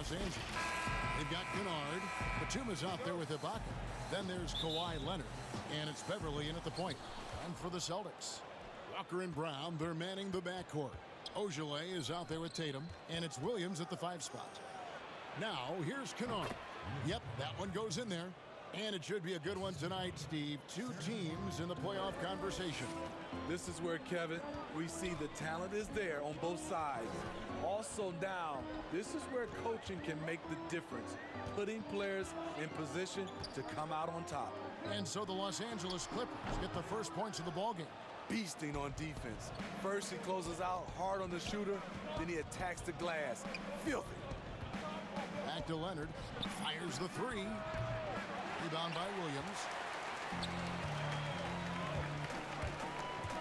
Los Angeles. They've got Kennard. Batuma's out there with Ibaka. Then there's Kawhi Leonard. And it's Beverly in at the point. And for the Celtics, Walker and Brown, they're manning the backcourt. Ogilvy is out there with Tatum. And it's Williams at the 5 spot. Now, here's Kennard. Yep, that one goes in there. And it should be a good one tonight, Steve. 2 teams in the playoff conversation. This is where, Kevin, we see the talent is there on both sides. Also now, this is where coaching can make the difference, putting players in position to come out on top. And so the Los Angeles Clippers get the first points of the ballgame. Beasting on defense. First he closes out hard on the shooter, then he attacks the glass. Filthy. Back to Leonard. Fires the 3. Rebound by Williams.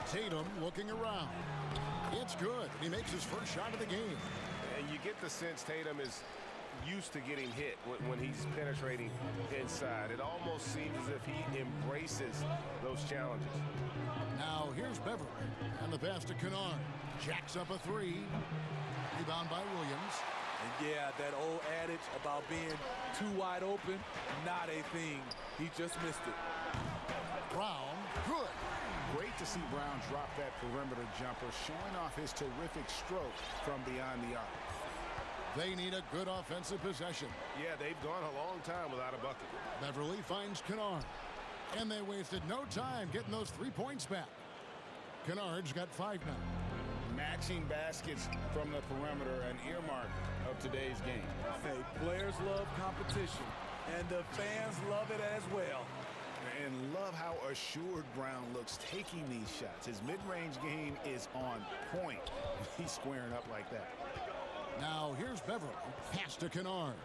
Tatum looking around. It's good. He makes his first shot of the game. And you get the sense Tatum is used to getting hit when he's penetrating inside. It almost seems as if he embraces those challenges. Now here's Beverly. And the pass to Kennard. Jacks up a 3. Rebound by Williams. And yeah, that old adage about being too wide open, not a thing. He just missed it. Brown, good. Great to see Brown drop that perimeter jumper, showing off his terrific stroke from beyond the arc. They need a good offensive possession. Yeah, they've gone a long time without a bucket. Beverly finds Kennard. And they wasted no time getting those 3 points back. Kennard's got 5 now. Matching baskets from the perimeter, an earmark of today's game. Hey, players love competition, and the fans love it as well. And love how assured Brown looks taking these shots. His mid-range game is on point. He's squaring up like that. Now here's Beverly. Pass to Kennard.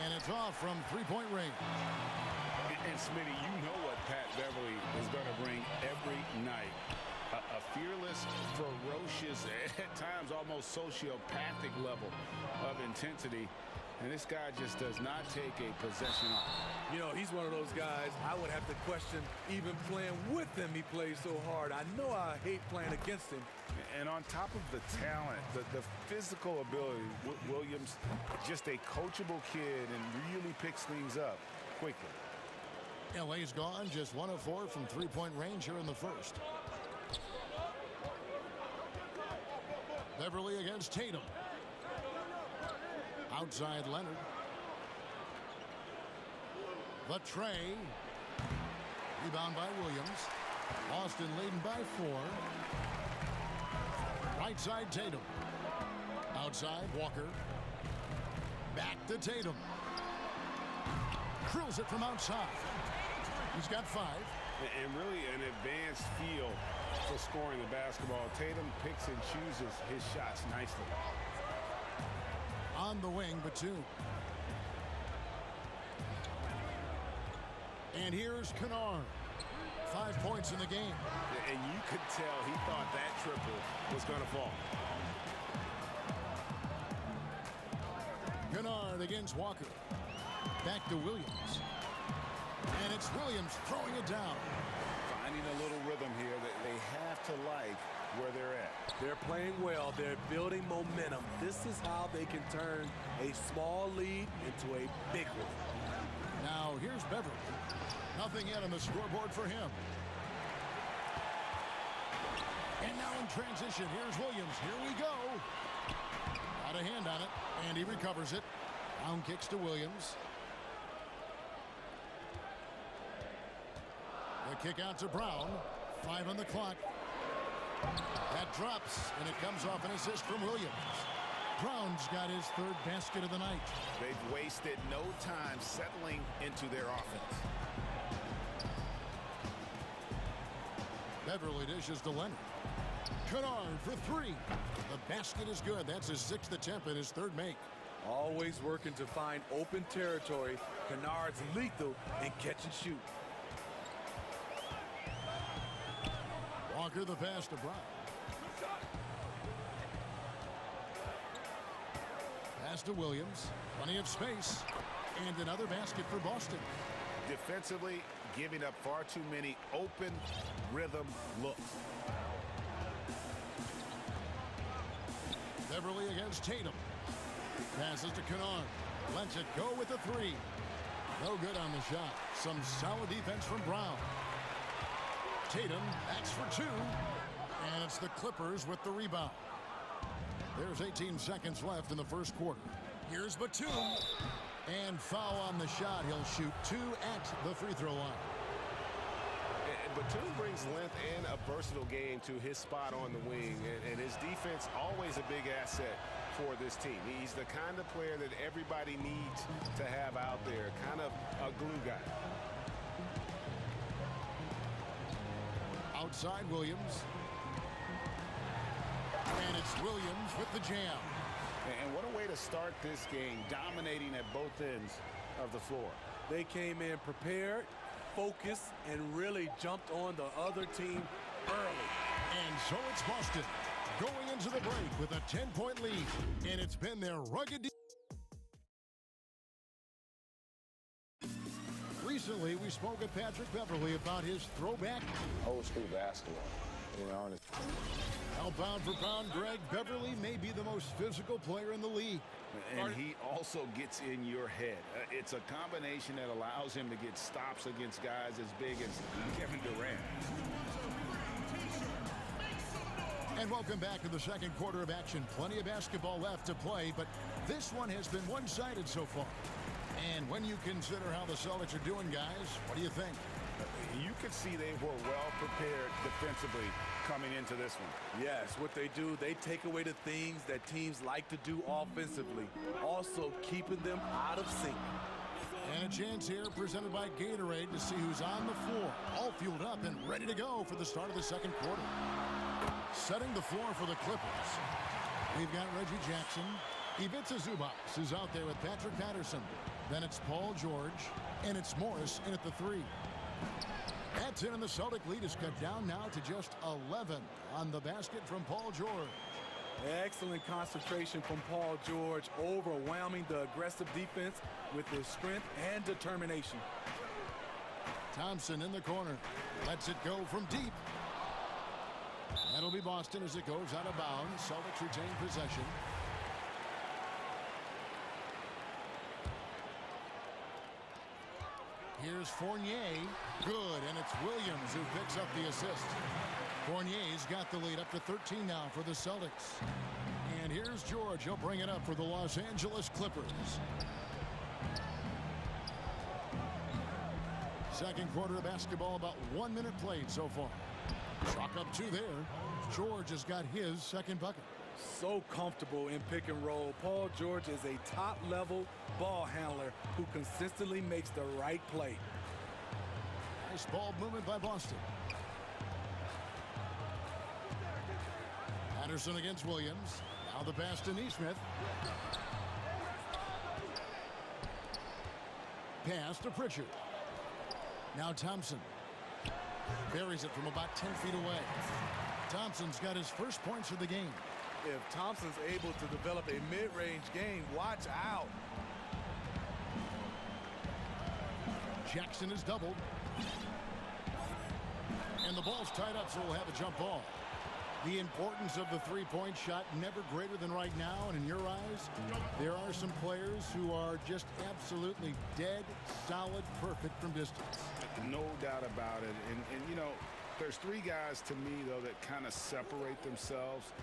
And it's off from 3-point range. And Smitty, you know what Pat Beverly is going to bring every night. A fearless, ferocious, at times almost sociopathic level of intensity. And this guy just does not take a possession off. You know, he's one of those guys I would have to question even playing with him. He plays so hard. I know I hate playing against him. And on top of the talent, the physical ability, Williams, just a coachable kid and really picks things up quickly. LA's gone just 1 of 4 from 3-point range here in the first. Beverly against Tatum. Outside Leonard. The tray. Rebound by Williams. Boston leading by 4. Right side Tatum. Outside Walker. Back to Tatum. Drills it from outside. He's got 5. And really an advanced feel for scoring the basketball. Tatum picks and chooses his shots nicely. On the wing, Batum. And here's Kennard. 5 points in the game. And you could tell he thought that triple was going to fall. Kennard against Walker. Back to Williams. And it's Williams throwing it down. Finding a little rhythm here that they have to like where they're at. They're playing well. They're building momentum. This is how they can turn a small lead into a big one. Now here's Beverly. Nothing yet on the scoreboard for him. And now in transition, here's Williams. Here we go. Got a hand on it, and he recovers it. Down kicks to Williams. The kick out to Brown. 5 on the clock. That drops, and it comes off an assist from Williams. Brown's got his 3rd basket of the night. They've wasted no time settling into their offense. Beverly dishes to Leonard. Kennard for 3. The basket is good. That's his 6th attempt and his 3rd make. Always working to find open territory. Kennard's lethal in catch and shoot. Walker the pass to Brown. Pass to Williams. Plenty of space. And another basket for Boston. Defensively, giving up far too many open rhythm looks. Beverly against Tatum. Passes to Kennard. Lets it go with the three. No good on the shot. Some solid defense from Brown. Tatum backs for two. And it's the Clippers with the rebound. There's 18 seconds left in the first quarter. Here's Batum. And foul on the shot. He'll shoot two at the free throw line. Batum brings length and a versatile game to his spot on the wing. And his defense always a big asset for this team. He's the kind of player that everybody needs to have out there. Kind of a glue guy. Outside Williams. And it's Williams with the jam. And what a way to start this game, dominating at both ends of the floor. They came in prepared, focused, and really jumped on the other team early. And so it's Boston going into the break with a 10-point lead. And it's been their rugged. Recently, we spoke with Patrick Beverley about his throwback. Old school basketball, you know. Now pound for pound, Greg, Beverley may be the most physical player in the league. And he also gets in your head. It's a combination that allows him to get stops against guys as big as Kevin Durant. And welcome back to the second quarter of action. Plenty of basketball left to play, but this one has been one-sided so far. And when you consider how the Celtics are doing, guys, what do you think? You could see they were well prepared defensively coming into this one. Yes, what they do, they take away the things that teams like to do offensively, also keeping them out of sync. And a chance here presented by Gatorade to see who's on the floor, all fueled up and ready to go for the start of the second quarter. Setting the floor for the Clippers, we've got Reggie Jackson. Ivica Zubac is out there with Patrick Patterson. Then it's Paul George, and it's Morris in at the three. That's in, and the Celtic lead is cut down now to just 11 on the basket from Paul George. Excellent concentration from Paul George, overwhelming the aggressive defense with his strength and determination. Thompson in the corner, lets it go from deep. That'll be Boston as it goes out of bounds. Celtics retain possession. Here's Fournier. Good, and it's Williams who picks up the assist. Fournier's got the lead up to 13 now for the Celtics. And here's George. He'll bring it up for the Los Angeles Clippers. Second quarter of basketball, about 1 minute played so far. Chalk up two there. George has got his second bucket. So comfortable in pick and roll. Paul George is a top-level ball handler who consistently makes the right play. Nice ball movement by Boston. Patterson against Williams. Now the pass to Nesmith. Pass to Pritchard. Now Thompson. Buries it from about 10 feet away. Thompson's got his first points of the game. If Thompson's able to develop a mid-range game, watch out. Jackson is doubled. And the ball's tied up, so we'll have a jump ball. The importance of the three-point shot never greater than right now, and in your eyes, there are some players who are just absolutely dead, solid, perfect from distance. No doubt about it. And you know, there's three guys to me, though, that kind of separate themselves.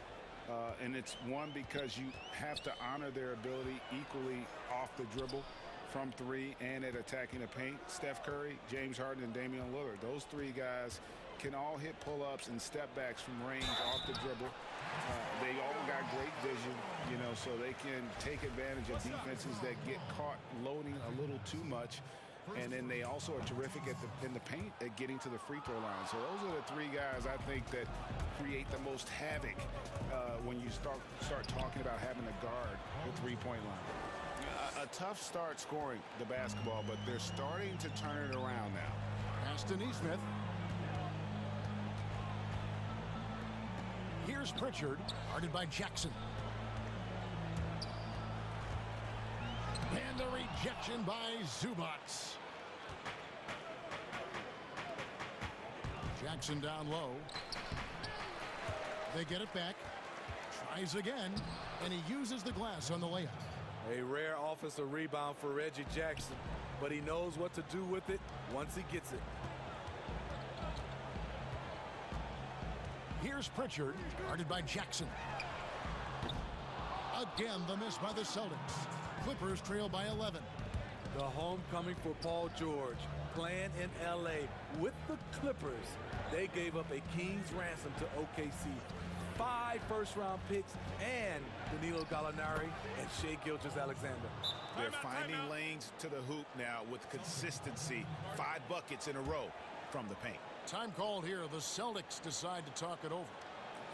And it's one, because you have to honor their ability equally off the dribble, from three, and at attacking the paint. Steph Curry, James Harden, and Damian Lillard. Those three guys can all hit pull-ups and step backs from range off the dribble. They all got great vision, you know, so they can take advantage of defenses that get caught loading a little too much. And then they also are terrific in the paint at getting to the free throw line. So those are the three guys I think that create the most havoc when you start talking about having to guard the three-point line. A tough start scoring the basketball, but they're starting to turn it around now. Pass to Nesmith. Here's Pritchard, guarded by Jackson. And the rejection by Zubac. Jackson down low. They get it back. Tries again, and he uses the glass on the layup. A rare offensive rebound for Reggie Jackson, but he knows what to do with it once he gets it. Here's Pritchard, guarded by Jackson. Again, the miss by the Celtics. Clippers trail by 11. The homecoming for Paul George, playing in L.A. with the Clippers. They gave up a king's ransom to OKC. 5 first-round picks and Danilo Gallinari and Shai Gilgeous-Alexander. They're finding lanes to the hoop now with consistency. 5 buckets in a row from the paint. Time called here. The Celtics decide to talk it over.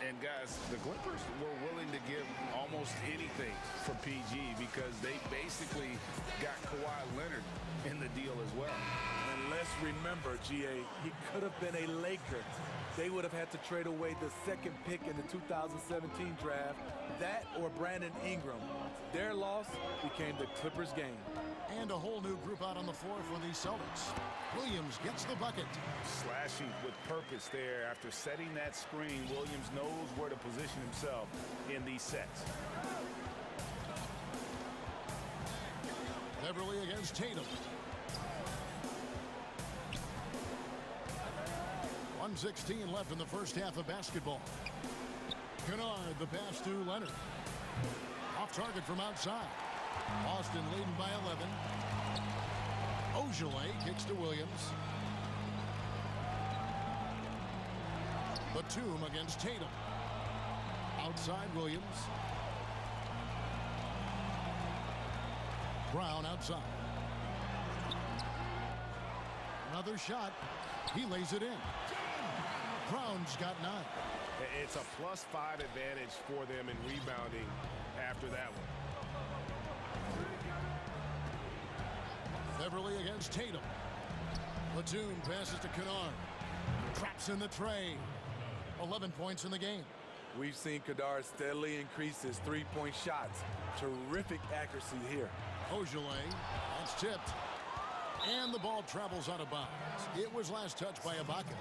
And guys, the Clippers were willing to give almost anything for PG because they basically got Kawhi Leonard in the deal as well. And let's remember, GA, he could have been a Laker. They would have had to trade away the 2nd pick in the 2017 draft, that or Brandon Ingram. Their loss became the Clippers' game. And a whole new group out on the floor for the Celtics. Williams gets the bucket. Slashing with purpose there. After setting that screen, Williams knows where to position himself in these sets. Beverly against Tatum. 1:16 left in the first half of basketball. Kennard, the pass to Leonard. Off target from outside. Boston leading by 11. Ogilvy kicks to Williams. Batum against Tatum. Outside Williams. Brown outside. Another shot. He lays it in. Brown's got 9. It's a +5 advantage for them in rebounding after that one. Beverly against Tatum. Batum passes to Kennard. Traps in the tray. 11 points in the game. We've seen Kennard steadily increase his 3-point shots. Terrific accuracy here. Ogilvy, that's tipped. And the ball travels out of bounds. It was last touched by Ibaka.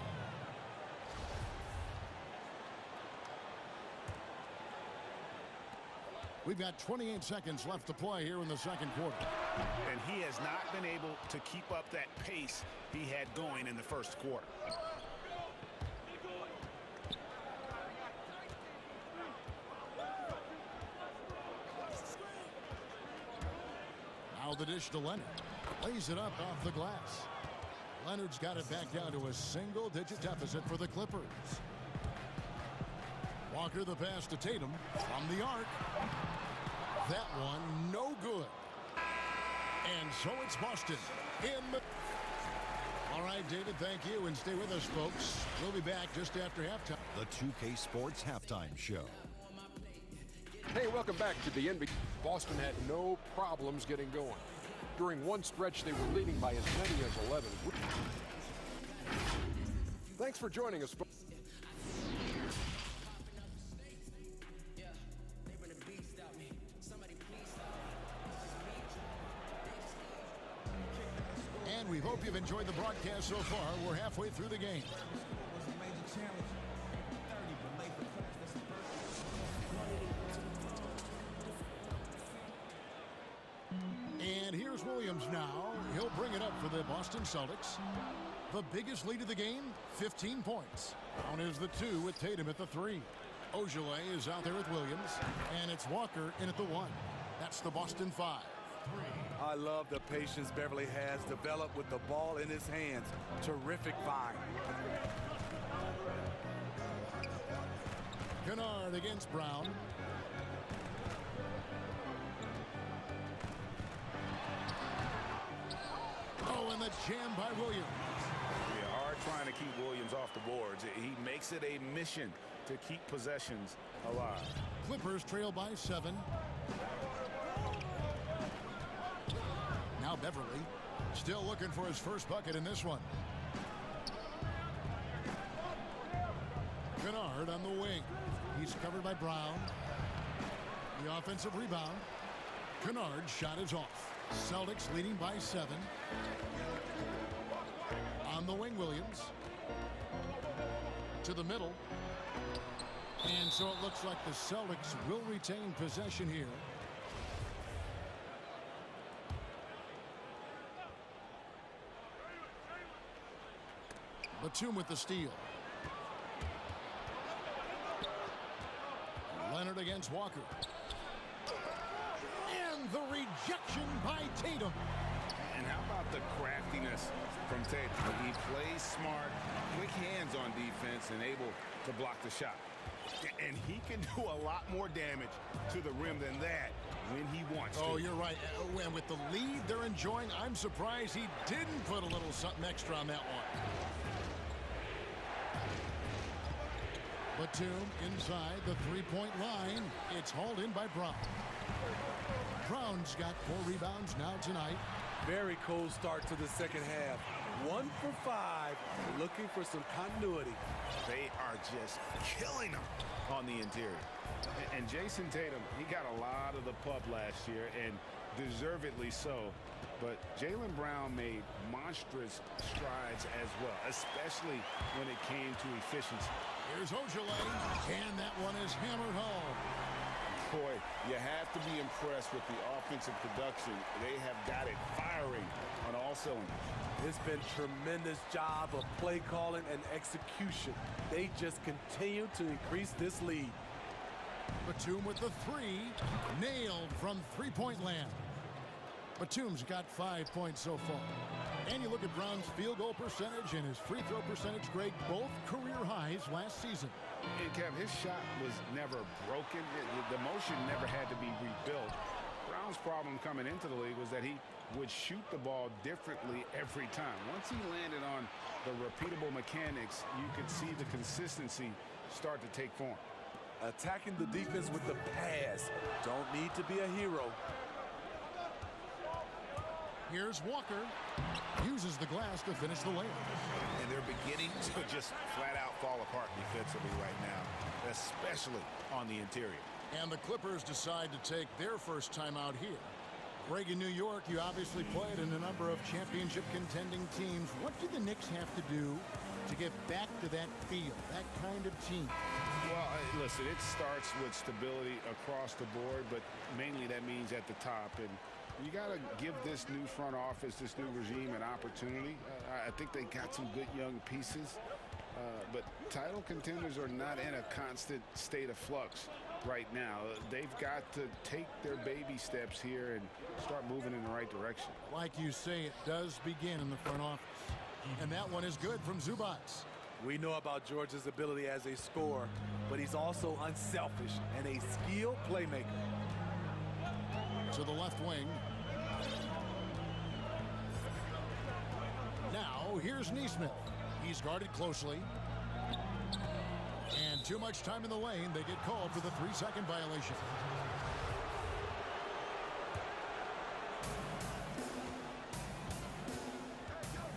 We've got 28 seconds left to play here in the second quarter. And he has not been able to keep up that pace he had going in the first quarter. Now the dish to Leonard. Lays it up off the glass. Leonard's got it back down to a single-digit deficit for the Clippers. Walker the pass to Tatum from the arc. That one no good. And so it's Boston in the... All right, David, thank you, and stay with us, folks. We'll be back just after halftime. The 2K Sports Halftime Show. Hey, welcome back to the NBA. Boston had no problems getting going. During one stretch, they were leading by as many as 11. Thanks for joining us. And we hope you've enjoyed the broadcast so far. We're halfway through the game. And here's Williams now. He'll bring it up for the Boston Celtics. The biggest lead of the game, 15 points. Down is the 2 with Tatum at the 3. Ogilvy is out there with Williams. And it's Walker in at the 1. That's the Boston 5. I love the patience Beverly has developed with the ball in his hands. Terrific find. Kennard against Brown. Oh, and the jam by Williams. We are trying to keep Williams off the boards. He makes it a mission to keep possessions alive. Clippers trail by 7. Now Beverly still looking for his first bucket in this one. Kennard on the wing. He's covered by Brown. The offensive rebound. Kennard's shot is off. Celtics leading by 7. On the wing, Williams. To the middle. And so it looks like the Celtics will retain possession here. Batum with the steal. Leonard against Walker. And the rejection by Tatum. And how about the craftiness from Tatum? He plays smart, quick hands on defense, and able to block the shot. And he can do a lot more damage to the rim than that when he wants to. Oh, you're right. And with the lead they're enjoying, I'm surprised he didn't put a little something extra on that one. Batum inside the three-point line. It's hauled in by Brown. Brown's got 4 rebounds now tonight. Very cold start to the second half. 1 for 5, looking for some continuity. They are just killing them on the interior. And Jason Tatum, he got a lot of the pub last year, and deservedly so. But Jaylen Brown made monstrous strides as well, especially when it came to efficiency. Here's Ojale, and that one is hammered home. Boy, you have to be impressed with the offensive production. They have got it firing on all cylinders. It's been tremendous job of play calling and execution. They just continue to increase this lead. Batum with the 3, nailed from three-point land. Batum's got 5 points so far. And you look at Brown's field goal percentage and his free throw percentage, Greg, both career highs last season. And Kev, his shot was never broken. The motion never had to be rebuilt. Brown's problem coming into the league was that he would shoot the ball differently every time. Once he landed on the repeatable mechanics, you could see the consistency start to take form. Attacking the defense with the pass. Don't need to be a hero. Here's Walker. Uses the glass to finish the layup. And they're beginning to just flat out fall apart defensively right now, especially on the interior. And the Clippers decide to take their first time out here. Greg, in New York, you obviously played in a number of championship contending teams. What do the Knicks have to do to get back to that feel, that kind of team? Well, listen, it starts with stability across the board, but mainly that means at the top. And you got to give this new front office, this new regime, an opportunity. I think they got some good young pieces, but title contenders are not in a constant state of flux right now. They've got to take their baby steps here and start moving in the right direction. Like you say, it does begin in the front office. And that one is good from Zubac. We know about George's ability as a scorer, but he's also unselfish and a skilled playmaker. To the left wing. Now, here's Nesmith. He's guarded closely. And too much time in the lane. They get called for the 3-second violation.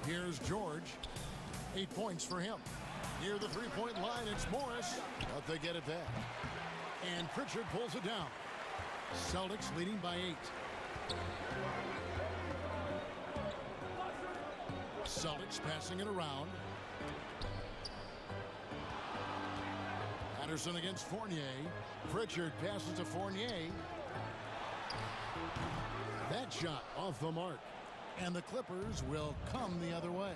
Here's George. 8 points for him. Near the three-point line, it's Morris, but they get it back. And Pritchard pulls it down. Celtics leading by 8. Celtics passing it around. Patterson against Fournier. Pritchard passes to Fournier. That shot off the mark. And the Clippers will come the other way.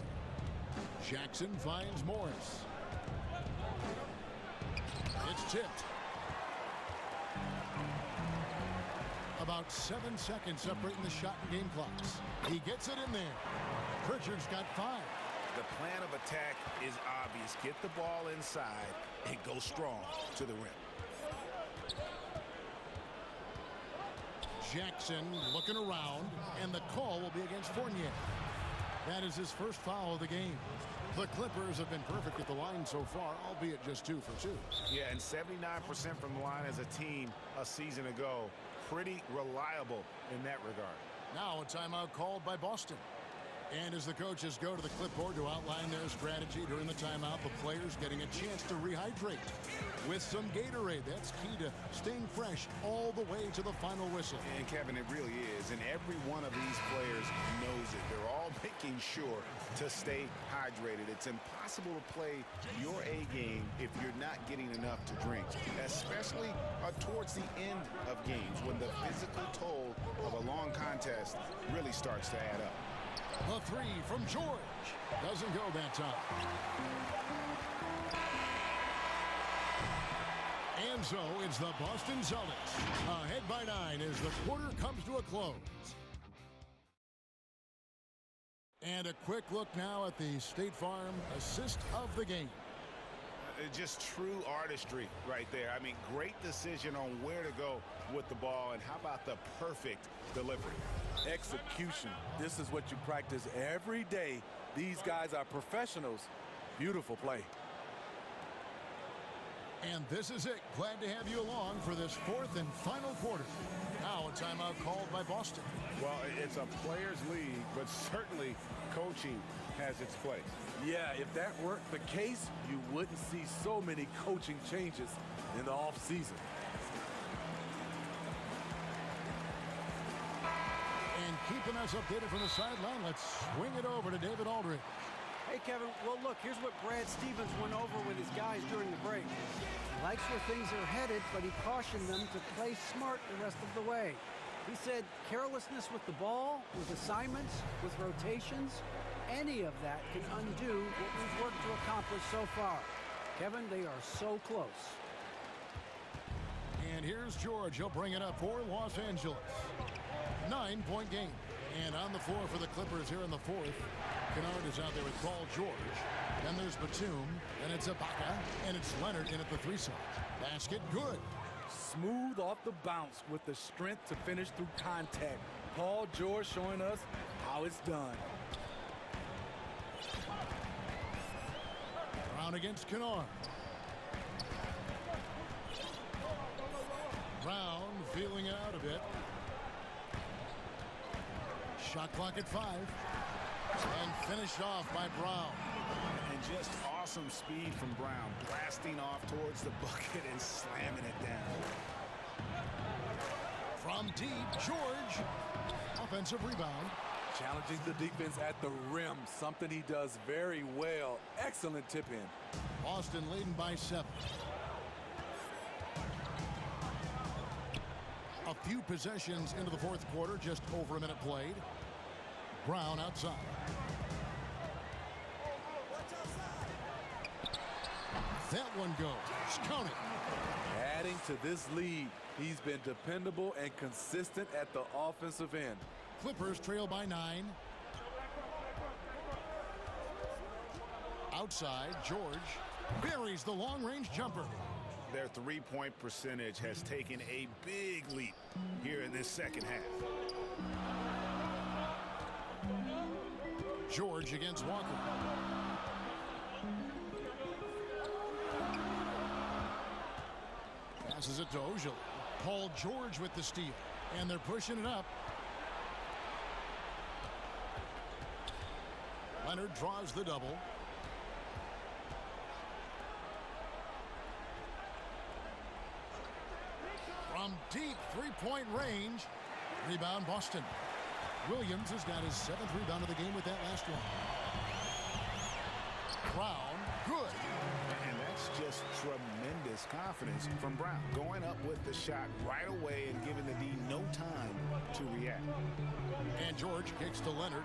Jackson finds Morris. It's tipped. About 7 seconds separating the shot and game clocks. He gets it in there. Pritchard's got 5. The plan of attack is obvious. Get the ball inside and go strong to the rim. Jackson looking around, and the call will be against Fournier. That is his first foul of the game. The Clippers have been perfect at the line so far, albeit just 2 for 2. Yeah, and 79% from the line as a team a season ago. Pretty reliable in that regard. Now a timeout called by Boston. And as the coaches go to the clipboard to outline their strategy during the timeout, the players getting a chance to rehydrate with some Gatorade. That's key to staying fresh all the way to the final whistle. And Kevin, it really is. And every one of these players knows it. They're all making sure to stay hydrated. It's impossible to play your A game if you're not getting enough to drink, especially towards the end of games when the physical toll of a long contest really starts to add up. The three from George. Doesn't go that time. And so it's the Boston Celtics ahead by 9 as the quarter comes to a close. And a quick look now at the State Farm assist of the game. Just true artistry right there. I mean, great decision on where to go with the ball, and how about the perfect delivery? Execution. This is what you practice every day. These guys are professionals. Beautiful play. And this is it. Glad to have you along for this fourth and final quarter. Now a timeout called by Boston. Well, it's a players' league, but certainly coaching has its place. Yeah, if that weren't the case, you wouldn't see so many coaching changes in the offseason. And keeping us updated from the sideline, let's swing it over to David Aldridge. Hey, Kevin, well, look, here's what Brad Stevens went over with his guys during the break. He likes where things are headed, but he cautioned them to play smart the rest of the way. He said carelessness with the ball, with assignments, with rotations, any of that can undo what we've worked to accomplish so far. Kevin, they are so close. And here's George. He'll bring it up for Los Angeles. 9-point game. And on the floor for the Clippers here in the fourth. Kennard is out there with Paul George. Then there's Batum. And it's Ibaka. And it's Leonard in at the 3 side. Basket good. Smooth off the bounce with the strength to finish through contact. Paul George showing us how it's done. Brown against Kennard. Brown feeling it out a bit. Shot clock at 5. And finished off by Brown. And just awesome speed from Brown, blasting off towards the bucket and slamming it down. From deep, George. Offensive rebound. Challenging the defense at the rim, something he does very well. Excellent tip in. Boston leading by 7. A few possessions into the fourth quarter, just over a minute played. Brown outside. That one goes. Count it. Adding to this lead, he's been dependable and consistent at the offensive end. Clippers trail by 9. Outside, George buries the long-range jumper. Their three-point percentage has taken a big leap here in this second half. George against Walker. Passes it to Ojale. Paul George with the steal. And they're pushing it up. Leonard draws the double. From deep three-point range. Rebound Boston. Williams has got his 7th rebound of the game with that last one. Brown, good. And that's just tremendous confidence from Brown. Going up with the shot right away and giving the D no time to react. And George kicks to Leonard.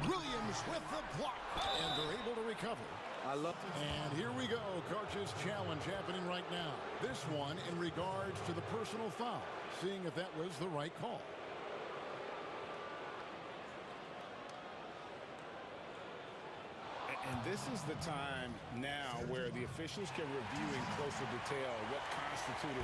Williams with the block. And they're able to recover. I love it. And here we go. Coach's challenge happening right now. This one in regards to the personal foul. Seeing if that was the right call. And this is the time now where the officials can review in closer detail what constituted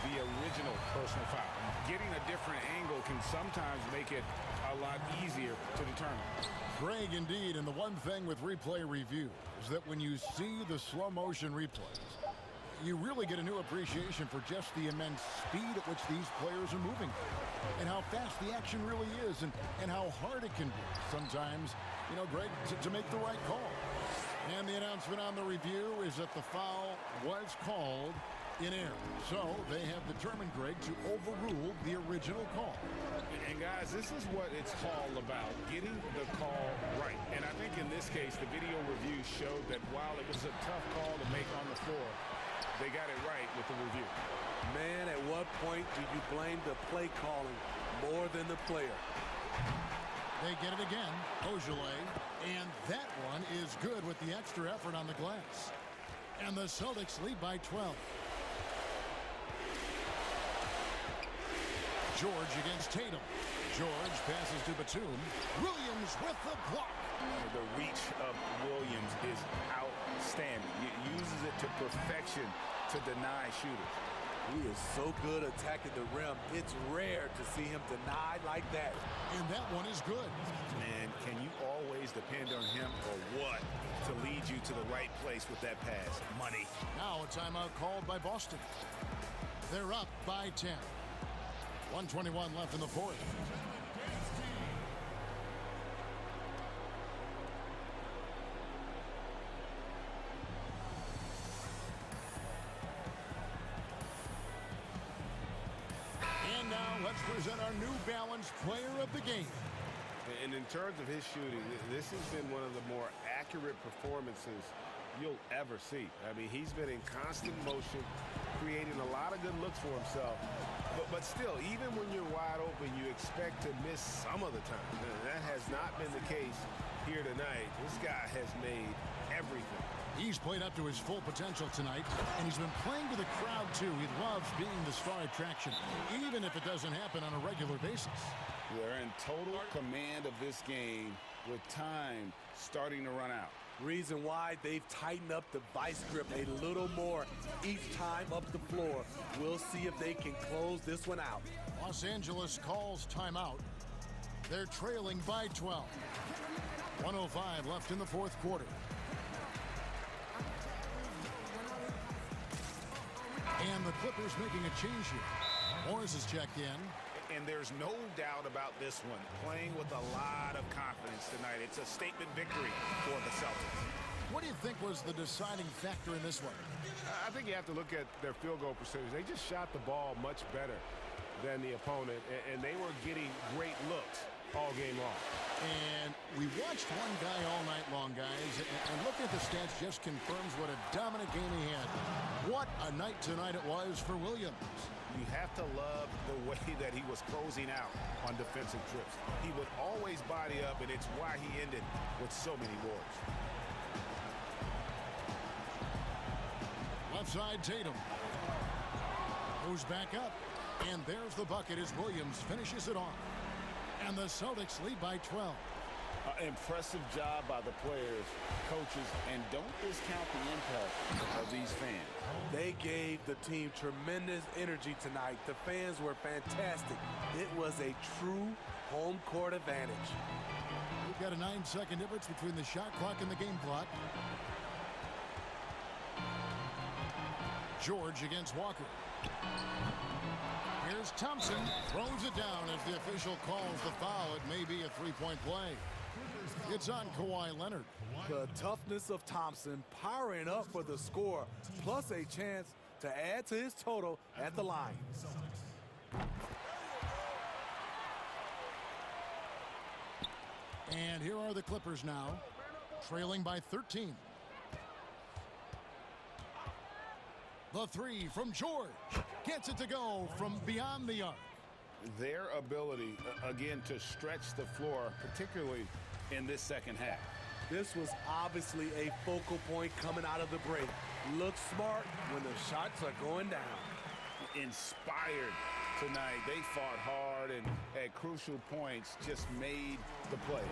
the original personal foul. Getting a different angle can sometimes make it a lot easier to determine. Greg, indeed, and the one thing with replay review is that when you see the slow motion replays, you really get a new appreciation for just the immense speed at which these players are moving and how fast the action really is and how hard it can be sometimes, you know, Greg, to make the right call. And the announcement on the review is that the foul was called in error. So they have determined, Greg, to overrule the original call. And guys, this is what it's all about, getting the call right. And I think in this case, the video review showed that while it was a tough call to make on the floor, They got it right with the review. Man, at what point do you blame the play calling more than the player? They get it again. Beaujolais. And that one is good with the extra effort on the glass. And the Celtics lead by 12. George against Tatum. George passes to Batum. Williams with the block. The reach of Williams is outstanding. He uses it to perfection to deny shooters. He is so good attacking the rim. It's rare to see him denied like that. And that one is good. Man, can you always depend on him or what to lead you to the right place with that pass? Money. Now a timeout called by Boston. They're up by 10. 1:21 left in the fourth. And now let's present our New Balance Player of the Game. And in terms of his shooting, this has been one of the more accurate performances you'll ever see. I mean, he's been in constant motion, creating a lot of good looks for himself. But still, even when you're wide open, you expect to miss some of the time. And that has not been the case here tonight. This guy has made everything. He's played up to his full potential tonight, and he's been playing to the crowd, too. He loves being the star attraction, even if it doesn't happen on a regular basis. They're in total command of this game with time starting to run out. Reason why they've tightened up the vice grip a little more each time up the floor. We'll see if they can close this one out. Los Angeles calls timeout. They're trailing by 12. 1:05 left in the fourth quarter. And the Clippers making a change here. Morris has checked in. And there's no doubt about this one. Playing with a lot of confidence tonight. It's a statement victory for the Celtics. What do you think was the deciding factor in this one? I think you have to look at their field goal percentage. They just shot the ball much better than the opponent, and they were getting great looks all game long. And we watched one guy all night long, guys, and looking at the stats just confirms what a dominant game he had. What a night tonight it was for Williams. You have to love the way that he was closing out on defensive trips. He would always body up, and it's why he ended with so many boards. Left side, Tatum. Goes back up, and there's the bucket as Williams finishes it off. And the Celtics lead by 12. Impressive job by the players, coaches, and don't discount the impact of these fans. They gave the team tremendous energy tonight. The fans were fantastic. It was a true home court advantage. We've got a 9-second difference between the shot clock and the game clock. George against Walker. Here's Thompson, throws it down as the official calls the foul. It may be a three-point play. It's on Kawhi Leonard. The toughness of Thompson powering up for the score, plus a chance to add to his total at the line. And here are the Clippers now, trailing by 13. The three from George. Gets it to go from beyond the arc. Their ability, again, to stretch the floor, particularly in this second half. This was obviously a focal point coming out of the break. Look smart when the shots are going down. Inspired tonight. They fought hard and at crucial points just made the plays.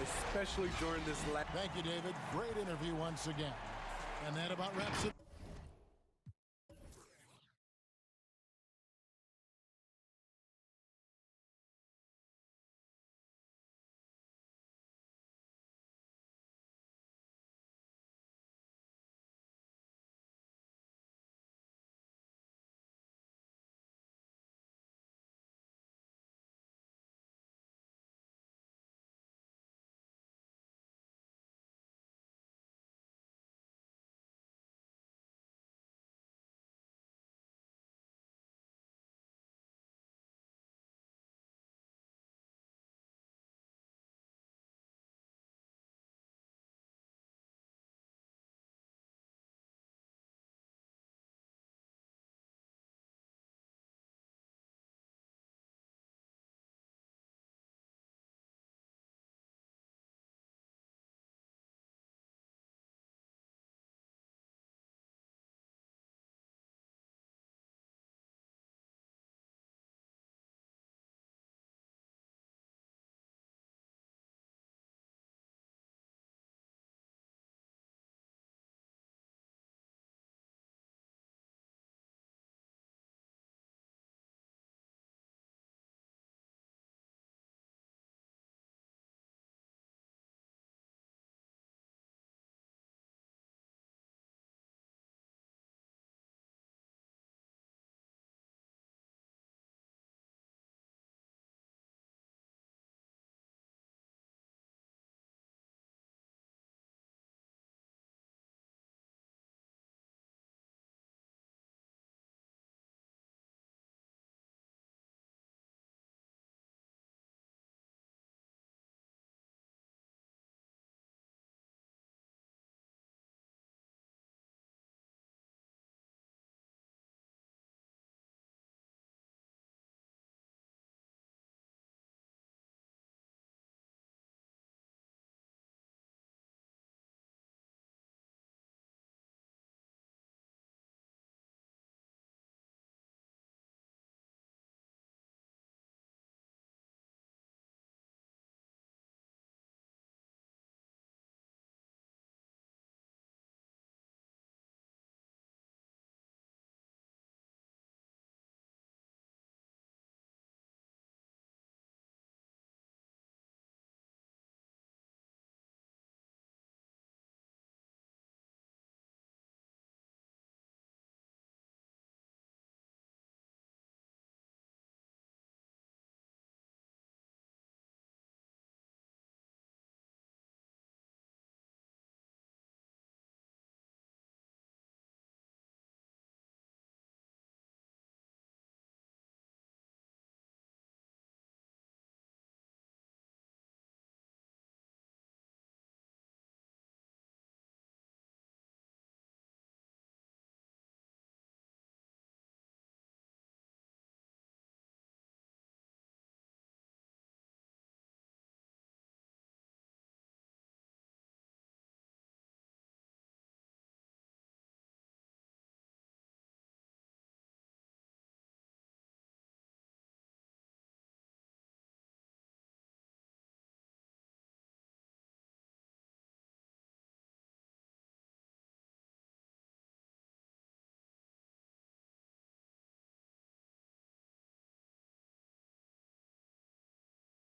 Especially during this last. Thank you, David. Great interview once again. And that about wraps it.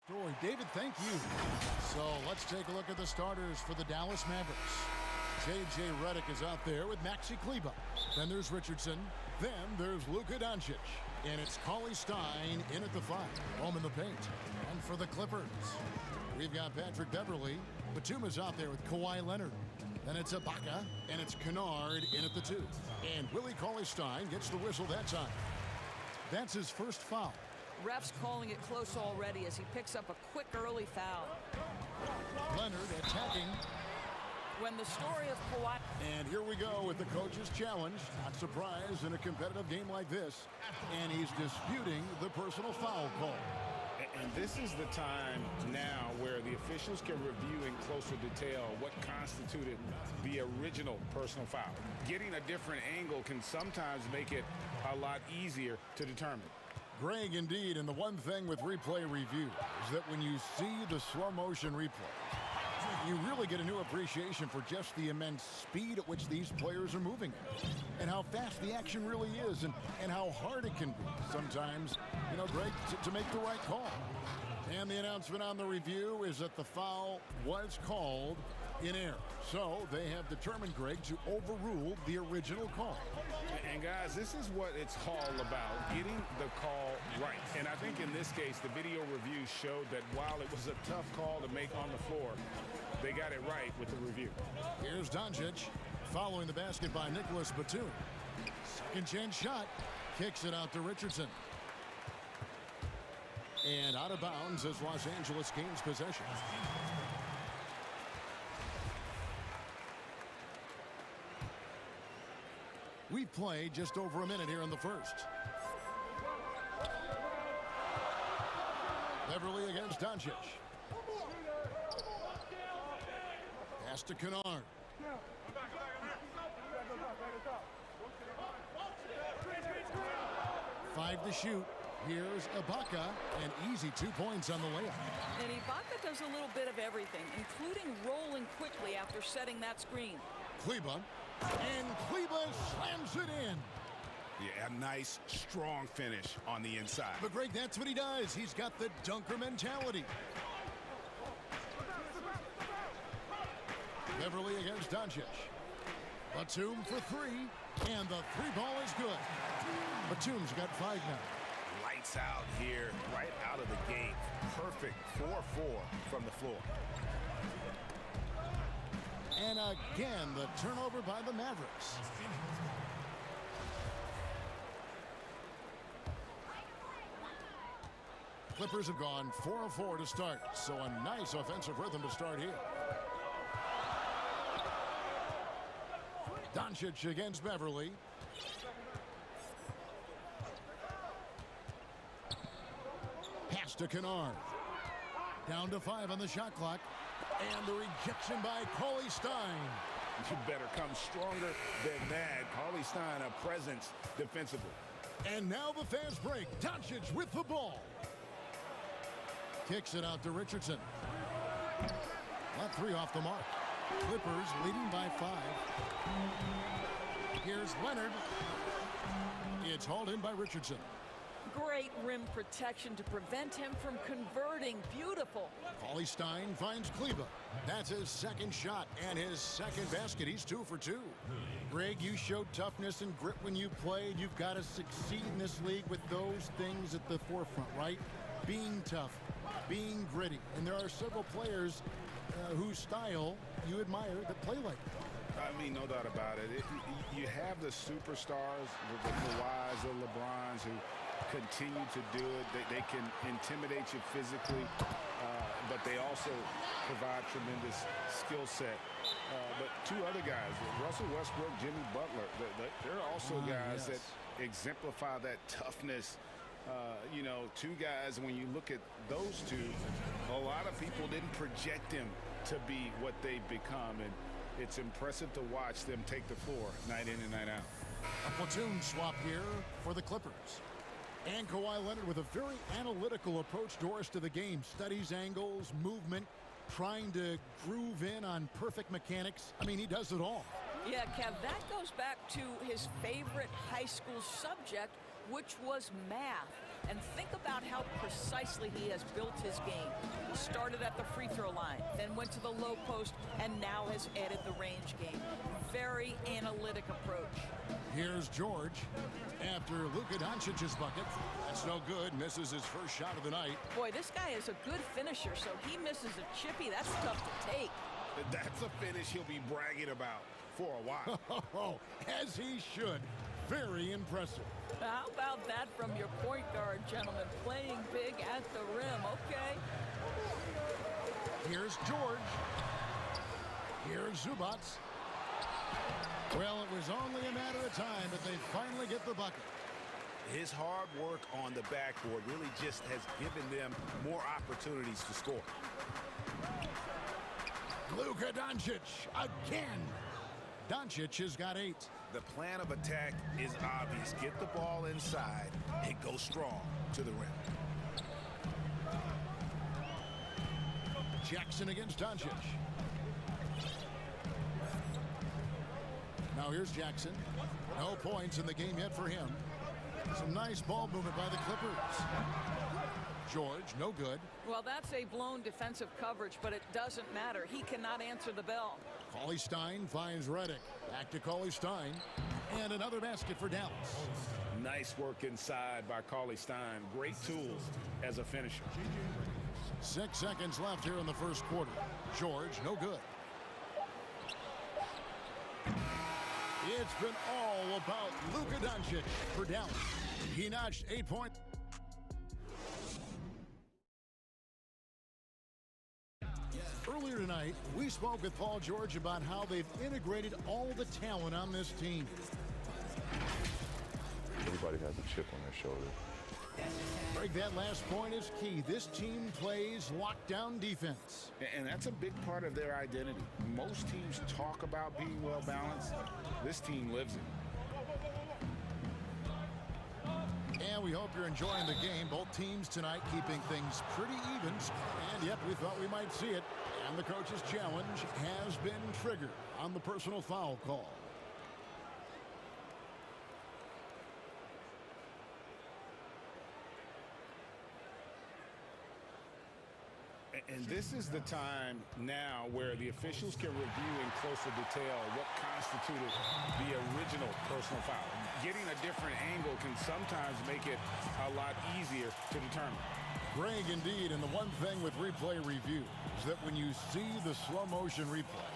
Story. David, thank you. So let's take a look at the starters for the Dallas Mavericks. J.J. Redick is out there with Maxi Kleber. Then there's Richardson. Then there's Luka Doncic. And it's Cauley Stein in at the 5. Home in the paint. And for the Clippers, we've got Patrick Beverley. Batum is out there with Kawhi Leonard. Then it's Ibaka, and it's Kennard in at the 2. And Willie Cauley Stein gets the whistle that time. That's his first foul. Refs calling it close already as he picks up a quick early foul. Leonard attacking. When the story of Kawhi... And here we go with the coach's challenge. Not surprised in a competitive game like this. And he's disputing the personal foul call. And this is the time now where the officials can review in closer detail what constituted the original personal foul. Getting a different angle can sometimes make it a lot easier to determine. Greg, indeed, and the one thing with replay review is that when you see the slow motion replay, you really get a new appreciation for just the immense speed at which these players are moving and how fast the action really is and how hard it can be sometimes, you know, Greg, to make the right call. And the announcement on the review is that the foul was called in error. So they have determined, Greg, to overrule the original call. And guys, this is what it's all about, getting the call right. And I think in this case, the video review showed that while it was a tough call to make on the floor, they got it right with the review. Here's Doncic following the basket by Nicholas Batum. Second chance shot, kicks it out to Richardson. And out of bounds as Los Angeles gains possession. We've played just over a minute here in the first. Beverley against Doncic. Pass to Kennard. 5 to shoot. Here's Ibaka, and easy 2 points on the layup. And Ibaka does a little bit of everything, including rolling quickly after setting that screen. Kleber, and Kleber slams it in. Yeah, a nice, strong finish on the inside. But Greg, that's what he does. He's got the dunker mentality. Beverley against Doncic. Batum for 3, and the 3-ball is good. Batum's got 5 now. Lights out here, right out of the gate. Perfect 4-4 from the floor. And again, the turnover by the Mavericks. Clippers have gone 4 of 4 to start, so a nice offensive rhythm to start here. Doncic against Beverley. Pass to Kennard. Down to 5 on the shot clock. And the rejection by Cauley Stein. You better come stronger than that. Cauley Stein, a presence defensively. And now the fast break. Doncic with the ball. Kicks it out to Richardson. Not 3 off the mark. Clippers leading by 5. Here's Leonard. It's hauled in by Richardson. Great rim protection to prevent him from converting. Beautiful. Cauley Stein finds Kleber. That's his second shot and his second basket. He's 2 for 2. Greg, you showed toughness and grit when you played. You've got to succeed in this league with those things at the forefront, right? Being tough, being gritty. And there are several players whose style you admire that play like that. I mean, no doubt about it. You have the superstars, the Kawhis, the LeBrons, who continue to do it. They can intimidate you physically, but they also provide tremendous skill set. But 2 other guys, Russell Westbrook, Jimmy Butler, they're also guys that exemplify that toughness. You know, 2 guys, when you look at those 2, a lot of people didn't project them to be what they've become, and it's impressive to watch them take the floor night in and night out. A platoon swap here for the Clippers. And Kawhi Leonard with a very analytical approach, Doris, to the game. Studies angles, movement, trying to groove in on perfect mechanics. I mean, he does it all. Yeah, Kev, that goes back to his favorite high school subject, which was math. And think about how precisely he has built his game. He started at the free throw line, then went to the low post, and now has added the range game. Very analytic approach. Here's George after Luka Doncic's bucket. That's no good. Misses his first shot of the night. Boy, this guy is a good finisher, so he misses a chippy. That's tough to take. That's a finish he'll be bragging about for a while. As he should. Very impressive. How about that from your point guard, gentlemen? Playing big at the rim, okay? Here's George. Here's Zubats. Well, it was only a matter of time that they finally get the bucket. His hard work on the backboard really just has given them more opportunities to score. Luka Doncic again. Doncic has got 8. The plan of attack is obvious. Get the ball inside and go strong to the rim. Jackson against Doncic. Now here's Jackson. No points in the game yet for him. Some nice ball movement by the Clippers. George, no good. Well, that's a blown defensive coverage, but it doesn't matter. He cannot answer the bell. Cauley-Stein finds Redick. Back to Cauley-Stein. And another basket for Dallas. Nice work inside by Cauley-Stein. Great tools as a finisher. 6 seconds left here in the first quarter. George, no good. It's been all about Luka Doncic for Dallas. He notched 8 points. Earlier tonight, we spoke with Paul George about how they've integrated all the talent on this team. Everybody has a chip on their shoulder. Greg, that last point is key. This team plays lockdown defense. And that's a big part of their identity. Most teams talk about being well balanced. This team lives it. And we hope you're enjoying the game. Both teams tonight keeping things pretty even. And yep, we thought we might see it. And the coach's challenge has been triggered on the personal foul call. And this is the time now where the officials can review in closer detail what constituted the original personal foul. Getting a different angle can sometimes make it a lot easier to determine. Greg, indeed, and the one thing with replay review is that when you see the slow motion replay,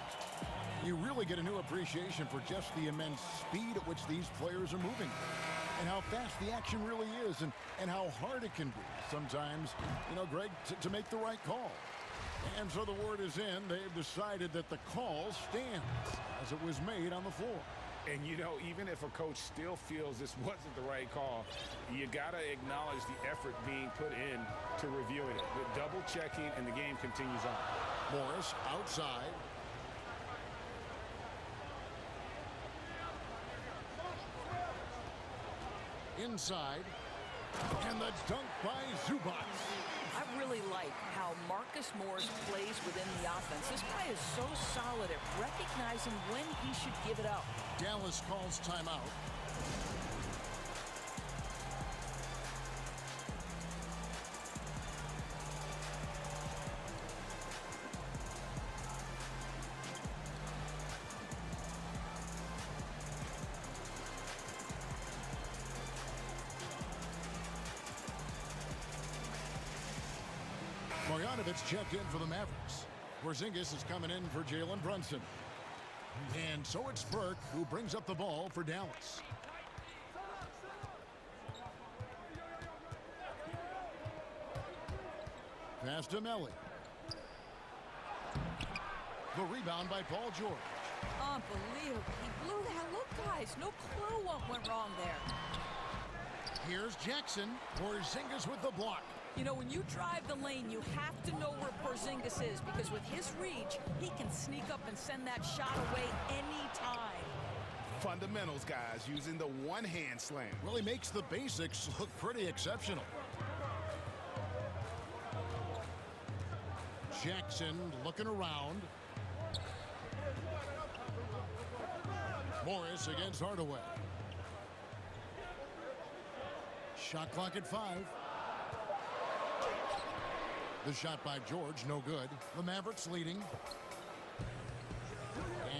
you really get a new appreciation for just the immense speed at which these players are moving and how fast the action really is and how hard it can be sometimes, you know, Greg, to make the right call. And so the word is in. They've decided that the call stands as it was made on the floor. And, you know, even if a coach still feels this wasn't the right call, you got to acknowledge the effort being put in to reviewing it. The double checking, and the game continues on. Morris outside. Inside. And the dunk by Zubats. I really like how Marcus Morris plays within the offense. This guy is so solid at recognizing when he should give it up. Dallas calls timeout. Marjanovic checked in for the Mavericks. Porzingis is coming in for Jalen Brunson. And so it's Burke who brings up the ball for Dallas. Pass to Melly. The rebound by Paul George. Unbelievable. He blew that. Look, guys, no clue what went wrong there. Here's Jackson. Porzingis with the block. You know, when you drive the lane, you have to know where Porzingis is, because with his reach, he can sneak up and send that shot away anytime. Fundamentals, guys, using the one-hand slam. Really makes the basics look pretty exceptional. Jackson looking around. Morris against Hardaway. Shot clock at 5. The shot by George, no good. The Mavericks leading.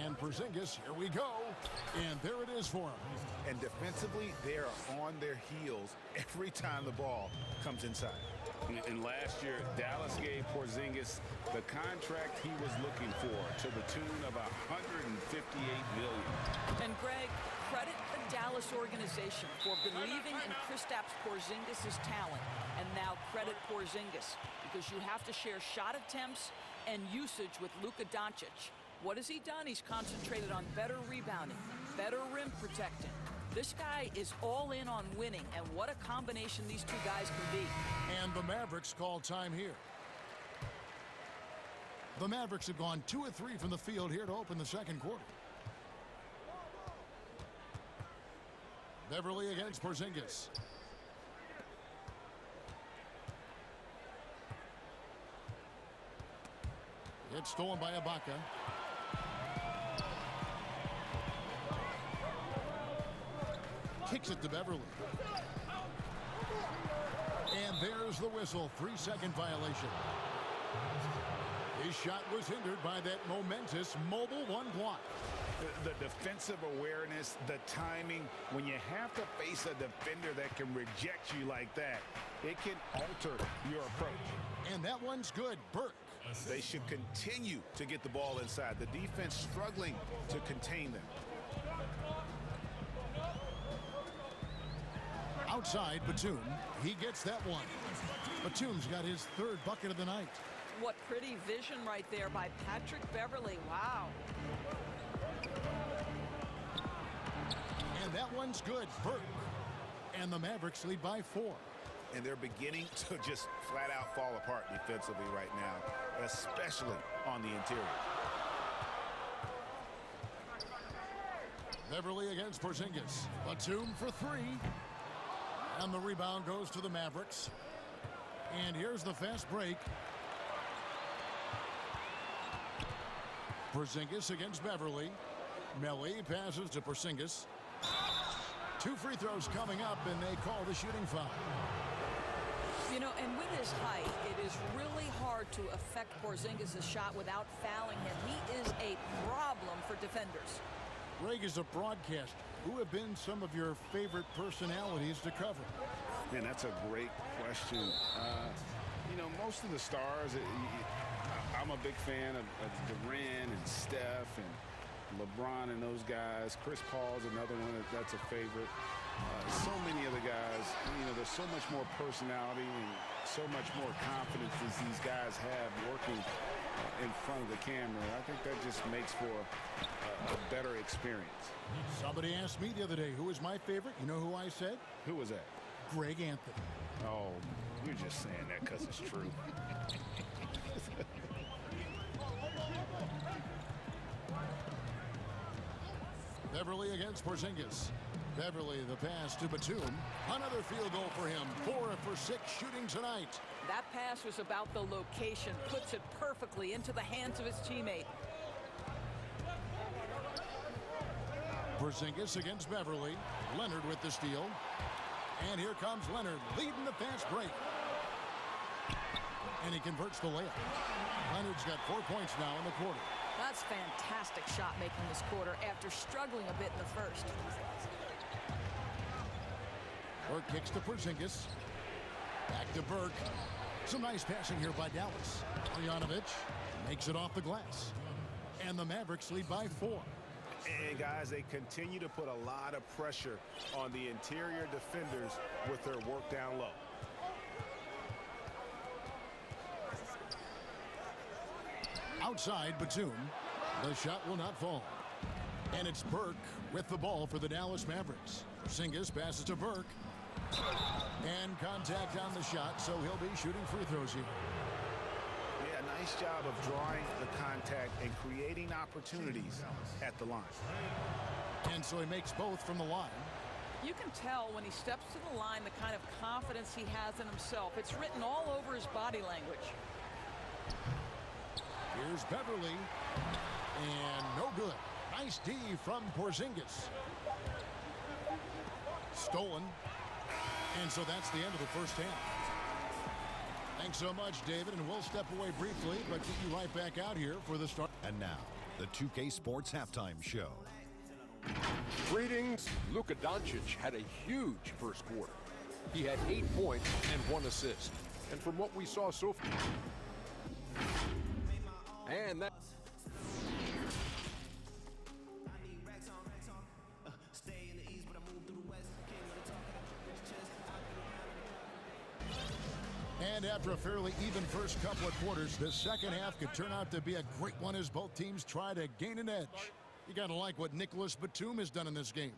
And Porzingis, here we go. And there it is for him. And defensively, they are on their heels every time the ball comes inside. And last year, Dallas gave Porzingis the contract he was looking for to the tune of $158 million. And Greg, credit the Dallas organization for believing in Kristaps Porzingis' talent. And now credit Porzingis because you have to share shot attempts and usage with Luka Doncic. What has he done? He's concentrated on better rebounding, better rim protecting. This guy is all in on winning, and what a combination these two guys can be. And the Mavericks call time here. The Mavericks have gone 2 of 3 from the field here to open the second quarter. Beverly against Porzingis. It's stolen by Ibaka. Kicks it to Beverly. And there's the whistle. 3-second violation. His shot was hindered by that momentous mobile one block. The defensive awareness, the timing, when you have to face a defender that can reject you like that, it can alter your approach. And that one's good. Burke. They should continue to get the ball inside. The defense struggling to contain them. Outside, Batum. He gets that one. Batum's got his 3rd bucket of the night. What pretty vision right there by Patrick Beverly. Wow. And that one's good. Burke. And the Mavericks lead by 4. And they're beginning to just flat out fall apart defensively right now, especially on the interior. Beverly against Porzingis. Batum for 3. And the rebound goes to the Mavericks. And here's the fast break. Porzingis against Beverly. Melly passes to Porzingis. 2 free throws coming up, and they call the shooting foul. You know, and with his height, it is really hard to affect Porzingis' shot without fouling him. He is a problem for defenders. Greg, is a broadcaster, who have been some of your favorite personalities to cover? Man, that's a great question. You know, most of the stars, I'm a big fan of Durant and Steph and LeBron and those guys. Chris Paul's another one that's a favorite. So many of the guys, you know, there's so much more personality and so much more confidence as these guys have working in front of the camera. I think that just makes for a better experience. Somebody asked me the other day, who is my favorite? You know who I said? Who was that? Greg Anthony. Oh, you're just saying that because it's true. Beverly against Porzingis. Beverly, the pass to Batum. Another field goal for him. 4 for 6 shooting tonight. That pass was about the location. Puts it perfectly into the hands of his teammate. Porzingis against Beverly. Leonard with the steal. And here comes Leonard leading the fast break. And he converts the layup. Leonard's got 4 points now in the quarter. That's fantastic shot making this quarter after struggling a bit in the first. Burke kicks to Porzingis. Back to Burke. Some nice passing here by Dallas. Marjanovic makes it off the glass. And the Mavericks lead by 4. And guys, they continue to put a lot of pressure on the interior defenders with their work down low. Outside, Batum. The shot will not fall. And it's Burke with the ball for the Dallas Mavericks. Porzingis passes to Burke. And contact on the shot, so he'll be shooting free throws here. Yeah, nice job of drawing the contact and creating opportunities at the line. And so he makes both from the line. You can tell when he steps to the line the kind of confidence he has in himself. It's written all over his body language. Here's Beverly. And no good. Nice D from Porzingis. Stolen. And so that's the end of the first half. Thanks so much, David, and we'll step away briefly, but get you right back out here for the start. And now, the 2K Sports Halftime Show. Greetings. Luka Doncic had a huge first quarter. He had 8 points and 1 assist. And from what we saw so far, and that. And after a fairly even first couple of quarters, the second half could turn out to be a great one as both teams try to gain an edge. You got to like what Nicholas Batum has done in this game.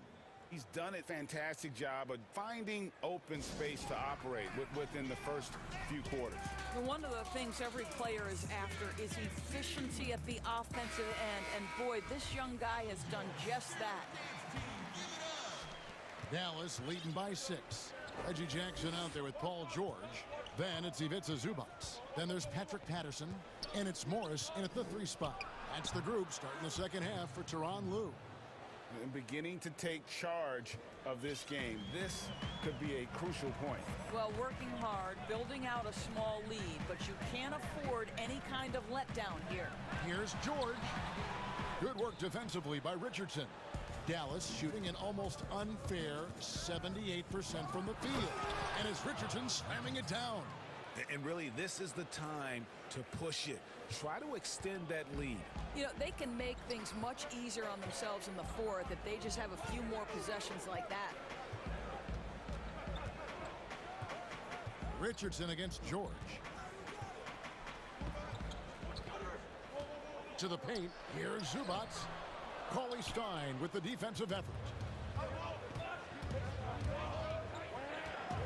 He's done a fantastic job of finding open space to operate within the first few quarters. One of the things every player is after is efficiency at the offensive end. And boy, this young guy has done just that. Dallas leading by 6. Reggie Jackson out there with Paul George. Then it's Ivica Zubac. Then there's Patrick Patterson. And it's Morris in at the 3 spot. That's the group starting the second half for Tyronn Lue. And beginning to take charge of this game. This could be a crucial point. Well, working hard, building out a small lead, but you can't afford any kind of letdown here. Here's George. Good work defensively by Richardson. Dallas shooting an almost unfair 78% from the field. And it's Richardson slamming it down. And really, this is the time to push it. Try to extend that lead. You know, they can make things much easier on themselves in the fourth if they just have a few more possessions like that. Richardson against George. To the paint. Here's Zubac. Cauley Stein with the defensive effort.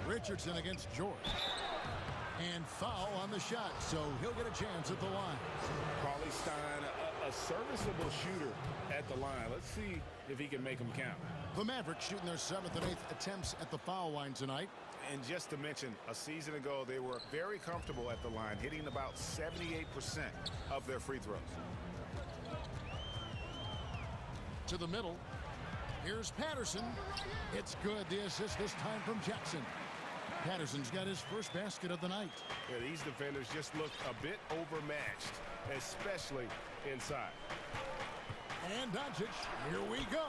Richardson against George. And foul on the shot, so he'll get a chance at the line. Cauley Stein, a serviceable shooter at the line. Let's see if he can make them count. The Mavericks shooting their 7th and 8th attempts at the foul line tonight. And just to mention, a season ago, they were very comfortable at the line, hitting about 78% of their free throws. To the middle. Here's Patterson. It's good. The assist this time from Jackson. Patterson's got his first basket of the night. Yeah, these defenders just look a bit overmatched, especially inside. And Doncic, here we go.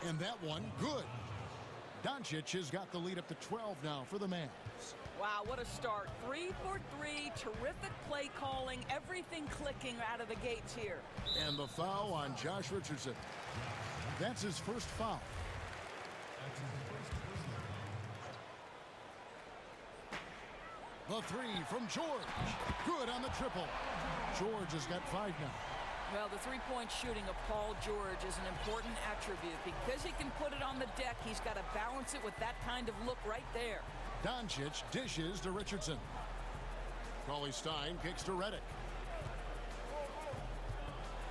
And that one, good. Doncic has got the lead up to 12 now for the Mavs. Wow, what a start. 3 for 3, terrific play calling, everything clicking out of the gates here. And the foul on Josh Richardson. That's his first foul. The 3 from George. Good on the triple. George has got 5 now. Well, the three-point shooting of Paul George is an important attribute. Because he can put it on the deck, he's got to balance it with that kind of look right there. Doncic dishes to Richardson. Cauley Stein kicks to Redick.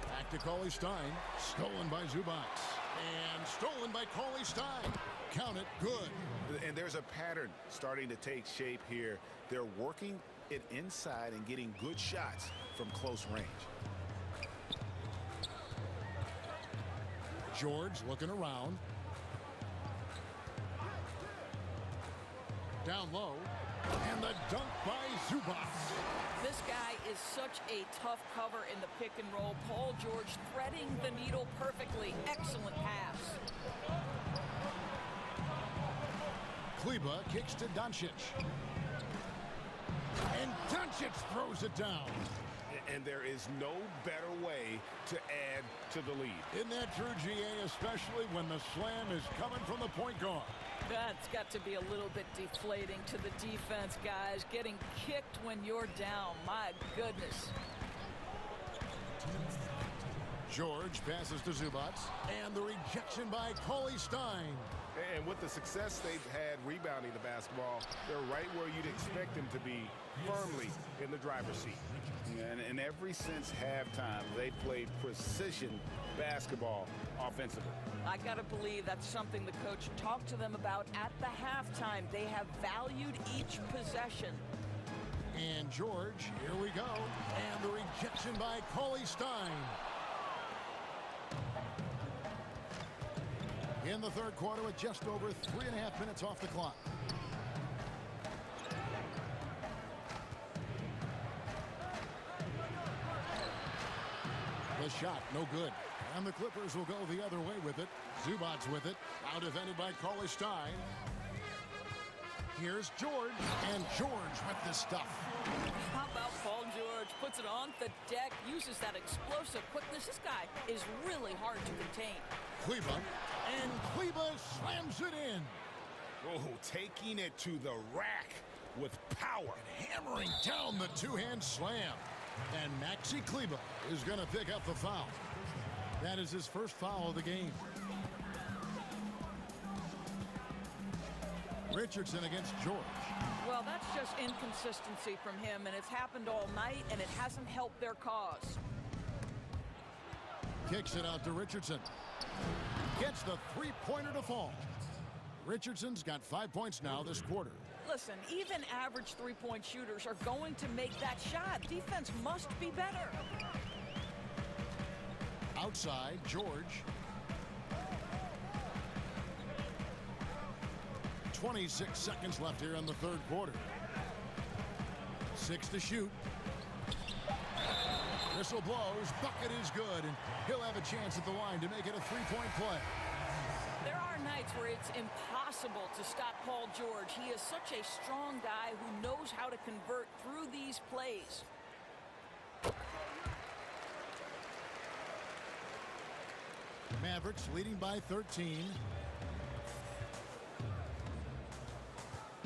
Back to Cauley Stein. Stolen by Zubac. And stolen by Cauley Stein. Count it, good. And there's a pattern starting to take shape here. They're working it inside and getting good shots from close range. George looking around. Down low. And the dunk by Zubac. This guy is such a tough cover in the pick and roll. Paul George threading the needle perfectly. Excellent pass. Kleba kicks to Doncic. And Doncic throws it down. And there is no better way to add to the lead. Isn't that true, GA, especially when the slam is coming from the point guard? That's got to be a little bit deflating to the defense, guys. Getting kicked when you're down. My goodness. George passes to Zubac. And the rejection by Cauley Stein. And with the success they've had rebounding the basketball, they're right where you'd expect them to be, firmly in the driver's seat. And ever since halftime, they played precision basketball offensively. I got to believe that's something the coach talked to them about at the halftime. They have valued each possession. And George, here we go. And the rejection by Cauley Stein. In the third quarter with just over 3.5 minutes off the clock. shot, no good. And the Clippers will go the other way with it. Zubac's with it. Out defended by Carly Stein. Here's George, and George with the stuff. How about Paul George? Puts it on the deck, uses that explosive quickness. This guy is really hard to contain. Kleba, and Kleba slams it in. Oh, taking it to the rack with power. And hammering down the two-hand slam. And Maxi Kleba is going to pick up the foul. That is his first foul of the game. Richardson against George. Well, that's just inconsistency from him, and it's happened all night, and it hasn't helped their cause. Kicks it out to Richardson. Gets the three-pointer to fall. Richardson's got 5 points now this quarter. Listen, even average three-point shooters are going to make that shot. Defense must be better. Outside, George. 26 seconds left here in the third quarter. 6 to shoot. Whistle blows. Bucket is good, and he'll have a chance at the line to make it a three-point play. There are nights where it's impossible to stop Paul George. He is such a strong guy who knows how to convert through these plays. Mavericks leading by 13.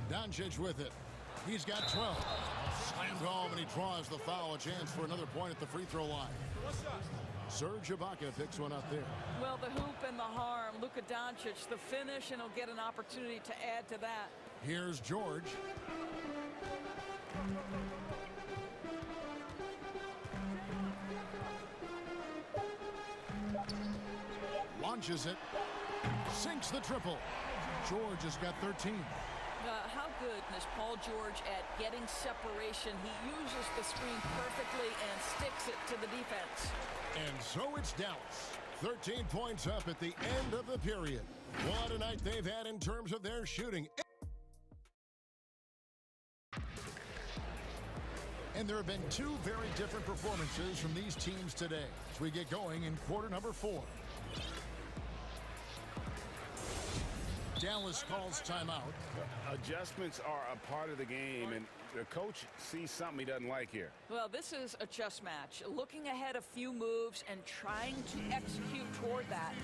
Doncic with it. He's got 12. Slammed home, and he draws the foul. A chance for another point at the free throw line. Serge Ibaka picks one up there. Well, the hoop and the harm. Luka Doncic, the finish, and he'll get an opportunity to add to that. Here's George. Launches it. Sinks the triple. George has got 13. How good is Paul George at getting separation? He uses the screen perfectly and sticks it to the defense. And so it's Dallas. 13 points up at the end of the period. What a night they've had in terms of their shooting. And there have been two very different performances from these teams today as we get going in quarter number 4. Dallas calls timeout. Adjustments are a part of the game, and the coach sees something he doesn't like here. Well, this is a chess match. Looking ahead a few moves and trying to execute toward that.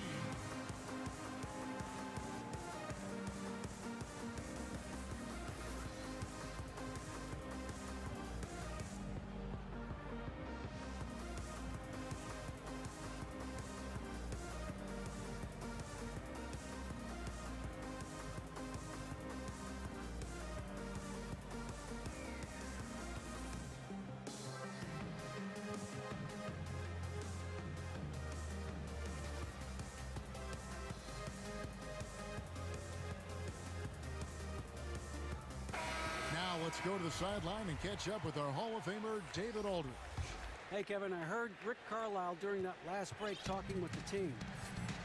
Let's go to the sideline and catch up with our Hall of Famer, David Aldridge. Hey, Kevin, I heard Rick Carlisle during that last break talking with the team.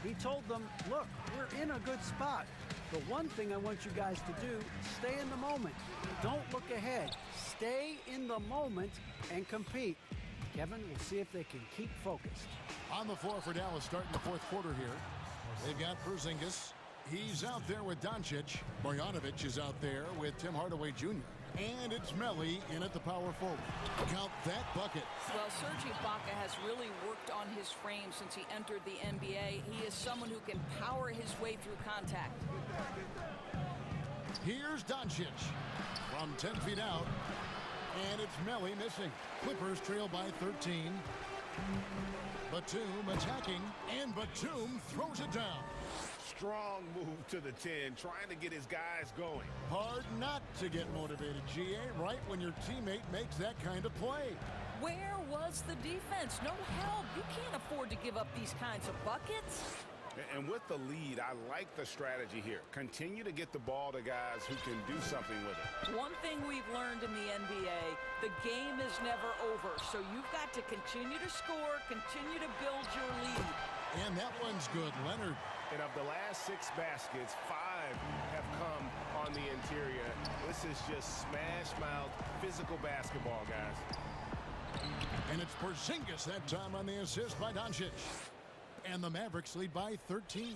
He told them, look, we're in a good spot. The one thing I want you guys to do, stay in the moment. Don't look ahead. Stay in the moment and compete. Kevin, we'll see if they can keep focused. On the floor for Dallas starting the fourth quarter here. They've got Porzingis. He's out there with Doncic. Marjanovic is out there with Tim Hardaway Jr. And it's Melli in at the power forward. Count that bucket. Well, Serge Ibaka has really worked on his frame since he entered the NBA. He is someone who can power his way through contact. Here's Doncic from 10 feet out. And it's Melli missing. Clippers trail by 13. Batum attacking, and Batum throws it down. Strong move to the 10, trying to get his guys going. Hard not to get motivated, GA, right when your teammate makes that kind of play. Where was the defense? No help. You can't afford to give up these kinds of buckets. And with the lead, I like the strategy here. Continue to get the ball to guys who can do something with it. One thing we've learned in the NBA, the game is never over. So you've got to continue to score, continue to build your lead. And that one's good, Leonard. And of the last 6 baskets, 5 have come on the interior. This is just smash-mouth physical basketball, guys. And it's Porzingis that time on the assist by Doncic. And the Mavericks lead by 13.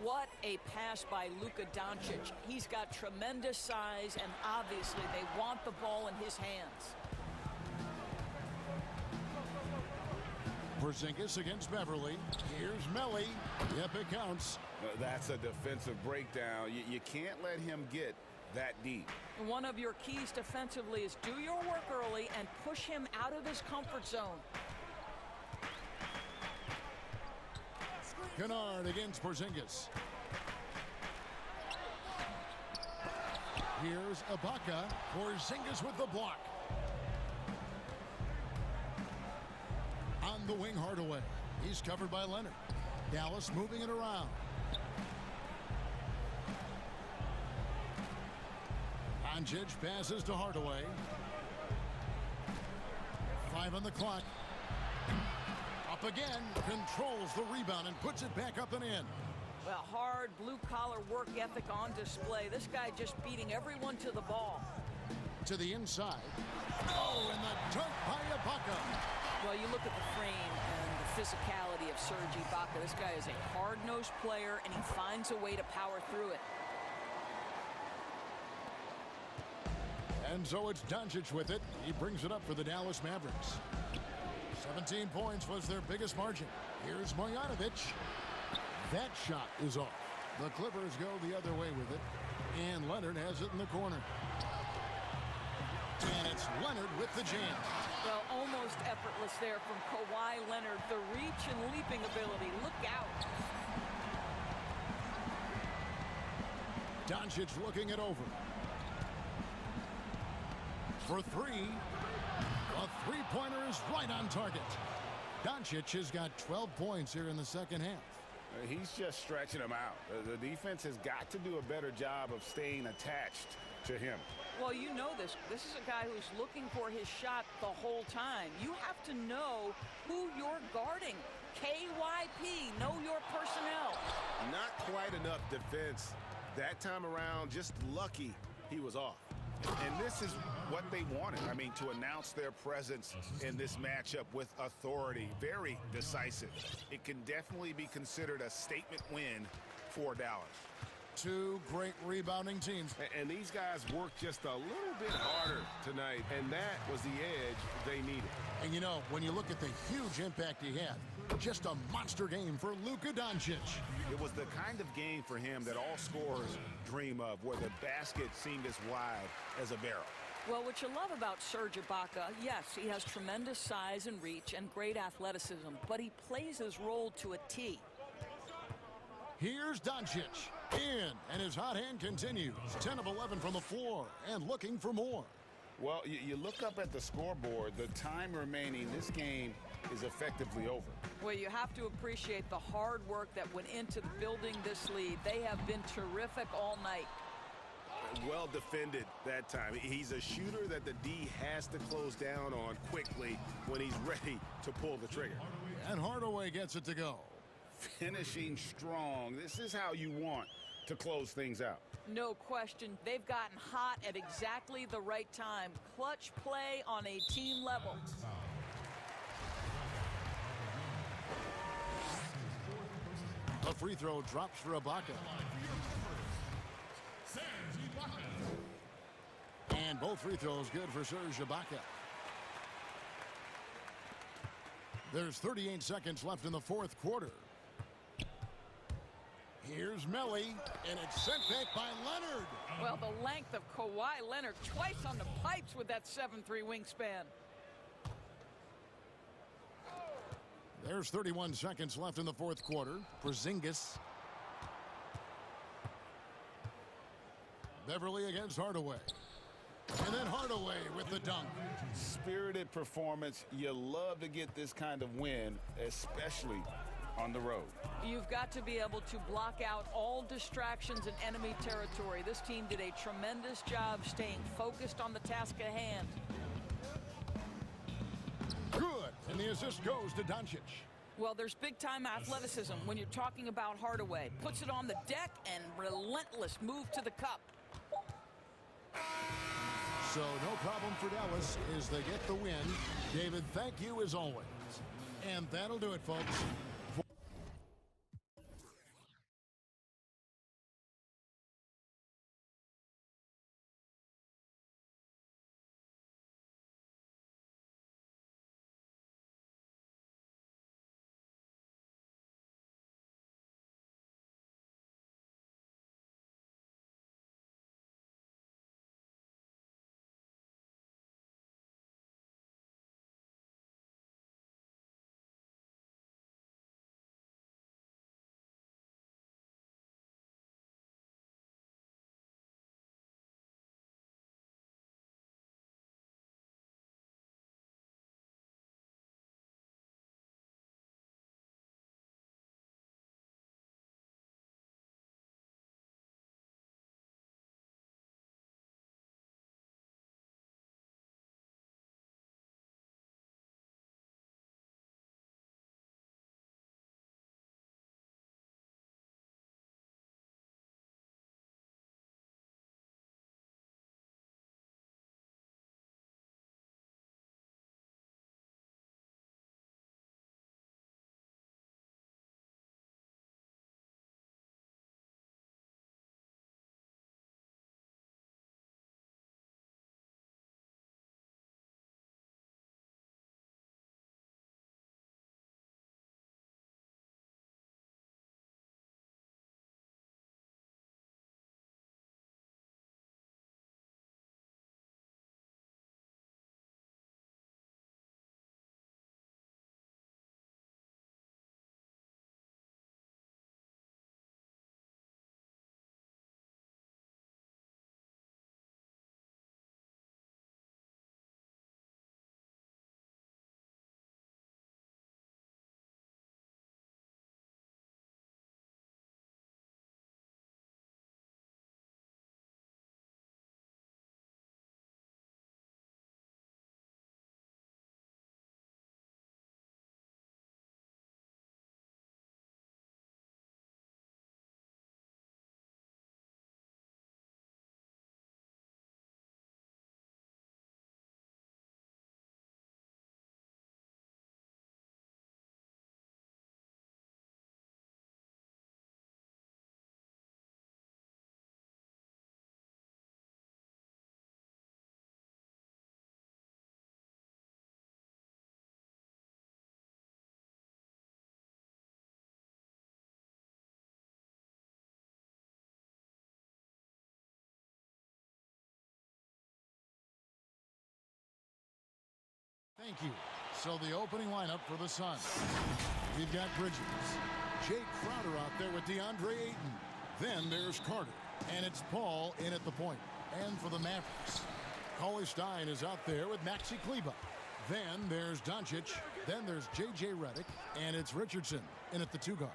What a pass by Luka Doncic. He's got tremendous size, and obviously they want the ball in his hands. Porzingis against Beverly. Here's Melly. Yep, it counts. That's a defensive breakdown. You can't let him get that deep. One of your keys defensively is do your work early and push him out of his comfort zone. Kennard against Porzingis. Here's Ibaka. Porzingis with the block. On the wing, Hardaway. He's covered by Leonard. Dallas moving it around. Doncic passes to Hardaway. 5 on the clock. Up again, controls the rebound and puts it back up and in. Well, hard blue-collar work ethic on display. This guy just beating everyone to the ball. To the inside. Oh, and the dunk by Ibaka. Well, you look at the frame and the physicality of Serge Ibaka. This guy is a hard-nosed player, and he finds a way to power through it. And so it's Doncic with it. He brings it up for the Dallas Mavericks. 17 points was their biggest margin. Here's Marjanovic. That shot is off. The Clippers go the other way with it. And Leonard has it in the corner. And it's Leonard with the jam. Well, almost effortless there from Kawhi Leonard. The reach and leaping ability. Look out. Doncic looking it over. For 3. A three-pointer is right on target. Doncic has got 12 points here in the second half. He's just stretching them out. The defense has got to do a better job of staying attached to him. Well, you know this. This is a guy who's looking for his shot the whole time. You have to know who you're guarding. KYP, know your personnel. Not quite enough defense that time around. Just lucky he was off. And this is what they wanted. I mean, to announce their presence in this matchup with authority. Very decisive. It can definitely be considered a statement win for Dallas. 2 great rebounding teams. And these guys worked just a little bit harder tonight, and that was the edge they needed. And you know, when you look at the huge impact he had, just a monster game for Luka Doncic. It was the kind of game for him that all scorers dream of, where the basket seemed as wide as a barrel. Well, what you love about Serge Ibaka, yes, he has tremendous size and reach and great athleticism, but he plays his role to a T. Here's Doncic. In, and his hot hand continues. 10 of 11 from the floor, and looking for more. Well, you look up at the scoreboard. The time remaining, this game is effectively over. Well, you have to appreciate the hard work that went into building this lead. They have been terrific all night. Well defended that time. He's a shooter that the D has to close down on quickly when he's ready to pull the trigger. And Hardaway gets it to go. Finishing strong. This is how you want to close things out. No question. They've gotten hot at exactly the right time. Clutch play on a team level. A free throw drops for Ibaka. And both free throws good for Serge Ibaka. There's 38 seconds left in the fourth quarter. Here's Melly, and it's sent back by Leonard. Well, the length of Kawhi Leonard twice on the pipes with that 7'3" wingspan. There's 31 seconds left in the fourth quarter. Porzingis. Beverly against Hardaway. And then Hardaway with the dunk. Spirited performance. You love to get this kind of win, especially on the road. You've got to be able to block out all distractions in enemy territory. This team did a tremendous job staying focused on the task at hand. Good. And the assist goes to Doncic. Well, there's big-time athleticism when you're talking about Hardaway. Puts it on the deck and relentless move to the cup. So no problem for Dallas as they get the win. David, thank you as always. And that'll do it, folks. Thank you. So the opening lineup for the Suns. We've got Bridges. Jake Crowder out there with DeAndre Ayton. Then there's Carter. And it's Paul in at the point. And for the Mavericks, Cauley Stein is out there with Maxi Kleber. Then there's Doncic. Then there's J.J. Redick. And it's Richardson in at the 2 guard.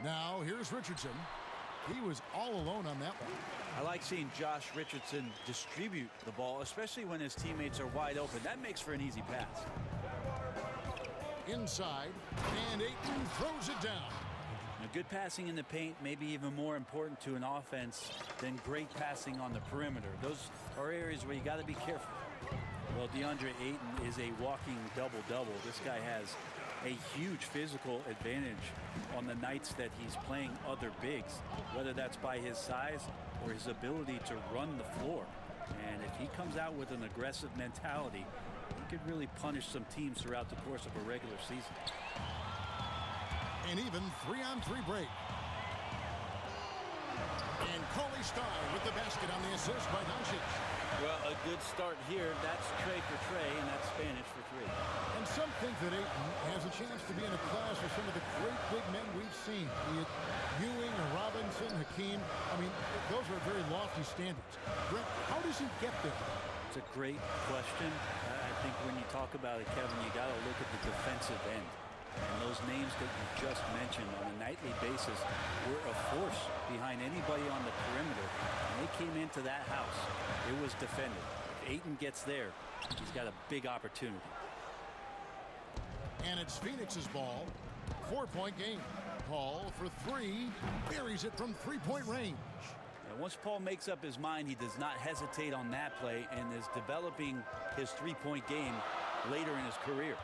Now here's Richardson. He was all alone on that one. I like seeing Josh Richardson distribute the ball, especially when his teammates are wide open. That makes for an easy pass. Inside, and Ayton throws it down. Now, good passing in the paint may be even more important to an offense than great passing on the perimeter. Those are areas where you got to be careful. Well, DeAndre Ayton is a walking double-double. This guy has a huge physical advantage on the nights that he's playing other bigs, whether that's by his size or his ability to run the floor. And if he comes out with an aggressive mentality, he could really punish some teams throughout the course of a regular season. An even 3-on-3 break. And Cauley Stein with the basket on the assist by Doncic. Well, a good start here. That's Trey for Trey, and that's Spanish for 3. And some think that Ayton has a chance to be in a class with some of the great big men we've seen, be it Ewing or Robinson, Hakeem. I mean, those are very lofty standards. Brent, how does he get there? It's a great question. I think when you talk about it, Kevin, you got to look at the defensive end. And those names that you just mentioned on a nightly basis were a force behind anybody on the perimeter. When they came into that house, it was defended. If Ayton gets there, he's got a big opportunity. And it's Phoenix's ball. 4-point game. Paul for 3. Buries it from 3-point range. And once Paul makes up his mind, he does not hesitate on that play and is developing his three-point game later in his career.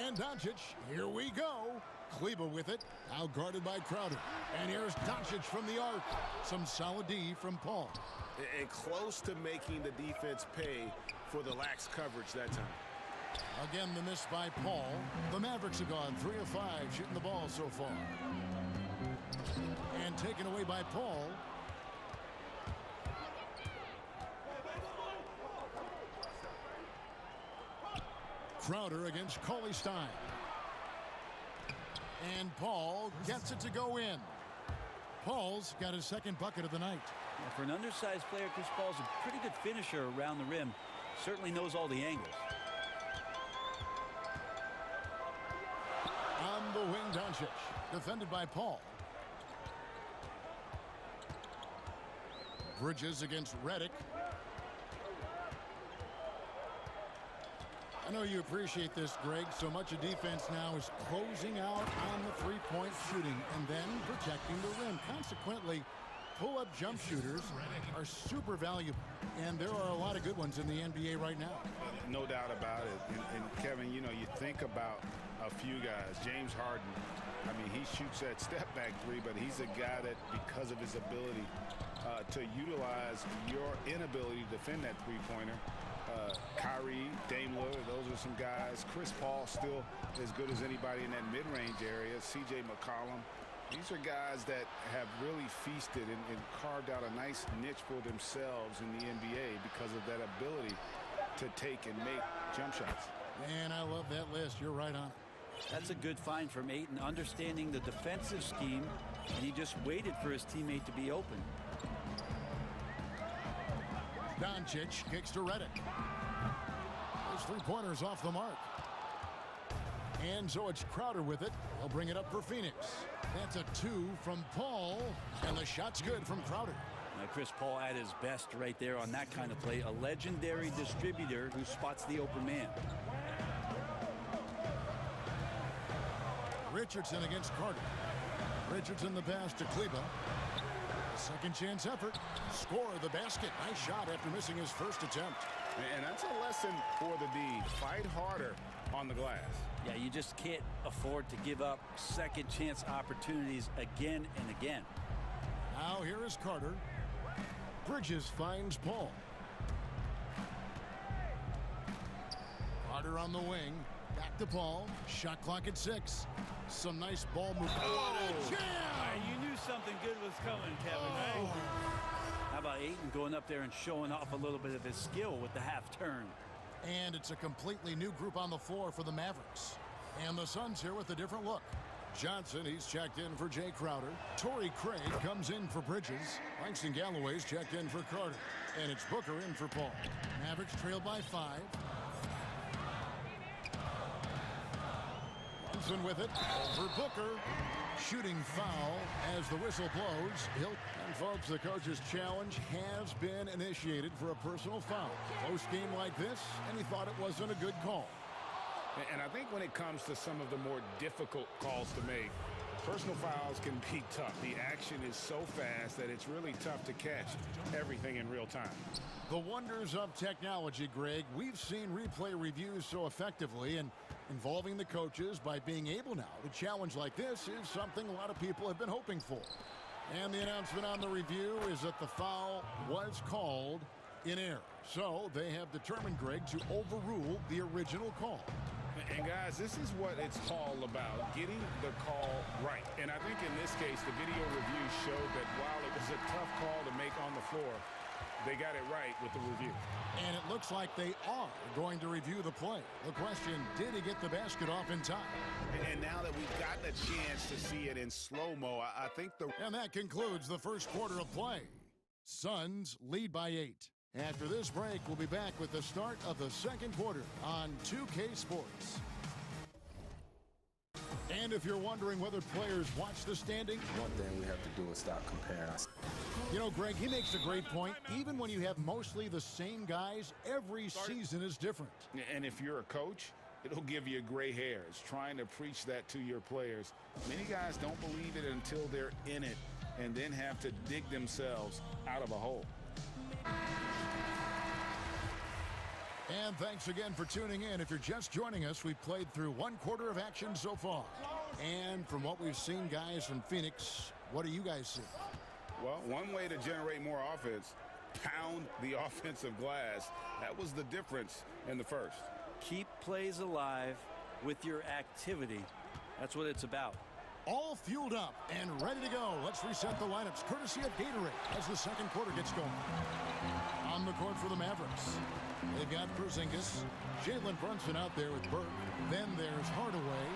And Doncic, here we go. Kleba with it, out guarded by Crowder. And here's Doncic from the arc. Some solid D from Paul. And close to making the defense pay for the lax coverage that time. Again, the miss by Paul. The Mavericks have gone 3 of 5 shooting the ball so far. And taken away by Paul. Crowder against Cauley Stein. And Paul gets it to go in. Paul's got his second bucket of the night. Well, for an undersized player, Chris Paul's a pretty good finisher around the rim. Certainly knows all the angles. On the wing, Doncic. Defended by Paul. Bridges against Redick. I know you appreciate this, Greg. So much of defense now is closing out on the three-point shooting and then protecting the rim. Consequently, pull-up jump shooters are super valuable. And there are a lot of good ones in the NBA right now. No doubt about it. And Kevin, you know, you think about a few guys. James Harden, I mean, he shoots that step-back three, but he's a guy that, because of his ability to utilize your inability to defend that three-pointer, Kyrie, Dame Lillard, those are some guys. Chris Paul still as good as anybody in that mid-range area. C.J. McCollum. These are guys that have really feasted and carved out a nice niche for themselves in the NBA because of that ability to take and make jump shots. Man, I love that list. You're right on. That's a good find from Ayton, understanding the defensive scheme, and he just waited for his teammate to be open. Doncic kicks to Redick. His three-pointers off the mark. And so it's Crowder with it. He'll bring it up for Phoenix. That's a 2 from Paul. And the shot's good from Crowder. Now Chris Paul at his best right there on that kind of play. A legendary distributor who spots the open man. Richardson against Carter. Richardson the pass to Kleba. Second chance effort. Score the basket. Nice shot after missing his first attempt. And that's a lesson for the D. Fight harder on the glass. Yeah, you just can't afford to give up second chance opportunities again and again. Now here is Carter. Bridges finds Paul. Carter on the wing. Back to Paul. Shot clock at 6. Some nice ball movement. Oh, jam! You knew something good was coming, Kevin, right? How about Ayton going up there and showing off a little bit of his skill with the half turn? And it's a completely new group on the floor for the Mavericks. And the Suns here with a different look. Johnson, he's checked in for Jay Crowder. Torrey Craig comes in for Bridges. Langston Galloway's checked in for Carter. And it's Booker in for Paul. Mavericks trail by 5. Johnson with it over Booker. Shooting foul as the whistle blows. And folks, the coach's challenge has been initiated for a personal foul. Close game like this, and he thought it wasn't a good call. And I think when it comes to some of the more difficult calls to make, personal fouls can be tough. The action is so fast that it's really tough to catch everything in real time. The wonders of technology, Greg. We've seen replay reviews so effectively, and involving the coaches by being able now to challenge like this is something a lot of people have been hoping for. And the announcement on the review is that the foul was called in error. So they have determined, Greg, to overrule the original call. And guys, this is what it's all about, getting the call right. And I think in this case, the video review showed that while it was a tough call to make on the floor, they got it right with the review. And it looks like they are going to review the play. The question, did he get the basket off in time? And now that we've gotten a chance to see it in slow-mo, I think the... And that concludes the first quarter of play. Suns lead by 8. After this break, we'll be back with the start of the second quarter on 2K Sports. And if you're wondering whether players watch the standings, one thing we have to do is stop comparing us. You know, Greg, he makes a great point. Even when you have mostly the same guys, every season is different. And if you're a coach, it'll give you gray hairs trying to preach that to your players. Many guys don't believe it until they're in it. and then have to dig themselves out of a hole. And thanks again for tuning in. If you're just joining us, we've played through 1/4 of action so far. And from what we've seen, guys, from Phoenix, what do you guys see? Well, one way to generate more offense, pound the offensive glass. That was the difference in the first. Keep plays alive with your activity. That's what it's about. All fueled up and ready to go. Let's reset the lineups, courtesy of Gatorade, as the second quarter gets going. On the court for the Mavericks, they've got Porzingis, Jalen Brunson out there with Burke. Then there's Hardaway,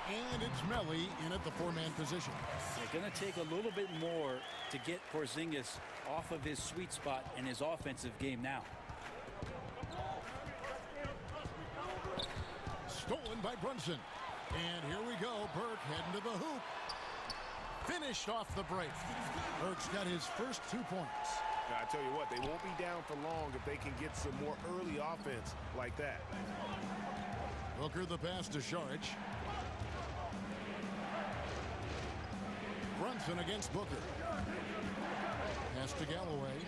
and it's Melly in at the four-man position. They're going to take a little bit more to get Porzingis off of his sweet spot in his offensive game now. Stolen by Brunson. And here we go. Burke heading to the hoop. Finished off the break. Burke's got his first 2 points. I tell you what, they won't be down for long if they can get some more early offense like that. Booker the pass to Saric. Brunson against Booker. Pass to Galloway.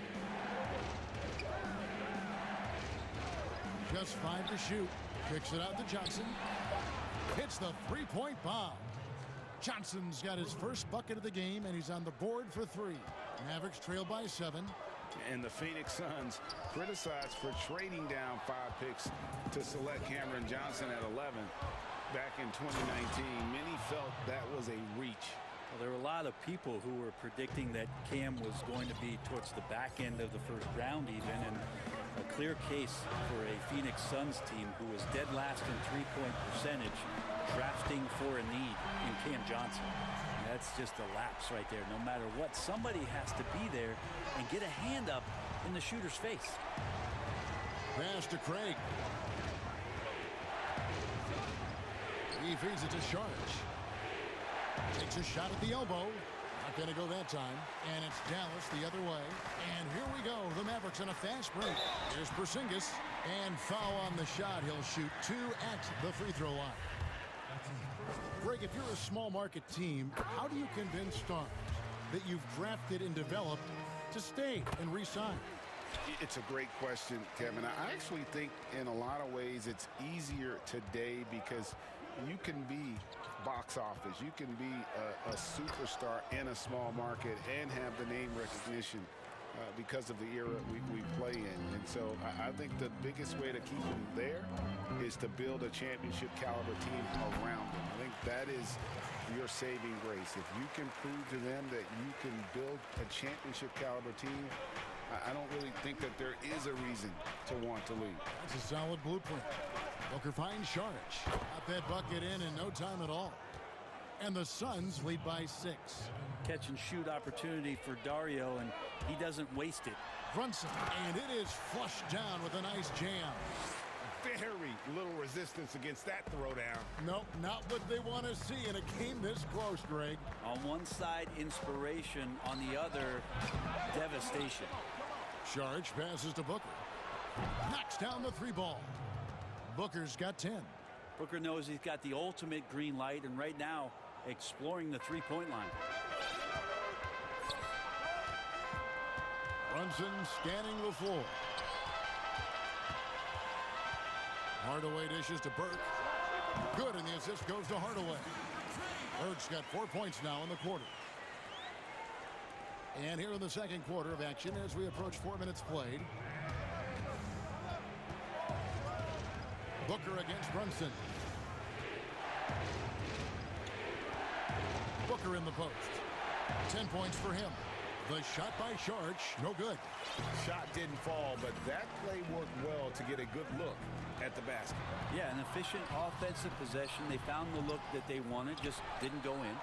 Just 5 to shoot. Kicks it out to Johnson. Hits the three-point bomb. Johnson's got his first bucket of the game, and he's on the board for 3. Mavericks trail by 7. And the Phoenix Suns criticized for trading down 5 picks to select Cameron Johnson at 11 back in 2019. Many felt that was a reach. Well, there were a lot of people who were predicting that Cam was going to be towards the back end of the first round even, and a clear case for a Phoenix Suns team who was dead last in three-point percentage, drafting for a need in Cam Johnson. And that's just a lapse right there. No matter what, somebody has to be there and get a hand up in the shooter's face. Pass to Craig. He feeds it to Saric. Takes a shot at the elbow. Not going to go that time. And it's Dallas the other way. And here we go. The Mavericks on a fast break. Here's Porzingis. And foul on the shot. He'll shoot 2 at the free throw line. Greg, if you're a small market team, how do you convince stars that you've drafted and developed to stay and re-sign? It's a great question, Kevin. I actually think in a lot of ways it's easier today because you can be box office. You can be a superstar in a small market and have the name recognition because of the era we play in. And so I think the biggest way to keep them there is to build a championship caliber team around them. I think that is your saving grace. If you can prove to them that you can build a championship caliber team, I don't really think that there is a reason to want to leave. That's a solid blueprint. Booker finds Saric. Got that bucket in no time at all. And the Suns lead by 6. Catch and shoot opportunity for Dario, and he doesn't waste it. Brunson, and it is flushed down with a nice jam. Very little resistance against that throwdown. Nope, not what they want to see in a game this close, Greg. On one side, inspiration. On the other, devastation. Saric passes to Booker. Knocks down the 3 ball. Booker's got 10. Booker knows he's got the ultimate green light, and right now, exploring the three-point line. Brunson scanning the floor. Hardaway dishes to Burke. Good, and the assist goes to Hardaway. Burke's got 4 points now in the quarter. And here in the second quarter of action as we approach 4 minutes played. Booker against Brunson. Booker in the post. 10 points for him. The shot by Saric, no good. Shot didn't fall, but that play worked well to get a good look at the basket. Yeah, an efficient offensive possession. They found the look that they wanted, just didn't go in.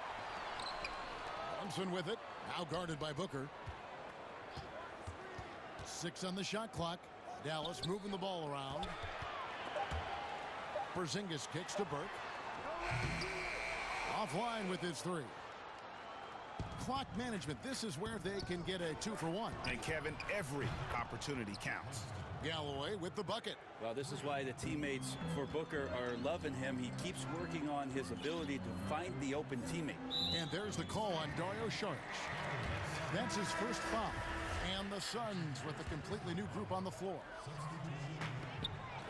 Brunson with it, now guarded by Booker. 6 on the shot clock. Dallas moving the ball around. Porzingis kicks to Burke. Offline with his 3. clock management. This is where they can get a 2-for-1. And Kevin, every opportunity counts. Galloway with the bucket. Well, this is why the teammates for Booker are loving him. He keeps working on his ability to find the open teammate. And there's the call on Dario Saric. That's his first foul. And the Suns with a completely new group on the floor.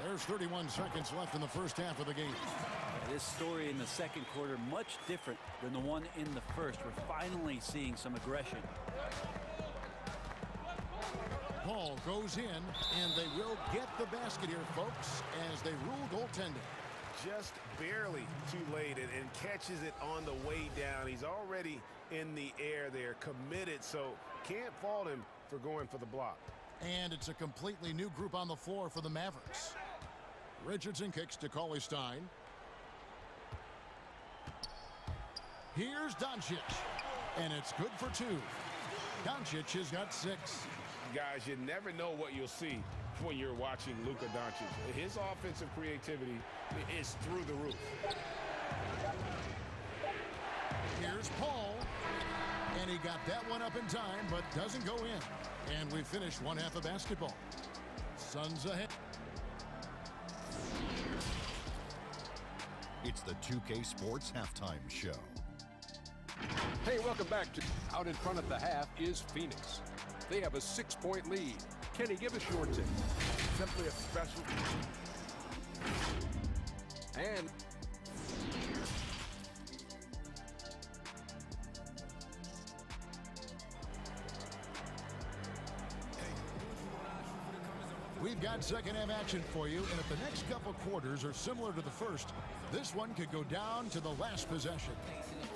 There's 31 seconds left in the first half of the game. This story in the second quarter much different than the one in the first. We're finally seeing some aggression. Paul goes in, and they will get the basket here, folks, as they rule goaltending. Just barely too late and catches it on the way down. He's already in the air there, committed, so can't fault him for going for the block. And it's a completely new group on the floor for the Mavericks. Richardson kicks to Cauley-Stein. Here's Doncic, and it's good for 2. Doncic has got 6. Guys, you never know what you'll see when you're watching Luka Doncic. His offensive creativity is through the roof. Here's Paul, and he got that one up in time, but doesn't go in. And we finished one half of basketball. Suns ahead. It's the 2K Sports Halftime Show. Hey, welcome back to Out in Front at the Half is Phoenix. They have a 6-point lead. Kenny, give us your take. Simply a special. And we've got second half action for you, and if the next couple quarters are similar to the first, this one could go down to the last possession.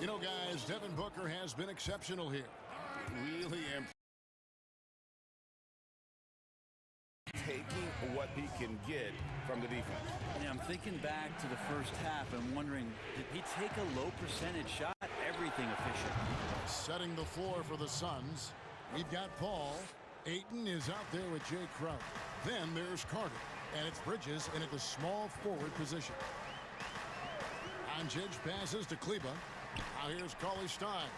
You know, guys, Devin Booker has been exceptional here. Really taking what he can get from the defense. Yeah, I'm thinking back to the first half and wondering, did he take a low percentage shot? Everything efficient. Setting the floor for the Suns. We've got Paul. Ayton is out there with Jay Crowder. Then there's Carter. And it's Bridges in at the small forward position. Doncic passes to Kleba. Now here's Cauley-Stein.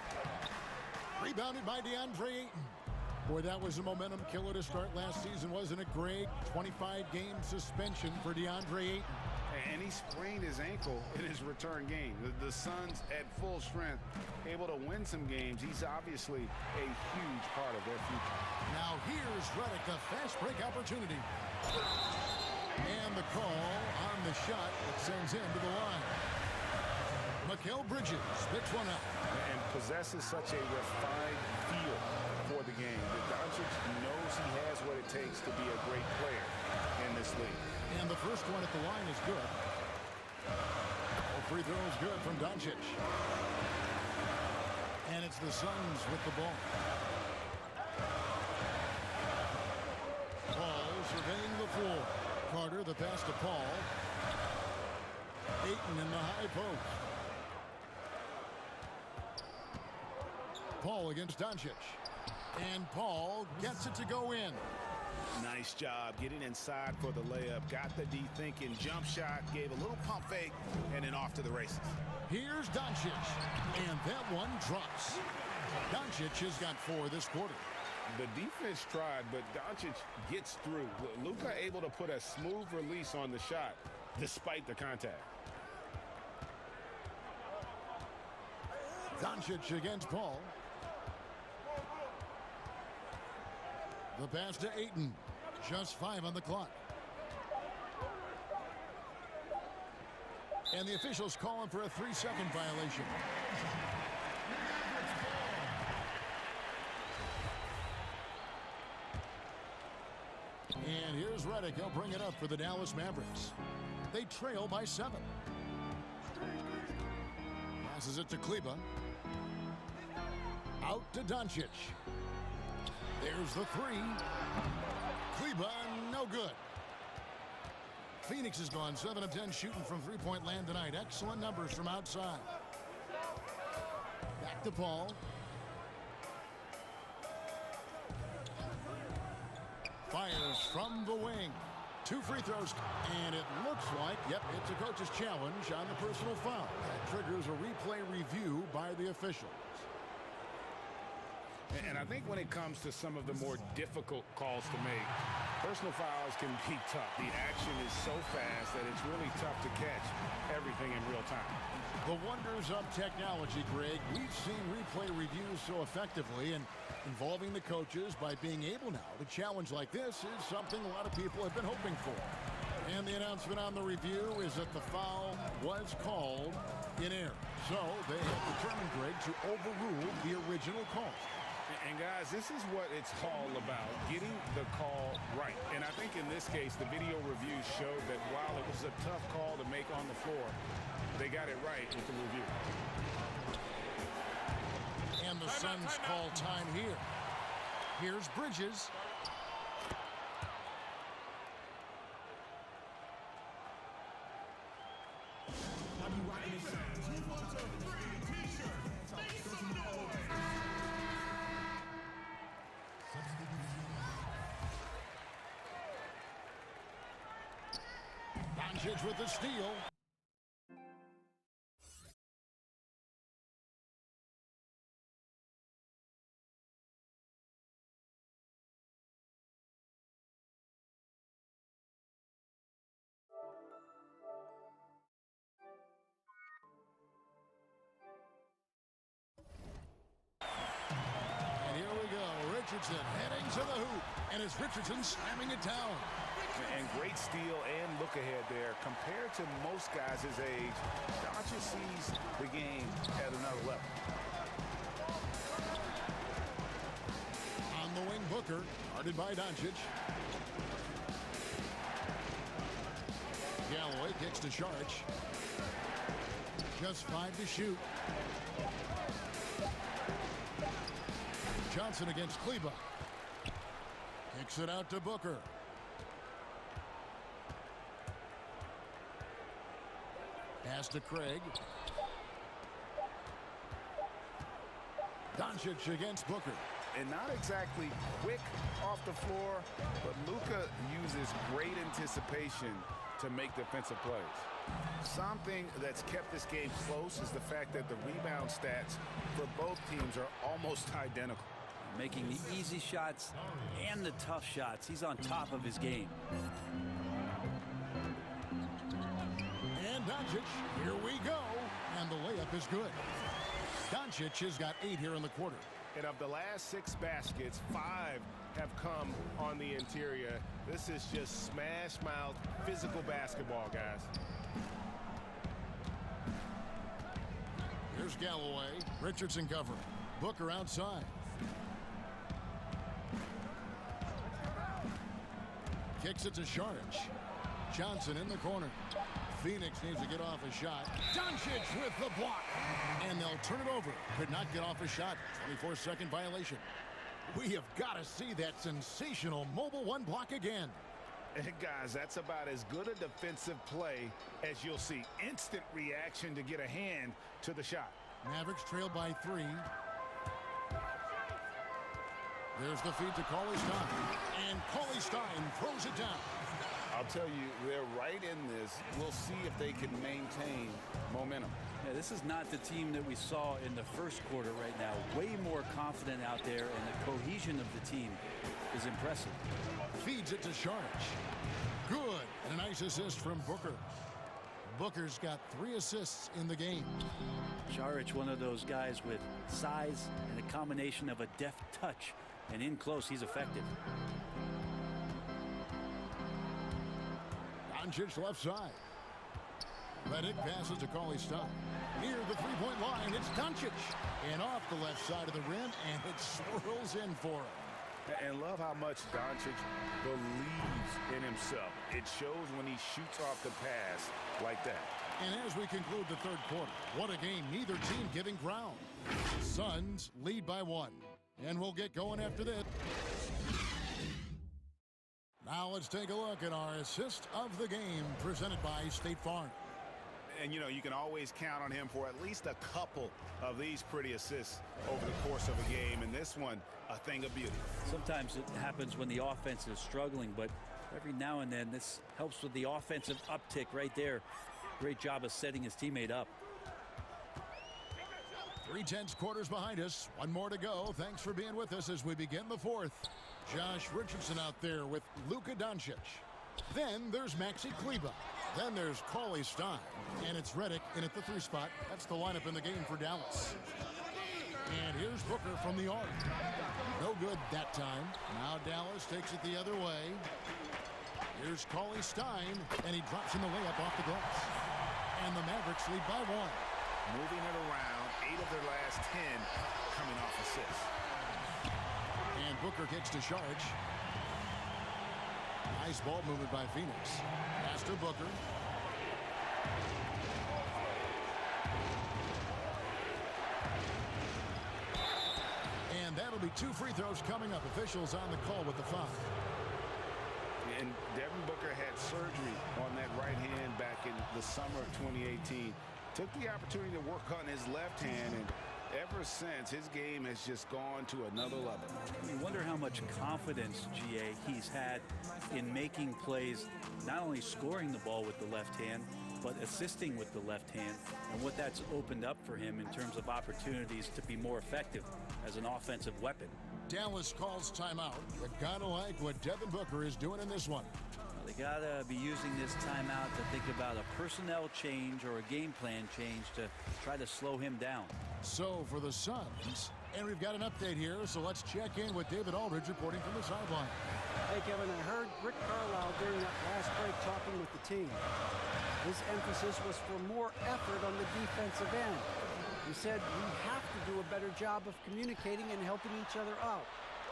Rebounded by DeAndre Ayton. Boy, that was a momentum killer to start last season, wasn't it, Greg? 25-game suspension for DeAndre Ayton. And he sprained his ankle in his return game. The Suns at full strength, able to win some games. He's obviously a huge part of their future. Now here's Redick, the fast break opportunity. And the call on the shot that sends him to the line. Mikal Bridges spits one out. And possesses such a refined feel for the game. Doncic knows he has what it takes to be a great player in this league. And the first one at the line is good. Free throw is good from Doncic. And it's the Suns with the ball. Paul surveying the floor. Carter the pass to Paul. Ayton in the high post. Paul against Doncic. And Paul gets it to go in. Nice job getting inside for the layup. Got the D thinking, jump shot, gave a little pump fake, and then off to the races. Here's Doncic, and that one drops. Doncic has got 4 this quarter. The defense tried, but Doncic gets through. Luka able to put a smooth release on the shot despite the contact. Doncic against Paul. The pass to Ayton. Just 5 on the clock. And the officials calling for a 3-second violation. And here's Redick. He'll bring it up for the Dallas Mavericks. They trail by 7. Passes it to Kleba. Out to Doncic. There's the 3. Kleba, no good. Phoenix has gone 7 of 10 shooting from three-point land tonight. Excellent numbers from outside. Back to Paul. Fires from the wing. 2 free throws. And it looks like, yep, it's a coach's challenge on the personal foul. That triggers a replay review by the officials. And I think when it comes to some of the more difficult calls to make, personal fouls can be tough. The action is so fast that it's really tough to catch everything in real time. The wonders of technology, Greg. We've seen replay reviews so effectively, and involving the coaches by being able now to challenge like this is something a lot of people have been hoping for. And the announcement on the review is that the foul was called in error. So they have determined, Greg, to overrule the original call. And guys, this is what it's all about, getting the call right. And I think in this case, the video review showed that while it was a tough call to make on the floor, they got it right with the review. And the Suns call time here. Here's Bridges. Doncic with the steal. And here we go. Richardson heading to the hoop. And it's Richardson slamming it down. And great steal and look ahead there. Compared to most guys his age, Doncic sees the game at another level. On the wing, Booker, guarded by Doncic. Galloway kicks to Saric. Just 5 to shoot. Johnson against Kleba. Kicks it out to Booker. Pass to Craig. Doncic against Booker. And not exactly quick off the floor, but Luka uses great anticipation to make defensive plays. Something that's kept this game close is the fact that the rebound stats for both teams are almost identical. Making the easy shots and the tough shots. He's on top of his game. And Doncic, here we go. And the layup is good. Doncic has got 8 here in the quarter. And of the last 6 baskets, 5 have come on the interior. This is just smash mouth physical basketball, guys. Here's Galloway. Richardson covering. Booker outside. Kicks it to Saric. Johnson in the corner. Phoenix needs to get off a shot. Doncic with the block. And they'll turn it over. Could not get off a shot. 24-second violation. We have got to see that sensational mobile 1 block again. And guys, that's about as good a defensive play as you'll see. Instant reaction to get a hand to the shot. Mavericks trail by 3. There's the feed to Cauley Stein. And Cauley Stein throws it down. I'll tell you, they're right in this. We'll see if they can maintain momentum. Yeah, this is not the team that we saw in the first quarter right now. Way more confident out there, and the cohesion of the team is impressive. Feeds it to Saric. Good. And a nice assist from Booker. Booker's got 3 assists in the game. Saric, one of those guys with size and a combination of a deft touch. And in close, he's effective. Doncic left side. Redick passes to Cauley Stein. Near the 3-point line, it's Doncic. And off the left side of the rim, and it swirls in for him. And love how much Doncic believes in himself. It shows when he shoots off the pass like that. And as we conclude the third quarter, what a game, neither team giving ground. Suns lead by 1. And we'll get going after this. Now let's take a look at our assist of the game presented by State Farm. And, you know, you can always count on him for at least a couple of these pretty assists over the course of a game. And this one, a thing of beauty. Sometimes it happens when the offense is struggling, but every now and then this helps with the offensive uptick right there. Great job of setting his teammate up. 3/10 quarters behind us. One more to go. Thanks for being with us as we begin the fourth. Josh Richardson out there with Luka Doncic. Then there's Maxi Kleber. Then there's Cauley Stein. And it's Redick in at the 3 spot. That's the lineup in the game for Dallas. And here's Booker from the arc. No good that time. Now Dallas takes it the other way. Here's Cauley Stein, and he drops in the layup off the glass. And the Mavericks lead by 1. Moving it around, 8 of their last 10 coming off assists. And Booker kicks to Saric. Nice ball movement by Phoenix. Pass to Booker. And that'll be 2 free throws coming up. Officials on the call with the foul. And Devin Booker had surgery on that right hand back in the summer of 2018. Took the opportunity to work on his left hand, and ever since, his game has just gone to another level. You wonder how much confidence, GA, he's had in making plays, not only scoring the ball with the left hand, but assisting with the left hand, and what that's opened up for him in terms of opportunities to be more effective as an offensive weapon. Dallas calls timeout. You gotta like what Devin Booker is doing in this one. Well, they gotta be using this timeout to think about a personnel change or a game plan change to try to slow him down. So for the Suns, and we've got an update here, so let's check in with David Aldridge reporting from the sideline. Hey, Kevin, I heard Rick Carlisle during that last break talking with the team. His emphasis was for more effort on the defensive end. He said we have to do a better job of communicating and helping each other out.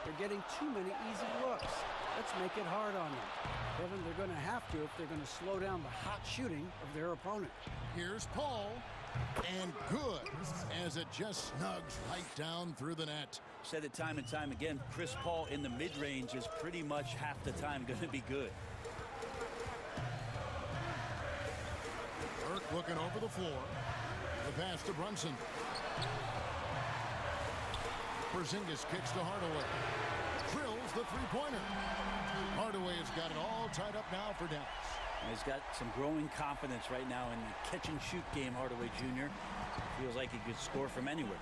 They're getting too many easy looks. Let's make it hard on them. Kevin, they're going to have to if they're going to slow down the hot shooting of their opponent. Here's Paul, and good, as it just snugs right down through the net. Said it time and time again, Chris Paul in the mid-range is pretty much half the time going to be good. Burke looking over the floor. The pass to Brunson. Porzingis kicks to Hardaway. Drills the three-pointer. Hardaway has got it all tied up now for Dallas. He's got some growing confidence right now in the catch-and-shoot game, Hardaway Jr. Feels like he could score from anywhere.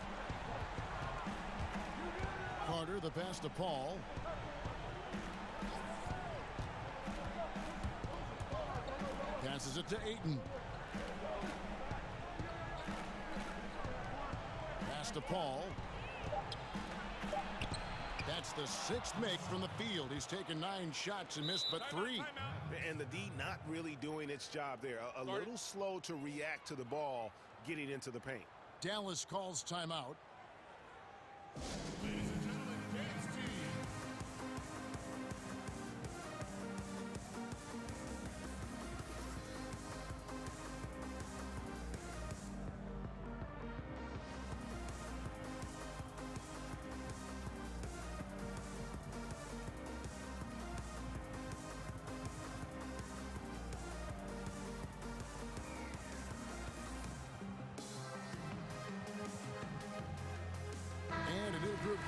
Carter, the pass to Paul. Passes it to Ayton. Pass to Paul. That's the 6th make from the field. He's taken 9 shots and missed but 3. And the D not really doing its job there. A little slow to react to the ball getting into the paint. Dallas calls timeout. Ladies and gentlemen, dance team.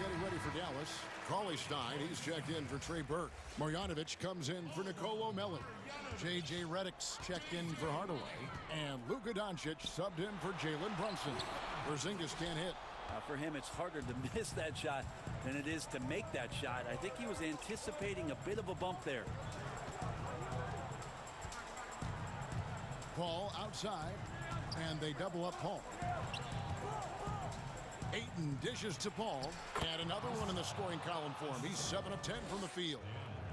Getting ready for Dallas. Cauley Stein, he's checked in for Trey Burke. Marjanovic comes in for Nicolo Melli. J.J. Redick's checked in for Hardaway. And Luka Doncic subbed in for Jalen Brunson. Porzingis can't hit. For him, it's harder to miss that shot than it is to make that shot. I think he was anticipating a bit of a bump there. Paul outside, and they double up Paul. Ayton dishes to Paul, and another one in the scoring column for him. He's 7 of 10 from the field.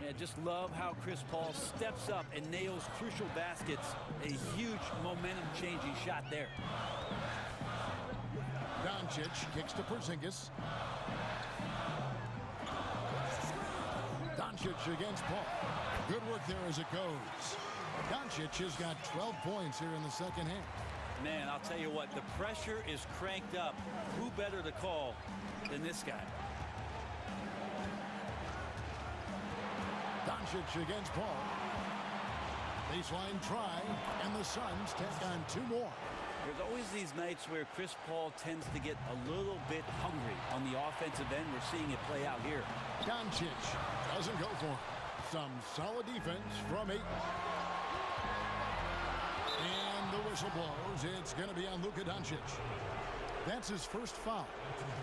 Yeah, just love how Chris Paul steps up and nails crucial baskets. A huge momentum-changing shot there. Doncic kicks to Porzingis. Doncic against Paul. Good work there as it goes. Doncic has got 12 points here in the second half. Man, I'll tell you what, the pressure is cranked up. Who better to call than this guy? Doncic against Paul. Baseline try, and the Suns take on 2 more. There's always these nights where Chris Paul tends to get a little bit hungry on the offensive end. We're seeing it play out here. Doncic doesn't go for it. Some solid defense from Ayton. And the whistle blows. It's going to be on Luka Doncic. That's his first foul.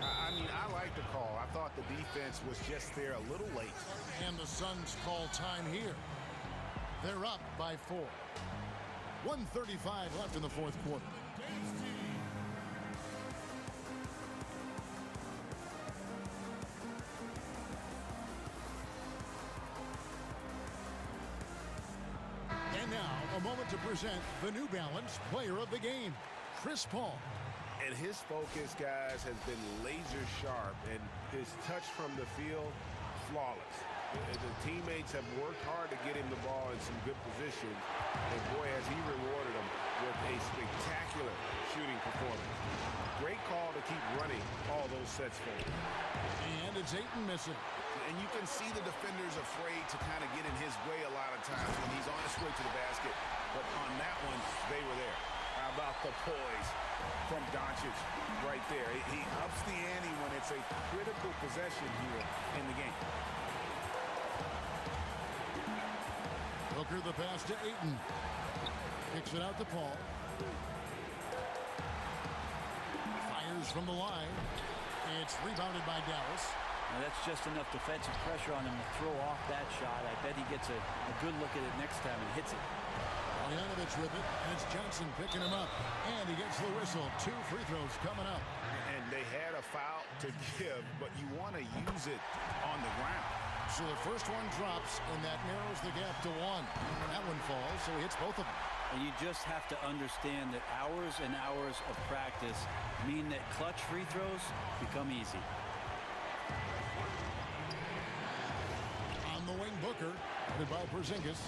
I mean, I like the call. I thought the defense was just there a little late. And the Suns call time here. They're up by 4. 1:35 left in the fourth quarter. And now, a moment to present the New Balance Player of the Game, Chris Paul. And his focus, guys, has been laser sharp, and his touch from the field, flawless. The teammates have worked hard to get him the ball in some good positions, and boy, has he rewarded them with a spectacular shooting performance. Great call to keep running all those sets forward. And it's Ayton missing. And you can see the defenders afraid to kind of get in his way a lot of times when he's on his way to the basket. But on that one, they were there. How about the poise from Doncic right there? He ups the ante when it's a critical possession here in the game. Booker the pass to Ayton. Kicks it out to Paul. Fires from the line. It's rebounded by Dallas. Now that's just enough defensive pressure on him to throw off that shot. I bet he gets a good look at it next time and hits it. Bogdanovich with it, and it's Johnson picking him up. And he gets the whistle. 2 free throws coming up. And they had a foul to give, but you want to use it on the ground. So the first one drops, and that narrows the gap to 1. That one falls, so he hits both of them. And you just have to understand that hours and hours of practice mean that clutch free throws become easy. On the wing, Booker, headed by Porzingis.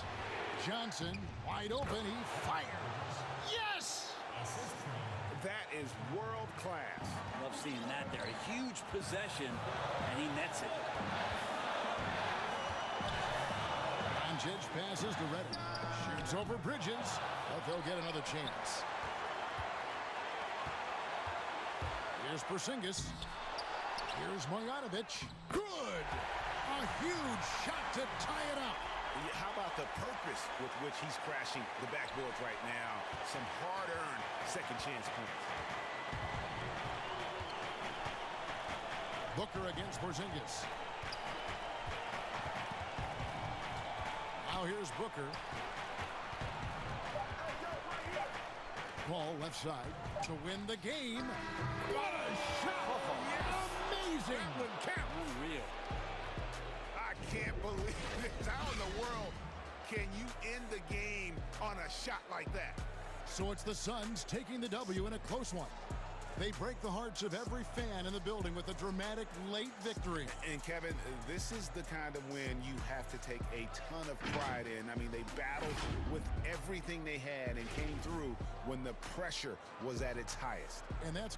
Johnson, wide open, he fires. Yes! That is world class. Love seeing that there. A huge possession, and he nets it. Doncic passes to Reddick. Shoots over Bridges, but they'll get another chance. Here's Porzingis. Here's Bogdanovich. Good! A huge shot to tie it up. How about the purpose with which he's crashing the backboards right now? Some hard-earned second chance points. Booker against Porzingis. Now here's Booker. Ball left side to win the game. What a shot! Amazing! Unreal. I can't believe this. How in the world can you end the game on a shot like that? So it's the Suns taking the W in a close one. They break the hearts of every fan in the building with a dramatic late victory. And Kevin, this is the kind of win you have to take a ton of pride in. I mean, they battled with everything they had and came through when the pressure was at its highest. And that's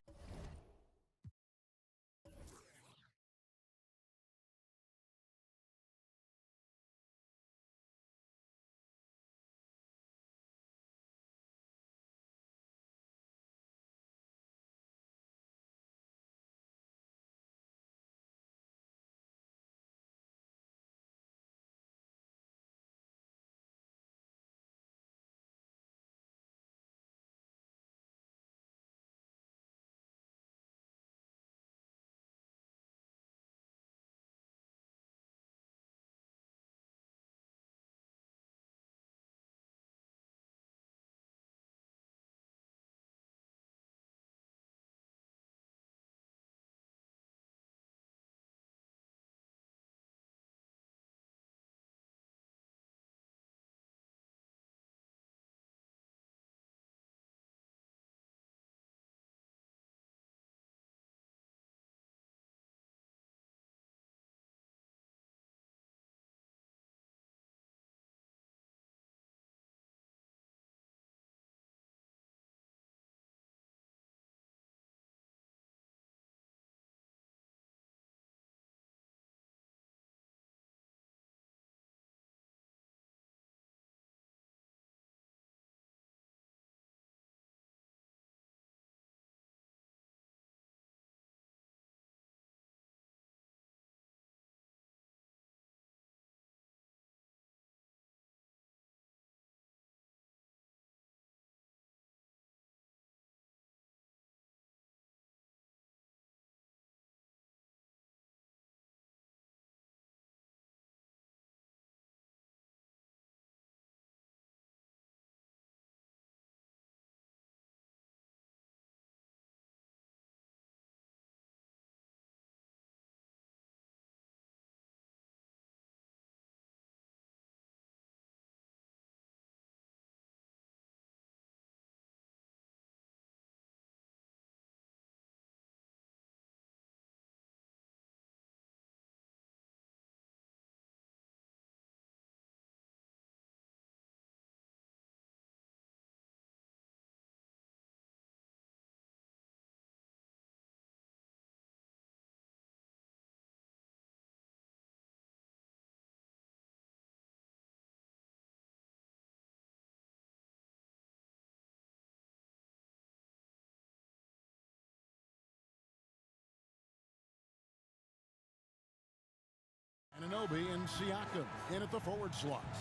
Anunoby and Siakam in at the forward slots.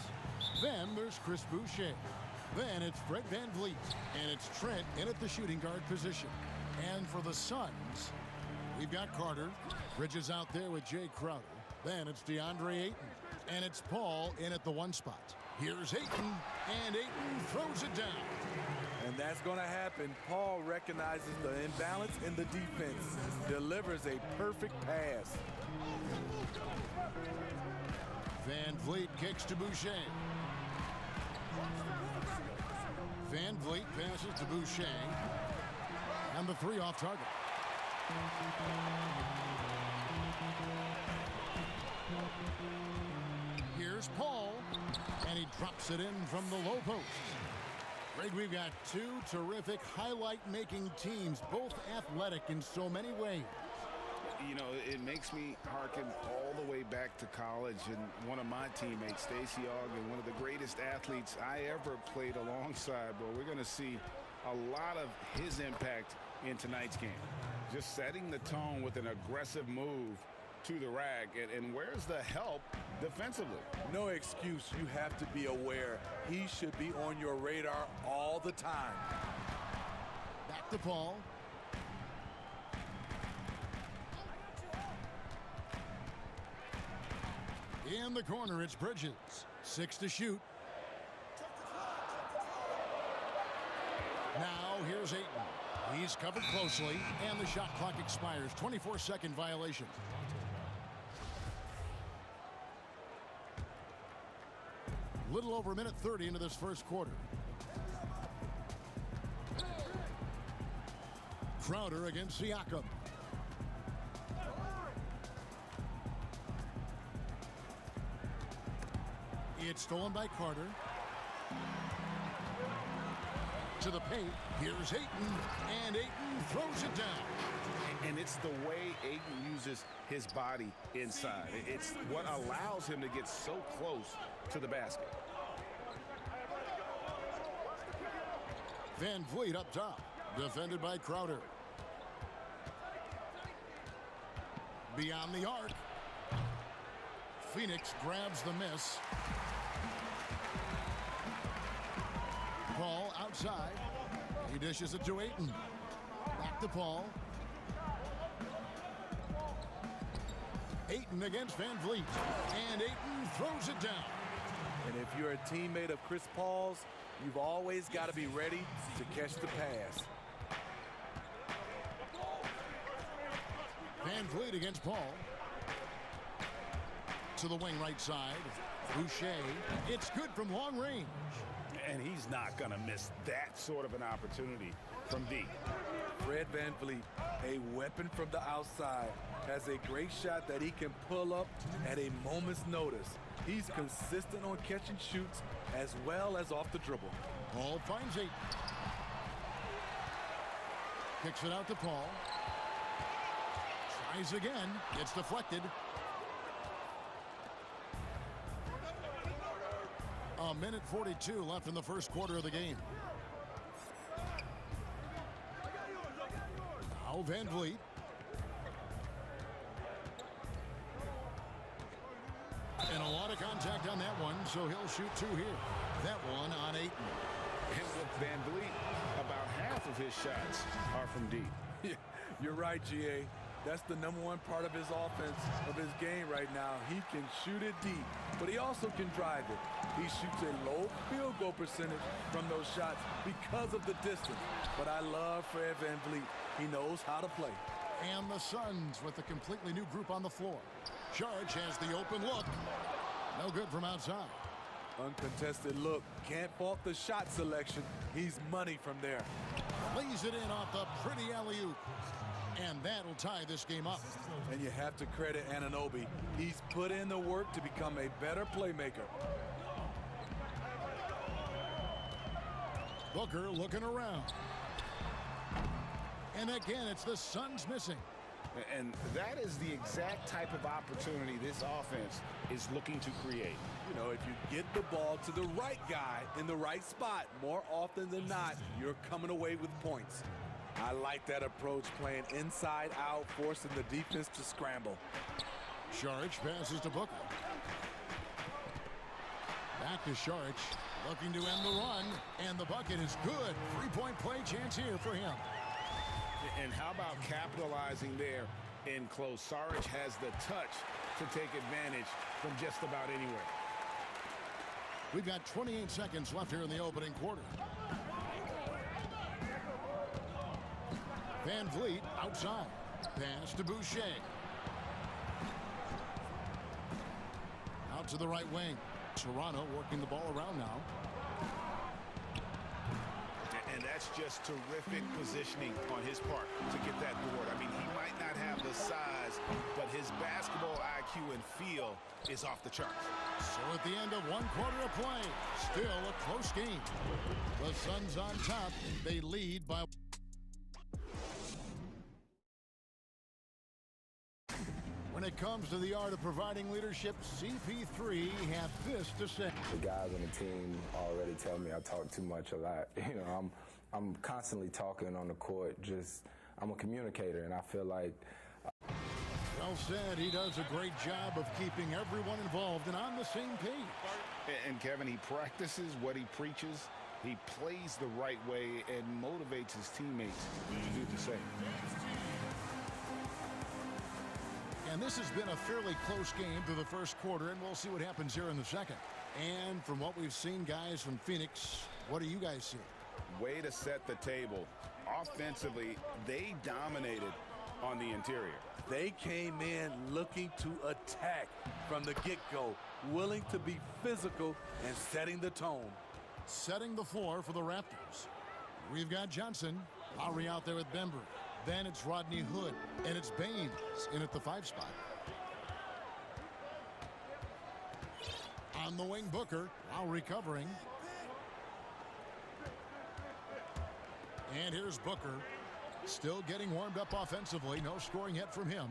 Then there's Chris Boucher. Then it's Fred VanVleet. And it's Trent in at the shooting guard position. And for the Suns, we've got Carter. Bridges out there with Jay Crowder. Then it's DeAndre Ayton. And it's Paul in at the 1 spot. Here's Ayton. And Ayton throws it down. And that's going to happen. Paul recognizes the imbalance in the defense. Delivers a perfect pass. VanVleet kicks to Boucher. VanVleet passes to Boucher. And the 3 off target. Here's Paul. And he drops it in from the low post. Greg, we've got 2 terrific highlight-making teams, both athletic in so many ways. You know, it makes me hearken all the way back to college, and one of my teammates, Stacey Ogden, one of the greatest athletes I ever played alongside. But we're going to see a lot of his impact in tonight's game. Just setting the tone with an aggressive move to the rack, and where's the help defensively? No excuse. You have to be aware. He should be on your radar all the time. Back to Paul. In the corner, it's Bridges. 6 to shoot. Now here's Ayton. He's covered closely, and the shot clock expires. 24-second violation. Little over a minute 30 into this first quarter. Crowder against Siakam. It's stolen by Carter. To the paint. Here's Ayton. And Ayton throws it down. And it's the way Ayton uses his body inside. It's what allows him to get so close to the basket. VanVleet up top. Defended by Crowder. Beyond the arc. Phoenix grabs the miss. Paul outside. He dishes it to Ayton. Back to Paul. Ayton against VanVleet. And Ayton throws it down. And if you're a teammate of Chris Paul's, you've always got to be ready to catch the pass. VanVleet against Paul. To the wing right side. Boucher. It's good from long range. And he's not going to miss that sort of an opportunity from deep. Fred VanVleet, a weapon from the outside, has a great shot that he can pull up at a moment's notice. He's consistent on catch and shoots as well as off the dribble. Paul finds Ayton. Kicks it out to Paul. Tries again. It's deflected. A minute 42 left in the first quarter of the game. Now VanVleet. And a lot of contact on that one, so he'll shoot 2 here. That one on Ayton. And with VanVleet, about half of his shots are from deep. Yeah, you're right, GA. That's the #1 part of his offense, of his game right now. He can shoot it deep, but he also can drive it. He shoots a low field goal percentage from those shots because of the distance. But I love Fred VanVleet. He knows how to play. And the Suns with a completely new group on the floor. Charge has the open look. No good from outside. Uncontested look. Can't fault the shot selection. He's money from there. Lays it in off the pretty alley-oop. And that'll tie this game up. And you have to credit Anunoby. He's put in the work to become a better playmaker. Booker looking around. And again, it's the Suns missing. And that is the exact type of opportunity this offense is looking to create. You know, if you get the ball to the right guy in the right spot, more often than not, you're coming away with points. I like that approach, playing inside out, forcing the defense to scramble. Charge passes to Booker. Back to Sharich, looking to end the run, and the bucket is good. Three-point play chance here for him. And how about capitalizing there in close? Saric has the touch to take advantage from just about anywhere. We've got 28 seconds left here in the opening quarter. Van Vliet outside. Pass to Boucher. Out to the right wing. Toronto working the ball around now. And that's just terrific positioning on his part to get that board. I mean, he might not have the size, but his basketball IQ and feel is off the charts. So at the end of one quarter of play, still a close game. The Suns on top. They lead by... When it comes to the art of providing leadership, CP3 had this to say. The guys on the team already tell me I talk too much a lot. You know, I'm constantly talking on the court. I'm a communicator, and I feel like... Well said. He does a great job of keeping everyone involved and on the same page. And Kevin, he practices what he preaches. He plays the right way and motivates his teammates to do the same. And this has been a fairly close game through the first quarter, and we'll see what happens here in the second. And from what we've seen, guys, from Phoenix, what do you guys see? Way to set the table. Offensively, they dominated on the interior. They came in looking to attack from the get-go, willing to be physical and setting the tone. Setting the floor for the Raptors. We've got Johnson. Lowry out there with Bembry. Then it's Rodney Hood, and it's Baines in at the 5 spot. On the wing, Booker, Lowry covering. And here's Booker, still getting warmed up offensively. No scoring yet from him.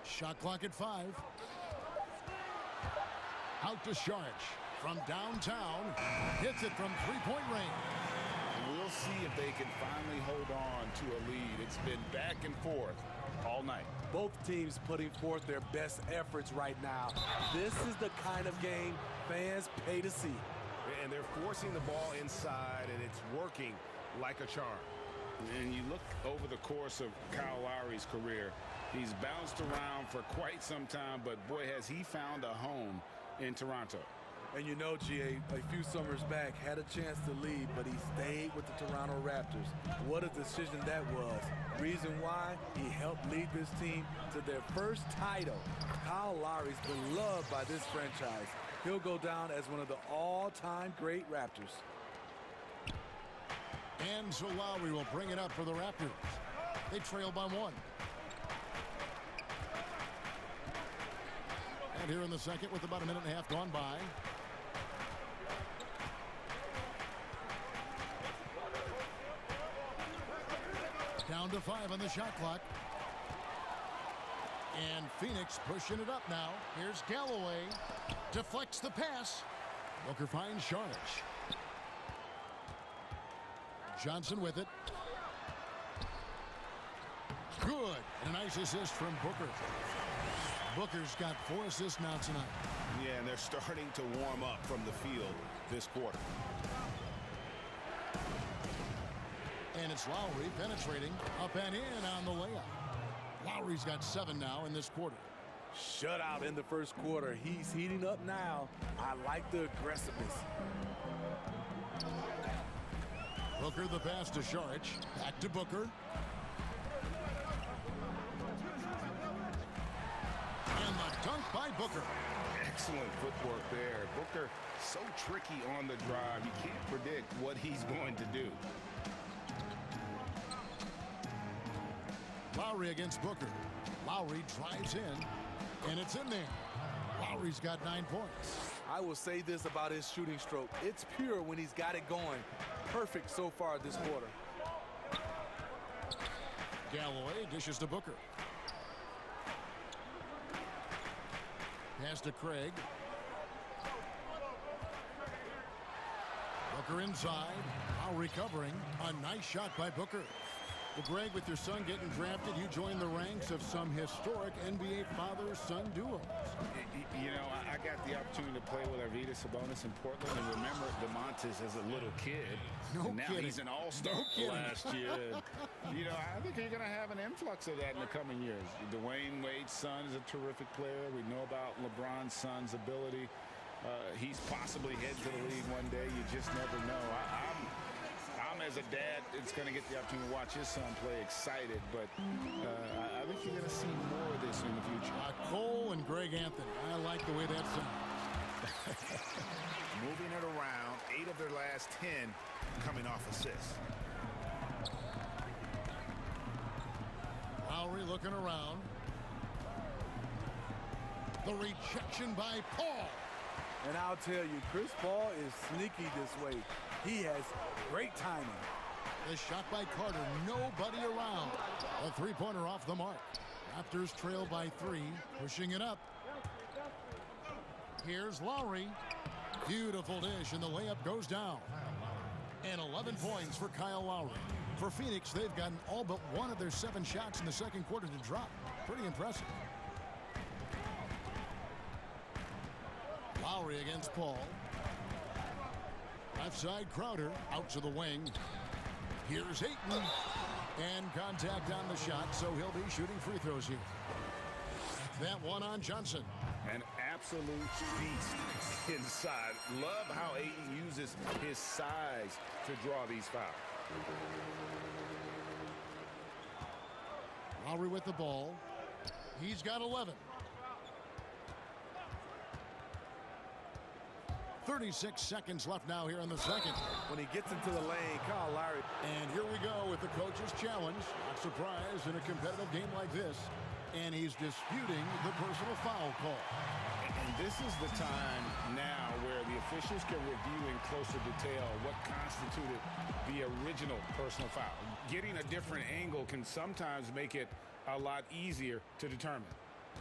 Shot clock at 5. Out to Sharich from downtown. Hits it from three-point range. We'll see if they can finally hold on to a lead. It's been back and forth all night. Both teams putting forth their best efforts right now. This is the kind of game fans pay to see. And they're forcing the ball inside, and it's working like a charm. And you look over the course of Kyle Lowry's career, he's bounced around for quite some time, but boy, has he found a home in Toronto. And you know, GA, a few summers back, had a chance to leave, but he stayed with the Toronto Raptors. What a decision that was. Reason why? He helped lead this team to their first title. Kyle Lowry's been loved by this franchise. He'll go down as one of the all-time great Raptors. And so Lowry will bring it up for the Raptors. They trail by 1. And here in the second with about a minute and a half gone by. Down to 5 on the shot clock. And Phoenix pushing it up now. Here's Galloway. Deflects the pass. Booker finds Sharich. Johnson with it. Good. And a nice assist from Booker. Booker's got 4 assists now tonight. Yeah, and they're starting to warm up from the field this quarter. And it's Lowry penetrating up and in on the layup. Lowry's got 7 now in this quarter. Shutout in the first quarter. He's heating up now. I like the aggressiveness. Booker the pass to Sharich. Back to Booker. And the dunk by Booker. Excellent footwork there. Booker so tricky on the drive. You can't predict what he's going to do. Lowry against Booker. Lowry drives in, and it's in there. Lowry's got 9 points. I will say this about his shooting stroke. It's pure when he's got it going. Perfect so far this quarter. Galloway dishes to Booker. Pass to Craig. Booker inside. Lowry covering. A nice shot by Booker. Well, Greg, with your son getting drafted, you join the ranks of some historic NBA father-son duos. You know, I got the opportunity to play with Arvydas Sabonis in Portland, and remember DeMontis as a little kid. No now kidding. He's an all-star last year. And, you know, I think you're going to have an influx of that in the coming years. Dwayne Wade's son is a terrific player. We know about LeBron's son's ability. He's possibly heading to the league one day. You just never know. I'm as a dad, it's going to get the opportunity to watch his son play excited, but I think you're going to see more of this in the future. Cole and Greg Anthony. I like the way that sounds. Moving it around, 8 of their last 10 coming off assists. Lowry looking around. The rejection by Paul. And I'll tell you, Chris Paul is sneaky this way. He has great timing. The shot by Carter, nobody around. A three-pointer off the mark. Raptors trail by 3, pushing it up. Here's Lowry. Beautiful dish, and the layup goes down. And 11 points for Kyle Lowry. For Phoenix, they've gotten all but one of their 7 shots in the second quarter to drop. Pretty impressive. Lowry against Paul. Left side, Crowder out to the wing. Here's Ayton. And contact on the shot, so he'll be shooting free throws here. That one on Johnson. An absolute beast inside. Love how Ayton uses his size to draw these fouls. Lowry with the ball. He's got 11. 36 seconds left now here in the second. When he gets into the lane, Kyle Lowry. And here we go with the coach's challenge. Not surprised in a competitive game like this. And he's disputing the personal foul call. And this is the time now where the officials can review in closer detail what constituted the original personal foul. Getting a different angle can sometimes make it a lot easier to determine.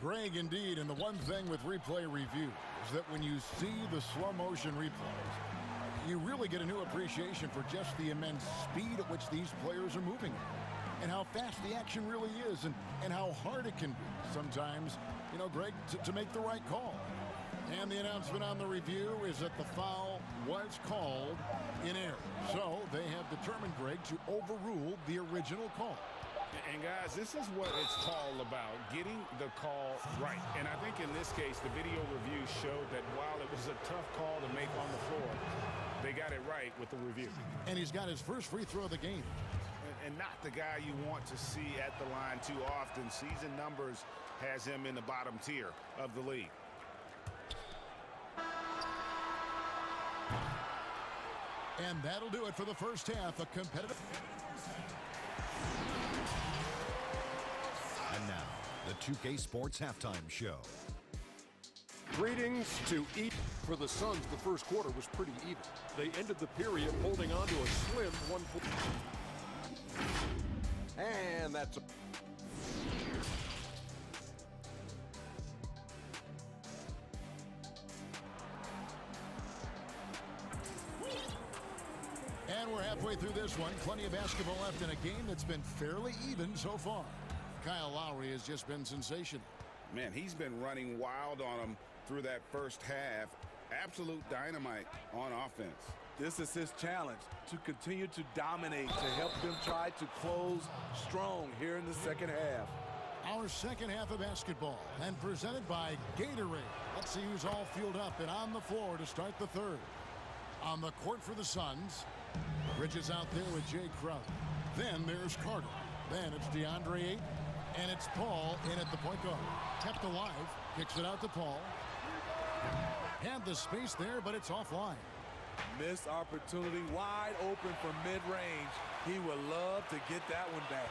Greg, indeed, and the one thing with replay review is that when you see the slow motion replays, you really get a new appreciation for just the immense speed at which these players are moving and how fast the action really is and how hard it can be sometimes, you know, Greg, to make the right call. And the announcement on the review is that the foul was called in error. So they have determined, Greg, to overrule the original call. And guys, this is what it's all about, getting the call right. And I think in this case, the video review showed that while it was a tough call to make on the floor, they got it right with the review. And he's got his first free throw of the game. And not the guy you want to see at the line too often. Season numbers has him in the bottom tier of the league. And that'll do it for the first half. A competitive. And now, the 2K Sports Halftime Show. Greetings to each. For the Suns, the first quarter was pretty even. They ended the period holding on to a slim 1 point. And that's a... And we're halfway through this one. Plenty of basketball left in a game that's been fairly even so far. Kyle Lowry has just been sensational. Man, he's been running wild on him through that first half. Absolute dynamite on offense. This is his challenge, to continue to dominate, to help them try to close strong here in the second half. Our second half of basketball, and presented by Gatorade. Let's see who's all fueled up and on the floor to start the third. On the court for the Suns, Bridges out there with Jay Crowder. Then there's Carter. Then it's DeAndre Ayton. And it's Paul in at the point guard. Kept alive. Kicks it out to Paul. Had the space there, but it's offline. Missed opportunity, wide open from mid-range. He would love to get that one back.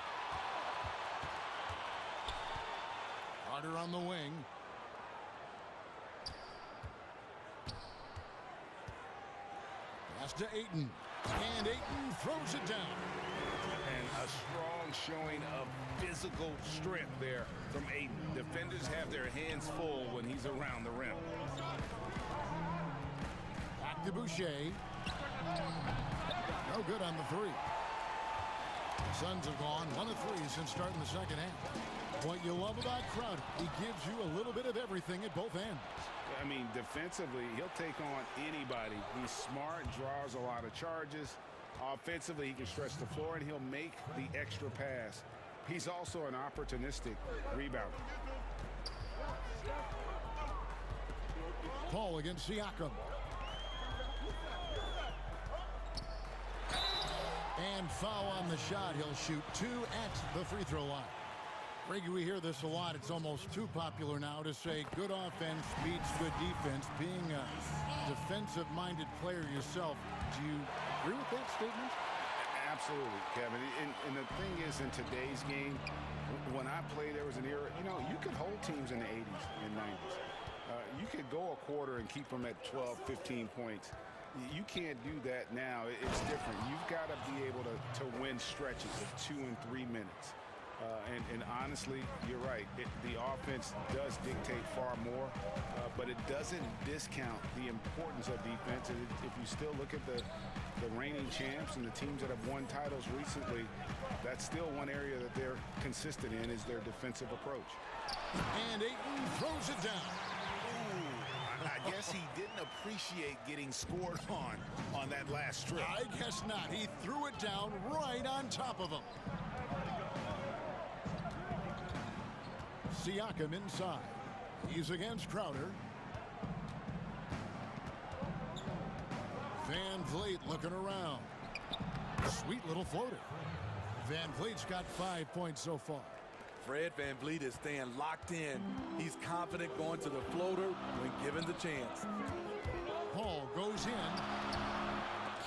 Carter on the wing. Pass to Ayton. And Ayton throws it down. And a strong showing of physical strength there from Ayton. Defenders have their hands full when he's around the rim. Back to Boucher. No good on the three. Suns have gone 1 of 3 since starting the second half. What you love about Crowder, he gives you a little bit of everything at both ends. I mean, defensively, he'll take on anybody. He's smart, draws a lot of charges. Offensively, he can stretch the floor, and he'll make the extra pass. He's also an opportunistic rebounder. Paul against Siakam. And foul on the shot. He'll shoot 2 at the free throw line. Reggie, we hear this a lot. It's almost too popular now to say good offense beats good defense. Being a defensive-minded player yourself, do you agree with that statement? Absolutely, Kevin. And the thing is, in today's game, when I played, there was an era, you know, you could hold teams in the 80s and 90s. You could go a quarter and keep them at 12, 15 points. You can't do that now. It's different. You've got to be able to win stretches of 2 and 3 minutes. And honestly, you're right. The offense does dictate far more, but it doesn't discount the importance of defense. And if you still look at the reigning champs and the teams that have won titles recently, that's still one area that they're consistent in, is their defensive approach. And Ayton throws it down. I guess he didn't appreciate getting scored on that last strip. I guess not. He threw it down right on top of him. Siakam inside. He's against Crowder. Van Vliet looking around. Sweet little floater. Van Vliet's got 5 points so far. Fred VanVleet is staying locked in. He's confident going to the floater when given the chance. Paul goes in.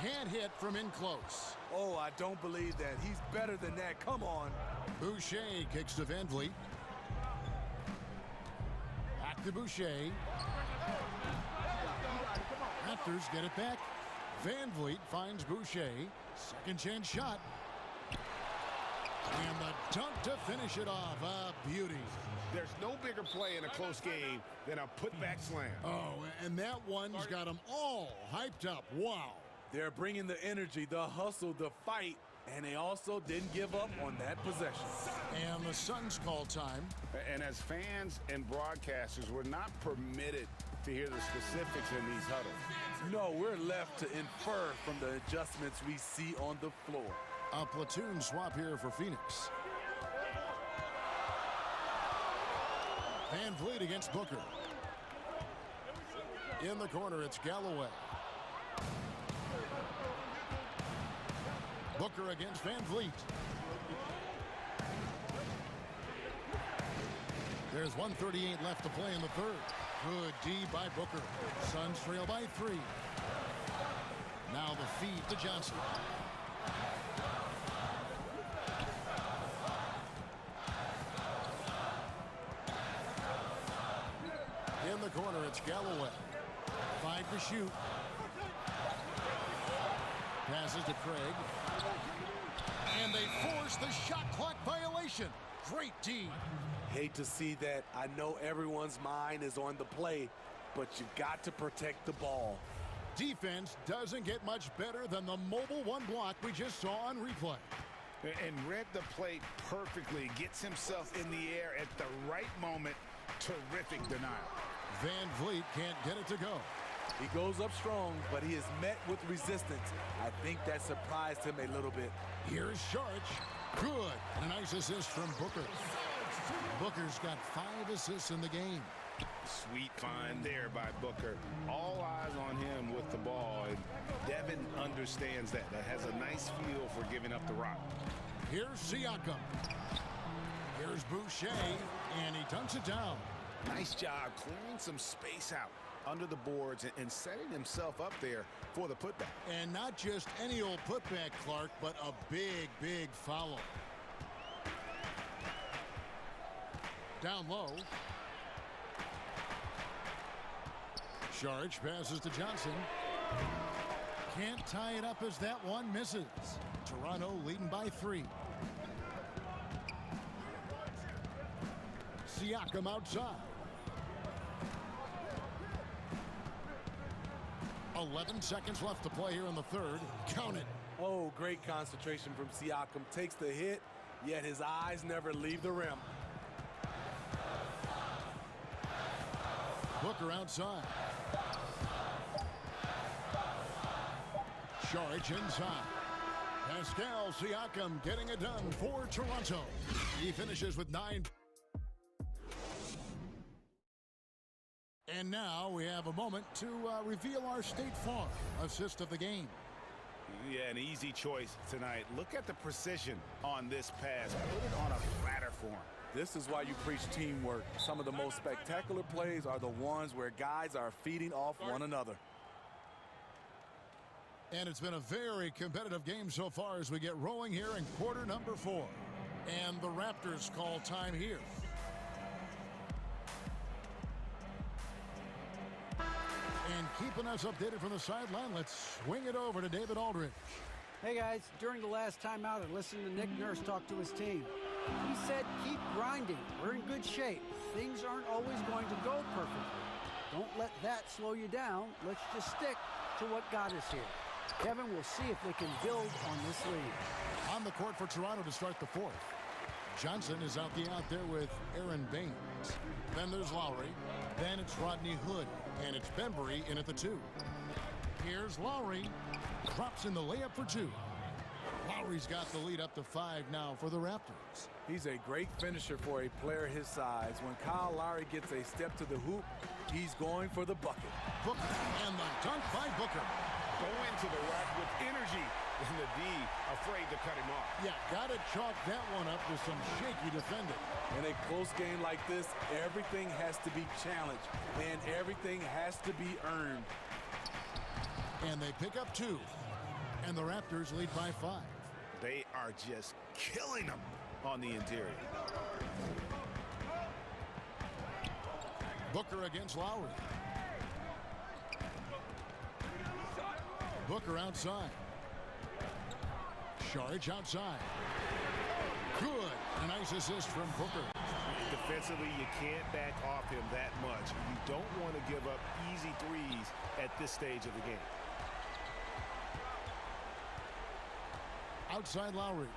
Can't hit from in close. Oh, I don't believe that. He's better than that. Come on. Boucher kicks to Van Vliet. Back to Boucher. Raptors get it back. Van Vliet finds Boucher. Second chance shot. And the dunk to finish it off. A beauty. There's no bigger play in a close game than a putback slam. Oh, and that one's got them all hyped up. Wow. They're bringing the energy, the hustle, the fight, and they also didn't give up on that possession. And the Suns call time. And as fans and broadcasters, we're not permitted to hear the specifics in these huddles. No, we're left to infer from the adjustments we see on the floor. A platoon swap here for Phoenix. Van Vliet against Booker. In the corner, it's Galloway. Booker against Van Vliet. There's 1:38 left to play in the third. Good D by Booker. Suns trail by 3. Now the feed to Johnson. In the corner, it's Galloway. 5 to shoot. Passes to Craig. And they force the shot clock violation. Great D. Hate to see that. I know everyone's mind is on the play, but you've got to protect the ball. Defense doesn't get much better than the mobile one block we just saw on replay. And read the play perfectly. Gets himself in the air at the right moment. Terrific denial. Van Vliet can't get it to go. He goes up strong, but he is met with resistance. I think that surprised him a little bit. Here's Sharch. Good. And a nice assist from Booker. Booker's got 5 assists in the game. Sweet find there by Booker. All eyes on him with the ball. And Devin understands that. That has a nice feel for giving up the rock. Here's Siakam. Here's Boucher. And he dunks it down. Nice job clearing some space out under the boards and setting himself up there for the putback. And not just any old putback, Clark, but a big, big foul. Down low. Sharch passes to Johnson. Can't tie it up as that one misses. Toronto leading by 3. Siakam outside. 11 seconds left to play here in the third. Count it. Oh, great concentration from Siakam. Takes the hit, yet his eyes never leave the rim. Booker outside. Saric inside. Pascal Siakam getting it done for Toronto. He finishes with 9. And now we have a moment to reveal our State Farm assist of the game. Yeah, an easy choice tonight. Look at the precision on this pass. Put it on a platter for him. This is why you preach teamwork. Some of the most spectacular plays are the ones where guys are feeding off one another. And it's been a very competitive game so far as we get rolling here in quarter number 4. And the Raptors call time here. And keeping us updated from the sideline, let's swing it over to David Aldridge. Hey guys, during the last timeout, I listened to Nick Nurse talk to his team. He said, keep grinding. We're in good shape. Things aren't always going to go perfectly. Don't let that slow you down. Let's just stick to what got us here. Kevin, we'll see if they can build on this lead. On the court for Toronto to start the 4th. Johnson is out there with Aaron Baines. Then there's Lowry. Then it's Rodney Hood. And it's Bembry in at the 2. Here's Lowry. Drops in the layup for 2. Lowry's got the lead up to 5 now for the Raptors. He's a great finisher for a player his size. When Kyle Lowry gets a step to the hoop, he's going for the bucket. Booker and the dunk by Booker. Go into the rack with energy. And the D afraid to cut him off. Yeah, got to chalk that one up with some shaky defending. In a close game like this, everything has to be challenged, and everything has to be earned. And they pick up 2, and the Raptors lead by 5. They are just killing them on the interior. Booker against Lowry. Booker outside. Saric outside. Good. A nice assist from Booker. Defensively, you can't back off him that much. You don't want to give up easy threes at this stage of the game. Outside Lowry.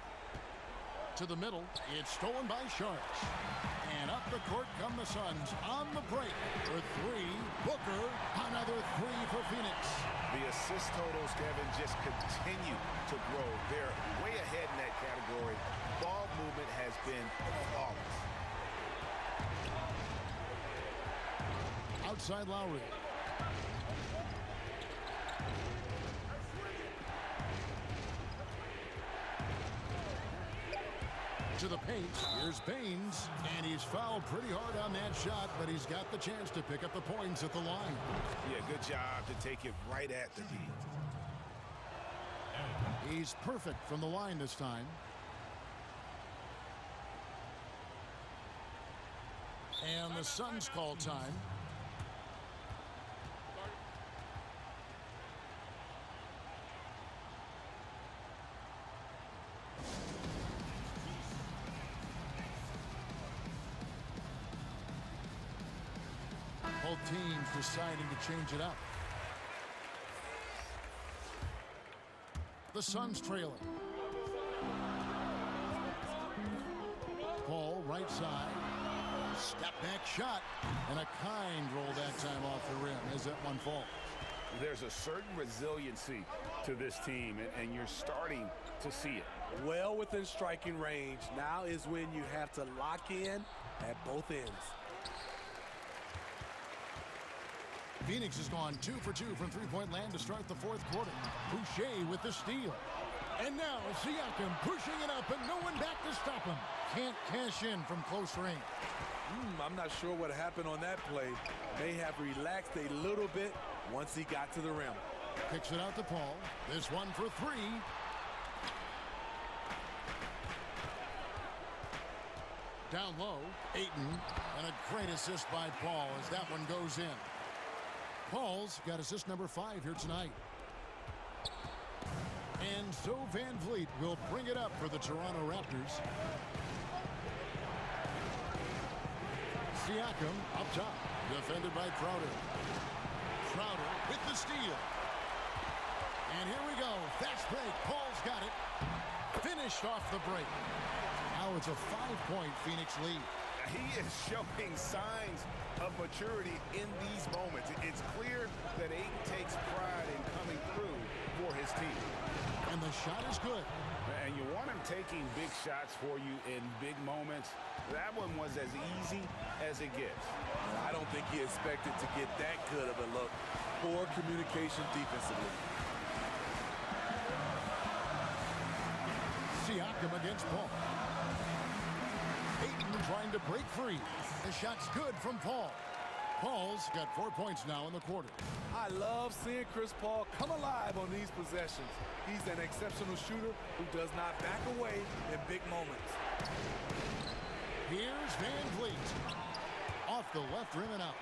To the middle. It's stolen by Sharks. And up the court come the Suns on the break for 3. Booker, another 3 for Phoenix. The assist totals, Kevin, just continue to grow. They're way ahead in that category. Ball movement has been flawless. Outside Lowry. To the paint. Here's Baines. And he's fouled pretty hard on that shot, but he's got the chance to pick up the points at the line. Yeah, good job to take it right at the D. He's perfect from the line this time. And the Suns call time. Both teams deciding to change it up. The Suns trailing. Paul, right side. Step back shot. And a kind roll that time off the rim as that one falls. There's a certain resiliency to this team, and you're starting to see it. Well within striking range. Now is when you have to lock in at both ends. Phoenix has gone 2 for 2 from three-point land to start the 4th quarter. Boucher with the steal. And now Siakam pushing it up and no one back to stop him. Can't cash in from close range. I'm not sure what happened on that play. May have relaxed a little bit once he got to the rim. Kicks it out to Paul. This one for 3. Down low, Ayton. And a great assist by Paul as that one goes in. Paul's got assist number 5 here tonight. And so Van Vliet will bring it up for the Toronto Raptors. Siakam up top, defended by Crowder. Crowder with the steal. And here we go. Fast break. Paul's got it. Finished off the break. Now it's a 5-point Phoenix lead. He is showing signs of maturity in these moments. It's clear that Ayton takes pride in coming through for his team. And the shot is good. And you want him taking big shots for you in big moments. That one was as easy as it gets. I don't think he expected to get that good of a look. Poor communication defensively. Siakam against Paul. Ayton trying to break free. The shot's good from Paul. Paul's got 4 points now in the quarter. I love seeing Chris Paul come alive on these possessions. He's an exceptional shooter who does not back away in big moments. Here's Van Vliet. Off the left rim and out.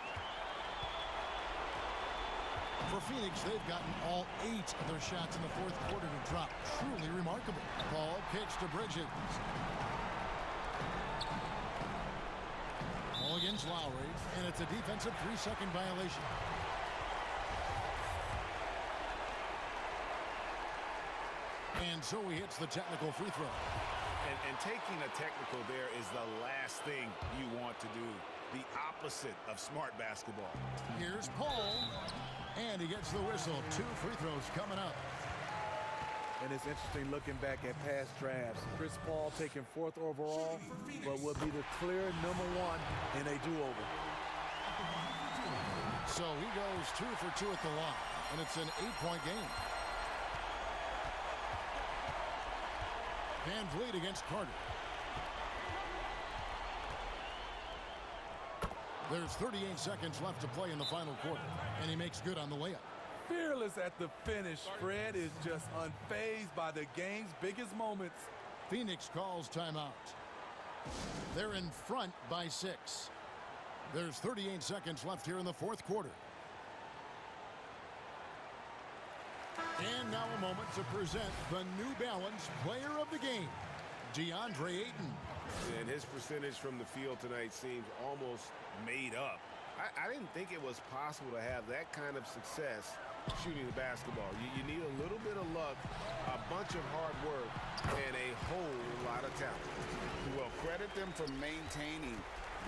For Phoenix, they've gotten all 8 of their shots in the fourth quarter to drop. Truly remarkable. Paul kicks to Bridges. Ball against Lowry, and it's a defensive 3-second violation. And so he hits the technical free throw. And taking a technical there is the last thing you want to do. The opposite of smart basketball. Here's Paul. And he gets the whistle. 2 free throws coming up. And it's interesting looking back at past drafts. Chris Paul taken 4th overall, but will be the clear #1 in a do-over. So he goes 2 for 2 at the line, and it's an 8-point game. Van Vliet against Carter. There's 38 seconds left to play in the final quarter, and he makes good on the layup. Fearless at the finish. Fred is just unfazed by the game's biggest moments. Phoenix calls timeout. They're in front by 6. There's 38 seconds left here in the fourth quarter. And now a moment to present the New Balance Player of the Game, DeAndre Ayton. And his percentage from the field tonight seems almost made up. I didn't think it was possible to have that kind of success shooting the basketball. You need a little bit of luck, a bunch of hard work, and a whole lot of talent. Well, credit them for maintaining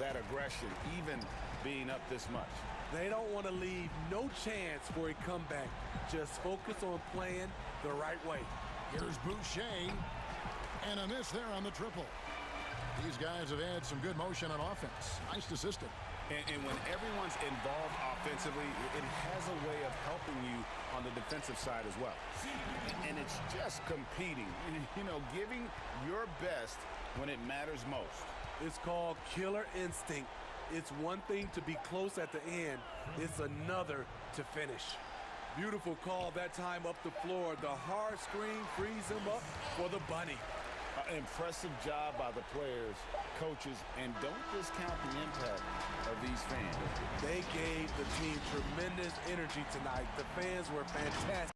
that aggression, even being up this much. They don't want to leave no chance for a comeback. Just focus on playing the right way. Here's Boucher, and a miss there on the triple. These guys have had some good motion on offense. Nice to system. And when everyone's involved offensively, it has a way of helping you on the defensive side as well. And it's just competing, giving your best when it matters most. It's called killer instinct. It's one thing to be close at the end. It's another to finish. Beautiful call that time up the floor. The hard screen frees him up for the bunny. Impressive job by the players, coaches, and don't discount the impact of these fans. They gave the team tremendous energy tonight. The fans were fantastic.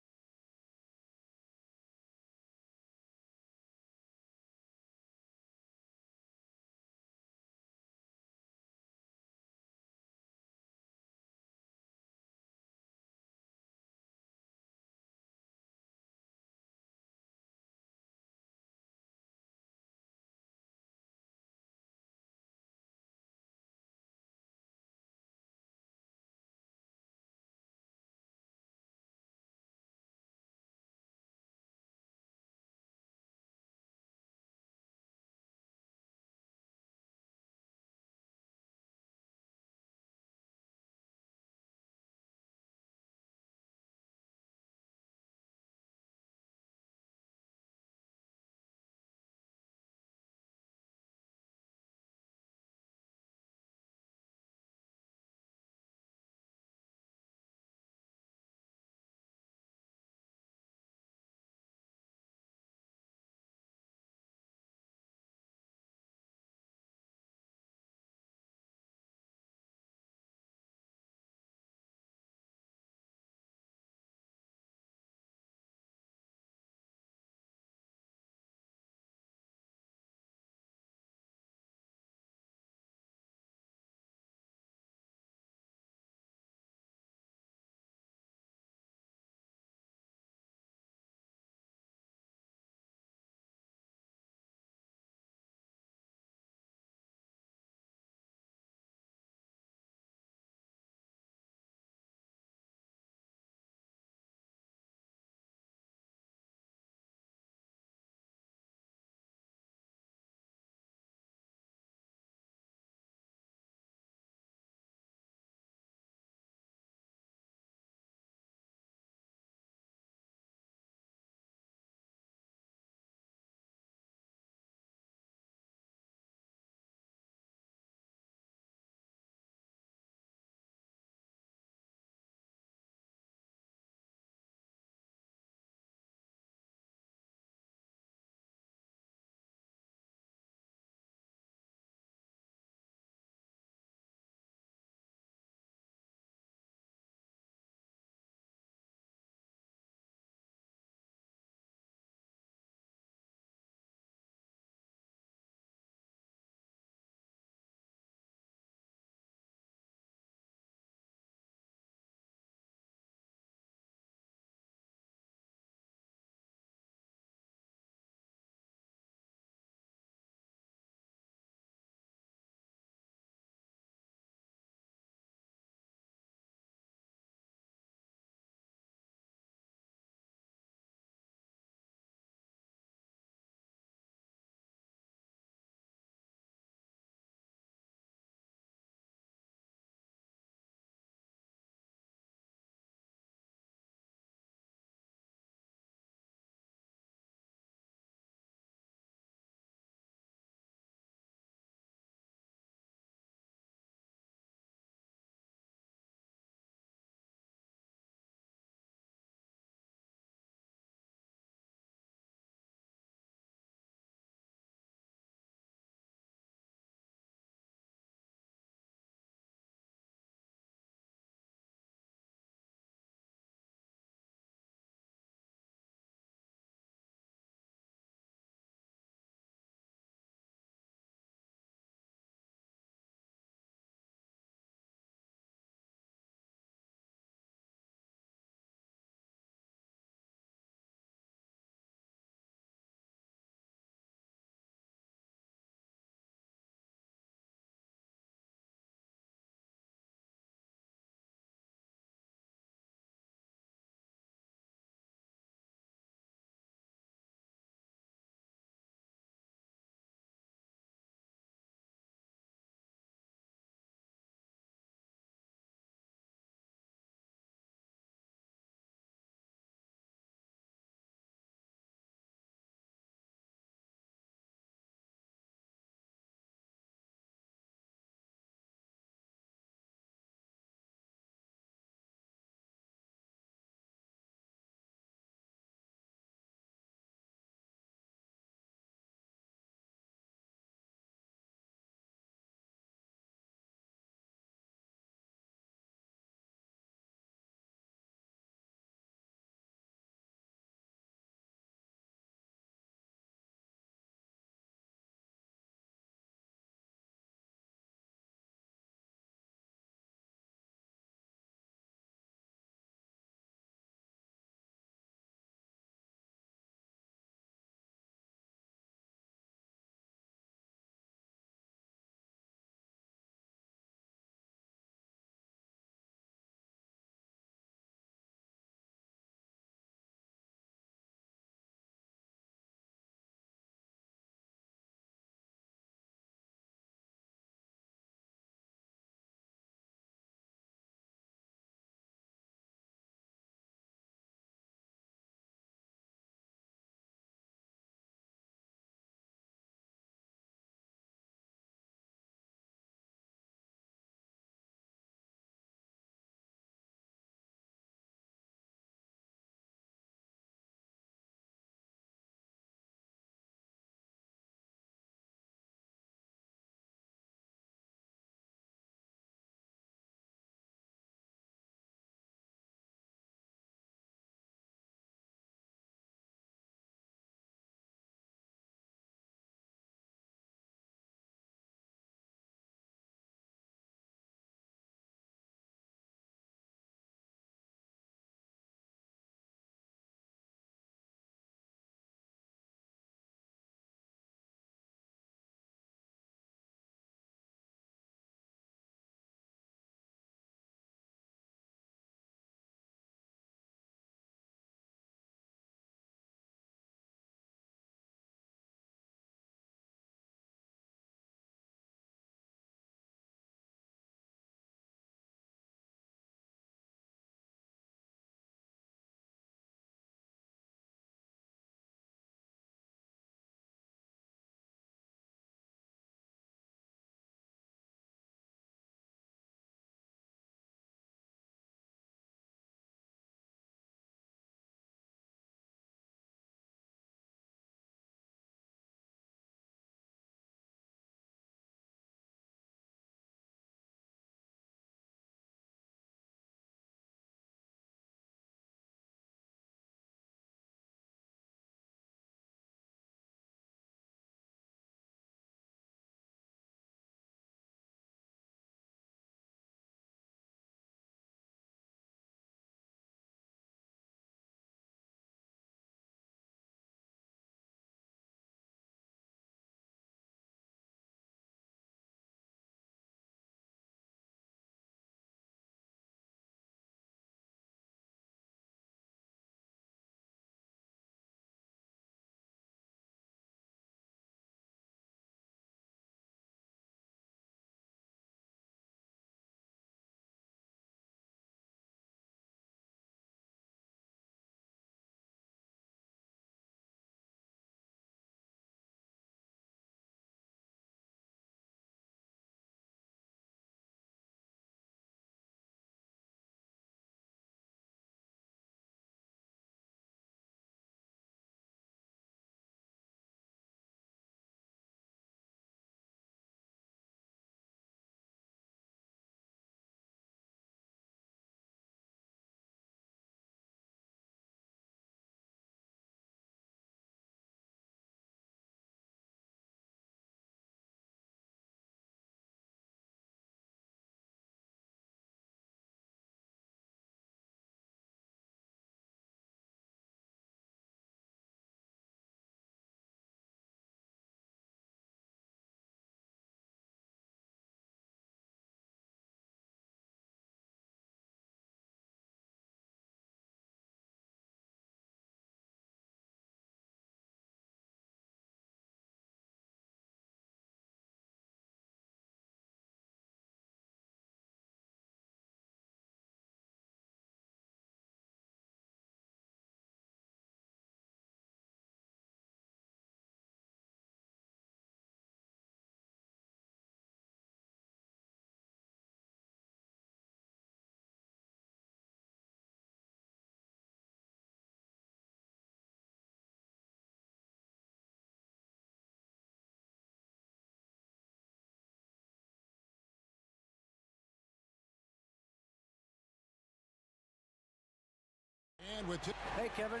And with hey, Kevin.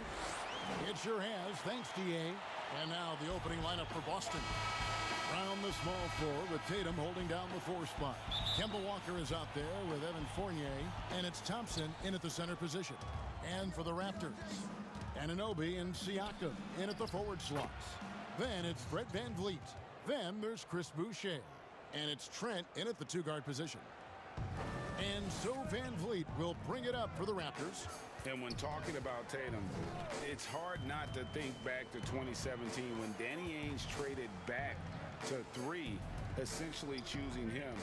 It sure has. Thanks, DA. And now the opening lineup for Boston. Around the small floor with Tatum holding down the 4 spot. Kemba Walker is out there with Evan Fournier. And it's Thompson in at the center position. And for the Raptors, Anunoby and Siakam in at the forward slots. Then it's Fred VanVleet. Then there's Chris Boucher. And it's Trent in at the 2-guard position. And so VanVleet will bring it up for the Raptors. And when talking about Tatum, it's hard not to think back to 2017 when Danny Ainge traded back to 3, essentially choosing him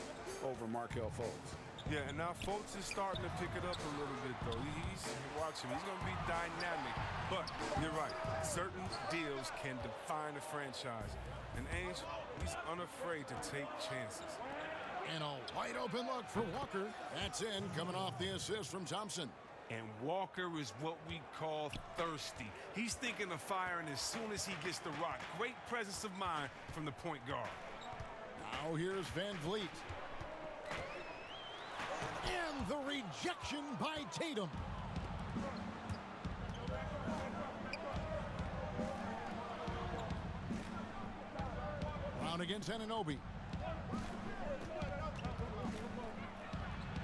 over Markelle Fultz. Yeah, and now Fultz is starting to pick it up a little bit, though. Watch him. He's going to be dynamic. But you're right. Certain deals can define a franchise. And Ainge, he's unafraid to take chances. And a wide open look for Walker. That's in, coming off the assist from Thompson. And Walker is what we call thirsty. He's thinking of firing as soon as he gets the rock. Great presence of mind from the point guard. Now here's VanVleet. And the rejection by Tatum. Brown against Anunoby.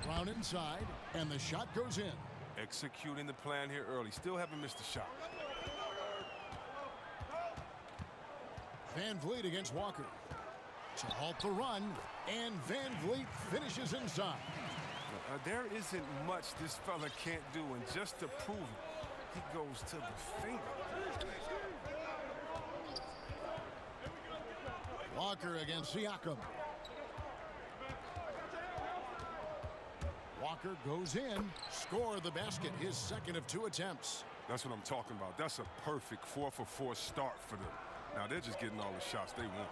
Brown inside, and the shot goes in. Executing the plan here early. Still haven't missed a shot. VanVleet against Walker. To halt the run, and VanVleet finishes inside. There isn't much this fella can't do, and just to prove it, he goes to the finger. Walker against Siakam. Walker goes in, score the basket, his second of 2 attempts. That's what I'm talking about. That's a perfect 4-for-4 start for them. Now they're just getting all the shots they want.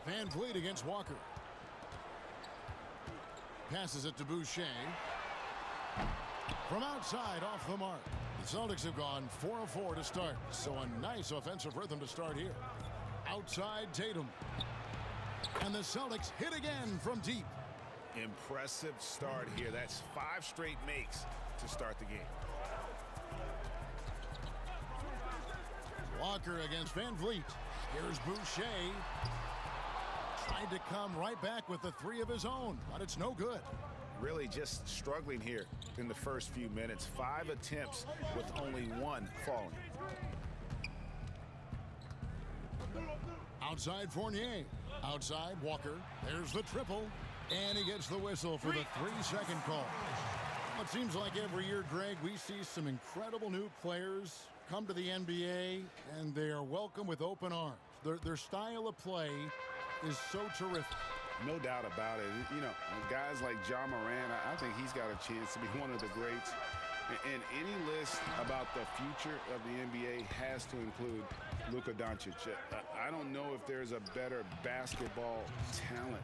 VanVleet against Walker. Passes it to Boucher. From outside, off the mark. The Celtics have gone 4 of 4 to start, so a nice offensive rhythm to start here. Outside Tatum. And the Celtics hit again from deep. Impressive start here. That's 5 straight makes to start the game. Walker against VanVleet. Here's Boucher. Tried to come right back with the 3 of his own, but it's no good. Really just struggling here in the first few minutes. 5 attempts with only 1 falling. Outside Fournier. Outside Walker. There's the triple. And he gets the whistle for the 3-second call. Well, it seems like every year, Greg, we see some incredible new players come to the NBA, and they are welcome with open arms. Their style of play is so terrific. No doubt about it. You know, guys like Ja Morant, I think he's got a chance to be one of the greats. And any list about the future of the NBA has to include Luka Doncic. I don't know if there's a better basketball talent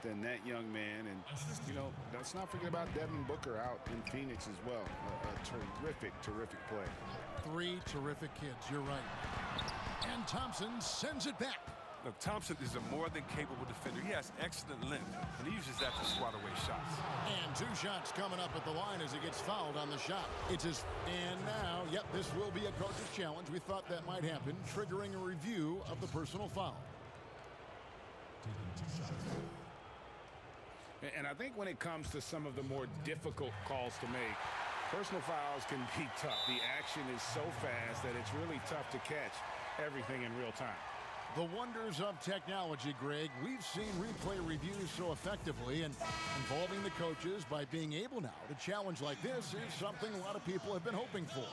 than that young man. And, you know, let's not forget about Devin Booker out in Phoenix as well. A terrific, terrific play. 3 terrific kids, you're right. And Thompson sends it back. Look, Thompson is a more than capable defender. He has excellent length, and he uses that to swat away shots. And 2 shots coming up at the line as he gets fouled on the shot. And now, yep, this will be a coach's challenge. We thought that might happen, triggering a review of the personal foul. And I think when it comes to some of the more difficult calls to make, personal fouls can be tough. The action is so fast that it's really tough to catch everything in real time. The wonders of technology, Greg. We've seen replay reviews so effectively, and involving the coaches by being able now to challenge like this is something a lot of people have been hoping for.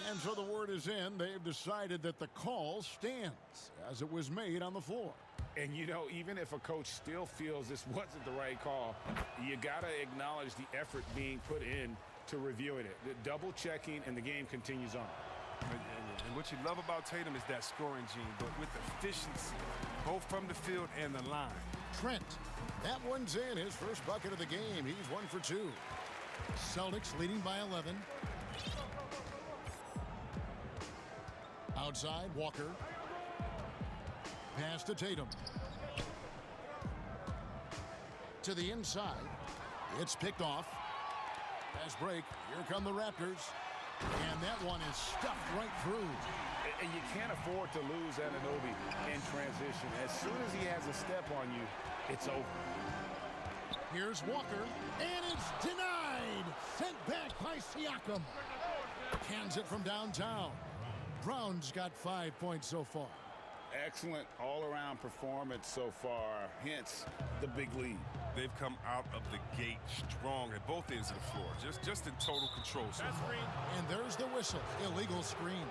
And so the word is in. They've decided that the call stands as it was made on the floor. And, you know, even if a coach still feels this wasn't the right call, you got to acknowledge the effort being put in to reviewing it. The double checking, and the game continues on. And what you love about Tatum is that scoring gene, but with efficiency, both from the field and the line. Trent, that one's in. His first bucket of the game. He's 1 for 2. Celtics leading by 11. Outside, Walker. Pass to Tatum. To the inside. It's picked off. Fast break. Here come the Raptors. And that one is stuffed right through. And you can't afford to lose Anunoby in transition. As soon as he has a step on you, it's over. Here's Walker, and it's denied. Sent back by Siakam. Cans it from downtown. Brown's got 5 points so far. Excellent all-around performance so far, hence the big lead. They've come out of the gate strong at both ends of the floor, just in total control so far. And there's the whistle, illegal screen.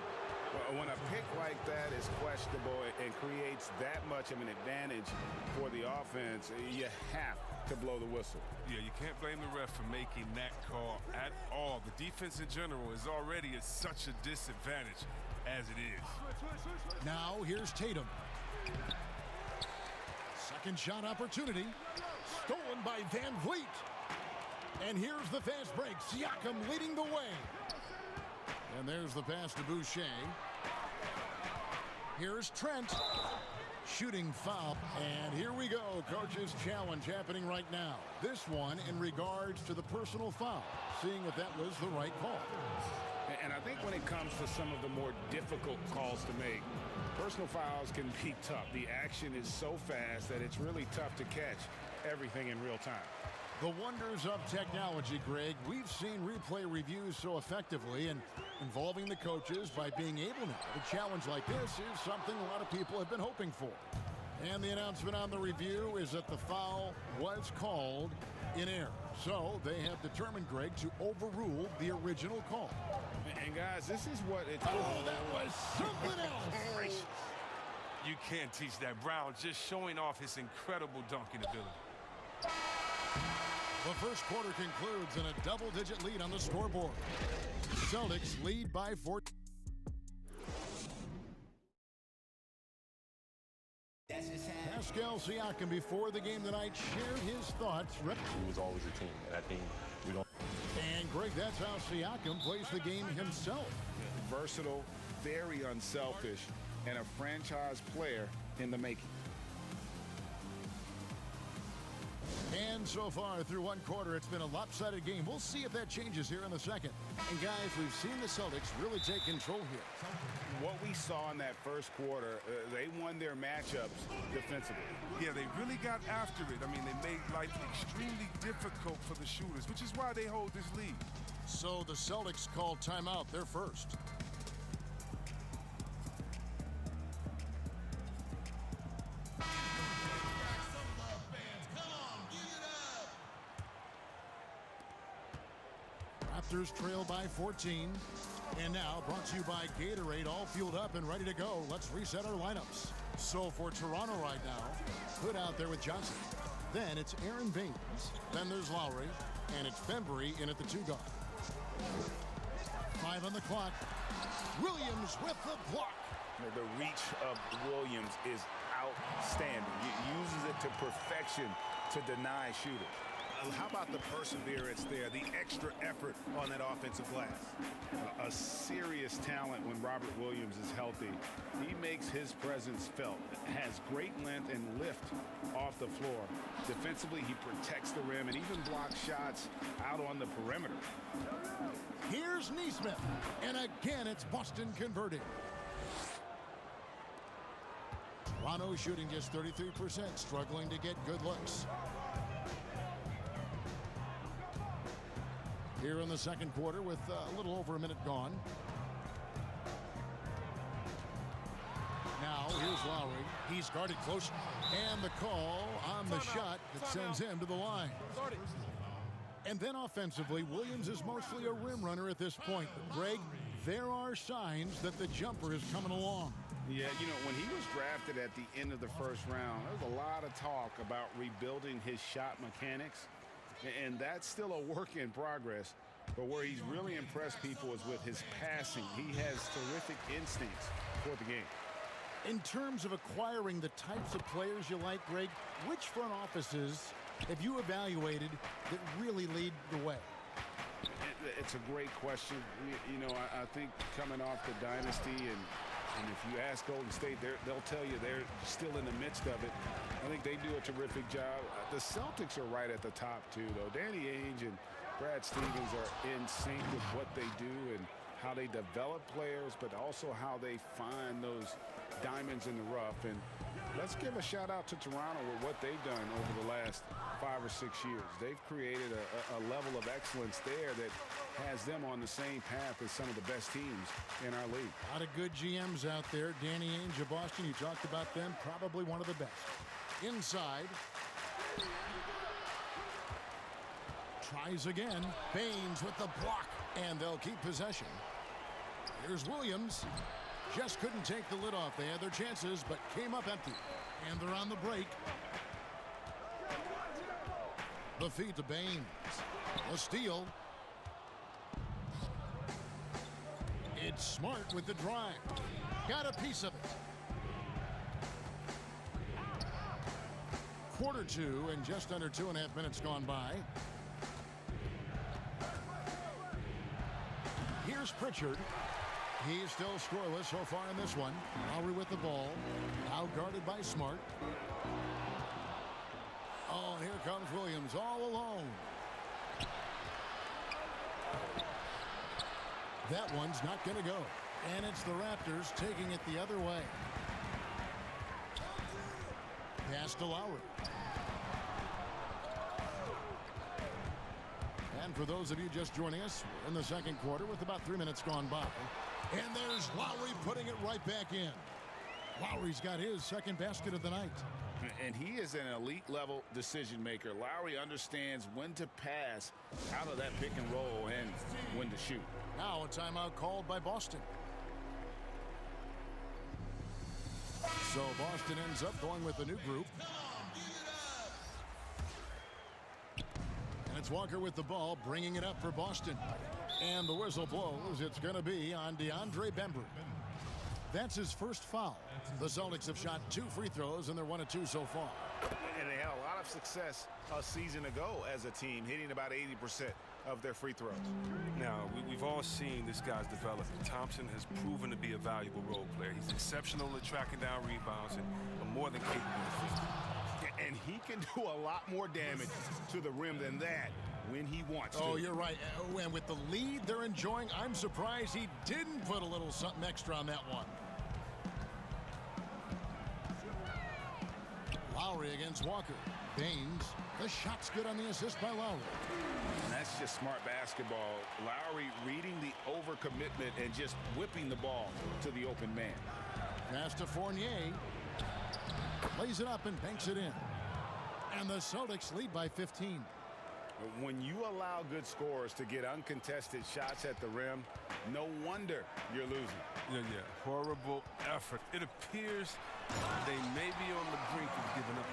When a pick like that is questionable and creates that much of an advantage for the offense, you have to blow the whistle. Yeah, you can't blame the ref for making that call at all. The defense in general is already at such a disadvantage as it is. Now here's Tatum. Second shot opportunity. Stolen by Van Vliet. And here's the fast break. Siakam leading the way. And there's the pass to Boucher. Here's Trent. Shooting foul. And here we go. Coach's challenge happening right now. This one in regards to the personal foul. Seeing if that was the right call. And I think when it comes to some of the more difficult calls to make, personal fouls can be tough. The action is so fast that it's really tough to catch everything in real time. The wonders of technology, Greg. We've seen replay reviews so effectively and involving the coaches by being able to. A challenge like this is something a lot of people have been hoping for. And the announcement on the review is that the foul was called in error. So they have determined, Greg, to overrule the original call. And guys, this is what it's... Oh, that was something else. You can't teach that. Brown just showing off his incredible dunking ability. The first quarter concludes in a double-digit lead on the scoreboard. Celtics lead by 4. Pascal Siakam before the game tonight shared his thoughts. We was always a team, and I think we don't. And Greg, that's how Siakam plays the game himself. Versatile, very unselfish, and a franchise player in the making. And so far through one quarter, it's been a lopsided game. We'll see if that changes here in the second. And guys, we've seen the Celtics really take control here. What we saw in that first quarter, they won their matchups defensively. Yeah, they really got after it. I mean, they made life extremely difficult for the shooters, which is why they hold this lead. So the Celtics called timeout. They're first. Raptors trail by 14. And now brought to you by Gatorade, all fueled up and ready to go. Let's reset our lineups. So for Toronto right now, Hood out there with Johnson. Then it's Aaron Baines. Then there's Lowry. And it's Bembry in at the 2-guard. 5 on the clock. Williams with the block. The reach of Williams is outstanding. He uses it to perfection to deny shooters. How about the perseverance there, the extra effort on that offensive glass? A serious talent when Robert Williams is healthy. He makes his presence felt, has great length and lift off the floor. Defensively, he protects the rim and even blocks shots out on the perimeter. Here's Neesmith, and again it's Boston converting. Toronto shooting just 33%, struggling to get good looks. Here in the second quarter with a little over a minute gone. Now here's Lowry. He's guarded close. And the call on the shot that sends him to the line. And then offensively, Williams is mostly a rim runner at this point. Greg, there are signs that the jumper is coming along. Yeah, you know, when he was drafted at the end of the first round, there was a lot of talk about rebuilding his shot mechanics. And that's still a work in progress. But where he's really impressed people is with his passing. He has terrific instincts for the game. In terms of acquiring the types of players you like, Greg, which front offices have you evaluated that really lead the way? It's a great question. You know, I think coming off the dynasty and if you ask Golden State, they'll tell you they're still in the midst of it. I think they do a terrific job. The Celtics are right at the top, too, though. Danny Ainge and Brad Stevens are in sync with what they do and how they develop players, but also how they find those diamonds in the rough. And let's give a shout out to Toronto with what they've done over the last 5 or 6 years. They've created a level of excellence there that has them on the same path as some of the best teams in our league. A lot of good GMs out there. Danny Ainge of Boston, you talked about them, probably one of the best. Inside. Tries again. Baines with the block, and they'll keep possession. Here's Williams. Just couldn't take the lid off. They had their chances, but came up empty. And they're on the break. The feed to Baines. A steal. It's Smart with the drive. Got a piece of it. Quarter 2 and just under 2.5 minutes gone by. Here's Pritchard. He's still scoreless so far in this one. Lowry with the ball. Now guarded by Smart. Oh, here comes Williams all alone. That one's not going to go. And it's the Raptors taking it the other way. Pass to Lowry. And for those of you just joining us, we're in the second quarter with about 3 minutes gone by. And there's Lowry putting it right back in. Lowry's got his second basket of the night. And he is an elite level decision maker. Lowry understands when to pass out of that pick and roll and when to shoot. Now a timeout called by Boston. So Boston ends up going with a new group. And it's Walker with the ball, bringing it up for Boston. And the whistle blows. It's going to be on DeAndre Bembry. That's his first foul. The Celtics have shot 2 free throws, and they're 1 of 2 so far. And they had a lot of success a season ago as a team, hitting about 80% of their free throws. Now, we've all seen this guy's development. Thompson has proven to be a valuable role player. He's exceptional at tracking down rebounds and more than capable of finishing. And he can do a lot more damage to the rim than that when he wants to. Oh, you're right. And with the lead they're enjoying, I'm surprised he didn't put a little something extra on that one. Lowry against Walker. Baines. The shot's good on the assist by Lowry. And that's just smart basketball. Lowry reading the overcommitment and just whipping the ball to the open man. Pass to Fournier. Lays it up and banks it in. And the Celtics lead by 15. When you allow good scorers to get uncontested shots at the rim, no wonder you're losing. Yeah. Horrible effort. It appears they may be on the brink of giving up.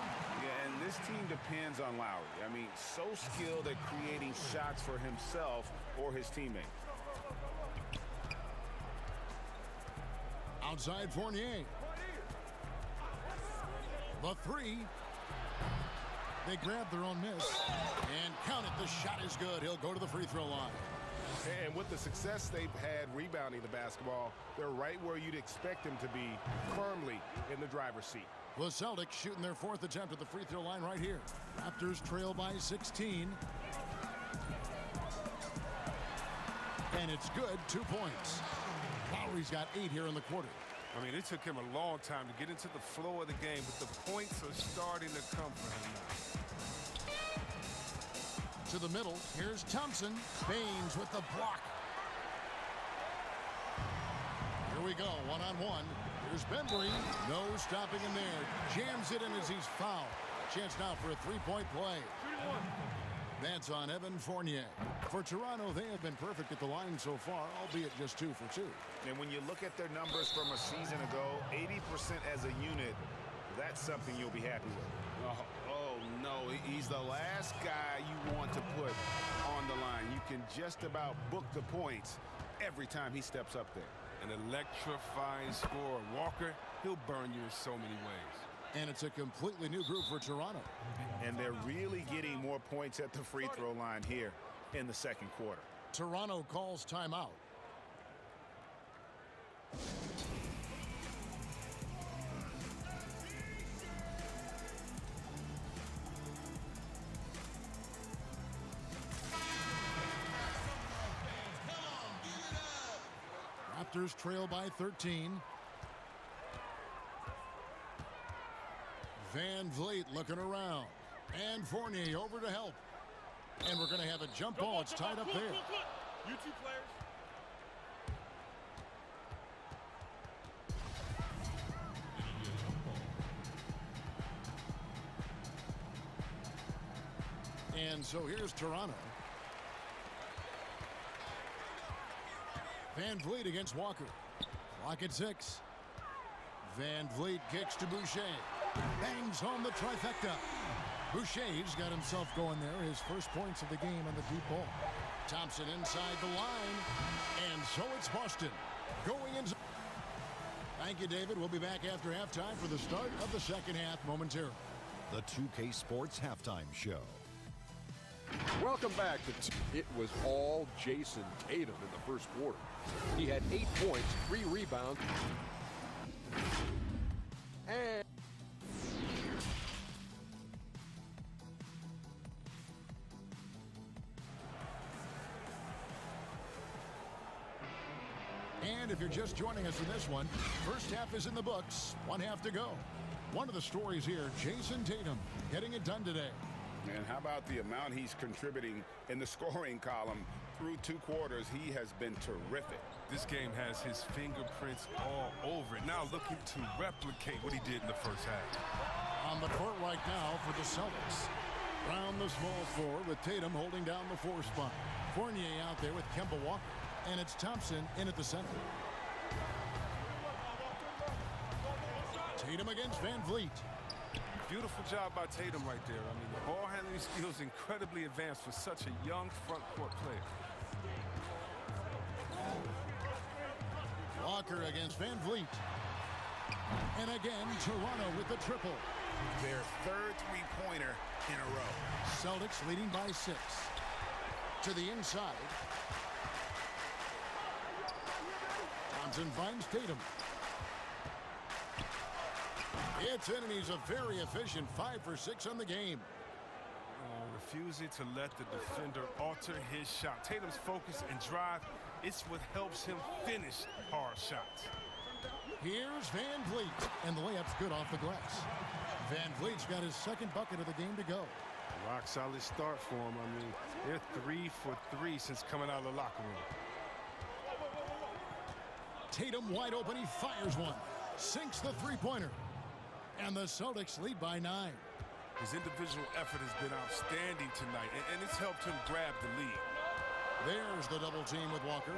Yeah, and this team depends on Lowry. I mean, so skilled at creating shots for himself or his teammate. Outside Fournier. The three. They grab their own miss. And count it. The shot is good. He'll go to the free throw line. And with the success they've had rebounding the basketball, they're right where you'd expect them to be, firmly in the driver's seat. The Celtics shooting their 4th attempt at the free throw line right here. Raptors trail by 16. And it's good. 2 points. Lowry's got 8 here in the quarter. I mean, it took him a long time to get into the flow of the game, but the points are starting to come for him now. To the middle. Here's Thompson. Baines with the block. Here we go. One-on-one. Here's Bembry. No stopping him there. Jams it in as he's fouled. Chance now for a 3-point play. That's on Evan Fournier. For Toronto, they have been perfect at the line so far, albeit just 2 for 2. And when you look at their numbers from a season ago, 80% as a unit, that's something you'll be happy with. Oh, no. He's the last guy you want to put on the line. You can just about book the points every time he steps up there. An electrifying scorer. Walker, he'll burn you in so many ways. And it's a completely new group for Toronto. And they're really getting more points at the free throw line here in the second quarter. Toronto calls timeout. Raptors trail by 13. Van Vliet looking around. And Fournier over to help. And we're going to have a jump ball. It's tied up there. You two players. And so here's Toronto. Van Vliet against Walker. Clock at 6. Van Vliet kicks to Boucher. Bangs home the trifecta. Boucher's got himself going there. His first points of the game on the deep ball. Thompson inside the line. And so it's Boston going in. Thank you, David. We'll be back after halftime for the start of the second half momentarily. The 2K Sports Halftime Show. Welcome back to it was all Jason Tatum in the first quarter. He had 8 points, 3 rebounds, and if you're just joining us in this one, first half is in the books. One half to go. One of the stories here, Jason Tatum getting it done today. And how about the amount he's contributing in the scoring column? Through 2 quarters, he has been terrific. This game has his fingerprints all over it. Now looking to replicate what he did in the first half. On the court right now for the Celtics. Round the small floor with Tatum holding down the 4 spot. Fournier out there with Kemba Walker. And it's Thompson in at the center. Tatum against Van Vliet. Beautiful job by Tatum right there. I mean, the ball handling skills incredibly advanced for such a young front court player. Walker against Van Vliet. And again, Toronto with the triple. Their 3rd three-pointer in a row. Celtics leading by 6. To the inside. Thompson finds Tatum. It's in, and he's a very efficient 5 for 6 on the game. Refusing to let the defender alter his shot. Tatum's focus and drive, it's what helps him finish hard shots. Here's Van Vliet, and the layup's good off the glass. Van Vliet's got his 2nd bucket of the game to go. Rock solid start for him. I mean, they're 3 for 3 since coming out of the locker room. Tatum wide open, he fires one. Sinks the 3-pointer. And the Celtics lead by 9. His individual effort has been outstanding tonight, and it's helped him grab the lead. There's the double team with Walker.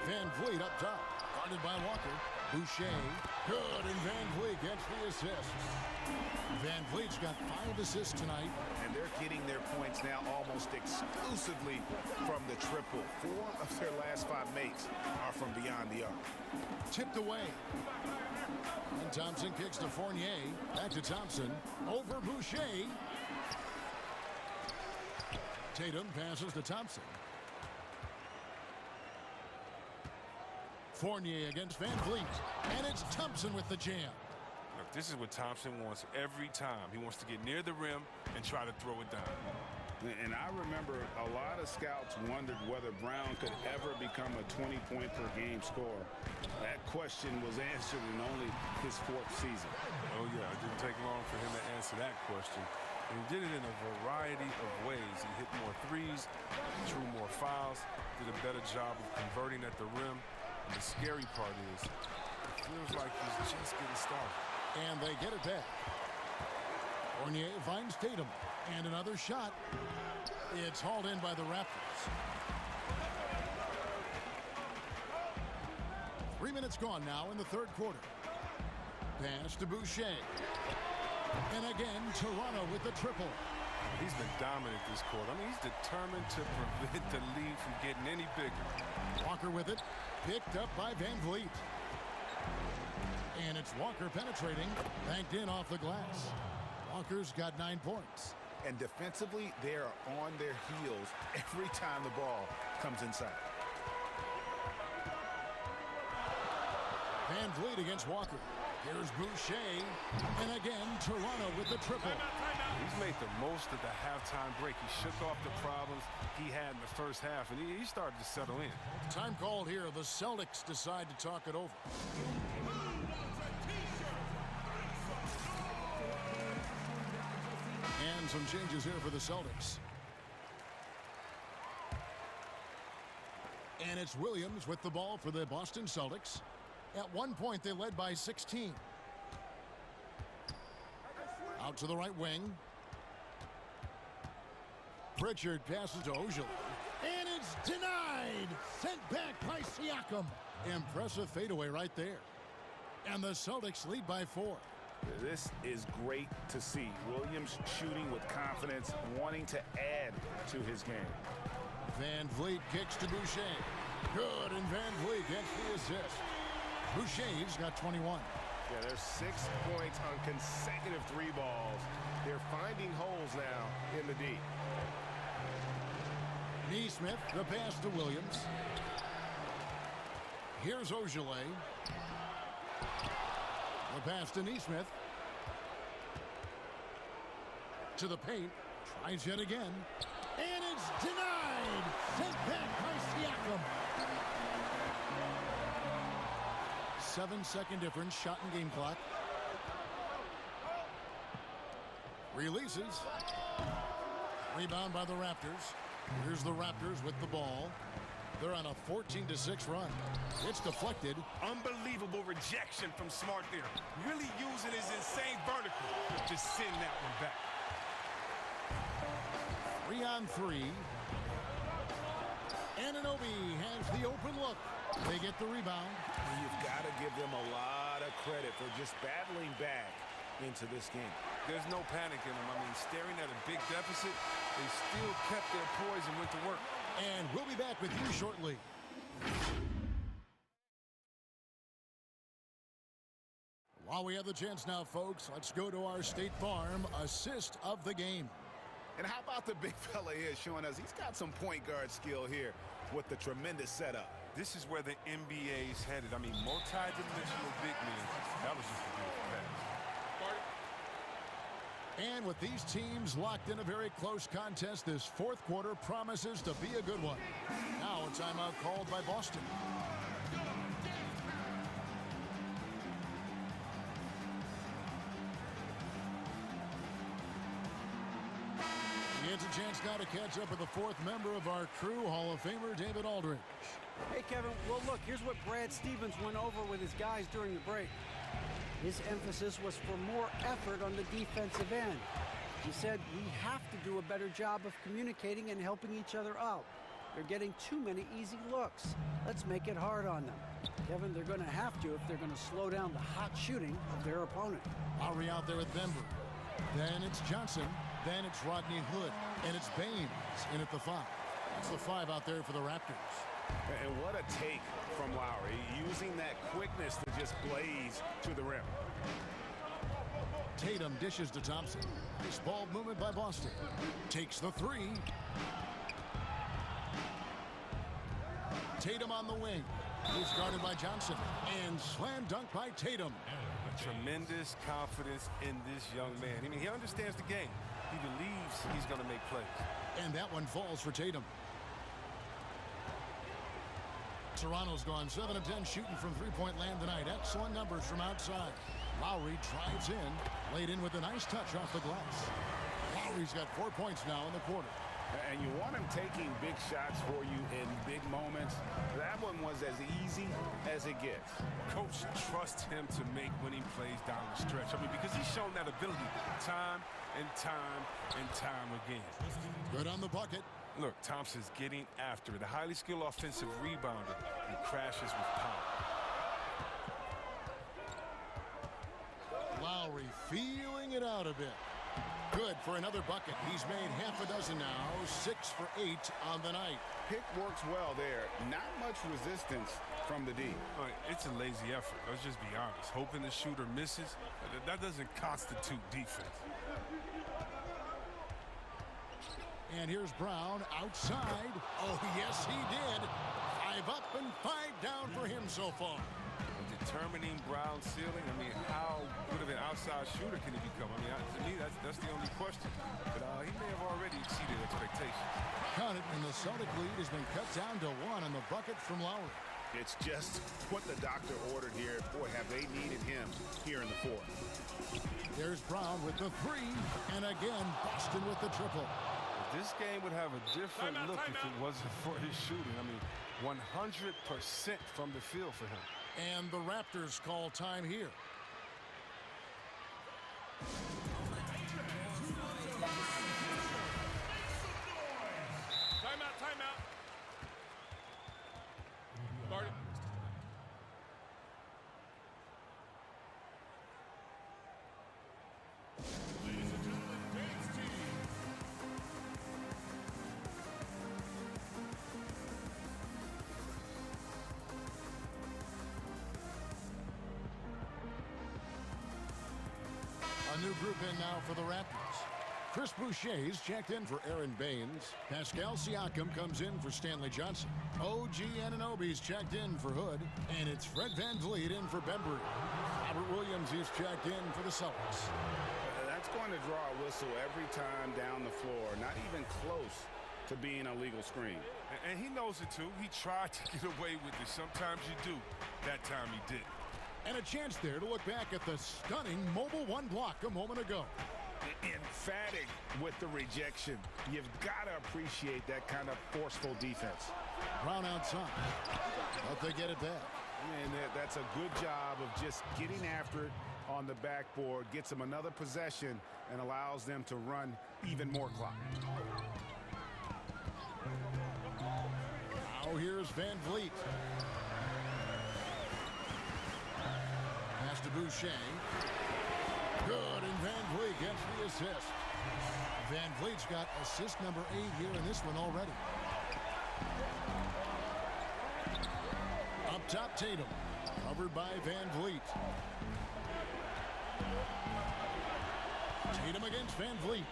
Van Vliet up top, guarded by Walker. Boucher, good, and Van Vliet gets the assist. Van Vliet's got 5 assists tonight. And they're getting their points now almost exclusively from the triple. 4 of their last 5 makes are from beyond the arc. Tipped away. And Thompson kicks to Fournier. Back to Thompson. Over Boucher. Tatum passes to Thompson. Fournier against Van Vliet. And it's Thompson with the jam. Look, this is what Thompson wants every time. He wants to get near the rim and try to throw it down. And I remember a lot of scouts wondered whether Brown could ever become a 20-point-per-game scorer. That question was answered in only his 4th season. Oh, yeah, it didn't take long for him to answer that question. And he did it in a variety of ways. He hit more threes, drew more fouls, did a better job of converting at the rim. And the scary part is, it feels like he's just getting started. And they get it back. Fournier finds Tatum. And another shot. It's hauled in by the Raptors. 3 minutes gone now in the 3rd quarter. Pass to Boucher. And again, Toronto with the triple. He's been dominant this quarter. I mean, he's determined to prevent the lead from getting any bigger. Walker with it. Picked up by Van Vliet. And it's Walker penetrating. Banked in off the glass. Walker's got 9 points. And defensively, they are on their heels every time the ball comes inside. Van Vliet against Walker. Here's Boucher. And again, Toronto with the triple. He's made the most of the halftime break. He shook off the problems he had in the first half, and he started to settle in. Time called here. The Celtics decide to talk it over. And some changes here for the Celtics. And it's Williams with the ball for the Boston Celtics. At one point, they led by 16. Out to the right wing. Pritchard passes to Ojala. And it's denied. Sent back by Siakam. Impressive fadeaway right there. And the Celtics lead by 4. This is great to see. Williams shooting with confidence, wanting to add to his game. Van Vliet kicks to Boucher. Good, and Van Vliet gets the assist. Boucher's got 21. Yeah, there's 6 points on consecutive 3 balls. They're finding holes now in the D. Neesmith, the pass to Williams. Here's Ojala. The pass to Neesmith. To the paint. Tries yet again. And it's denied. Sent back by Siakam. 7-second difference. Shot and game clock. Releases. Rebound by the Raptors. Here's the Raptors with the ball. They're on a 14-6 run. It's deflected. Unbelievable rejection from Smart there. Really using his insane vertical. Just send that one back. 3 on 3. Anunoby has the open look. They get the rebound. You've got to give them a lot of credit for just battling back into this game. There's no panic in them. I mean, staring at a big deficit, they still kept their poise and went to work. And we'll be back with you shortly. While we have the chance now, folks, let's go to our State Farm assist of the game. And how about the big fella here showing us he's got some point guard skill here with the tremendous setup. This is where the NBA is headed. I mean, multi-dimensional big men. That was just a beautiful pass. And with these teams locked in a very close contest, this fourth quarter promises to be a good one. Now a timeout called by Boston. It's a chance now to catch up with the fourth member of our crew, Hall of Famer David Aldridge. Hey, Kevin. Well, look, here's what Brad Stevens went over with his guys during the break. His emphasis was for more effort on the defensive end. He said we have to do a better job of communicating and helping each other out. They're getting too many easy looks. Let's make it hard on them. Kevin, they're going to have to if they're going to slow down the hot shooting of their opponent. Lowry out there with Denver. Then it's Johnson. Then it's Rodney Hood. And it's Baines in at the 5. That's the 5 out there for the Raptors. And what a take from Lowry, using that quickness to just blaze to the rim. Tatum dishes to Thompson. Nice ball movement by Boston. Takes the 3. Tatum on the wing. He's guarded by Johnson. And slam dunk by Tatum. Tremendous confidence in this young man. I mean, he understands the game. He believes he's going to make plays. And that one falls for Tatum. Toronto's gone 7 of 10 shooting from three-point land tonight. Excellent numbers from outside. Lowry drives in. Laid in with a nice touch off the glass. Lowry's got 4 points now in the quarter. And you want him taking big shots for you in big moments. That one was as easy as it gets. Coach trusts him to make winning plays down the stretch. I mean, because he's shown that ability time and time and time again. Good on the bucket. Look, Thompson's getting after it. A highly skilled offensive rebounder who crashes with power. Lowry feeling it out a bit. Good for another bucket. He's made half a dozen now. 6 for 8 on the night. Pick works well there. Not much resistance from the D. It's a lazy effort. Let's just be honest. Hoping the shooter misses, that doesn't constitute defense. And here's Brown outside. Oh, yes, he did. 5 up and 5 down for him so far. But the determining Brown's ceiling. I mean, how good of an outside shooter can he become? I mean, to me, that's the only question. But he may have already exceeded expectations. Count it, and the Celtic lead has been cut down to 1 on the bucket from Lowry. It's just what the doctor ordered here. Boy, have they needed him here in the fourth. There's Brown with the 3, and again, Boston with the triple. This game would have a different look if it wasn't for his shooting. I mean, 100% from the field for him. And the Raptors call time here. Timeout. Guard it. A new group in now for the Raptors. Chris Boucher's checked in for Aaron Baines. Pascal Siakam comes in for Stanley Johnson. OG Anunoby's checked in for Hood. And it's Fred VanVleet in for Bembry. Robert Williams is checked in for the Celtics. That's going to draw a whistle every time down the floor. Not even close to being a legal screen. And he knows it, too. He tried to get away with it. Sometimes you do. That time he did. And a chance there to look back at the stunning mobile 1 block a moment ago. Emphatic with the rejection. You've got to appreciate that kind of forceful defense. Brown outside. But they get it back. And that's a good job of just getting after it on the backboard. Gets them another possession and allows them to run even more clock. Now here's VanVleet. Pass to Boucher. Good, and VanVleet gets the assist. VanVleet's got assist number 8 here in this one already. Up top, Tatum. Covered by VanVleet. Tatum against VanVleet.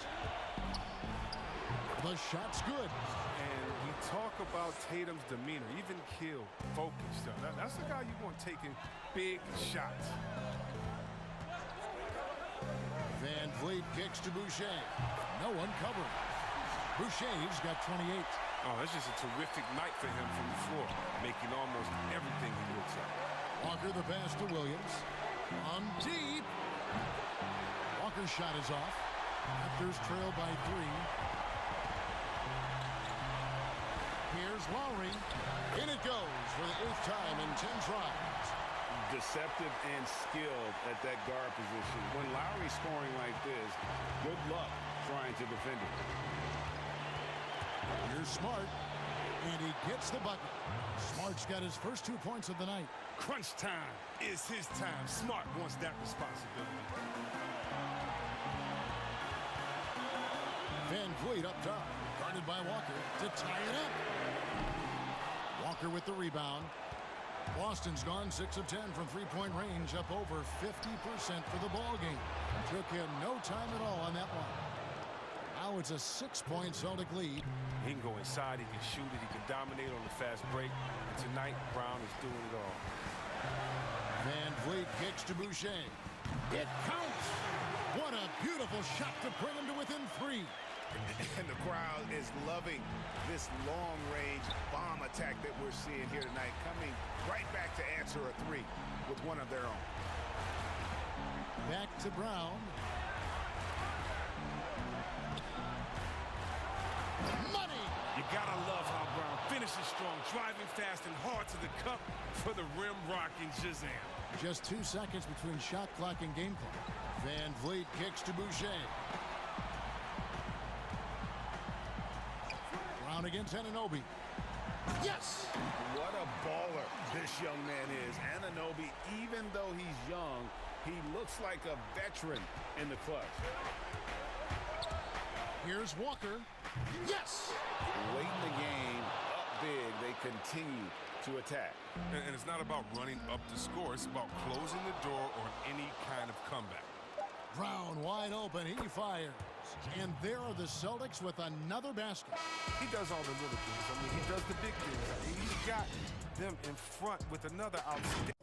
The shot's good. And we talk about Tatum's demeanor, even kill, focused. That's the guy you want taking big shots. VanVleet kicks to Boucher. No one covering. Boucher's got 28. Oh, that's just a terrific night for him from the floor, making almost everything he looks at. Walker the pass to Williams. On deep. Walker's shot is off. Raptors trail by 3. Here's Lowry. In it goes for the 8th time in 10 tries. Deceptive and skilled at that guard position. When Lowry's scoring like this, good luck trying to defend it. Here's Smart, and he gets the bucket. Smart's got his first 2 points of the night. Crunch time is his time. Smart wants that responsibility. VanVleet up top, guarded by Walker to tie it up. Walker with the rebound. Boston's gone 6 of 10 from three-point range, up over 50% for the ball game. Took him no time at all on that one. Now it's a 6-point Celtic lead. He can go inside, he can shoot it, he can dominate on the fast break. And tonight, Brown is doing it all. VanVleet kicks to Boucher. It counts! What a beautiful shot to bring him to within 3. And the crowd is loving this long-range bomb attack that we're seeing here tonight, coming right back to answer a 3 with one of their own. Back to Brown. Money! You gotta love how Brown finishes strong, driving fast and hard to the cup for the rim-rocking Shazam. Just 2 seconds between shot clock and game clock. VanVleet kicks to Boucher. Brown against Anunoby. Yes! What a baller this young man is. Anunoby, even though he's young, he looks like a veteran in the clutch. Here's Walker. Yes! Late in the game, up big, they continue to attack. And it's not about running up the score. It's about closing the door on any kind of comeback. Brown wide open. He fires. And there are the Celtics with another basket. He does all the little things. I mean, he does the big things. He's got them in front with another outstanding.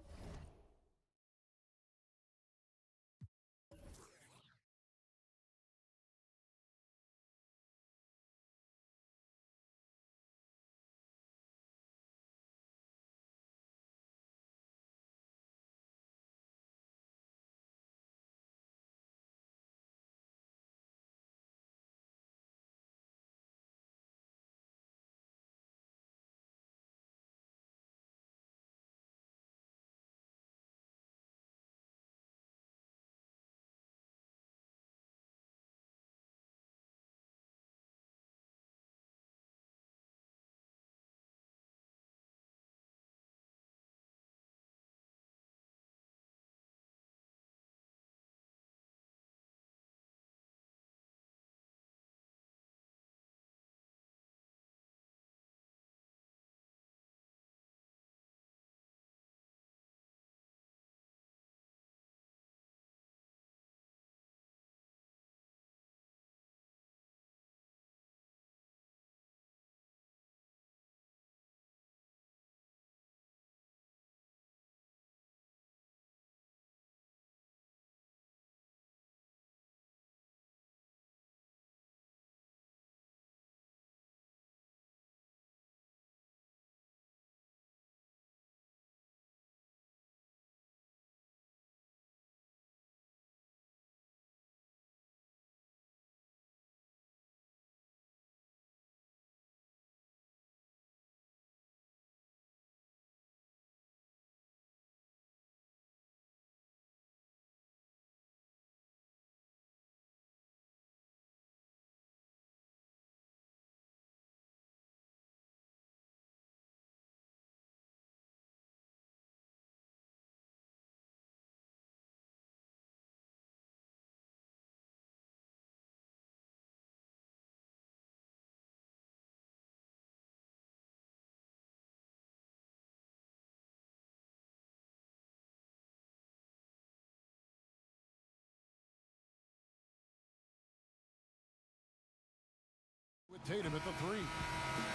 Tatum at the 3.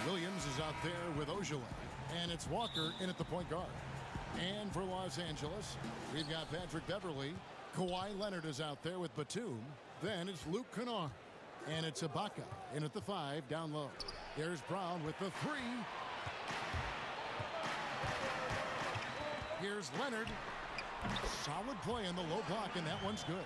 Williams is out there with Ojale. And it's Walker in at the point guard. And for Los Angeles, we've got Patrick Beverley. Kawhi Leonard is out there with Batum. Then it's Luke Kennard. And it's Ibaka in at the 5 down low. There's Brown with the 3. Here's Leonard. Solid play in the low block, and that one's good.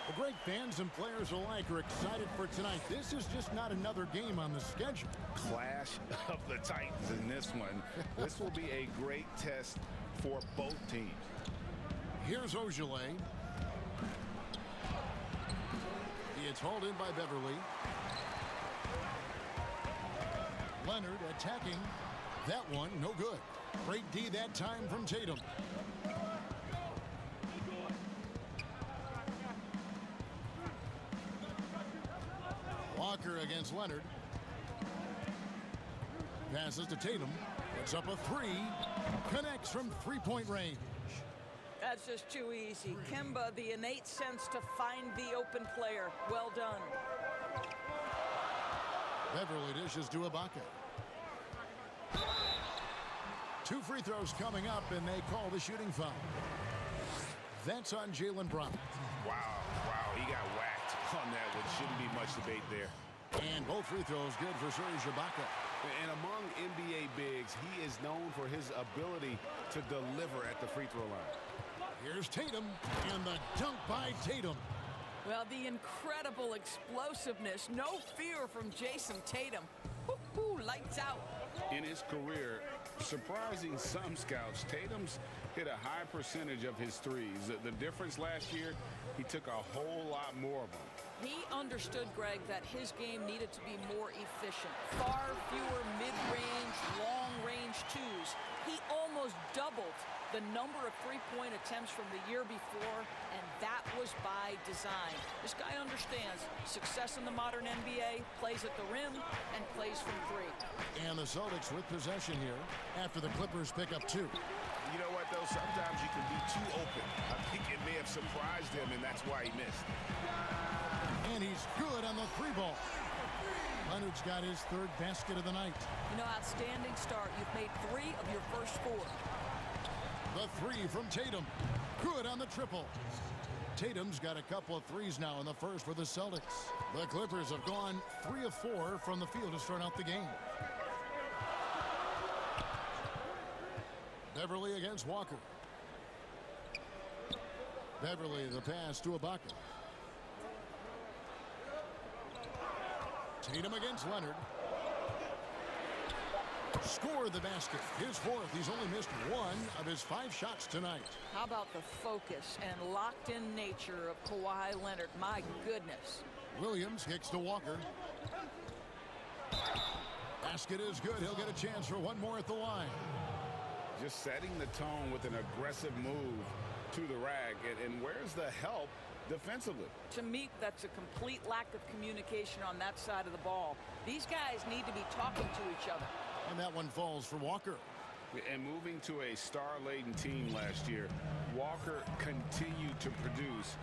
Well, great fans and players alike are excited for tonight. This is just not another game on the schedule. Clash of the Titans in this one. This will be a great test for both teams. Here's Ojale. It's hauled in by Beverly. Leonard attacking. That one, no good. Great D that time from Tatum. Walker against Leonard. Passes to Tatum. It's up a 3. Connects from three-point range. That's just too easy. Kemba, the innate sense to find the open player. Well done. Beverly dishes to Ibaka. 2 free throws coming up, and they call the shooting foul. That's on Jaylen Brown. Wow, he got whacked on that, which shouldn't be much debate there. And both free throws good for Serge Ibaka. And among NBA bigs, he is known for his ability to deliver at the free throw line. Here's Tatum, and the dunk by Tatum. Well, the incredible explosiveness, no fear from Jason Tatum. Woo-hoo, lights out. In his career, surprising some scouts, Tatum's hit a high percentage of his threes. The difference last year, he took a whole lot more of them. He understood, Greg, that his game needed to be more efficient. Far fewer mid-range, long-range twos. He almost doubled the number of three-point attempts from the year before, and that was by design. This guy understands success in the modern NBA, plays at the rim, and plays from 3. And the Celtics with possession here after the Clippers pick up 2. You know what, though? Sometimes you can be too open. I think it may have surprised him, and that's why he missed. And he's good on the 3-ball. Leonard's got his 3rd basket of the night. You know, outstanding start. You've made 3 of your first 4. The 3 from Tatum. Good on the triple. Tatum's got a couple of threes now in the first for the Celtics. The Clippers have gone 3 of 4 from the field to start out the game. Beverly against Walker. Beverly, the pass to Ibaka. Tatum against Leonard. Scored the basket. His 4th. He's only missed 1 of his 5 shots tonight. How about the focus and locked-in nature of Kawhi Leonard? My goodness. Williams kicks to Walker. Basket is good. He'll get a chance for 1 more at the line. Just setting the tone with an aggressive move to the rack. And where's the help defensively? To me, that's a complete lack of communication on that side of the ball. These guys need to be talking to each other. And that one falls for Walker. And moving to a star-laden team last year, Walker continued to produce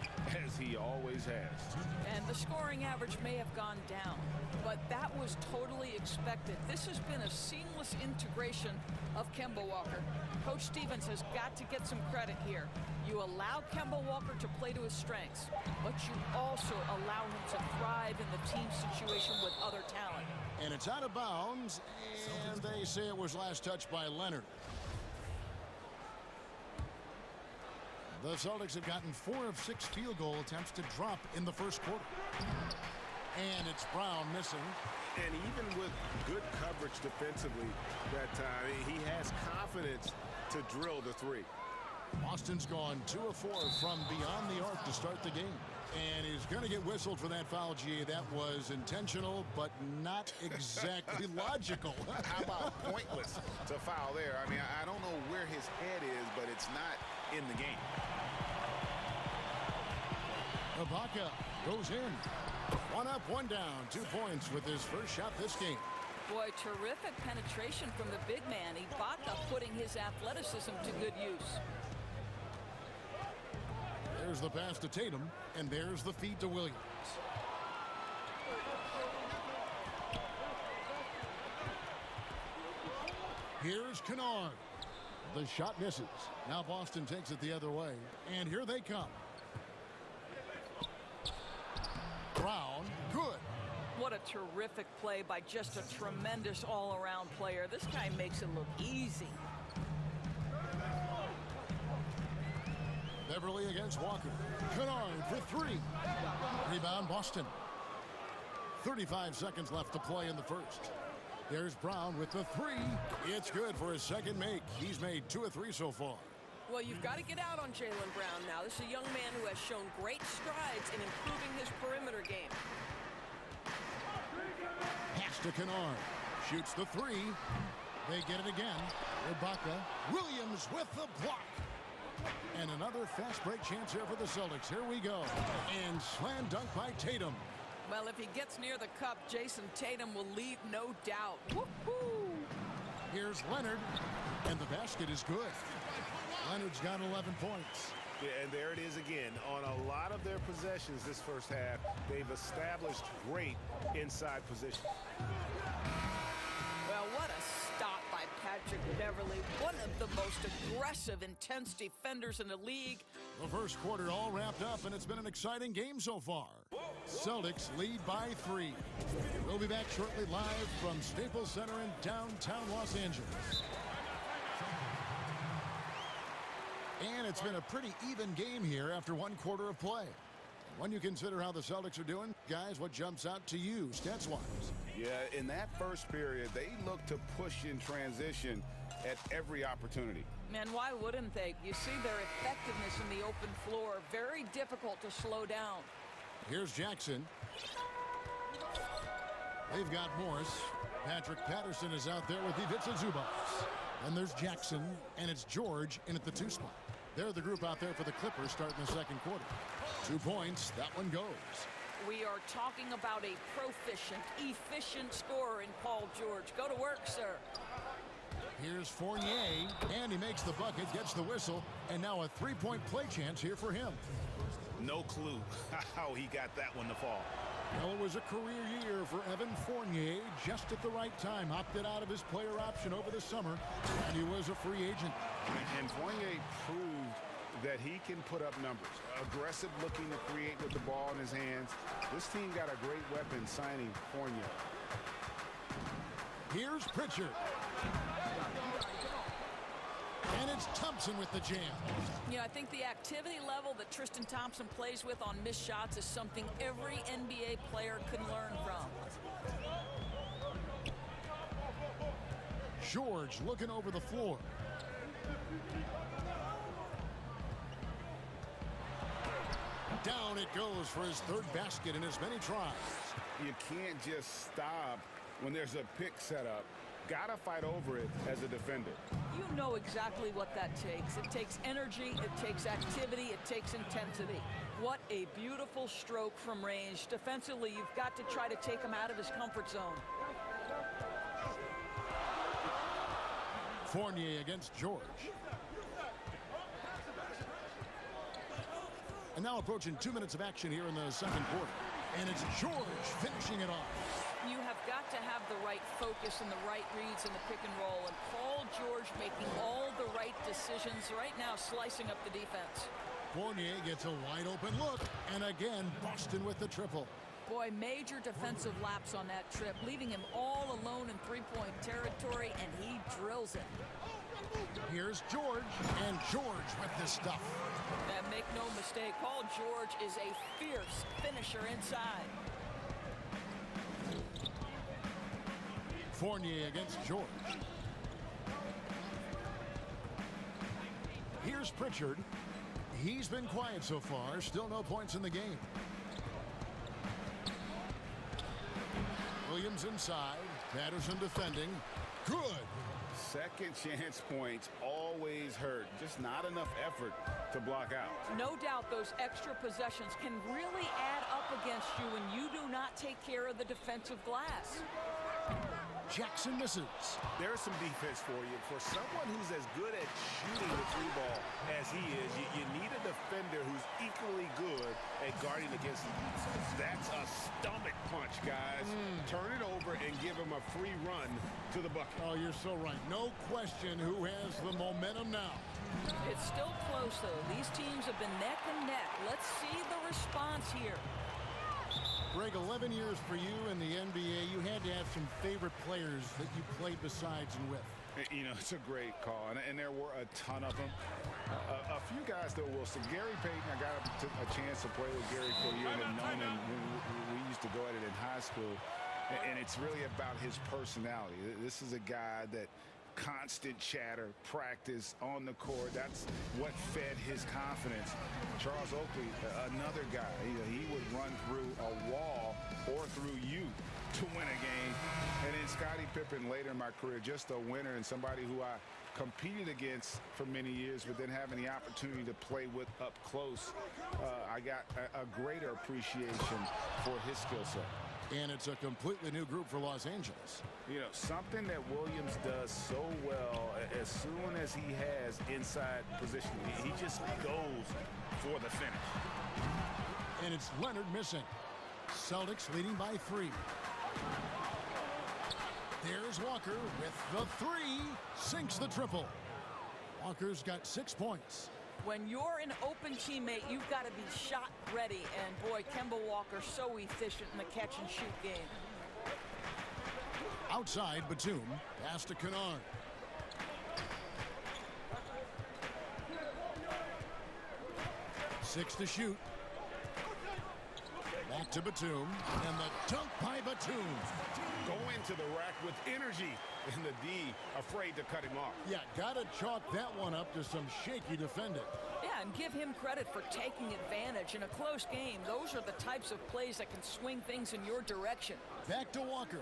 as he always has. And the scoring average may have gone down, but that was totally expected. This has been a seamless integration of Kemba Walker. Coach Stevens has got to get some credit here. You allow Kemba Walker to play to his strengths, but you also allow him to thrive in the team situation with other talent. And it's out of bounds, and they say it was last touched by Leonard. The Celtics have gotten 4 of 6 field goal attempts to drop in the first quarter. And it's Brown missing. And even with good coverage defensively that time, he has confidence to drill the 3. Boston's gone 2 of 4 from beyond the arc to start the game. And he's going to get whistled for that foul, G. That was intentional, but not exactly logical. How about pointless to foul there? I mean, I don't know where his head is, but it's not in the game. Ibaka goes in. 1 up, 1 down. 2 points with his first shot this game. Boy, terrific penetration from the big man. Ibaka putting his athleticism to good use. There's the pass to Tatum, and there's the feed to Williams. Here's Kennard. The shot misses. Now Boston takes it the other way. And here they come. Brown, good. What a terrific play by just a tremendous all-around player. This guy makes it look easy. Beverly against Walker. Kennard for three. Rebound Boston. 35 seconds left to play in the first. There's Brown with the three. It's good for his second make. He's made 2 of 3 so far. Well, you've got to get out on Jaylen Brown now. This is a young man who has shown great strides in improving his perimeter game. Pass to Kennard. Shoots the three. They get it again. Ibaka. Williams with the block. And another fast break chance here for the Celtics. Here we go. And slam dunk by Tatum. Well, if he gets near the cup, Jason Tatum will lead, no doubt. Woo-hoo! Here's Leonard. And the basket is good. Leonard's got 11 points. Yeah, and there it is again. On a lot of their possessions this first half, they've established great inside position. Well, what a stop by Patrick Beverly. One of the most aggressive, intense defenders in the league. The first quarter all wrapped up, and it's been an exciting game so far. Celtics lead by 3. We'll be back shortly live from Staples Center in downtown Los Angeles. And it's been a pretty even game here after 1 quarter of play. When you consider how the Celtics are doing, guys, what jumps out to you stats-wise? Yeah, in that first period, they looked to push in transition at every opportunity. Man, why wouldn't they? You see their effectiveness in the open floor. Very difficult to slow down. Here's Jackson. They've got Morris. Patrick Patterson is out there with Ivica Zubac. And there's Jackson, and it's George in at the 2 spot. They're the group out there for the Clippers starting the second quarter. 2 points, that one goes. We are talking about a proficient, efficient scorer in Paul George. Go to work, sir. Here's Fournier, and he makes the bucket, gets the whistle, and now a 3-point play chance here for him. No clue how he got that one to fall. Well, it was a career year for Evan Fournier, just at the right time. Opted out of his player option over the summer, and he was a free agent. And Fournier proved that he can put up numbers. Aggressive looking to create with the ball in his hands. This team got a great weapon signing Fournier. Here's Pritchard. And it's Thompson with the jam. Yeah, I think the activity level that Tristan Thompson plays with on missed shots is something every NBA player can learn from. George looking over the floor. Down it goes for his 3rd basket in as many tries. You can't just stop when there's a pick set up. Gotta fight over it as a defender. You know exactly what that takes. It takes energy, it takes activity, it takes intensity. What a beautiful stroke from range. Defensively, you've got to try to take him out of his comfort zone. Fournier against George. And now approaching 2 minutes of action here in the second quarter. And it's George finishing it off. You have got to have the right focus and the right reads in the pick and roll. And Paul George making all the right decisions right now, slicing up the defense. Fournier gets a wide open look. And again, Boston with the triple. Boy, major defensive lapse on that trip, leaving him all alone in 3-point territory, and he drills it. Here's George, and George with the stuff. And make no mistake, Paul George is a fierce finisher inside. Fournier against George. Here's Pritchard. He's been quiet so far. Still no points in the game. Williams inside. Patterson defending. Good. Second chance points always hurt. Just not enough effort to block out. No doubt those extra possessions can really add up against you when you do not take care of the defensive glass. Jackson misses. There's some defense for you. For someone who's as good at shooting the three ball as he is, you need a defender who's equally good at guarding against him. That's a stomach punch, guys. Turn it over and give him a free run to the bucket. Oh, you're so right. No question who has the momentum now. It's still close, though. These teams have been neck and neck. Let's see the response here. Greg, 11 years for you in the NBA. You had to have some favorite players that you played besides and with. You know, it's a great call, and there were a ton of them. A few guys, though, Wilson. Gary Payton, I got a chance to play with Gary for a year and have known him when we used to go at it in high school. And it's really about his personality. This is a guy that constant chatter, practice on the court. That's what fed his confidence. Charles Oakley, another guy, he would run through a wall or through you to win a game. And then Scottie Pippen later in my career, just a winner and somebody who I competed against for many years, but then having the opportunity to play with up close, I got a greater appreciation for his skill set. And it's a completely new group for Los Angeles. You know, something that Williams does so well, as soon as he has inside position, he just goes for the finish. And it's Leonard missing. Celtics leading by 3. There's Walker with the 3. Sinks the triple. Walker's got 6 points. When you're an open teammate, you've got to be shot ready. And boy, Kemba Walker so efficient in the catch and shoot game. Outside, Batum. Pass to Kennard. Six to shoot. Back to Batum. And the dunk by Batum. Go into the rack with energy. And the D afraid to cut him off. Yeah, gotta chalk that one up to some shaky defending. Yeah, and give him credit for taking advantage in a close game. Those are the types of plays that can swing things in your direction. Back to Walker.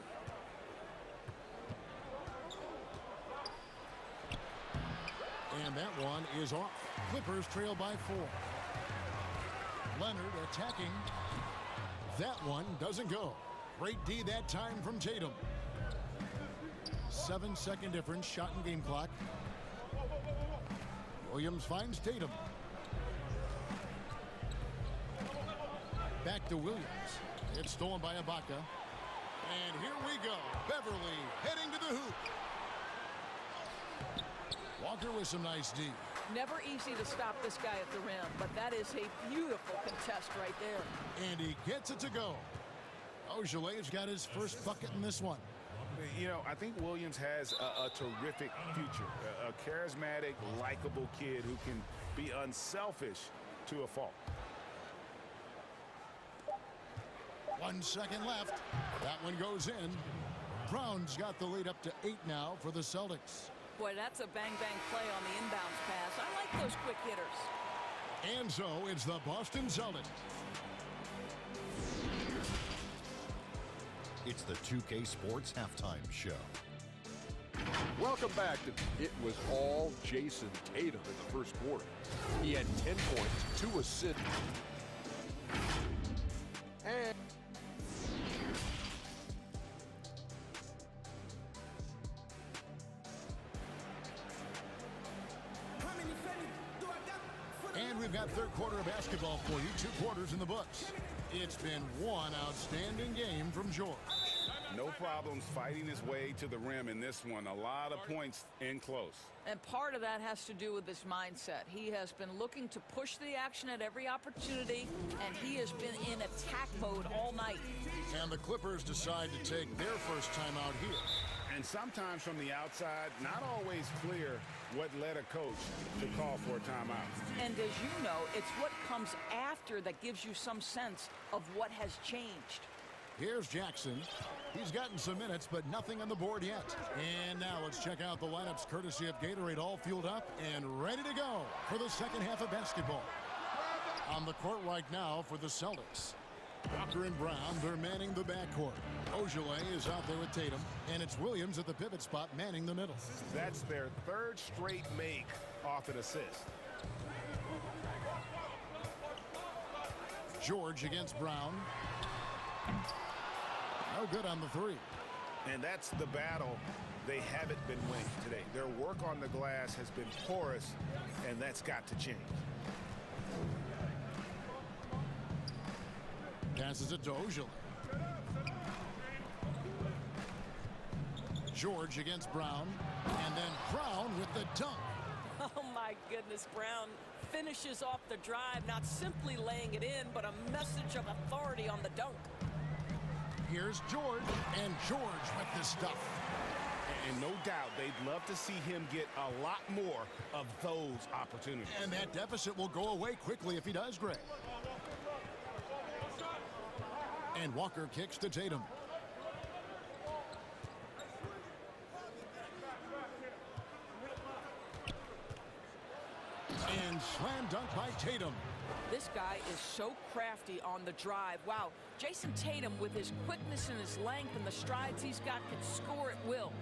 And that one is off. Clippers trail by 4. Leonard attacking. That one doesn't go. Great D that time from Tatum. 7-second difference, shot and game clock. Williams finds Tatum. Back to Williams. It's stolen by Ibaka. And here we go. Beverly heading to the hoop. Walker with some nice D. Never easy to stop this guy at the rim, but that is a beautiful contest right there. And he gets it to go. Ojeley's got his first bucket in this one. You know, I think Williams has a terrific future. A charismatic, likable kid who can be unselfish to a fault. 1 second left. That one goes in. Brown's got the lead up to 8 now for the Celtics. Boy, that's a bang-bang play on the inbounds pass. I like those quick hitters. And so it's the Boston Celtics. It's the 2K Sports Halftime Show. Welcome back. It was all Jason Tatum in the first quarter. He had 10 points, 2 assists. And we've got third quarter of basketball for you. 2 quarters in the books. It's been one outstanding game from George. No problems fighting his way to the rim in this one. A lot of points in close. And part of that has to do with his mindset. He has been looking to push the action at every opportunity, and he has been in attack mode all night. And the Clippers decide to take their first time out here. And sometimes from the outside, not always clear what led a coach to call for a timeout. And as you know, it's what comes after that gives you some sense of what has changed. Here's Jackson. He's gotten some minutes, but nothing on the board yet. And now let's check out the lineups courtesy of Gatorade, all fueled up and ready to go for the second half of basketball. On the court right now for the Celtics. Walker and Brown, they're manning the backcourt. Ojeley is out there with Tatum, and it's Williams at the pivot spot manning the middle. That's their 3rd straight make off an assist. George against Brown. No good on the 3. And that's the battle they haven't been winning today. Their work on the glass has been porous, and that's got to change. Passes it to Ojala. George against Brown, and then Brown with the dunk. Oh, my goodness, Brown finishes off the drive, not simply laying it in, but a message of authority on the dunk. Here's George, and George with the stuff. And no doubt they'd love to see him get a lot more of those opportunities. And that deficit will go away quickly if he does, Greg. And Walker kicks to Tatum. And slam dunk by Tatum. This guy is so crafty on the drive. Wow, Jason Tatum, with his quickness and his length and the strides he's got, can score at will.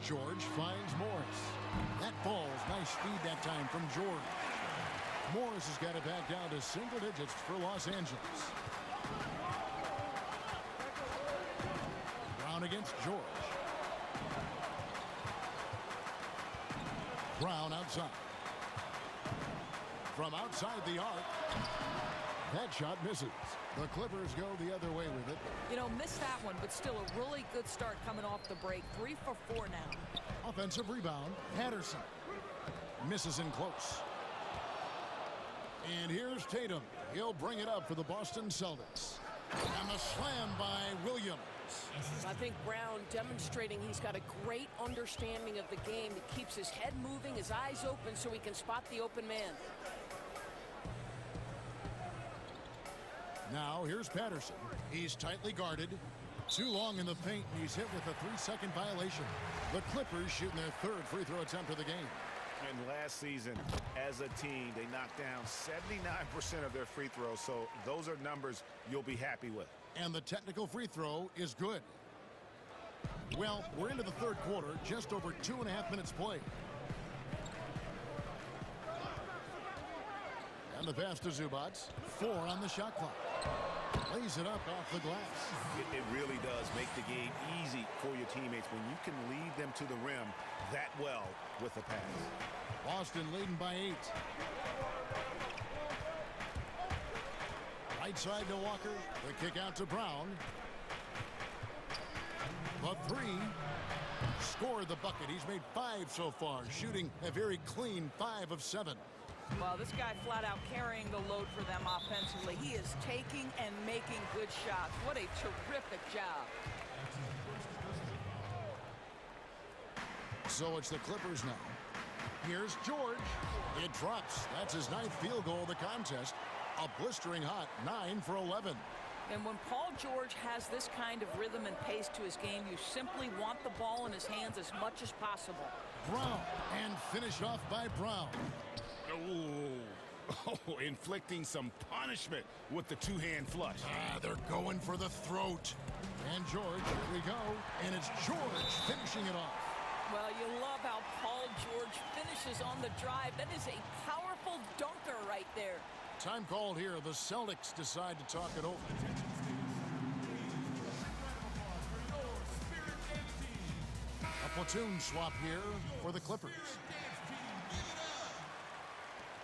George finds Morris. That ball's nice speed that time from George. Morris has got it back down to single digits for Los Angeles. Brown against George. Brown outside. From outside the arc, that shot misses. The Clippers go the other way with it. You know, missed that one, but still a really good start coming off the break. 3 for 4 now. Offensive rebound, Patterson. Misses in close. And here's Tatum. He'll bring it up for the Boston Celtics. And the slam by Williams. I think Brown demonstrating he's got a great understanding of the game. He keeps his head moving, his eyes open, so he can spot the open man. Now here's Patterson. He's tightly guarded. Too long in the paint, and he's hit with a 3-second violation. The Clippers shooting their third free throw attempt of the game. And last season, as a team, they knocked down 79% of their free throws, so those are numbers you'll be happy with. And the technical free throw is good. Well, we're into the third quarter, just over 2.5 minutes played. And the pass to Zubats. 4 on the shot clock. Lays it up off the glass. It really does make the game easy for your teammates when you can lead them to the rim that well with the pass. Boston leading by 8. Right side to Walker. The kick out to Brown. The 3. Scored the bucket. He's made 5 so far, shooting a very clean 5 of 7. Well, this guy flat out carrying the load for them offensively. He is taking and making good shots. What a terrific job. So it's the Clippers now. Here's George. It drops. That's his 9th field goal of the contest. A blistering hot 9 for 11. And when Paul George has this kind of rhythm and pace to his game, you simply want the ball in his hands as much as possible. Brown, and finished off by Brown. Oh, inflicting some punishment with the 2-hand flush. They're going for the throat. And George, here we go. And it's George finishing it off. Well, you love how Paul George finishes on the drive. That is a powerful dunker right there. Time called here. The Celtics decide to talk it over. A platoon swap here for the Clippers.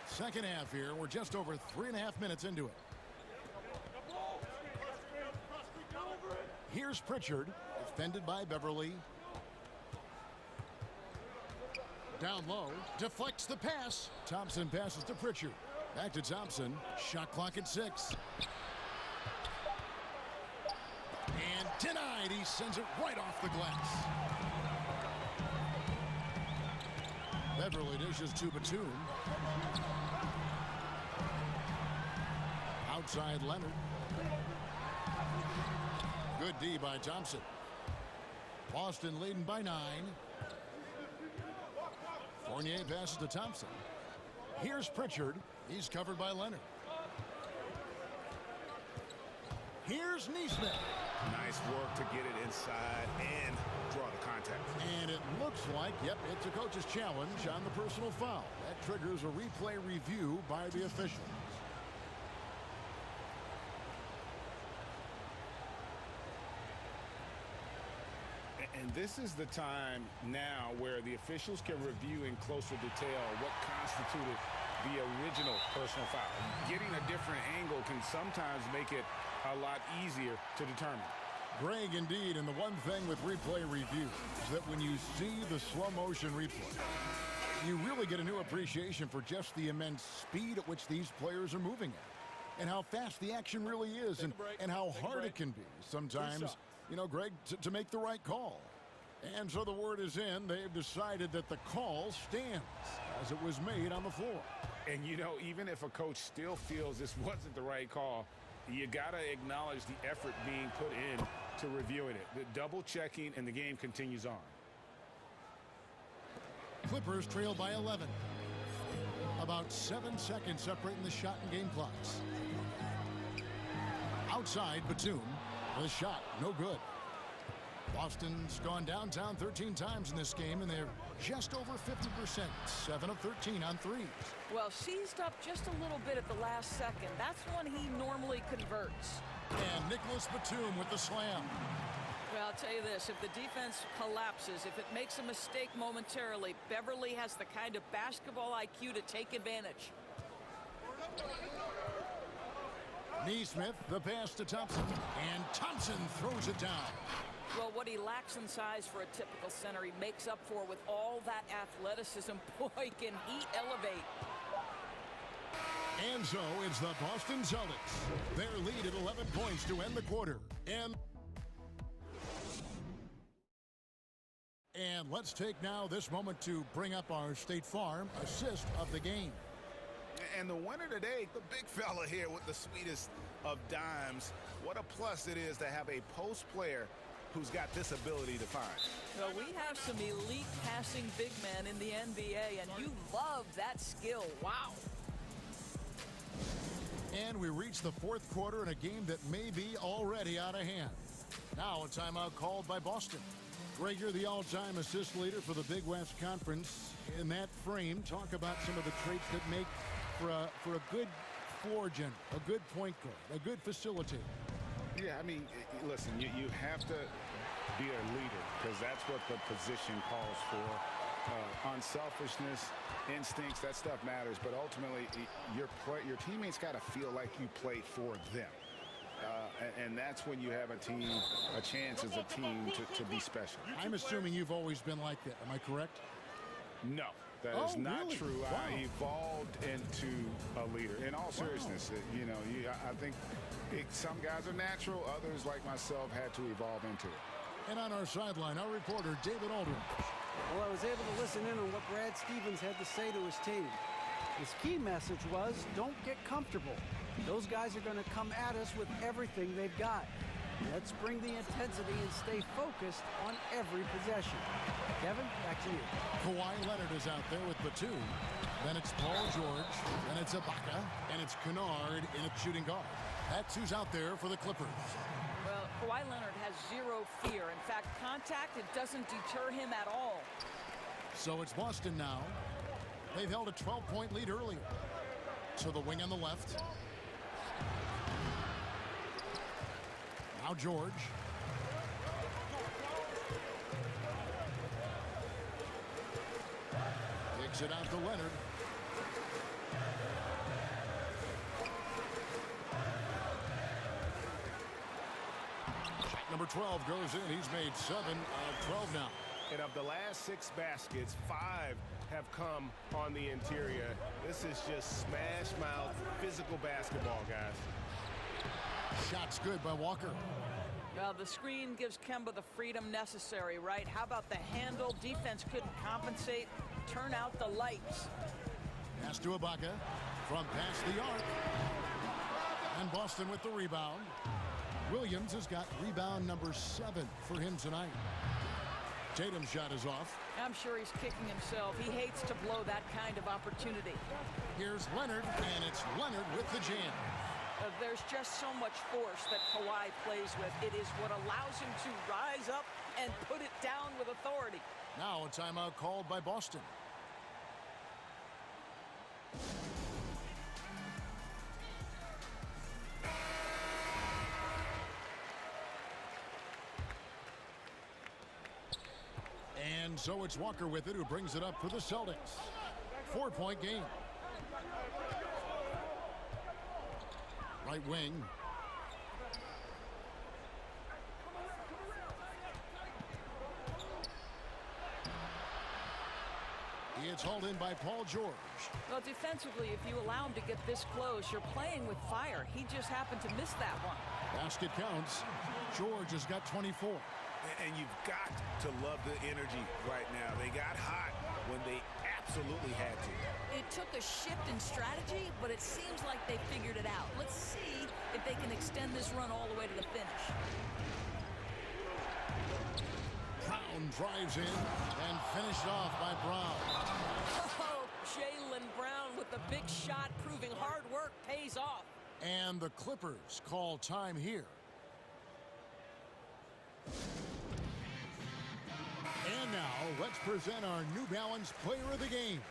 Second half here. We're just over 3.5 minutes into it. Here's Pritchard, defended by Beverly. Down low, deflects the pass. Thompson passes to Pritchard. Back to Thompson. Shot clock at 6. And denied. He sends it right off the glass. Beverly dishes to Batum. Outside Leonard. Good D by Thompson. Boston leading by 9. Fournier passes to Thompson. Here's Pritchard. He's covered by Leonard. Here's Neesmith. Nice work to get it inside and draw the contact. And it looks like, yep, it's a coach's challenge on the personal foul. That triggers a replay review by the officials. And this is the time now where the officials can review in closer detail what constituted the original personal foul. Getting a different angle can sometimes make it a lot easier to determine. Greg, indeed, and the one thing with replay review is that when you see the slow motion replay, you really get a new appreciation for just the immense speed at which these players are moving at, and how fast the action really is, and how hard it can be sometimes, you know, Greg, to make the right call. And so the word is in. They've decided that the call stands as it was made on the floor. And, you know, even if a coach still feels this wasn't the right call, you got to acknowledge the effort being put in to reviewing it. The double checking, and the game continues on. Clippers trail by 11. About 7 seconds separating the shot and game clocks. Outside, Batum. The shot, no good. Boston's gone downtown 13 times in this game, and they're just over 50%, 7 of 13 on threes. Well, seized up just a little bit at the last second. That's when he normally converts. And Nicholas Batum with the slam. Well, I'll tell you this, if the defense collapses, if it makes a mistake momentarily, Beverly has the kind of basketball IQ to take advantage. Neesmith, the pass to Thompson, and Thompson throws it down. Well, what he lacks in size for a typical center, he makes up for with all that athleticism. Boy, can he elevate. And so it's the Boston Celtics. Their lead at 11 points to end the quarter. And let's take now this moment to bring up our State Farm assist of the game. And the winner today, the big fella here with the sweetest of dimes. What a plus it is to have a post player who's got this ability to find. Well, we have some elite passing big men in the NBA, and you love that skill. Wow. And we reach the fourth quarter in a game that may be already out of hand. Now a timeout called by Boston. Greg, you're the all-time assist leader for the Big West Conference. In that frame, talk about some of the traits that make for a good floor general, a good point guard, a good facilitator. Yeah, I mean, listen, you have to be a leader because that's what the position calls for. Unselfishness, instincts, that stuff matters. But ultimately, your teammates got to feel like you play for them. And that's when you have a chance as a team to be special. I'm assuming you've always been like that. Am I correct? No, that is not really? true. Wow. I evolved into a leader. In all seriousness, I think some guys are natural. Others, like myself, had to evolve into it. And on our sideline, our reporter, David Aldridge. Well, I was able to listen in on what Brad Stevens had to say to his team. His key message was, don't get comfortable. Those guys are going to come at us with everything they've got. Let's bring the intensity and stay focused on every possession. Kevin, back to you. Kawhi Leonard is out there with Batum. Then it's Paul George. Then it's Ibaka. And it's Kennard in a shooting guard. That's who's out there for the Clippers. Well, Kawhi Leonard has zero fear. In fact, contact, it doesn't deter him at all. So it's Boston now. They've held a 12-point lead earlier. To the wing on the left. Now George. Takes it out to Leonard. Number 12 goes in. He's made 7 of 12 now. And of the last 6 baskets, 5 have come on the interior. This is just smash mouth physical basketball, guys. Shot's good by Walker. Well, the screen gives Kemba the freedom necessary, right? How about the handle? Defense couldn't compensate. Turn out the lights. Pass to Ibaka from past the arc. And Boston with the rebound. Williams has got rebound number 7 for him tonight. Tatum's shot is off. I'm sure he's kicking himself. He hates to blow that kind of opportunity. Here's Leonard, and it's Leonard with the jam. There's just so much force that Kawhi plays with. It is what allows him to rise up and put it down with authority. Now a timeout called by Boston. And so it's Walker with it, who brings it up for the Celtics. 4-point game. Right wing. It's hauled in by Paul George. Well, defensively, if you allow him to get this close, you're playing with fire. He just happened to miss that one. Basket counts. George has got 24. And you've got to love the energy right now. They got hot when they absolutely had to. It took a shift in strategy, but it seems like they figured it out. Let's see if they can extend this run all the way to the finish. Brown drives in and finished off by Brown. Oh, Jaylen Brown with the big shot, proving hard work pays off. And the Clippers call time here. And now, let's present our New Balance Player of the Game,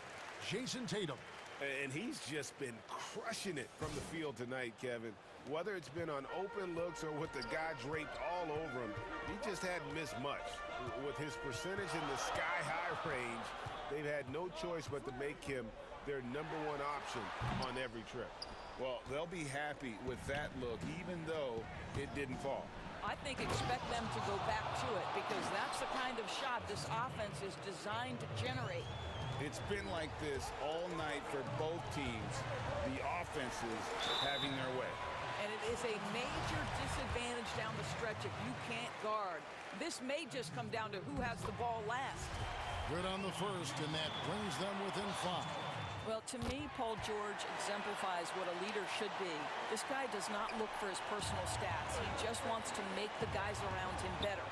Jason Tatum. And he's just been crushing it from the field tonight, Kevin. Whether it's been on open looks or with the guy draped all over him, he just hadn't missed much. With his percentage in the sky-high range, they've had no choice but to make him their #1 option on every trip. Well, they'll be happy with that look, even though it didn't fall. I think expect them to go back to it, because that's the kind of shot this offense is designed to generate. It's been like this all night for both teams, the offenses having their way. And it is a major disadvantage down the stretch if you can't guard. This may just come down to who has the ball last. Good on the first, and that brings them within 5. Well, to me, Paul George exemplifies what a leader should be. This guy does not look for his personal stats. He just wants to make the guys around him better.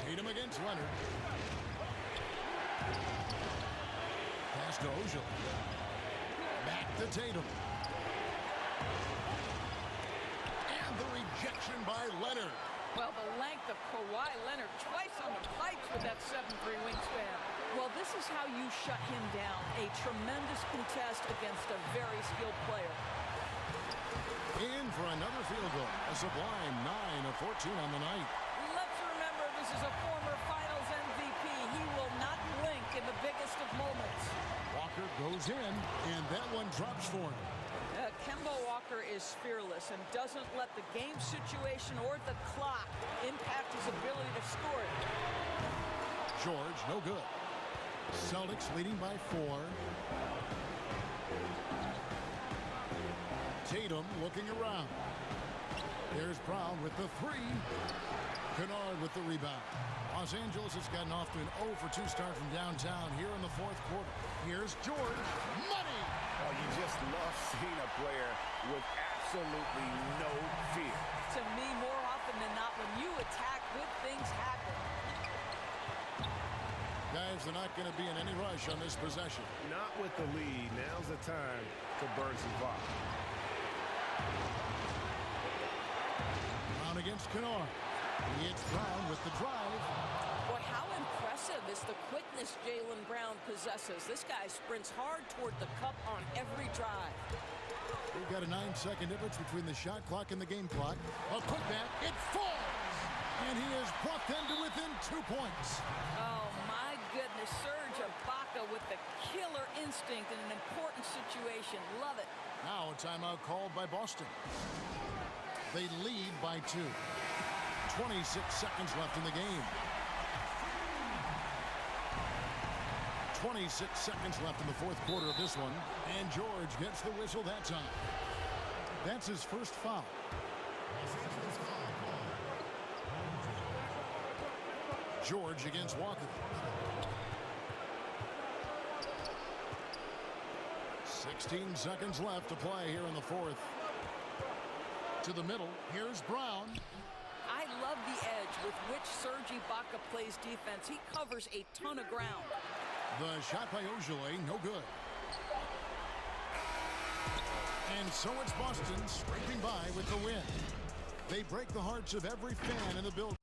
Tatum against Leonard. Pass to Ojal. Back to Tatum. And the rejection by Leonard. Well, the length of Kawhi Leonard twice on the pipes with that 7'3" wingspan. Well, this is how you shut him down. A tremendous contest against a very skilled player. In for another field goal. A sublime 9 of 14 on the night. Let's remember, this is a former Finals MVP. He will not blink in the biggest of moments. Walker goes in, and that one drops for him. Kemba Walker is fearless and doesn't let the game situation or the clock impact his ability to score it. George, no good. Celtics leading by 4. Tatum looking around. There's Brown with the 3. Kennard with the rebound. Los Angeles has gotten off to an 0 for 2 start from downtown here in the 4th quarter. Here's George. Money! Oh, you just love seeing a player with absolutely no fear. To me, more often than not, when you attack, good things happen. Guys, they're not going to be in any rush on this possession. Not with the lead. Now's the time to burn some clock. Brown against Kennard. It's Brown with the drive. Boy, how impressive is the quickness Jaylen Brown possesses. This guy sprints hard toward the cup on every drive. We've got a 9-second difference between the shot clock and the game clock. A putback, it falls! And he has brought them to within 2 points. Oh, my goodness. Serge Ibaka with the killer instinct in an important situation. Love it. Now a timeout called by Boston. They lead by 2. 26 seconds left in the game. 26 seconds left in the 4th quarter of this one. And George gets the whistle that time. That's his first foul. George against Walker. 16 seconds left to play here in the 4th. To the middle. Here's Brown. I love the edge with which Serge Ibaka plays defense. He covers a ton of ground. The shot by Ojale, no good. And so it's Boston scraping by with the win. They break the hearts of every fan in the building.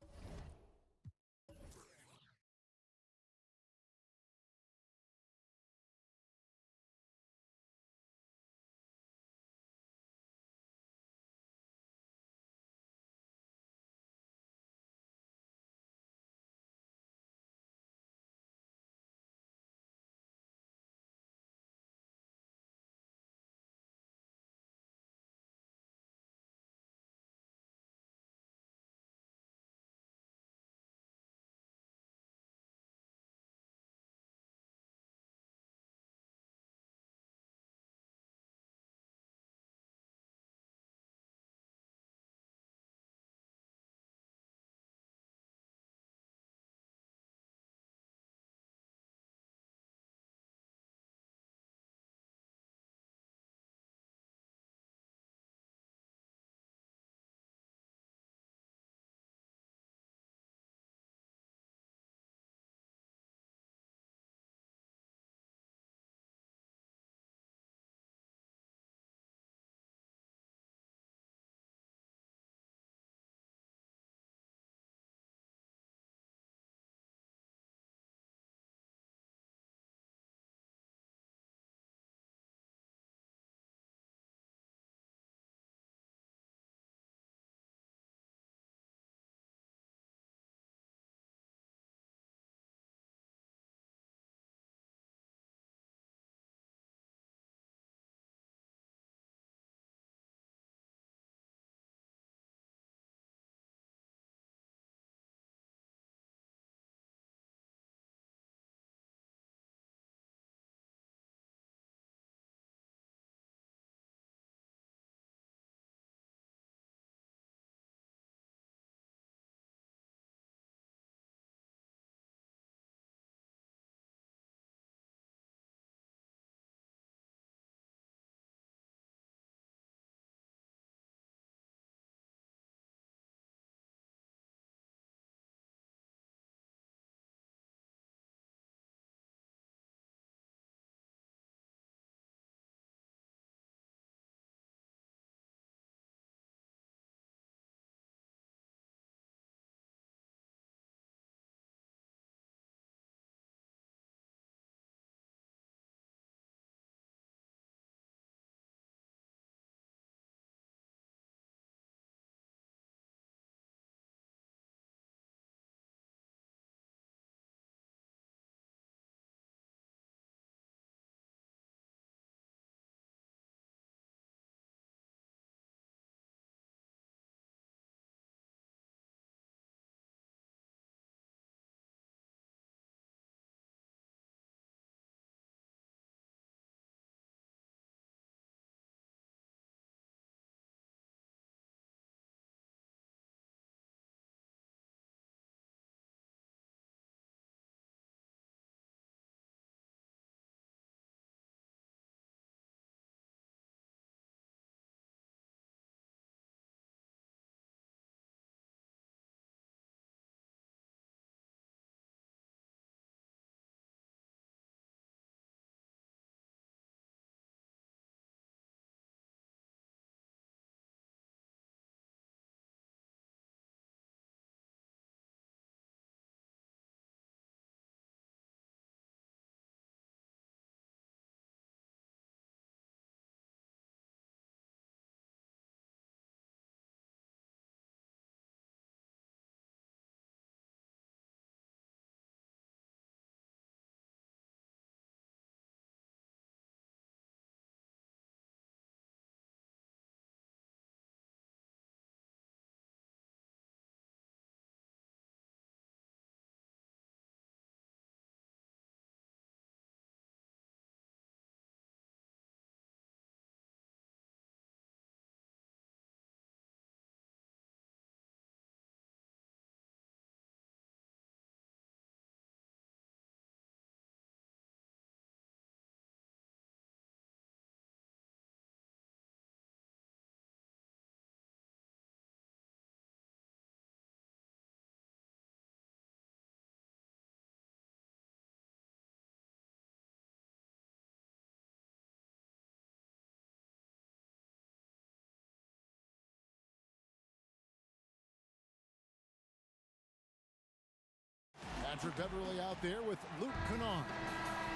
Patrick Beverly out there with Luke Kennard.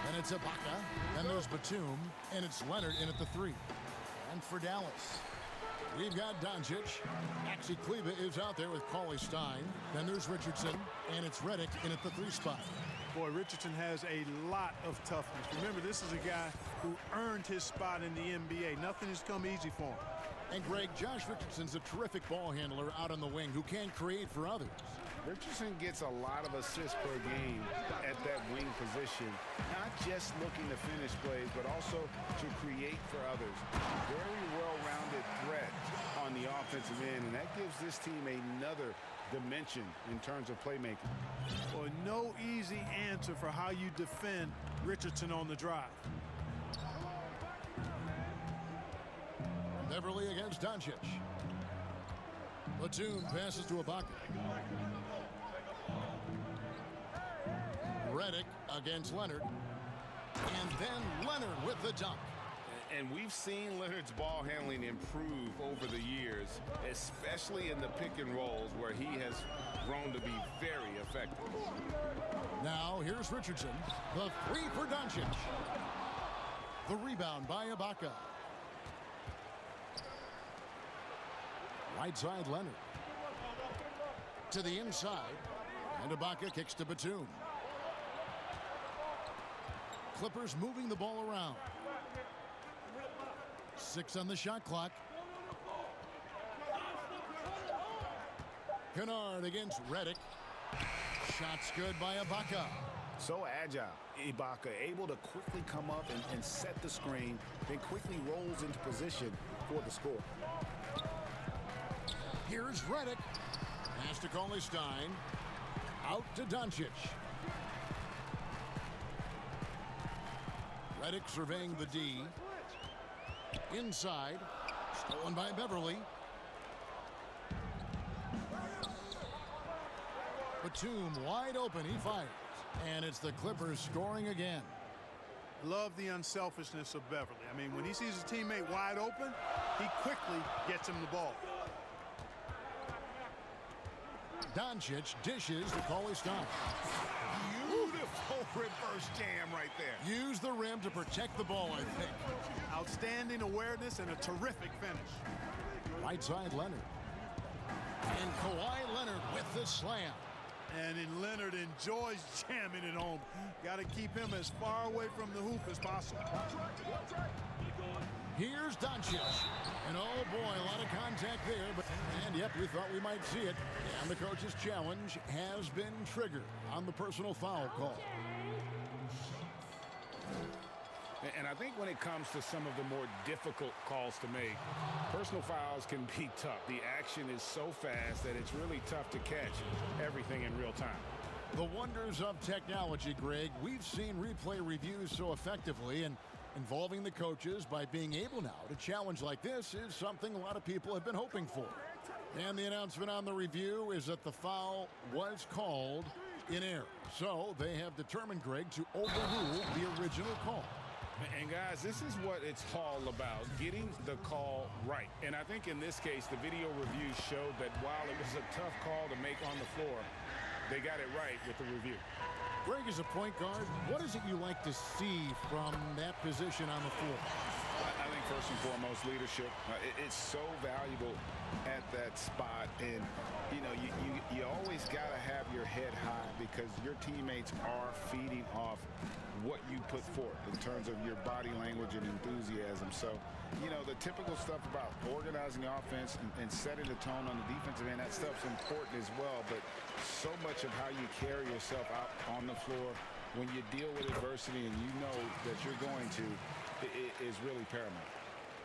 And it's Ibaka. Then there's Batum. And it's Leonard in at the 3. And for Dallas, we've got Doncic. Maxi Kleba is out there with Cauley Stein. Then there's Richardson. And it's Redick in at the 3 spot. Boy, Richardson has a lot of toughness. Remember, this is a guy who earned his spot in the NBA. Nothing has come easy for him. And Greg, Josh Richardson's a terrific ball handler out on the wing who can create for others. Richardson gets a lot of assists per game at that wing position, not just looking to finish plays, but also to create for others. Very well-rounded threat on the offensive end, and that gives this team another dimension in terms of playmaking. Well, no easy answer for how you defend Richardson on the drive. Beverly against Doncic. Batum passes to Ibaka. Redick against Leonard. And then Leonard with the dunk. And we've seen Leonard's ball handling improve over the years, especially in the pick and rolls where he has grown to be very effective. Now here's Richardson. The 3 for Doncic. The rebound by Ibaka. Right side Leonard. To the inside. And Ibaka kicks to Batum. Clippers moving the ball around. 6 on the shot clock. Kennard against Redick. Shots good by Ibaka. So agile. Ibaka able to quickly come up and set the screen, then quickly rolls into position for the score. Here's Redick. Pass to Cauley Stein. Out to Doncic. Redick surveying the D. Inside. Stolen by Beverly. Batum wide open. He fires. And it's the Clippers scoring again. Love the unselfishness of Beverly. I mean, when he sees his teammate wide open, he quickly gets him the ball. Doncic dishes to Cauley Stein. Beautiful reverse jam right there. Use the rim to protect the ball, I think. Outstanding awareness and a terrific finish. Right side Leonard. And Kawhi Leonard with the slam. And then Leonard enjoys jamming it home. Got to keep him as far away from the hoop as possible. Here's Doncic. And oh boy, a lot of contact there. And yep, we thought we might see it. And the coach's challenge has been triggered on the personal foul call. And I think when it comes to some of the more difficult calls to make, personal fouls can be tough. The action is so fast that it's really tough to catch everything in real time. The wonders of technology, Greg. We've seen replay reviews so effectively, and involving the coaches by being able now to challenge like this is something a lot of people have been hoping for. And the announcement on the review is that the foul was called in error. So they have determined, Greg, to overrule the original call. And guys, this is what it's all about, getting the call right. And I think in this case, the video review showed that while it was a tough call to make on the floor, they got it right with the review. Greg, as a point guard, what is it you like to see from that position on the floor? I think first and foremost, leadership. It's so valuable at that spot. And, you know, you always got to have your head high because your teammates are feeding off what you put forth in terms of your body language and enthusiasm. So, you know, the typical stuff about organizing the offense and setting the tone on the defensive end, that stuff's important as well. But so much of how you carry yourself out on the floor when you deal with adversity and you know that you're going to is really paramount.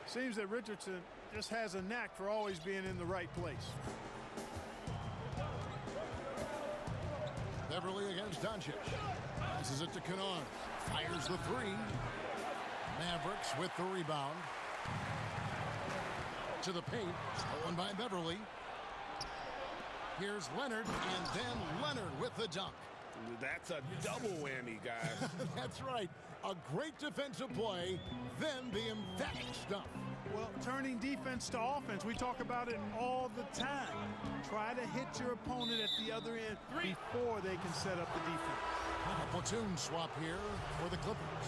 Seems that Richardson just has a knack for always being in the right place. Beverly against Doncic. Passes it to Kennard. Fires the 3. Mavericks with the rebound. To the paint. Stolen by Beverly. Here's Leonard, and then Leonard with the dunk. That's a double whammy, guys. That's right. A great defensive play, then the emphatic stuff. Well, turning defense to offense, we talk about it all the time. Try to hit your opponent at the other end before they can set up the defense. A platoon swap here for the Clippers.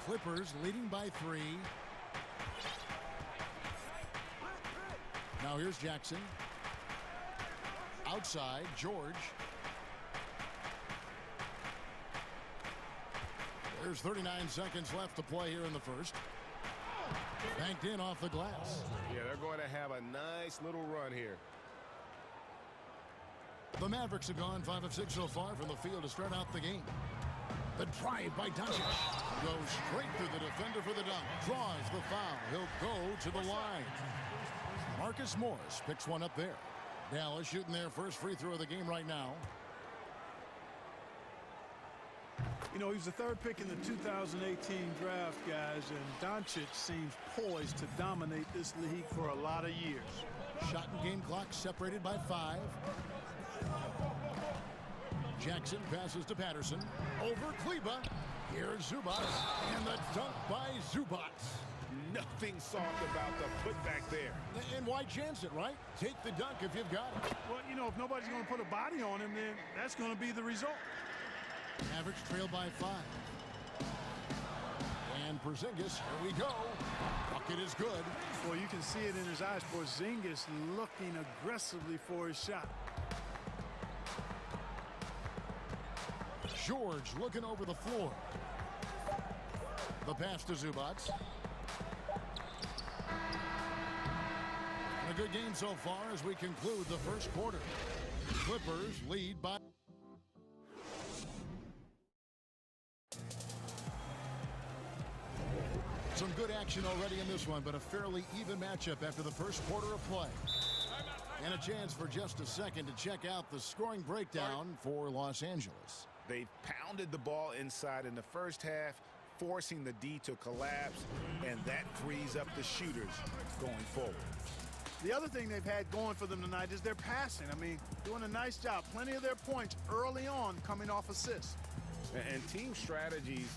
Clippers leading by 3. Now here's Jackson. Outside, George. There's 39 seconds left to play here in the first. Banked in off the glass. Yeah, they're going to have a nice little run here. The Mavericks have gone 5 of 6 so far from the field to start out the game. The drive by Doncic goes straight through the defender for the dunk. Draws the foul. He'll go to the line. Marcus Morris picks one up there. Dallas shooting their first free throw of the game right now. You know, he's the 3rd pick in the 2018 draft, guys, and Doncic seems poised to dominate this league for a lot of years. Shot and game clock separated by 5. Jackson passes to Patterson. Over Kleba. Here's Zubac. And the dunk by Zubac. Nothing soft about the putback there. And why chance it, right? Take the dunk if you've got it. Well, you know, if nobody's going to put a body on him, then that's going to be the result. Mavericks trail by 5. And Porzingis, here we go. Bucket is good. Well, you can see it in his eyes. Porzingis looking aggressively for his shot. George looking over the floor. The pass to Zubac. A good game so far as we conclude the first quarter. Clippers lead by... Some good action already in this one, but a fairly even matchup after the first quarter of play. And a chance for just a second to check out the scoring breakdown for Los Angeles. They pounded the ball inside in the first half, forcing the D to collapse, and that frees up the shooters going forward. The other thing they've had going for them tonight is their passing. I mean, doing a nice job. Plenty of their points early on coming off assists. And team strategies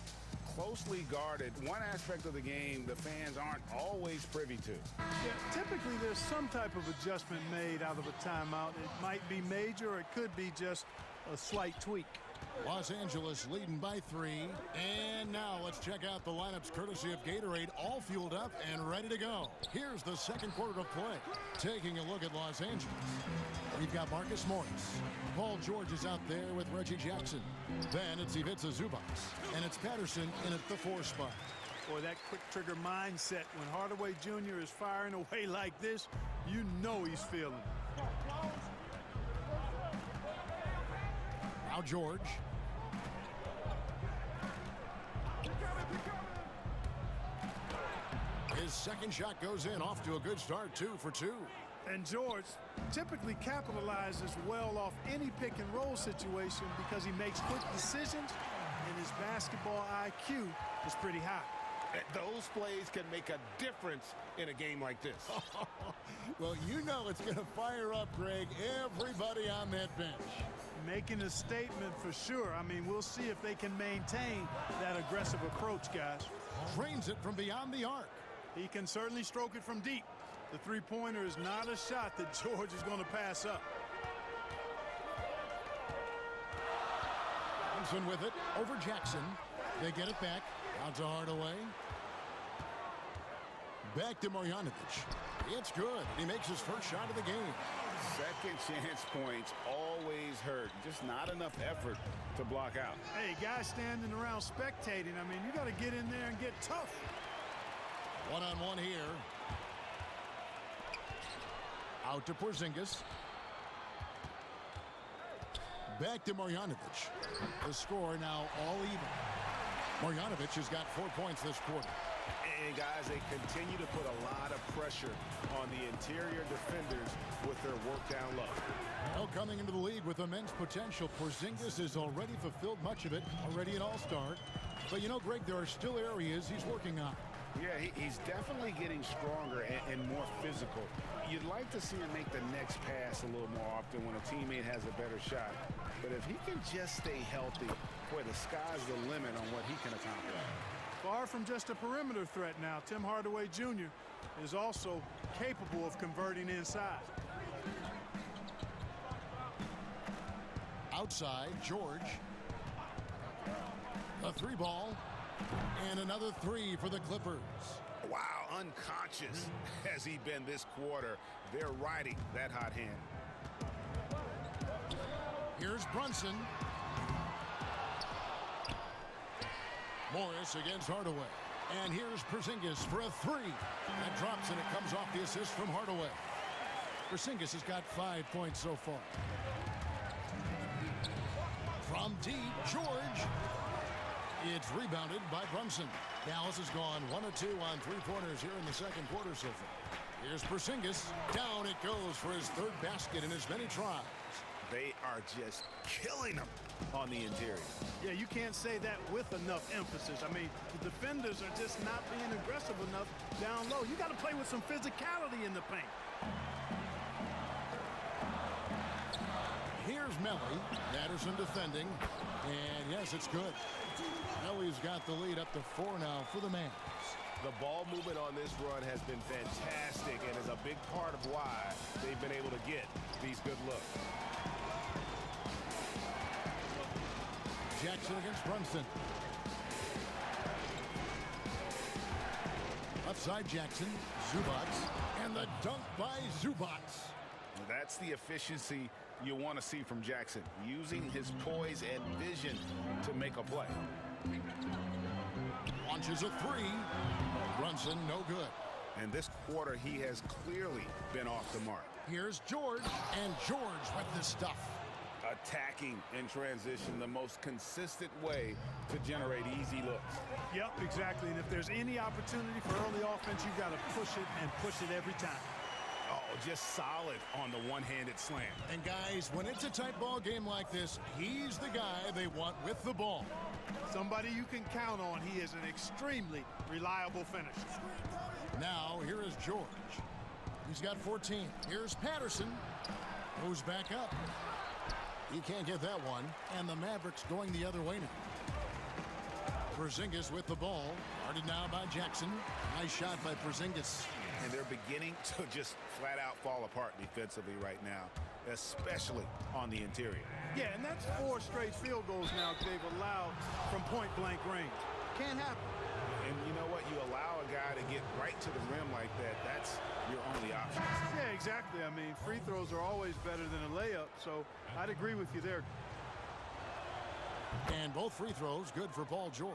closely guarded. One aspect of the game the fans aren't always privy to. Yeah, typically there's some type of adjustment made out of a timeout. It might be major or it could be just a slight tweak. Los Angeles leading by 3. And now let's check out the lineups courtesy of Gatorade, all fueled up and ready to go. Here's the second quarter of play. Taking a look at Los Angeles. We've got Marcus Morris. Paul George is out there with Reggie Jackson. Then it's Ivica Zubac. And it's Patterson in at the 4 spot. Boy, that quick trigger mindset. When Hardaway Jr. is firing away like this, you know he's feeling it. Now George. His second shot goes in, off to a good start, 2 for 2. And George typically capitalizes well off any pick and roll situation because he makes quick decisions and his basketball IQ is pretty high. Those plays can make a difference in a game like this. Well, you know it's going to fire up, Greg, everybody on that bench. Making a statement for sure. I mean, we'll see if they can maintain that aggressive approach, guys. Drains it from beyond the arc. He can certainly stroke it from deep. The three-pointer is not a shot that George is going to pass up. Johnson with it over Jackson. They get it back. Out to Hardaway. Back to Marjanovic. It's good. He makes his first shot of the game. Second chance points always hurt. Just not enough effort to block out. Hey, guys standing around spectating. I mean, you got to get in there and get tough. One-on-one here. Out to Porzingis. Back to Marjanovic. The score now all even. Marjanovic has got 4 points this quarter. And guys, they continue to put a lot of pressure on the interior defenders with their work down low. Well, coming into the league with immense potential, Porzingis has already fulfilled much of it, already an all-star. But you know, Greg, there are still areas he's working on. Yeah, he's definitely getting stronger and more physical. You'd like to see him make the next pass a little more often when a teammate has a better shot. But if he can just stay healthy, boy, the sky's the limit on what he can accomplish. Far from just a perimeter threat now, Tim Hardaway Jr. is also capable of converting inside. Outside, George. A three ball. And another three for the Clippers. Wow, unconscious has he been this quarter. They're riding that hot hand. Here's Brunson. Morris against Hardaway. And here's Porzingis for a three. That drops and it comes off the assist from Hardaway. Porzingis has got 5 points so far. From deep, George. It's rebounded by Brunson. Dallas has gone 1 of 2 on three-pointers here in the second quarter so far. Here's Porzingis. Down it goes for his third basket in as many tries. They are just killing them on the interior. Yeah, you can't say that with enough emphasis. I mean, the defenders are just not being aggressive enough down low. You got to play with some physicality in the paint. Here's Melly. Patterson defending. And yes, it's good. Melly's got the lead up to 4 now for the Mavs. The ball movement on this run has been fantastic and is a big part of why they've been able to get these good looks. Jackson against Brunson. Outside Jackson. Zubats. And the dunk by Zubats. That's the efficiency you want to see from Jackson, using his poise and vision to make a play. Launches a three. Brunson, no good. And this quarter, he has clearly been off the mark. Here's George, and George with the stuff. Attacking in transition, the most consistent way to generate easy looks. Yep, exactly. And if there's any opportunity for early offense, you've got to push it and push it every time. Oh, just solid on the one-handed slam. And guys, when it's a tight ball game like this, he's the guy they want with the ball. Somebody you can count on. He is an extremely reliable finisher. Now, here is George. He's got 14. Here's Patterson. Moves back up. He can't get that one. And the Mavericks going the other way now. Porzingis with the ball. Guarded now by Jackson. Nice shot by Porzingis. And they're beginning to just flat out fall apart defensively right now, especially on the interior. Yeah, and that's 4 straight field goals now they've allowed from point-blank range. Can't happen. And you know what? You allow a guy to get right to the rim like that, that's your only option. Yeah, exactly. I mean, free throws are always better than a layup, so I'd agree with you there. And both free throws good for Paul George.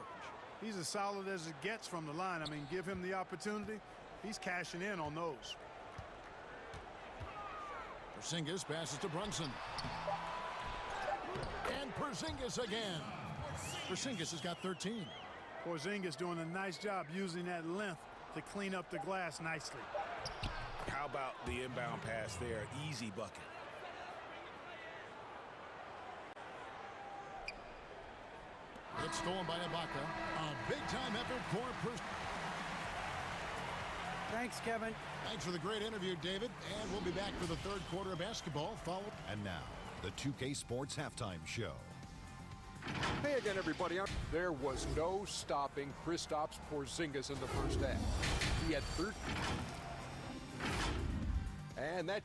He's as solid as it gets from the line. I mean, give him the opportunity. He's cashing in on those. Porzingis passes to Brunson. And Porzingis again. Porzingis has got 13. Porzingis doing a nice job using that length to clean up the glass nicely. How about the inbound pass there? Easy bucket. It's stolen by Ibaka. A big-time effort for Porzingis. Thanks, Kevin. Thanks for the great interview, David. And we'll be back for the third quarter of basketball. And now, the 2K Sports Halftime Show. Hey again, everybody. There was no stopping Kristaps Porzingis in the first half. He had 13. And that...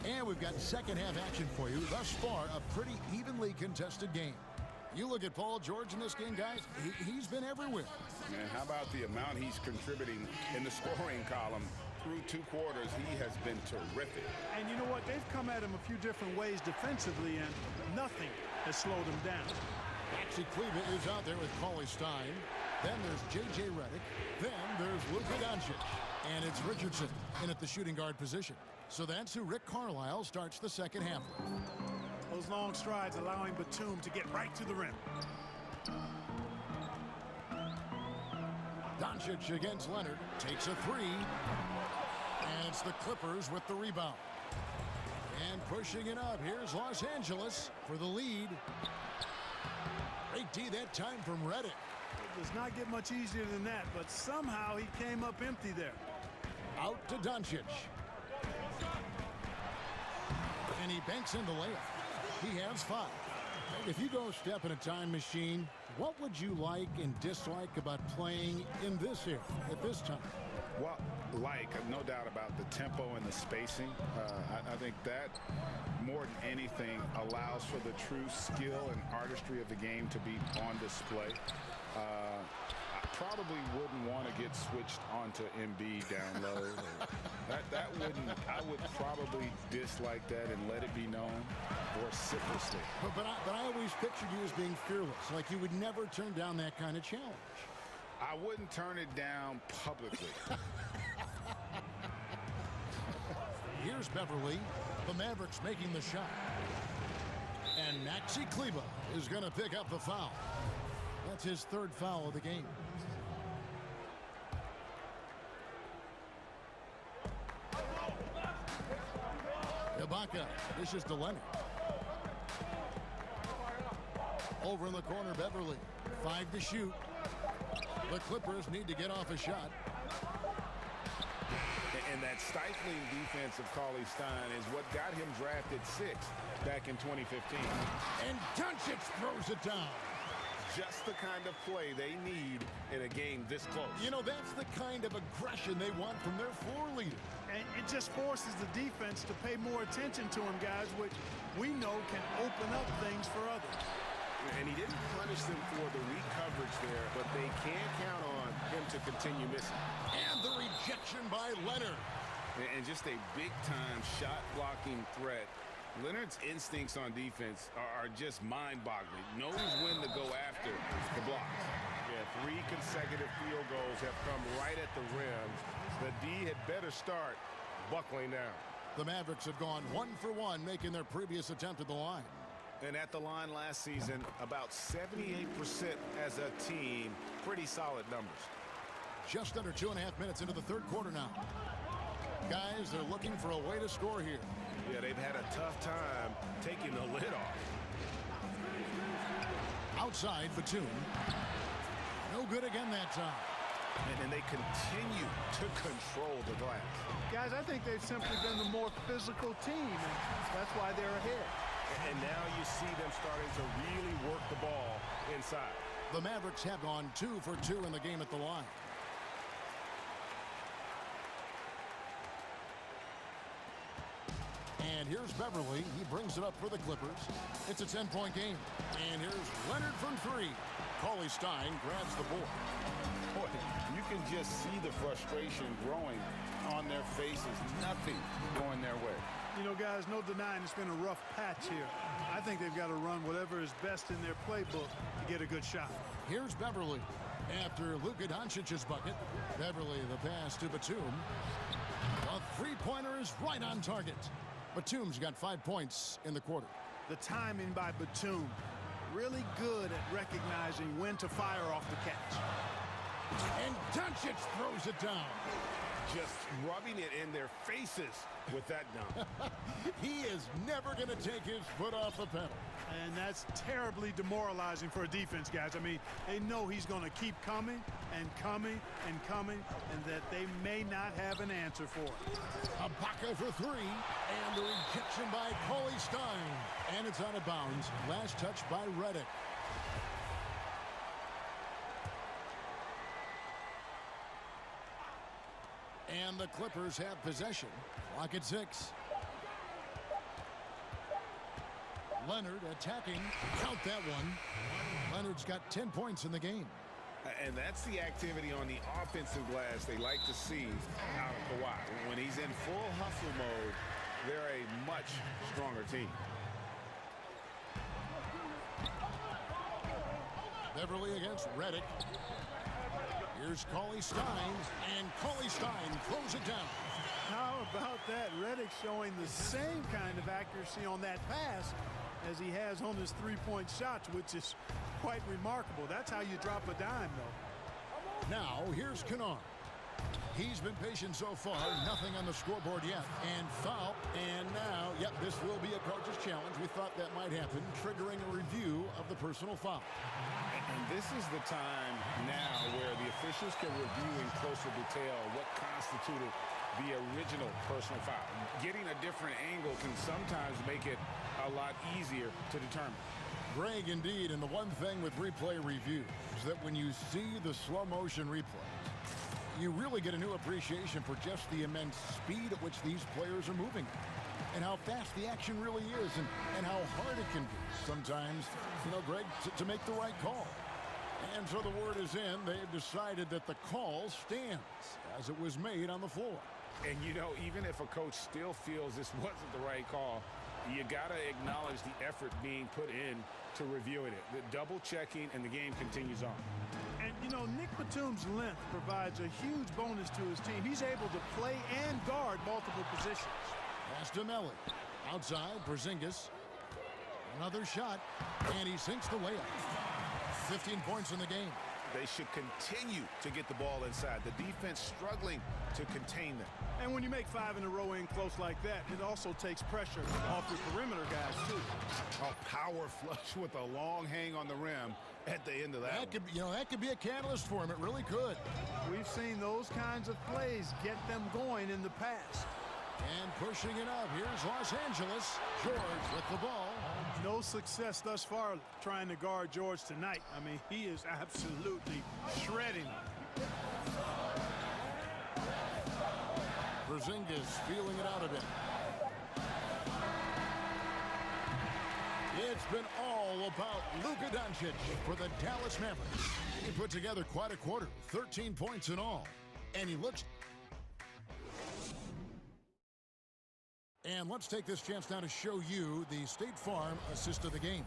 And we've got second half action for you. Thus far, a pretty evenly contested game. You look at Paul George in this game, guys, he's been everywhere. And how about the amount he's contributing in the scoring column? Through 2 quarters, he has been terrific. And you know what? They've come at him a few different ways defensively, and nothing has slowed him down. Maxi Kleber is out there with Cauley Stein. Then there's J.J. Redick. Then there's Luka Doncic. And it's Richardson in at the shooting guard position. So that's who Rick Carlisle starts the second half with. Those long strides allowing Batum to get right to the rim. Doncic against Leonard. Takes a three. And it's the Clippers with the rebound. And pushing it up. Here's Los Angeles for the lead. Great D that time from Redick. It does not get much easier than that, but somehow he came up empty there. Out to Doncic. And he banks in the layup. He has 5. If you go step in a time machine, what would you like and dislike about playing in this era at this time? Well, no doubt about the tempo and the spacing. I think that, more than anything, allows for the true skill and artistry of the game to be on display. I probably wouldn't want to get switched onto MB down low. That wouldn't. I would probably dislike that and let it be known vociferously. But I always pictured you as being fearless, like you would never turn down that kind of challenge. I wouldn't turn it down publicly. Here's Beverly, the Mavericks making the shot. And Maxi Kleba is going to pick up the foul. That's his 3rd foul of the game. Ibaka, this is to Leonard. Over in the corner, Beverly. 5 to shoot. The Clippers need to get off a shot. And that stifling defense of Cauley Stein is what got him drafted 6th back in 2015. And Doncic throws it down. Just the kind of play they need in a game this close. You know, that's the kind of aggression they want from their floor leader. And it just forces the defense to pay more attention to him, guys, which we know can open up things for others. And he didn't punish them for the weak coverage there, but they can't count on him to continue missing. And the rejection by Leonard. And just a big-time shot-blocking threat. Leonard's instincts on defense are just mind-boggling. Knows when to go after the blocks. Yeah, 3 consecutive field goals have come right at the rim. The D had better start buckling down. The Mavericks have gone 1 for 1, making their previous attempt at the line. And at the line last season, about 78% as a team. Pretty solid numbers. Just under 2.5 minutes into the 3rd quarter now. Guys, they're looking for a way to score here. Yeah, they've had a tough time taking the lid off. Outside, Batum. No good again that time. And they continue to control the glass. Guys, I think they've simply been the more physical team, and that's why they're ahead. And now you see them starting to really work the ball inside. The Mavericks have gone 2 for 2 in the game at the line. And here's Beverly. He brings it up for the Clippers. It's a 10-point game. And here's Leonard from 3. Cauley Stein grabs the board. Boy, you can just see the frustration growing on their faces. Nothing going their way. You know, guys, no denying it's been a rough patch here. I think they've got to run whatever is best in their playbook to get a good shot. Here's Beverly. After Luka Doncic's bucket, Beverly the pass to Batum. A 3-pointer is right on target. Batum's got 5 points in the quarter. The timing by Batum, really good at recognizing when to fire off the catch. And Doncic throws it down. Just rubbing it in their faces with that dunk. He is never going to take his foot off the pedal. And that's terribly demoralizing for a defense, guys. I mean, they know he's going to keep coming and coming and coming, and that they may not have an answer for it. Ibaka for 3, and the rejection by Cauley Stein. And it's out of bounds. Last touch by Redick. And the Clippers have possession. Clock at 6. Leonard attacking. Count that one. Leonard's got 10 points in the game. And that's the activity on the offensive glass they like to see out of Kawhi. When he's in full hustle mode, they're a much stronger team. Beverly against Redick. Here's Cauley Stein, and Cauley Stein throws it down. How about that? Redick showing the same kind of accuracy on that pass as he has on his three-point shots, which is quite remarkable. That's how you drop a dime, though. Now, here's Kennard. He's been patient so far. Nothing on the scoreboard yet. And foul. And now, yep, this will be a coach's challenge. We thought that might happen, triggering a review of the personal foul. And this is the time now where the officials can review in closer detail what constituted the original personal foul. Getting a different angle can sometimes make it a lot easier to determine. Greg, indeed, and the one thing with replay review is that when you see the slow motion replays, you really get a new appreciation for just the immense speed at which these players are moving and how fast the action really is and how hard it can be sometimes, Greg, to make the right call. And so the word is in. They've decided that the call stands as it was made on the floor. And, even if a coach still feels this wasn't the right call, you got to acknowledge the effort being put in to reviewing it. The double checking, and the game continues on. And, Nick Batum's length provides a huge bonus to his team. He's able to play and guard multiple positions. Pass to Melly. Outside, Porzingis. Another shot, and he sinks the layup. 15 points in the game. They should continue to get the ball inside. The defense struggling to contain them. And when you make 5 in a row in close like that, it also takes pressure off your perimeter guys, too. A power flush with a long hang on the rim at the end of that. That could be a catalyst for him. It really could. We've seen those kinds of plays get them going in the past. And pushing it up. Here's Los Angeles. George with the ball. No success thus far trying to guard George tonight. I mean, he is absolutely shredding. Porzingis feeling it out a bit. It's been all about Luka Doncic for the Dallas Mavericks. He put together quite a quarter, 13 points in all. And he looks... And let's take this chance now to show you the State Farm assist of the game.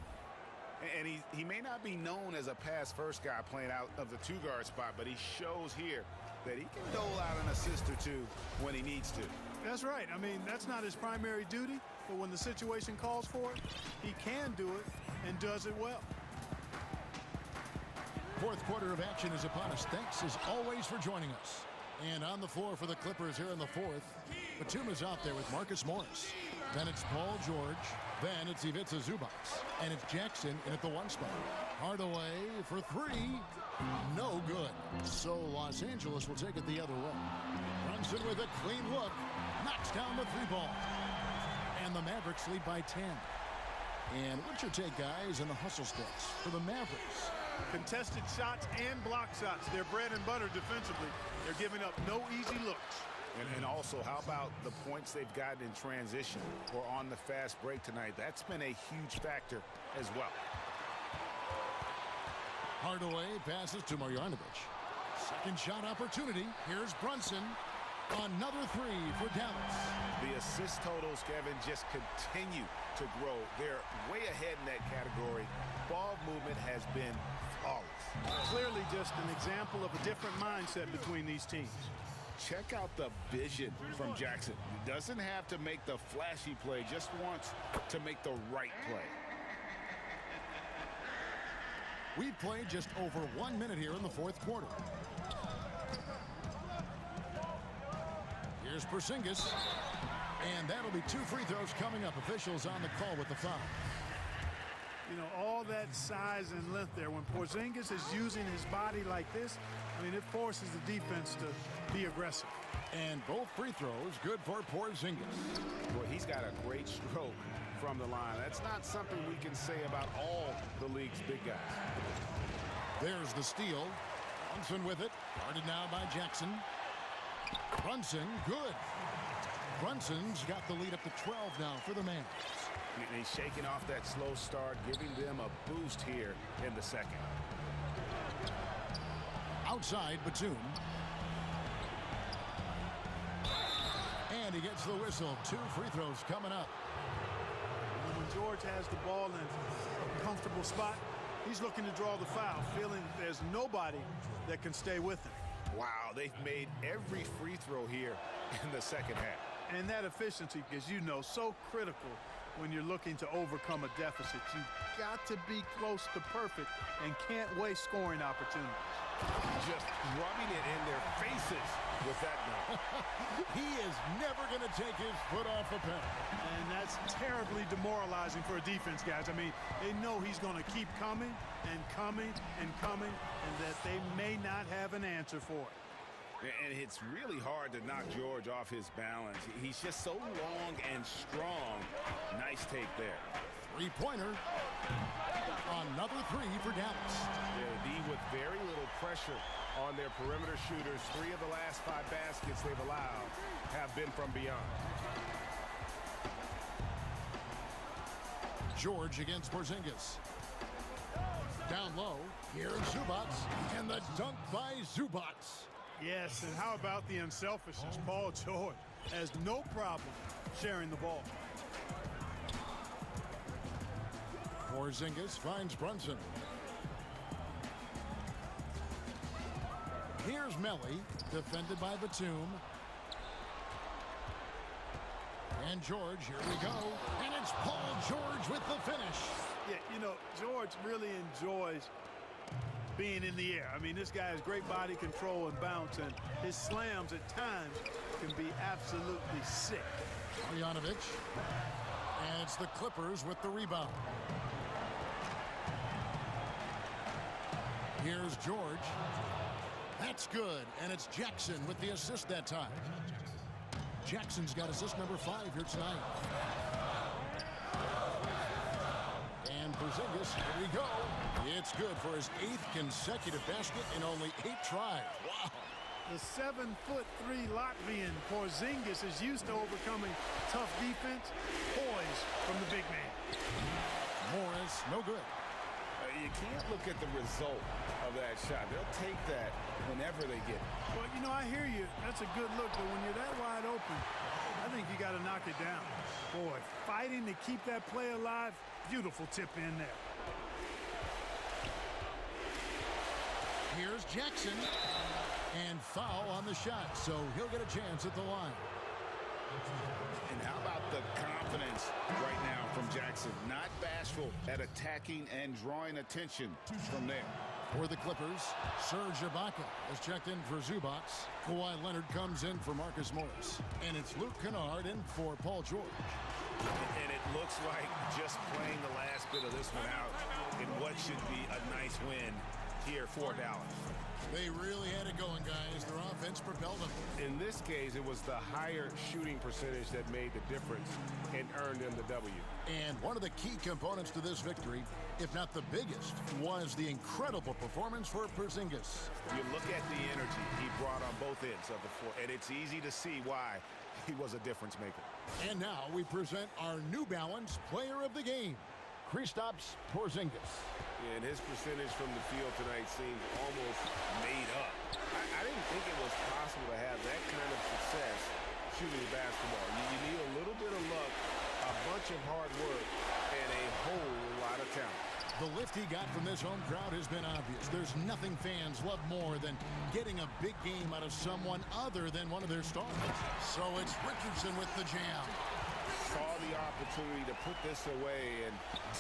And he may not be known as a pass-first guy playing out of the two-guard spot, but he shows here that he can dole out an assist or two when he needs to. That's right. I mean, that's not his primary duty, but when the situation calls for it, he can do it and does it well. Fourth quarter of action is upon us. Thanks, as always, for joining us. And on the floor for the Clippers here in the fourth, Batum is out there with Marcus Morris. Then it's Paul George. Then it's Ivica Zubac. And it's Jackson in at the one spot. Hardaway for three. No good. So Los Angeles will take it the other way. Brunson with a clean look. Knocks down the three ball. And the Mavericks lead by 10. And what's your take, guys, in the hustle stats for the Mavericks? Contested shots and block shots. They're bread and butter defensively. They're giving up no easy looks. And also, how about the points they've gotten in transition or on the fast break tonight? That's been a huge factor as well. Hardaway passes to Marjanovic. Second shot opportunity. Here's Brunson. Another three for Dallas. The assist totals, Kevin, just continue to grow. They're way ahead in that category. Ball movement has been flawless. Clearly just an example of a different mindset between these teams. Check out the vision from Jackson. He doesn't have to make the flashy play, just wants to make the right play. We played just over 1 minute here in the fourth quarter. Here's Porzingis. And that'll be 2 free throws coming up. Officials on the call with the foul. You know, all that size and length there. When Porzingis is using his body like this, I mean, it forces the defense to be aggressive. And both free throws good for Porzingis. Boy, he's got a great stroke from the line. That's not something we can say about all the league's big guys. There's the steal. Brunson with it. Guarded now by Jackson. Brunson, good. Brunson's got the lead up to 12 now for the Mavs. And he's shaking off that slow start, giving them a boost here in the second. Outside, Batum. And he gets the whistle. 2 free throws coming up. And when George has the ball in a comfortable spot, he's looking to draw the foul, feeling there's nobody that can stay with him. Wow, they've made every free throw here in the second half. And that efficiency, as you know, so critical when you're looking to overcome a deficit. You've got to be close to perfect and can't waste scoring opportunities. Just rubbing it in their faces with that dunk. He is never going to take his foot off the pedal. And that's terribly demoralizing for a defense, guys. I mean, they know he's going to keep coming and coming and coming, and that they may not have an answer for it. And it's really hard to knock George off his balance. He's just so long and strong. Nice take there. Three-pointer. Another three for Dallas. Yeah, D with very little pressure on their perimeter shooters. 3 of the last 5 baskets they've allowed have been from beyond. George against Porzingis. Down low, here's Zubac, and the dunk by Zubac. Yes, and how about the unselfishness? Paul George has no problem sharing the ball. Porzingis finds Brunson. Here's Melly, defended by Batum. And George, here we go. And it's Paul George with the finish. Yeah, you know, George really enjoys being in the air. I mean, this guy has great body control and bounce, and his slams at times can be absolutely sick. Marjanovic. And it's the Clippers with the rebound. Here's George. That's good, and it's Jackson with the assist that time. Jackson's got assist number 5 here tonight. And Porzingis, here we go. It's good for his 8th consecutive basket in only 8 tries. Wow. The 7'3" Latvian Porzingis is used to overcoming tough defense. Poise from the big man. Morris, no good. You can't look at the result of that shot. They'll take that whenever they get it. Well, you know, I hear you. That's a good look, but when you're that wide open, I think you got to knock it down. Boy, fighting to keep that play alive, beautiful tip in there. Here's Jackson. And foul on the shot, so he'll get a chance at the line. And how about the confidence right now from Jackson? Not bashful at attacking and drawing attention from there. For the Clippers, Serge Ibaka is checked in for Zubac. Kawhi Leonard comes in for Marcus Morris. And it's Luke Kennard in for Paul George. And it looks like just playing the last bit of this one out in what should be a nice win here for Dallas. They really had it going, guys. Their offense propelled them. In this case, it was the higher shooting percentage that made the difference and earned them the W. And one of the key components to this victory, if not the biggest, was the incredible performance for Porzingis. You look at the energy he brought on both ends of the floor, and it's easy to see why he was a difference maker. And now we present our New Balance Player of the Game, Kristaps Porzingis. And his percentage from the field tonight seems almost made up. I didn't think it was possible to have that kind of success shooting the basketball. You need a little bit of luck, a bunch of hard work, and a whole lot of talent. The lift he got from this home crowd has been obvious. There's nothing fans love more than getting a big game out of someone other than one of their stars. So it's Richardson with the jam. Saw the opportunity to put this away and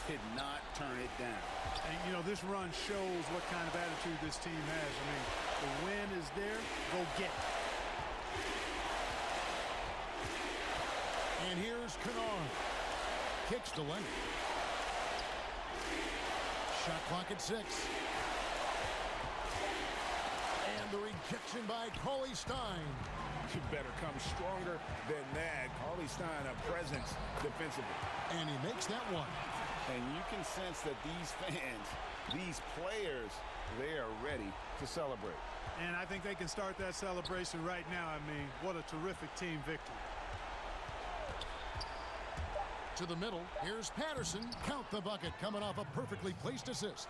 did not turn it down. And, you know, this run shows what kind of attitude this team has. I mean, the win is there, go get it. And here's Kennard. Kicks to Leonard. Shot clock at 6. And the rejection by Cauley Stein. You better come stronger than that. Cauley Stein, a presence defensively. And he makes that one. And you can sense that these fans, these players, they are ready to celebrate. And I think they can start that celebration right now. I mean, what a terrific team victory. To the middle, here's Patterson. Count the bucket, coming off a perfectly placed assist.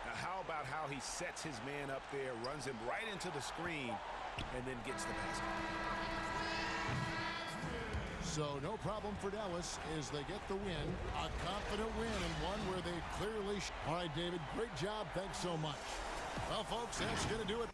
Now, how about how he sets his man up there, runs him right into the screen, and then gets the basket. So no problem for Dallas as they get the win. A confident win and one where they clearly... All right, David, great job. Thanks so much. Well, folks, that's going to do it.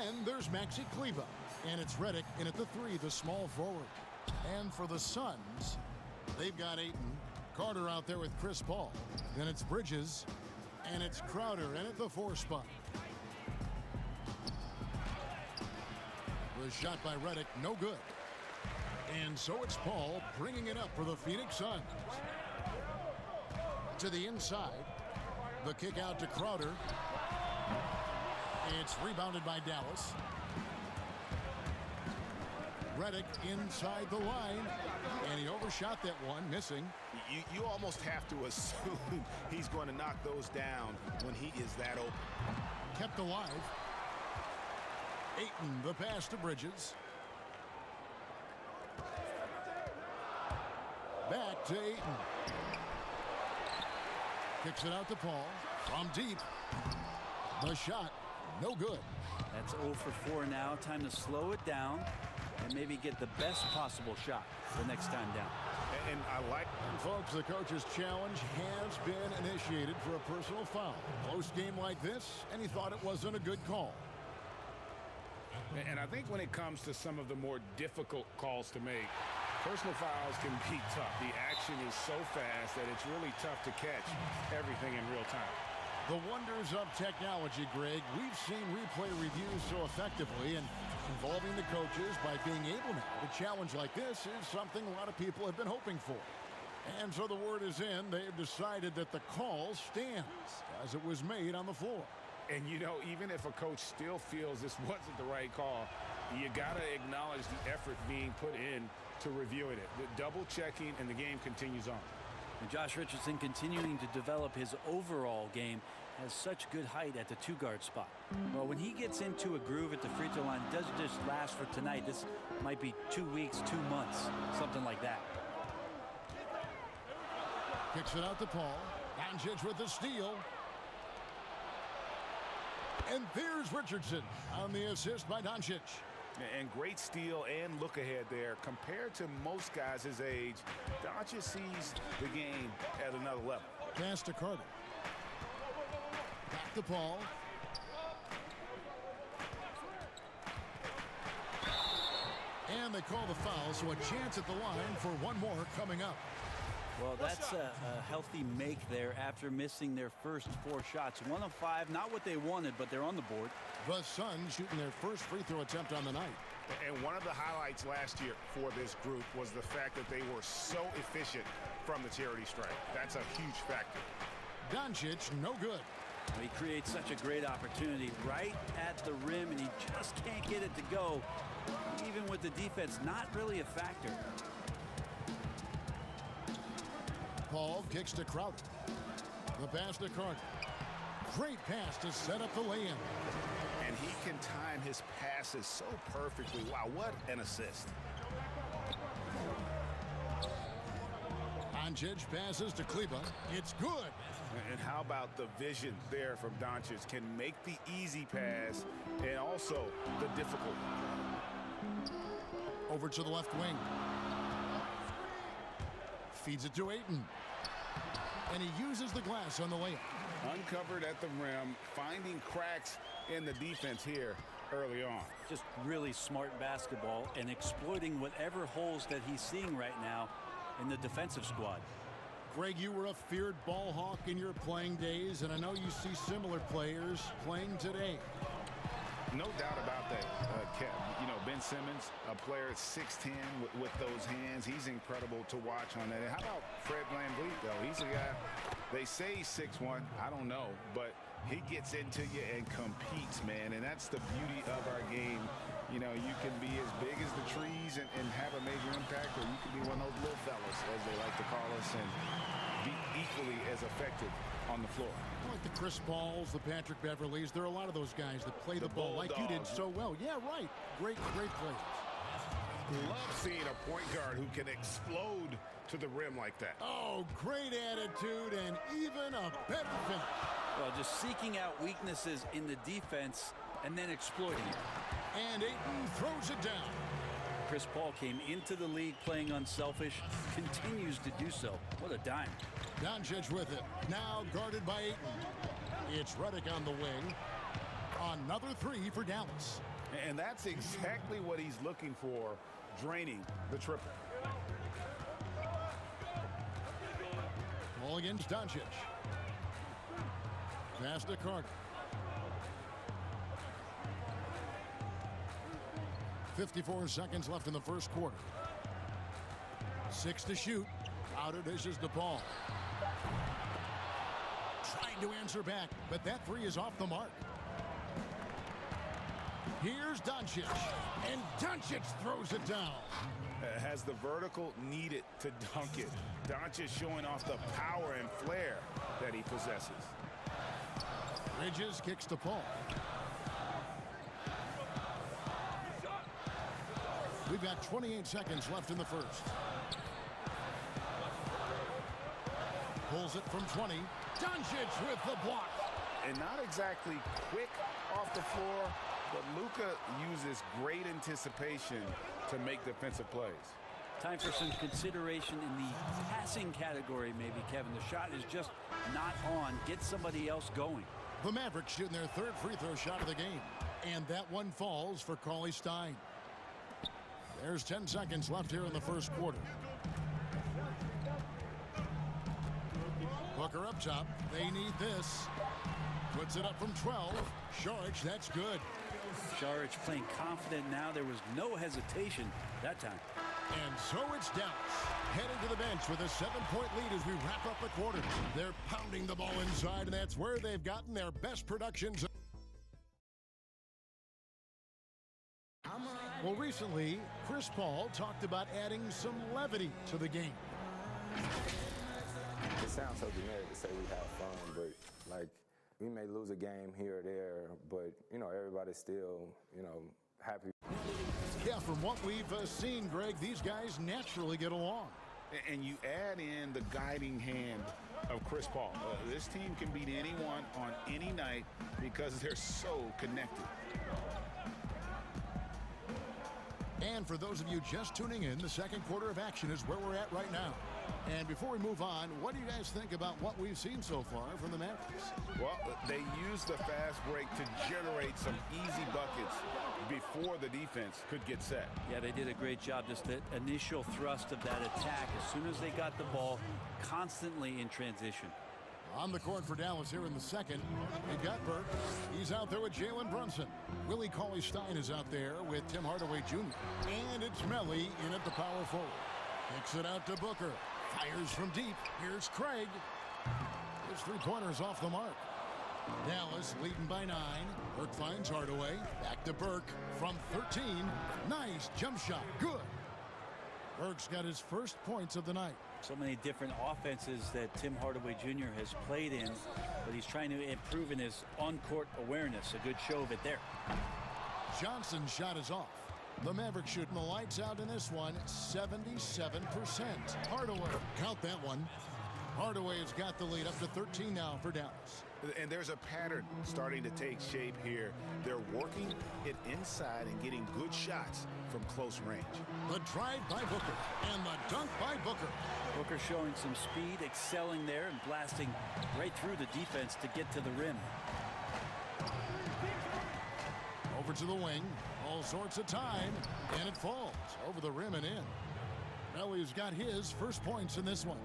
Then there's Maxi Kleba. And it's Redick in at the 3, the small forward. And for the Suns, they've got Ayton. Carter out there with Chris Paul. Then it's Bridges. And it's Crowder in at the 4 spot. The shot by Redick, no good. And so it's Paul bringing it up for the Phoenix Suns. To the inside. The kick out to Crowder. It's rebounded by Dallas. Redick inside the line. And he overshot that one, missing. You almost have to assume he's going to knock those down when he is that open. Kept alive. Ayton, the pass to Bridges. Back to Ayton. Kicks it out to Paul. From deep. The shot, no good. That's 0 for 4 now. Time to slow it down and maybe get the best possible shot the next time down. And I like... And folks, the coach's challenge has been initiated for a personal foul. Close game like this, and he thought it wasn't a good call. And I think when it comes to some of the more difficult calls to make, personal fouls can be tough. The action is so fast that it's really tough to catch everything in real time. The wonders of technology, Greg. We've seen replay reviews so effectively, and involving the coaches by being able now to challenge like this is something a lot of people have been hoping for. And so the word is in. They've decided that the call stands as it was made on the floor. And, you know, even if a coach still feels this wasn't the right call, you got to acknowledge the effort being put in to reviewing it. The double checking, and the game continues on. And Josh Richardson continuing to develop his overall game, has such good height at the 2-guard spot. Well, when he gets into a groove at the free throw line, it doesn't just last for tonight. This might be 2 weeks, 2 months, something like that. Kicks it out to Paul. Doncic with the steal. And there's Richardson on the assist by Doncic. And great steal and look ahead there. Compared to most guys his age, Doncic sees the game at another level. Pass to Carter. Back to Paul. And they call the foul, so a chance at the line for one more coming up. Well, that's a healthy make there after missing their first 4 shots. 1 of 5, not what they wanted, but they're on the board. The Suns shooting their first free throw attempt on the night. And one of the highlights last year for this group was the fact that they were so efficient from the charity stripe. That's a huge factor. Doncic, no good. He creates such a great opportunity right at the rim, and he just can't get it to go. Even with the defense, not really a factor. Paul kicks to Crowder. The pass to Carter. Great pass to set up the lay-in. And he can time his passes so perfectly. Wow, what an assist. Doncic passes to Kleba. It's good. And how about the vision there from Doncic? Can make the easy pass and also the difficult. Over to the left wing. Feeds it to Ayton. And he uses the glass on the layup. Uncovered at the rim, finding cracks in the defense here early on. Just really smart basketball and exploiting whatever holes that he's seeing right now in the defensive squad. Greg, you were a feared ball hawk in your playing days, and I know you see similar players playing today. No doubt about that, Kev. You know, Ben Simmons, a player at 6'10" with those hands. He's incredible to watch on that. And how about Fred VanVleet, though? He's a guy, they say he's 6'1". I don't know, but he gets into you and competes, man. And that's the beauty of our game. You know, you can be as big as the trees and have a major impact, or you can be one of those little fellas, as they like to call us, and be equally as effective on the floor. Like the Chris Pauls, the Patrick Beverleys, there are a lot of those guys that play the ball like you did so well. Yeah, right. Great players. Love seeing a point guard who can explode to the rim like that. Oh, great attitude and even a better finish. Well, just seeking out weaknesses in the defense and then exploiting it. And Ayton throws it down. Chris Paul came into the league playing unselfish, continues to do so. What a dime. Doncic with it. Now guarded by Ayton. It's Redick on the wing. Another 3 for Dallas. And that's exactly what he's looking for, draining the triple. Ball against Doncic. Pass to Carter. 54 seconds left in the first quarter. 6 to shoot. Crowder dishes the ball. Trying to answer back, but that three is off the mark. Here's Doncic, and Doncic throws it down. Has the vertical needed to dunk it. Doncic showing off the power and flair that he possesses. Bridges kicks to Paul. We've got 28 seconds left in the first. Pulls it from 20. Doncic with the block. And not exactly quick off the floor, but Luka uses great anticipation to make defensive plays. Time for some consideration in the passing category, maybe, Kevin. The shot is just not on. Get somebody else going. The Mavericks shooting their third free throw shot of the game. And that one falls for Cauley-Stein. There's 10 seconds left here in the first quarter. Booker up top. They need this. Puts it up from 12. Saric, that's good. Saric playing confident now. There was no hesitation that time. And so it's Dallas heading to the bench with a 7-point lead as we wrap up the quarter. They're pounding the ball inside, and that's where they've gotten their best productions. Well, recently, Chris Paul talked about adding some levity to the game. It sounds so generic to say we have fun, but, like, we may lose a game here or there, but, you know, everybody's still, you know, happy. Yeah, from what we've seen, Greg, these guys naturally get along. And you add in the guiding hand of Chris Paul. This team can beat anyone on any night because they're so connected. And for those of you just tuning in, the second quarter of action is where we're at right now. And before we move on, what do you guys think about what we've seen so far from the Mavericks? Well, they used the fast break to generate some easy buckets before the defense could get set. Yeah, they did a great job. Just the initial thrust of that attack, as soon as they got the ball, constantly in transition. On the court for Dallas here in the second, we've got Burke. He's out there with Jalen Brunson. Willie Cauley-Stein is out there with Tim Hardaway Jr. And it's Melly in at the power forward. Kicks it out to Booker. Fires from deep. Here's Craig. His three-pointer's off the mark. Dallas leading by 9. Burke finds Hardaway. Back to Burke from 13. Nice jump shot. Good. Burke's got his first points of the night. So many different offenses that Tim Hardaway Jr. has played in, but he's trying to improve in his on-court awareness. A good show of it there. Johnson's shot is off. The Mavericks shooting the lights out in this one, 77%. Hardaway, count that one. Hardaway has got the lead up to 13 now for Dallas. And there's a pattern starting to take shape here. They're working it inside and getting good shots from close range. The drive by Booker and the dunk by Booker. Booker showing some speed, excelling there, and blasting right through the defense to get to the rim. Over to the wing. All sorts of time, and it falls over the rim and in. Melly's got his first points in this one.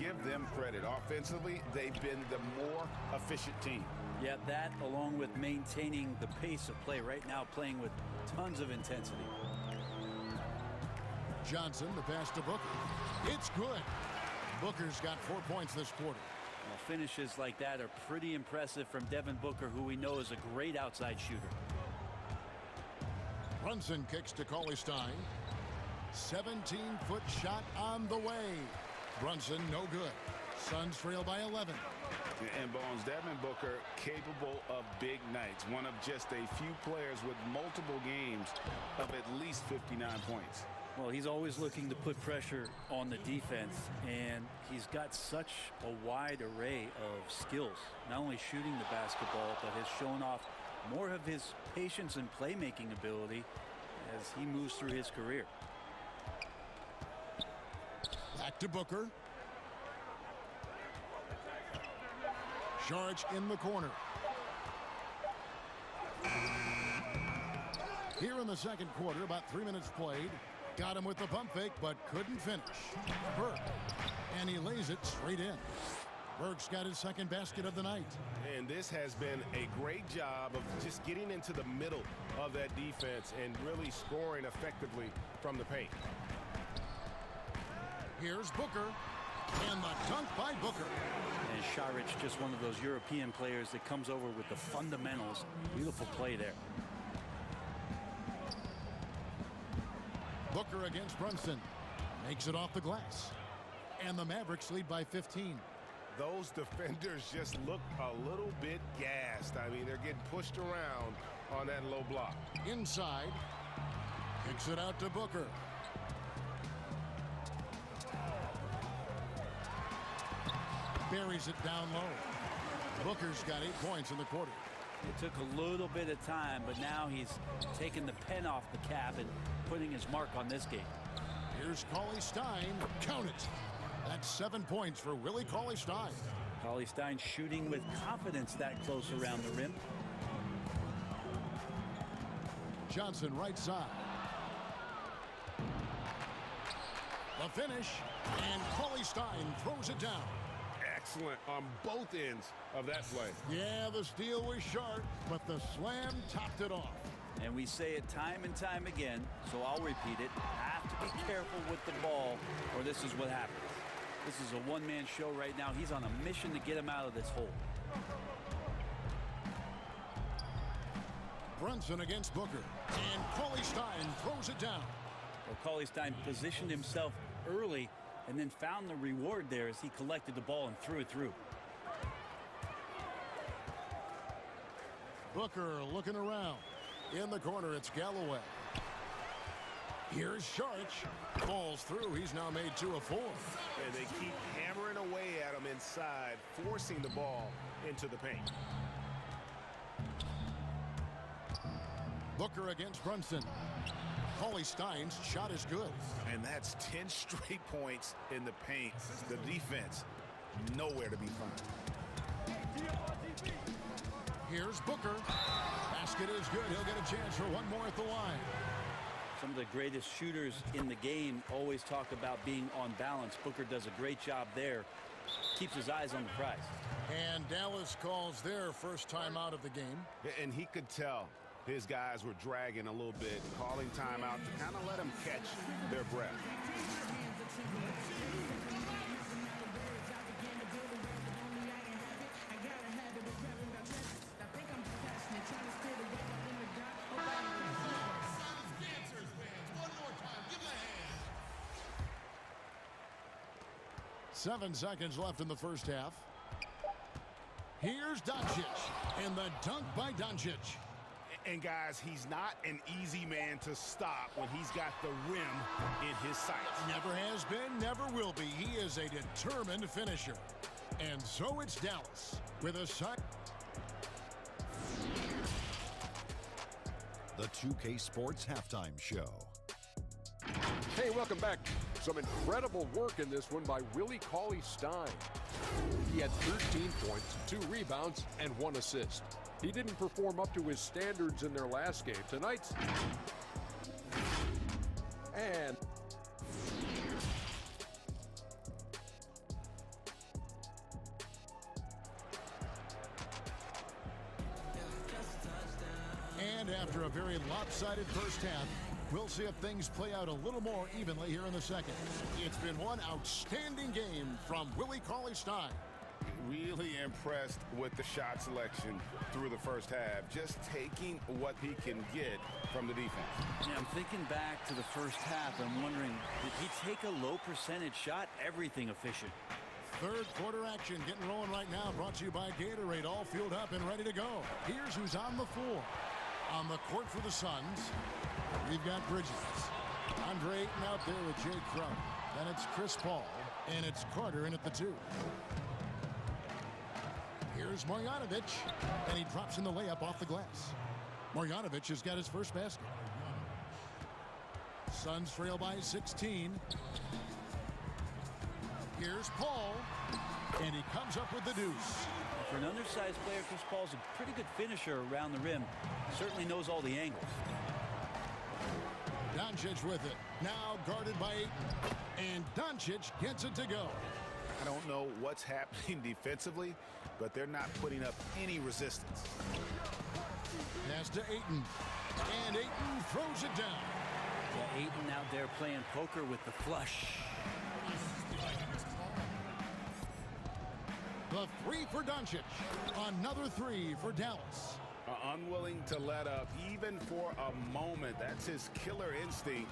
Give them credit. Offensively, they've been the more efficient team. Yeah, that along with maintaining the pace of play right now, playing with tons of intensity. Johnson, the pass to Booker. It's good. Booker's got 4 points this quarter. Well, finishes like that are pretty impressive from Devin Booker, who we know is a great outside shooter. Brunson kicks to Cauley-Stein. 17-foot shot on the way. Brunson, no good. Suns trail by 11. And Bones, Devin Booker capable of big nights. One of just a few players with multiple games of at least 59 points. Well, he's always looking to put pressure on the defense, and he's got such a wide array of skills. Not only shooting the basketball, but has shown off more of his patience and playmaking ability as he moves through his career. Back to Booker. Saric in the corner. Here in the second quarter, about 3 minutes played. Got him with the pump fake, but couldn't finish. Burke, and he lays it straight in. Burke's got his second basket of the night. And this has been a great job of just getting into the middle of that defense and really scoring effectively from the paint. Here's Booker, and the dunk by Booker. And Šarić, just one of those European players that comes over with the fundamentals. Beautiful play there. Booker against Brunson. Makes it off the glass. And the Mavericks lead by 15. Those defenders just look a little bit gassed. I mean, they're getting pushed around on that low block. Inside. Kicks it out to Booker. Buries it down low. Booker's got 8 points in the quarter. It took a little bit of time, but now he's taking the pen off the cap and putting his mark on this game. Here's Cauley-Stein. Count it. That's 7 points for Willie Cauley-Stein. Cauley-Stein shooting with confidence that close around the rim. Johnson right side. The finish, and Cauley-Stein throws it down. Excellent on both ends of that play. Yeah, the steal was sharp, but the slam topped it off. And we say it time and time again, so I'll repeat it. Have to be careful with the ball, or this is what happens. This is a one-man show right now. He's on a mission to get him out of this hole. Brunson against Booker, and Cauley-Stein throws it down. Well, Cauley-Stein positioned himself early and then found the reward there as he collected the ball and threw it through. Booker looking around. In the corner, it's Galloway. Here's Šarić. Falls through. He's now made 2 of 4. And they keep hammering away at him inside, forcing the ball into the paint. Booker against Brunson. Cauley-Stein's shot is good. And that's 10 straight points in the paint. The defense, nowhere to be found. Here's Booker. Basket is good. He'll get a chance for one more at the line. Some of the greatest shooters in the game always talk about being on balance. Booker does a great job there. Keeps his eyes on the prize. And Dallas calls their first time out of the game. And he could tell his guys were dragging a little bit, calling timeout to kind of let them catch their breath. Seven seconds left in the first half. Here's Doncic, and the dunk by Doncic. And guys, he's not an easy man to stop when he's got the rim in his sights. Never has been, never will be. He is a determined finisher. And so it's Dallas with a shot. The 2K Sports Halftime Show. Hey, welcome back. Some incredible work in this one by Willie Cauley-Stein. He had 13 points, 2 rebounds, and 1 assist. He didn't perform up to his standards in their last game. Tonight's... And... And after a very lopsided first half, we'll see if things play out a little more evenly here in the second. It's been one outstanding game from Willie Cauley-Stein. Really impressed with the shot selection through the first half, just taking what he can get from the defense. Yeah, I'm thinking back to the first half. I'm wondering, did he take a low percentage shot? Everything efficient. Third quarter action getting rolling right now, brought to you by Gatorade, all fueled up and ready to go. Here's who's on the floor. On the court for the Suns, we've got Bridges. Andre Ayton out there with Jay Crumb. Then it's Chris Paul, and it's Carter in at the 2. Here's Marjanovic, and he drops in the layup off the glass. Marjanovic has got his first basket. Suns trail by 16. Here's Paul, and he comes up with the deuce. For an undersized player, Chris Paul's a pretty good finisher around the rim. Certainly knows all the angles. Doncic with it. Now guarded by Ayton. And Doncic gets it to go. I don't know what's happening defensively, but they're not putting up any resistance. Pass to Ayton. And Ayton throws it down. Yeah, Ayton out there playing poker with the flush. The three for Doncic. Another three for Dallas. Unwilling to let up even for a moment. That's his killer instinct,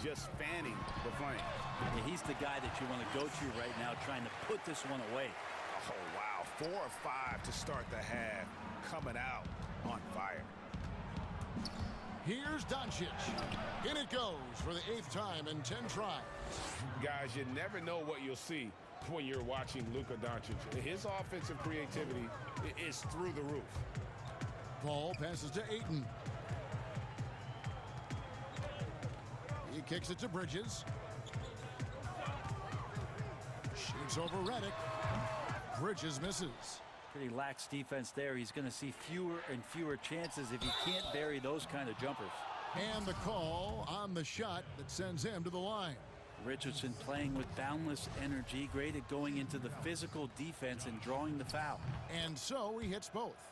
just fanning the flame. Yeah, he's the guy that you want to go to right now, trying to put this one away. Oh, wow. 4 of 5 to start the half. Coming out on fire. Here's Doncic. In it goes for the 8th time in 10 tries. Guys, you never know what you'll see when you're watching Luka Doncic. His offensive creativity is through the roof. Ball passes to Ayton. He kicks it to Bridges. Shoots over Redick. Bridges misses. Pretty lax defense there. He's going to see fewer and fewer chances if he can't bury those kind of jumpers. And the call on the shot that sends him to the line. Richardson playing with boundless energy, great at going into the physical defense and drawing the foul. And so he hits both.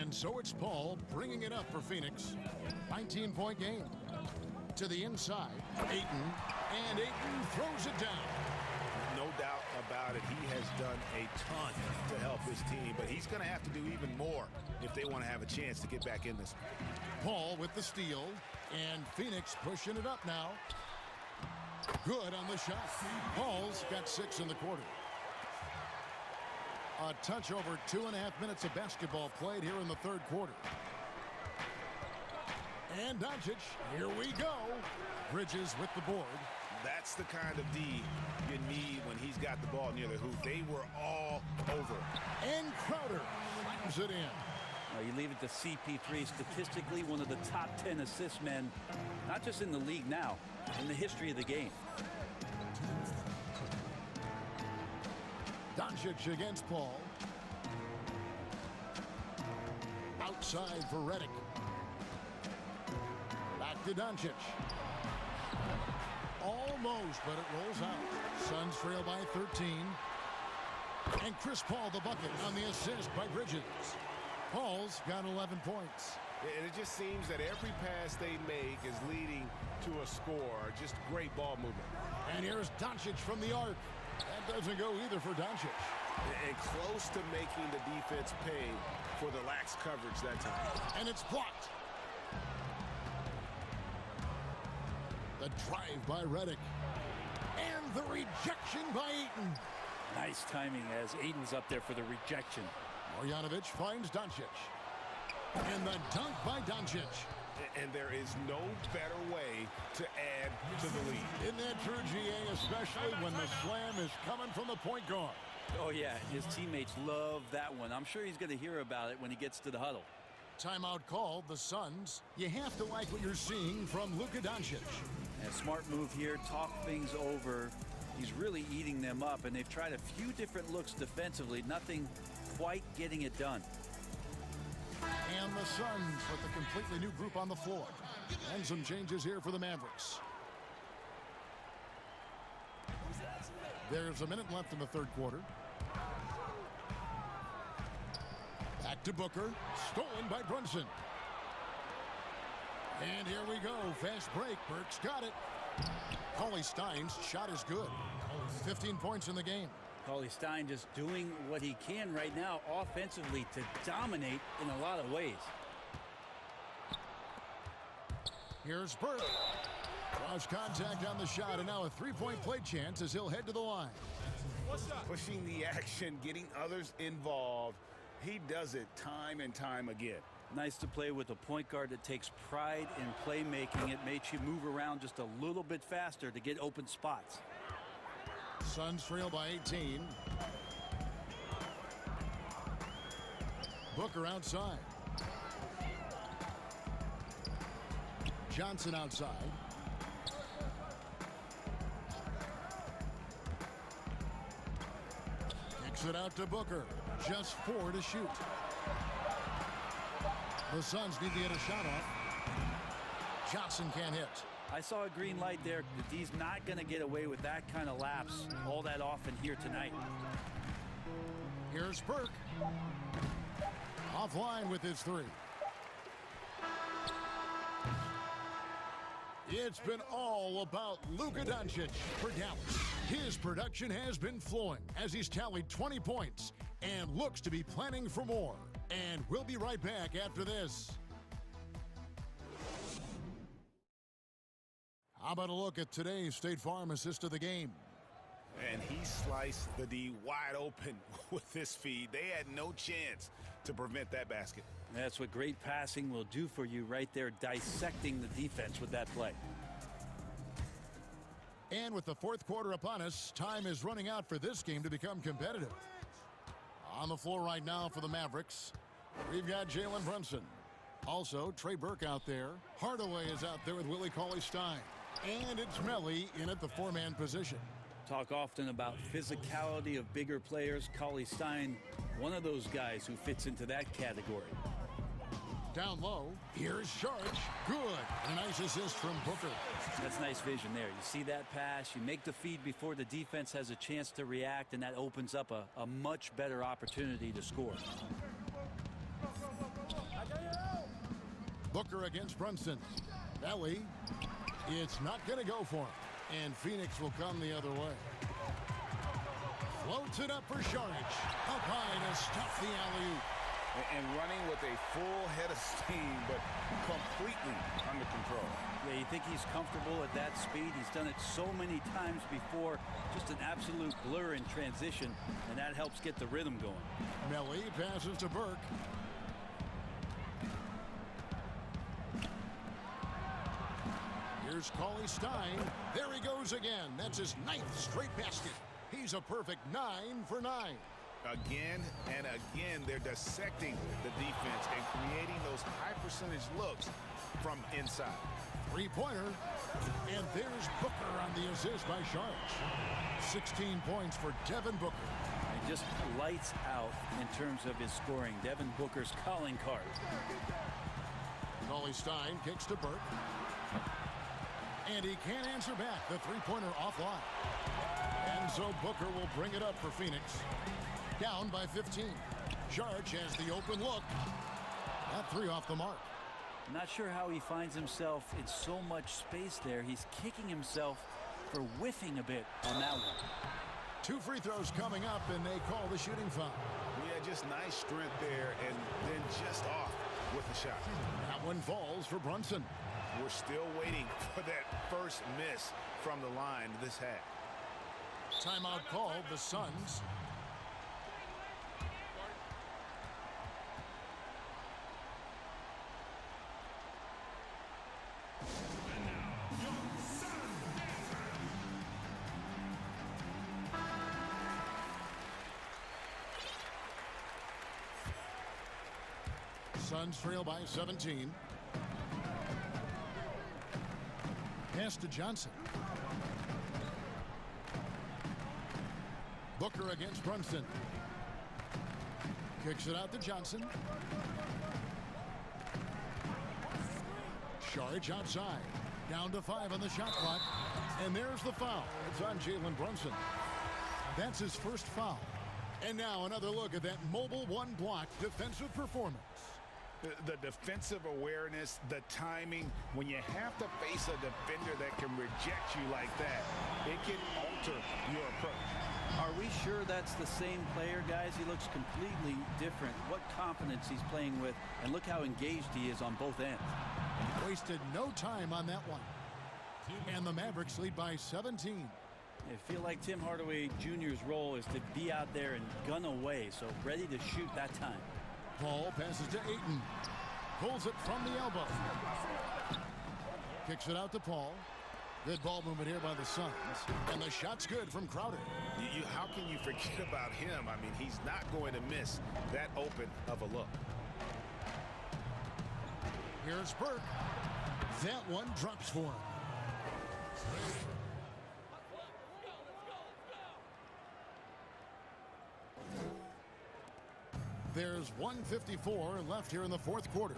And so it's Paul bringing it up for Phoenix. 19-point game. To the inside, Ayton. And Ayton throws it down. No doubt about it. He has done a ton to help his team, but he's going to have to do even more if they want to have a chance to get back in this. Paul with the steal, and Phoenix pushing it up now. Good on the shot. Paul's got 6 in the quarter. A touch over 2.5 minutes of basketball played here in the 3rd quarter. And Doncic, here we go. Bridges with the board. That's the kind of D you need when he's got the ball near the hoop. They were all over. And Crowder slams it in. You leave it to CP3, statistically one of the top 10 assist men, not just in the league now, in the history of the game. Doncic against Paul. Outside for Redick. Back to Doncic. Almost, but it rolls out. Suns trail by 13. And Chris Paul the bucket on the assist by Bridges. Paul's got 11 points. And it just seems that every pass they make is leading to a score. Just great ball movement. And here's Doncic from the arc. That doesn't go either for Doncic. And close to making the defense pay for the lax coverage that time. And it's blocked. The drive by Redick. And the rejection by Ayton. Nice timing as Ayton's up there for the rejection. Marjanovic finds Doncic. And the dunk by Doncic. And there is no better way to add to the lead. Isn't that true, GA, especially when the slam is coming from the point guard? Oh, yeah, his teammates love that one. I'm sure he's going to hear about it when he gets to the huddle. Timeout called, the Suns. You have to like what you're seeing from Luka Doncic. A smart move here, talk things over. He's really eating them up, and they've tried a few different looks defensively. Nothing quite getting it done. And the Suns with a completely new group on the floor. And some changes here for the Mavericks. There's a minute left in the 3rd quarter. Back to Booker. Stolen by Brunson. And here we go. Fast break. Burke's got it. Cauley Stein's shot is good. 15 points in the game. Cauley Stein just doing what he can right now offensively to dominate in a lot of ways. Here's Burke. Cross contact on the shot, and now a 3-point play chance as he'll head to the line. Pushing the action, getting others involved. He does it time and time again. Nice to play with a point guard that takes pride in playmaking. It makes you move around just a little bit faster to get open spots. Suns trail by 18. Booker outside. Johnson outside. Kicks it out to Booker. Just 4 to shoot. The Suns need to get a shot off. Johnson can't hit. I saw a green light there. The D's not going to get away with that kind of lapse all that often here tonight. Here's Burke. Offline with his three. It's been all about Luka Doncic for Dallas. His production has been flowing as he's tallied 20 points and looks to be planning for more. And we'll be right back after this. How about a look at today's State Farm assist of the game? And he sliced the D wide open with this feed. They had no chance to prevent that basket. That's what great passing will do for you right there, dissecting the defense with that play. And with the fourth quarter upon us, time is running out for this game to become competitive. On the floor right now for the Mavericks, we've got Jalen Brunson. Also, Trey Burke out there. Hardaway is out there with Willie Cauley-Stein. And it's Melly in at the four-man position. Talk often about physicality of bigger players. Cauley-Stein, one of those guys who fits into that category. Down low, here's Sharge. Good. A nice assist from Booker. That's nice vision there. You see that pass, you make the feed before the defense has a chance to react, and that opens up a much better opportunity to score. Booker against Brunson. Belly. It's not going to go for him. And Phoenix will come the other way. Floats it up for Sharge. Up high to stop the alley-oop. And running with a full head of steam, but completely under control. Yeah, you think he's comfortable at that speed. He's done it so many times before. Just an absolute blur in transition, and that helps get the rhythm going. Melly passes to Burke. Here's Cauley-Stein. There he goes again. That's his 9th straight basket. He's a perfect 9 for 9. Again and again, they're dissecting the defense and creating those high-percentage looks from inside. Three-pointer. And there's Booker on the assist by Sharge. 16 points for Devin Booker. And just lights out in terms of his scoring. Devin Booker's calling card. Cauley-Stein kicks to Burke. And he can't answer back. The three-pointer offline. And so Booker will bring it up for Phoenix. Down by 15. Sharge has the open look. That three off the mark. Not sure how he finds himself in so much space there. He's kicking himself for whiffing a bit on that one. 2 free throws coming up, and they call the shooting foul. Yeah, just nice strength there, and then just off with the shot. That one falls for Brunson. We're still waiting for that first miss from the line this half. Timeout called, the Suns. Suns trail by 17. Pass to Johnson. Booker against Brunson. Kicks it out to Johnson. Sharge outside. Down to 5 on the shot clock. And there's the foul. It's on Jalen Brunson. That's his first foul. And now another look at that mobile one-block defensive performance. The defensive awareness, the timing, when you have to face a defender that can reject you like that, it can alter your approach. Are we sure that's the same player, guys? He looks completely different. What confidence he's playing with, and look how engaged he is on both ends. Wasted no time on that one. And the Mavericks lead by 17. I feel like Tim Hardaway Jr.'s role is to be out there and gun away, so ready to shoot that time. Paul passes to Ayton. Pulls it from the elbow. Kicks it out to Paul. Good ball movement here by the Suns. And the shot's good from Crowder. How can you forget about him? I mean, he's not going to miss that open of a look. Here's Burke. That one drops for him. There's 1:54 left here in the fourth quarter.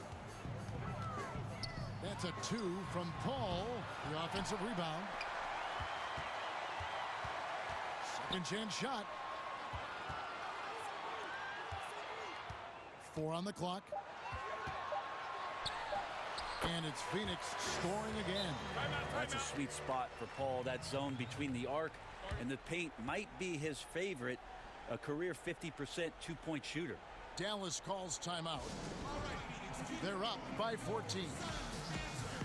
That's a 2 from Paul. The offensive rebound. Second chance shot. 4 on the clock. And it's Phoenix scoring again. That's a sweet spot for Paul. That zone between the arc and the paint might be his favorite. A career 50% two-point shooter. Dallas calls timeout. They're up by 14.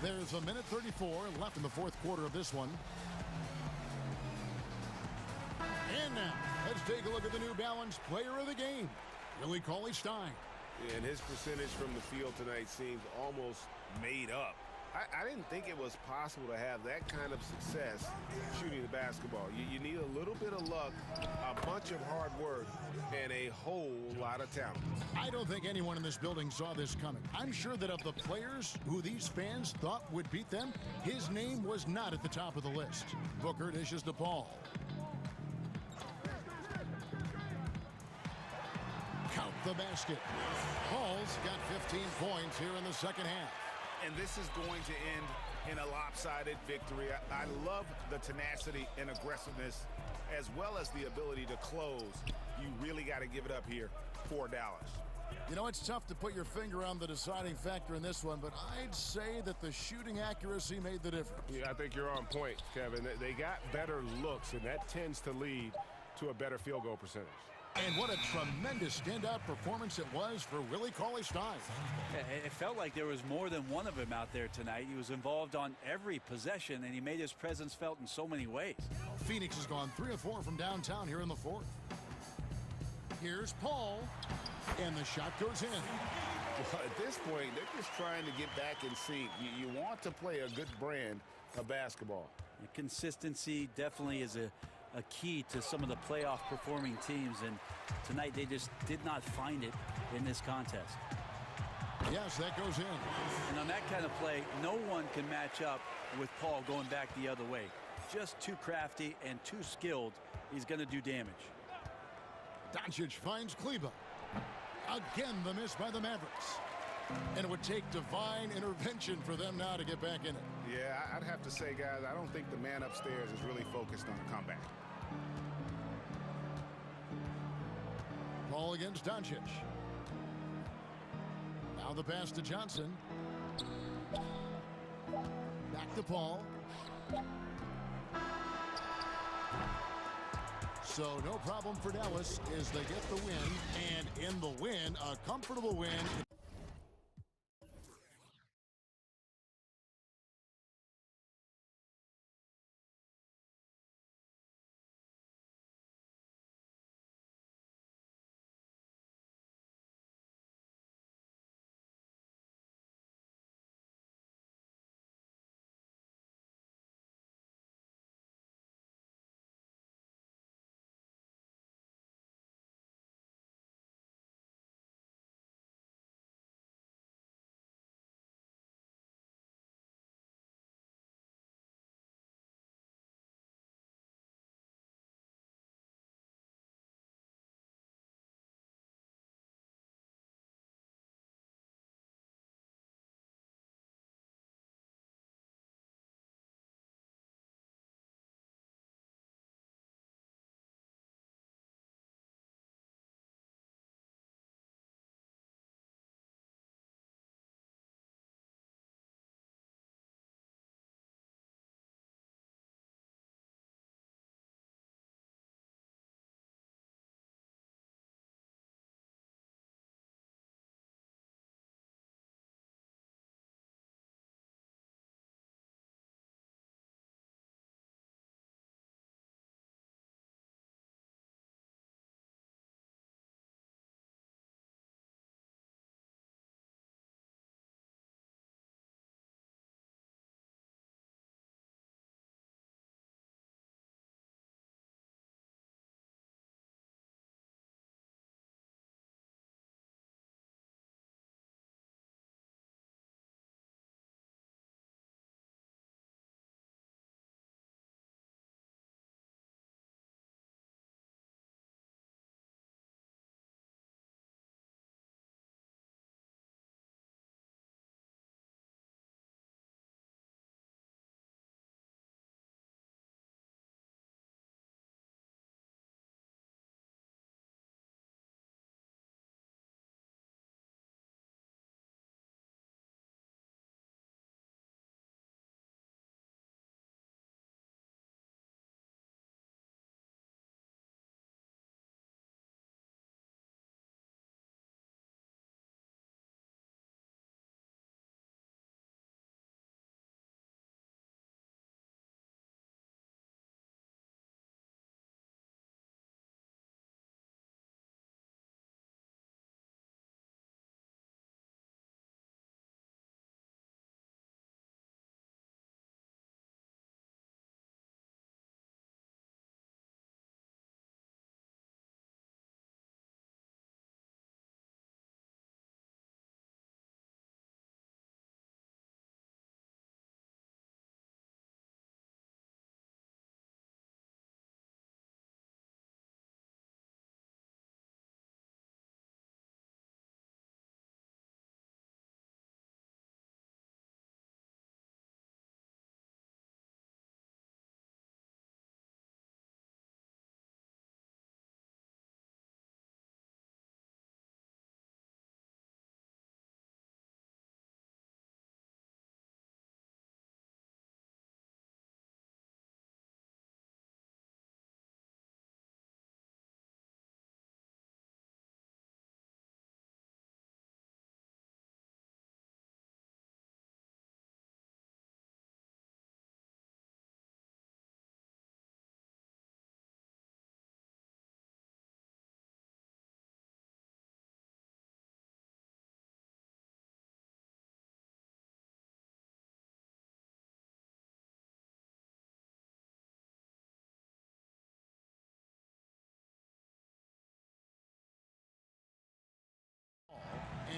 There's a minute 34 left in the fourth quarter of this one. And now, let's take a look at the New Balance player of the game, Willie Cauley-Stein. And his percentage from the field tonight seems almost made up. I didn't think it was possible to have that kind of success shooting the basketball. You need a little bit of luck, a bunch of hard work, and a whole lot of talent. I don't think anyone in this building saw this coming. I'm sure that of the players who these fans thought would beat them, his name was not at the top of the list. Booker dishes to Paul. Count the basket. Paul's got 15 points here in the second half. And this is going to end in a lopsided victory. I love the tenacity and aggressiveness, as well as the ability to close. You really got to give it up here for Dallas. You know, it's tough to put your finger on the deciding factor in this one, but I'd say that the shooting accuracy made the difference. Yeah, I think you're on point, Kevin. They got better looks, and that tends to lead to a better field goal percentage. And what a tremendous standout performance it was for Willie Cauley-Stein. It felt like there was more than one of him out there tonight. He was involved on every possession, and he made his presence felt in so many ways. Phoenix has gone 3 of 4 from downtown here in the fourth. Here's Paul, and the shot goes in. Well, at this point, they're just trying to get back in sync. You want to play a good brand of basketball. The consistency definitely is a key to some of the playoff performing teams, and tonight they just did not find it in this contest. Yes, that goes in. And on that kind of play, no one can match up with Paul going back the other way. Just too crafty and too skilled. He's going to do damage. Doncic finds Kleba. Again, the miss by the Mavericks. And it would take divine intervention for them now to get back in it. Yeah, I'd have to say, guys, I don't think the man upstairs is really focused on a comeback. Paul against Doncic. Now the pass to Johnson. Back to Paul. So no problem for Dallas as they get the win. And in the win, a comfortable win.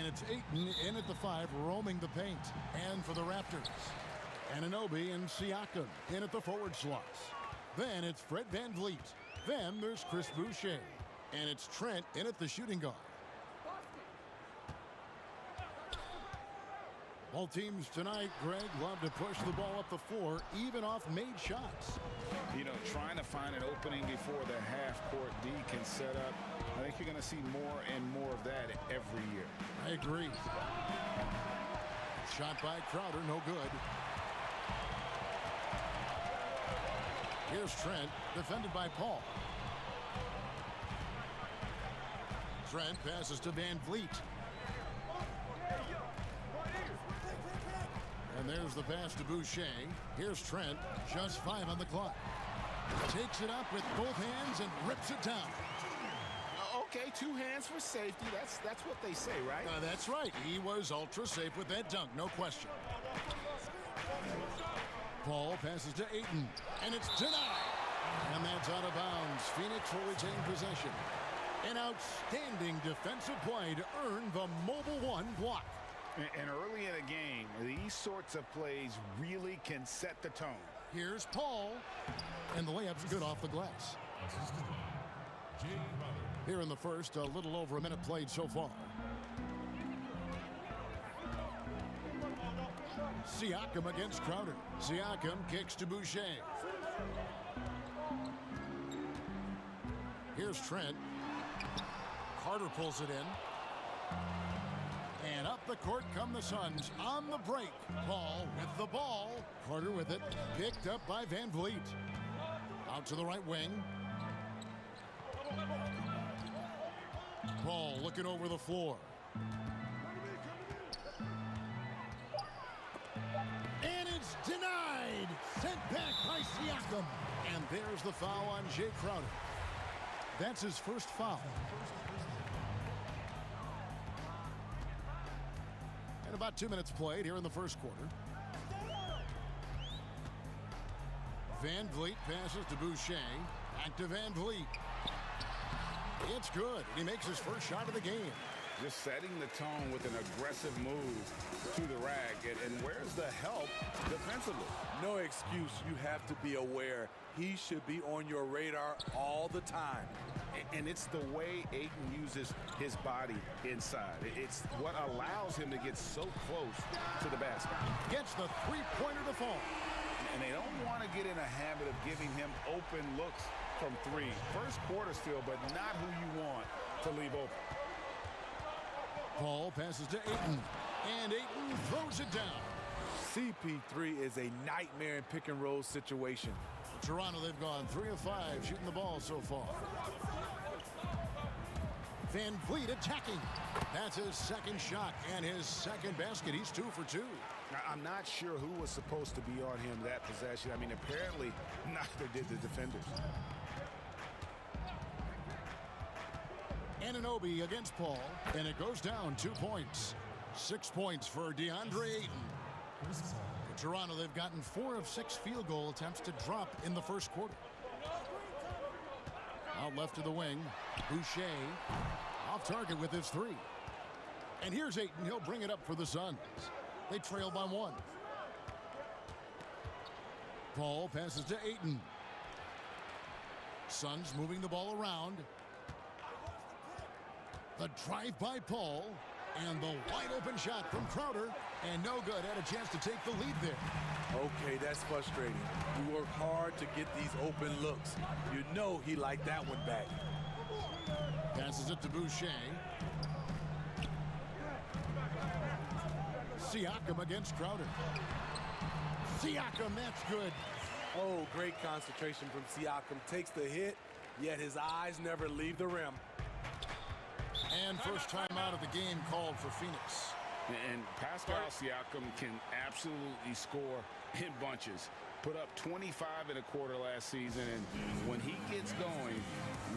And it's Ayton in at the 5, roaming the paint. And for the Raptors, Anunoby and Siakam in at the forward slots. Then it's Fred VanVleet. Then there's Chris Boucher. And it's Trent in at the shooting guard. All teams tonight, Greg, love to push the ball up the floor, even off made shots. You know, trying to find an opening before the half-court D can set up. I think you're going to see more and more of that every year. I agree. Shot by Crowder, no good. Here's Trent, defended by Paul. Trent passes to VanVleet. And there's the pass to Boucher. Here's Trent, just 5 on the clock. Takes it up with both hands and rips it down. Okay, 2 hands for safety. That's what they say, right? That's right. He was ultra safe with that dunk, no question. Paul passes to Ayton, and it's denied. And that's out of bounds. Phoenix will retain possession. An outstanding defensive play to earn the Mobile One block. And early in a game, these sorts of plays really can set the tone. Here's Paul, and the layup's good off the glass. Here in the first, a little over a minute played so far. Siakam against Crowder. Siakam kicks to Boucher. Here's Trent. Carter pulls it in. And up the court come the Suns on the break. Paul with the ball. Carter with it. Picked up by VanVleet. Out to the right wing. Paul looking over the floor. And it's denied. Sent back by Siakam. And there's the foul on Jay Crowder. That's his first foul. And about 2 minutes played here in the first quarter. VanVleet passes to Boucher. Back to VanVleet. It's good. He makes his first shot of the game. Just setting the tone with an aggressive move to the rack. And where's the help defensively? No excuse. You have to be aware. He should be on your radar all the time. And it's the way Ayton uses his body inside. It's what allows him to get so close to the basket. Gets the three-pointer to fall. And they don't want to get in a habit of giving him open looks from 3. First quarter still, but not who you want to leave open. Paul passes to Ayton, and Ayton throws it down. CP3 is a nightmare in pick-and-roll situation. Toronto, they've gone 3 of 5 shooting the ball so far. VanVleet attacking. That's his second shot and his second basket. He's 2 for 2. Now, I'm not sure who was supposed to be on him that possession. I mean, apparently neither did the defenders. Anunoby against Paul, and it goes down 2 points. 6 points for DeAndre Ayton. For Toronto, they've gotten 4 of 6 field goal attempts to drop in the first quarter. Out left to the wing, Boucher off target with his 3. And here's Ayton. He'll bring it up for the Suns. They trail by 1. Paul passes to Ayton. Suns moving the ball around. The drive by Paul, and the wide open shot from Crowder, and no good. Had a chance to take the lead there. Okay, that's frustrating. You work hard to get these open looks. You know he liked that one back. Passes it to Boucher. Siakam against Crowder. Siakam, that's good. Oh, great concentration from Siakam. Takes the hit, yet his eyes never leave the rim. And first time out of the game called for Phoenix. And Pascal Siakam can absolutely score in bunches. Put up 25 in a quarter last season, and when he gets going,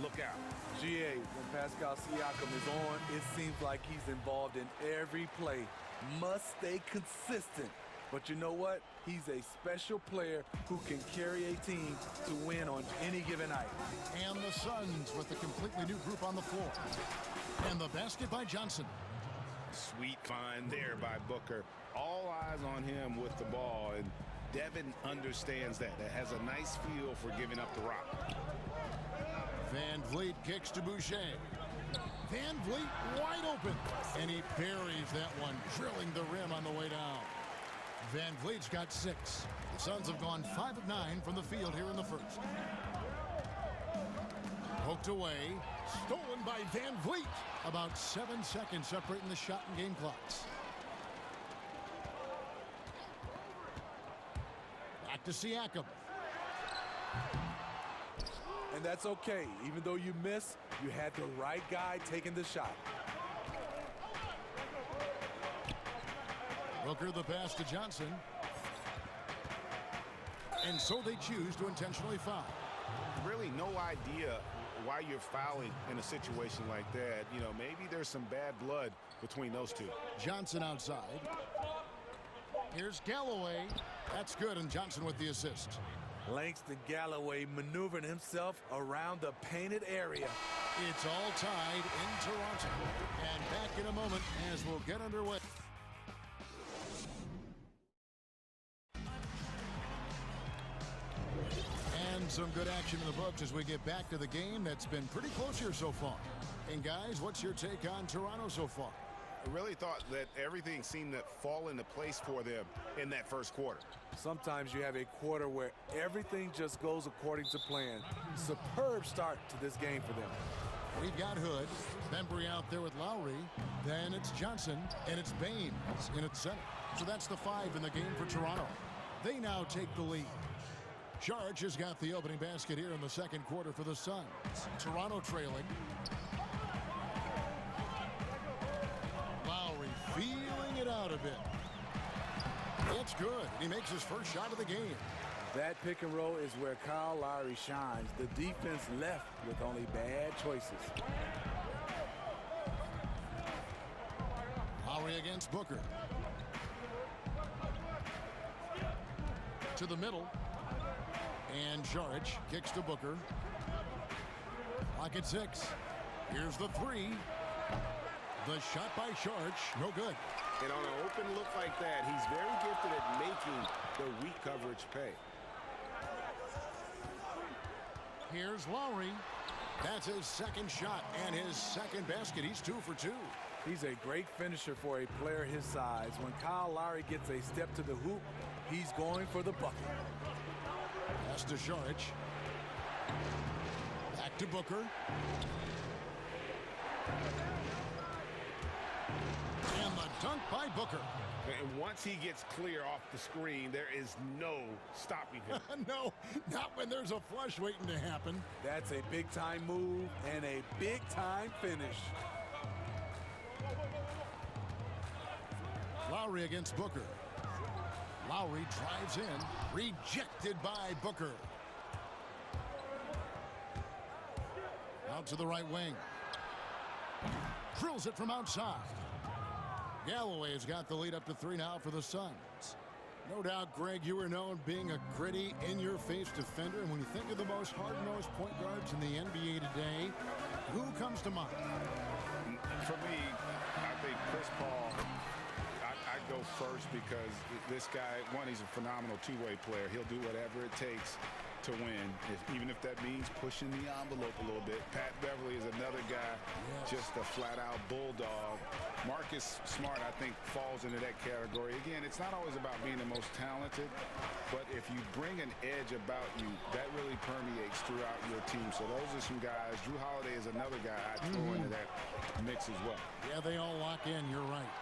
look out. GA, when Pascal Siakam is on, it seems like he's involved in every play. Must stay consistent. But you know what? He's a special player who can carry a team to win on any given night. And the Suns with a completely new group on the floor. And the basket by Johnson. Sweet find there by Booker. All eyes on him with the ball, and Devin understands that. That has a nice feel for giving up the rock. Van Vliet kicks to Boucher. Van Vliet wide open, and he buries that one, drilling the rim on the way down. Van Vliet's got 6. The Suns have gone 5 of 9 from the field here in the first. Poked away, stolen by Van Vliet. About 7 seconds separating the shot and game clocks. Back to Siakam. And that's okay. Even though you missed, you had the right guy taking the shot. Booker the pass to Johnson. And so they choose to intentionally foul. Really no idea why you're fouling in a situation like that. You know, maybe there's some bad blood between those two. Johnson outside. Here's Galloway. That's good, and Johnson with the assist. Langston Galloway maneuvering himself around the painted area. It's all tied in Toronto. And back in a moment as we'll get underway. And some good action in the books as we get back to the game that's been pretty close here so far. And guys, what's your take on Toronto so far? I really thought that everything seemed to fall into place for them in that first quarter. Sometimes you have a quarter where everything just goes according to plan. Superb start to this game for them. We've got Hood, Bembry out there with Lowry, then it's Johnson, and it's Baines in its center. So that's the 5 in the game for Toronto. They now take the lead. Charge has got the opening basket here in the second quarter for the Suns. Toronto trailing. Lowry feeling it out a bit. It's good. He makes his first shot of the game. That pick and roll is where Kyle Lowry shines. The defense left with only bad choices. Lowry against Booker. To the middle. And Jaric kicks to Booker. Clock at 6. Here's the 3. The shot by Jaric, no good. And on an open look like that, he's very gifted at making the weak coverage pay. Here's Lowry. That's his second shot and his second basket. He's 2 for 2. He's a great finisher for a player his size. When Kyle Lowry gets a step to the hoop, he's going for the bucket. Pass to Jaric. Back to Booker. And the dunk by Booker. And once he gets clear off the screen, there is no stopping him. No, not when there's a flush waiting to happen. That's a big-time move and a big-time finish. Lowry against Booker. Lowry drives in. Rejected by Booker. Out to the right wing. Drills it from outside. Galloway has got the lead up to 3 now for the Suns. No doubt, Greg, you are known being a gritty, in-your-face defender. And when you think of the most hard-nosed point guards in the NBA today, who comes to mind? For me, I think Chris Paul. I'd go first because this guy, one, he's a phenomenal two-way player. He'll do whatever it takes to win, even if that means pushing the envelope a little bit. Pat Beverly is another guy, just a flat-out bulldog. Marcus Smart, I think, falls into that category. Again, it's not always about being the most talented, but if you bring an edge about you, that really permeates throughout your team. So those are some guys. Drew Holiday is another guy I'd throw into that mix as well. Yeah, they all lock in. You're right.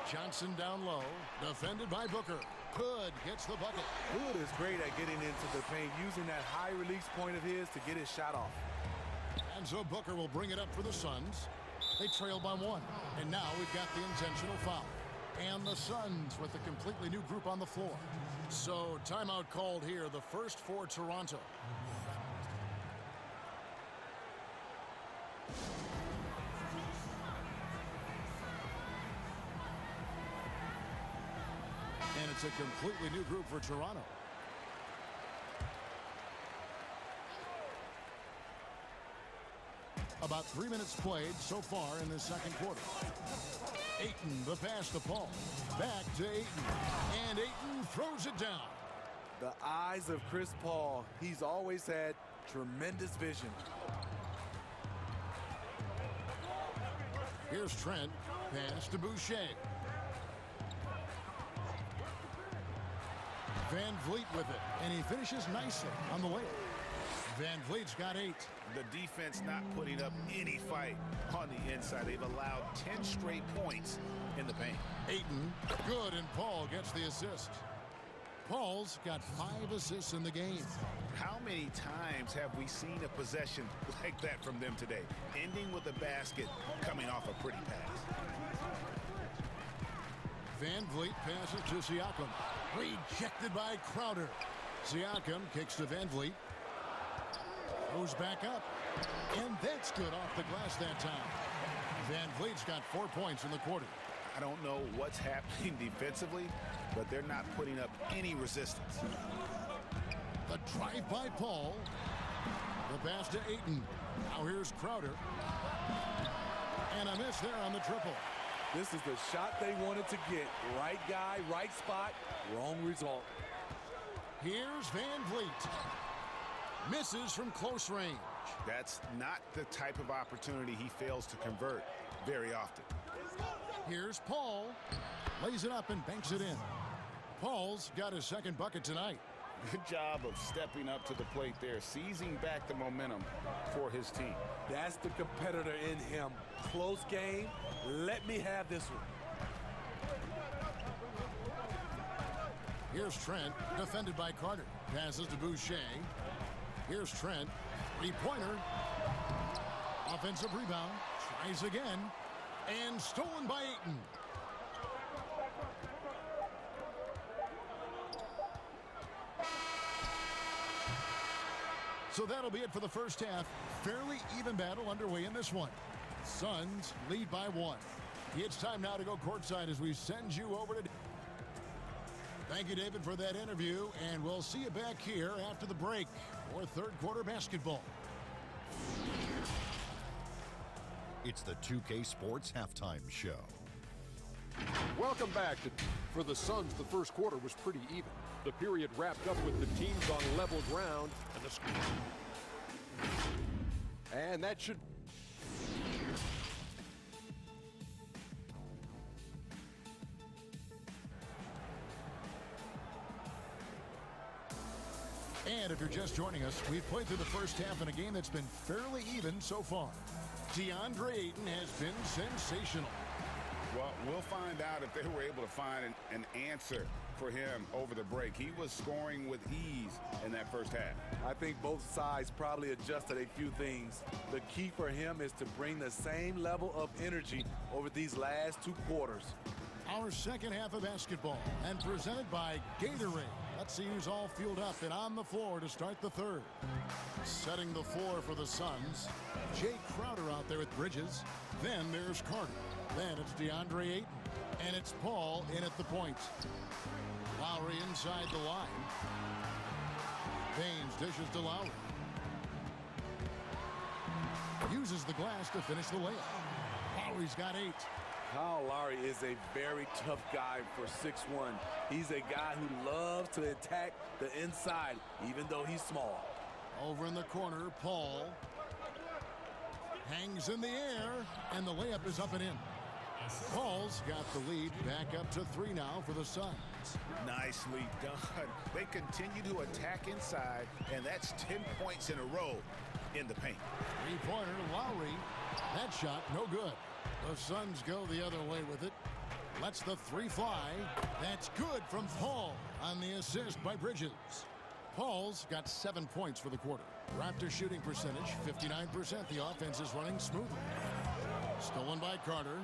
Johnson down low, defended by Booker. Hood gets the bucket. Hood is great at getting into the paint, using that high release point of his to get his shot off. And so Booker will bring it up for the Suns. They trail by 1. And now we've got the intentional foul. And the Suns with a completely new group on the floor. So timeout called here, the first for Toronto. And it's a completely new group for Toronto. About 3 minutes played so far in the second quarter. Ayton, the pass to Paul. Back to Ayton. And Ayton throws it down. The eyes of Chris Paul. He's always had tremendous vision. Here's Trent. Pass to Boucher. Van Vliet with it. And he finishes nicely on the layup. Van Vliet's got 8. The defense not putting up any fight on the inside. They've allowed 10 straight points in the paint. Ayton, good, and Paul gets the assist. Paul's got 5 assists in the game. How many times have we seen a possession like that from them today? Ending with a basket, coming off a pretty pass. Van Vliet passes to Siakam. Rejected by Crowder. Siakam kicks to Van Vliet. Goes back up. And that's good off the glass that time. Van Vliet's got 4 points in the quarter. I don't know what's happening defensively, but they're not putting up any resistance. The drive by Paul. The pass to Ayton. Now here's Crowder. And a miss there on the triple. This is the shot they wanted to get. Right guy, right spot, wrong result. Here's Van Vliet. Misses from close range. That's not the type of opportunity he fails to convert very often. Here's Paul. Lays it up and banks it in. Paul's got his second bucket tonight. Good job of stepping up to the plate there, seizing back the momentum for his team. That's the competitor in him. Close game. Let me have this one. Here's Trent, defended by Carter. Passes to Boucher. Here's Trent. Three-pointer. Offensive rebound. Tries again. And stolen by Ayton. So that'll be it for the first half. Fairly even battle underway in this one. Suns lead by 1. It's time now to go courtside as we send you over to... Thank you, David, for that interview, and we'll see you back here after the break for third quarter basketball. It's the 2K Sports Halftime Show. Welcome back. For the Suns, the first quarter was pretty even. The period wrapped up with the teams on level ground, and that should... And if you're just joining us, we've played through the first half in a game that's been fairly even so far. DeAndre Ayton has been sensational. Well, we'll find out if they were able to find an answer for him over the break. He was scoring with ease in that first half. I think both sides probably adjusted a few things. The key for him is to bring the same level of energy over these last 2 quarters. Our second half of basketball, and presented by Gatorade. Let's see who's all fueled up and on the floor to start the third. Setting the floor for the Suns, Jay Crowder out there with Bridges. Then there's Carter. Then it's DeAndre Ayton. And it's Paul in at the point. Lowry inside the line. Baines dishes to Lowry. Uses the glass to finish the layup. Lowry's got 8. Kyle Lowry is a very tough guy for 6'1". He's a guy who loves to attack the inside, even though he's small. Over in the corner, Paul hangs in the air, and the layup is up and in. Paul's got the lead back up to 3 now for the Suns. Nicely done. They continue to attack inside, and that's 10 points in a row in the paint. Three-pointer, Lowry. That shot, no good. The Suns go the other way with it. Lets the 3 fly. That's good from Paul on the assist by Bridges. Paul's got 7 points for the quarter. Raptor shooting percentage, 59%. The offense is running smoothly. Stolen by Carter.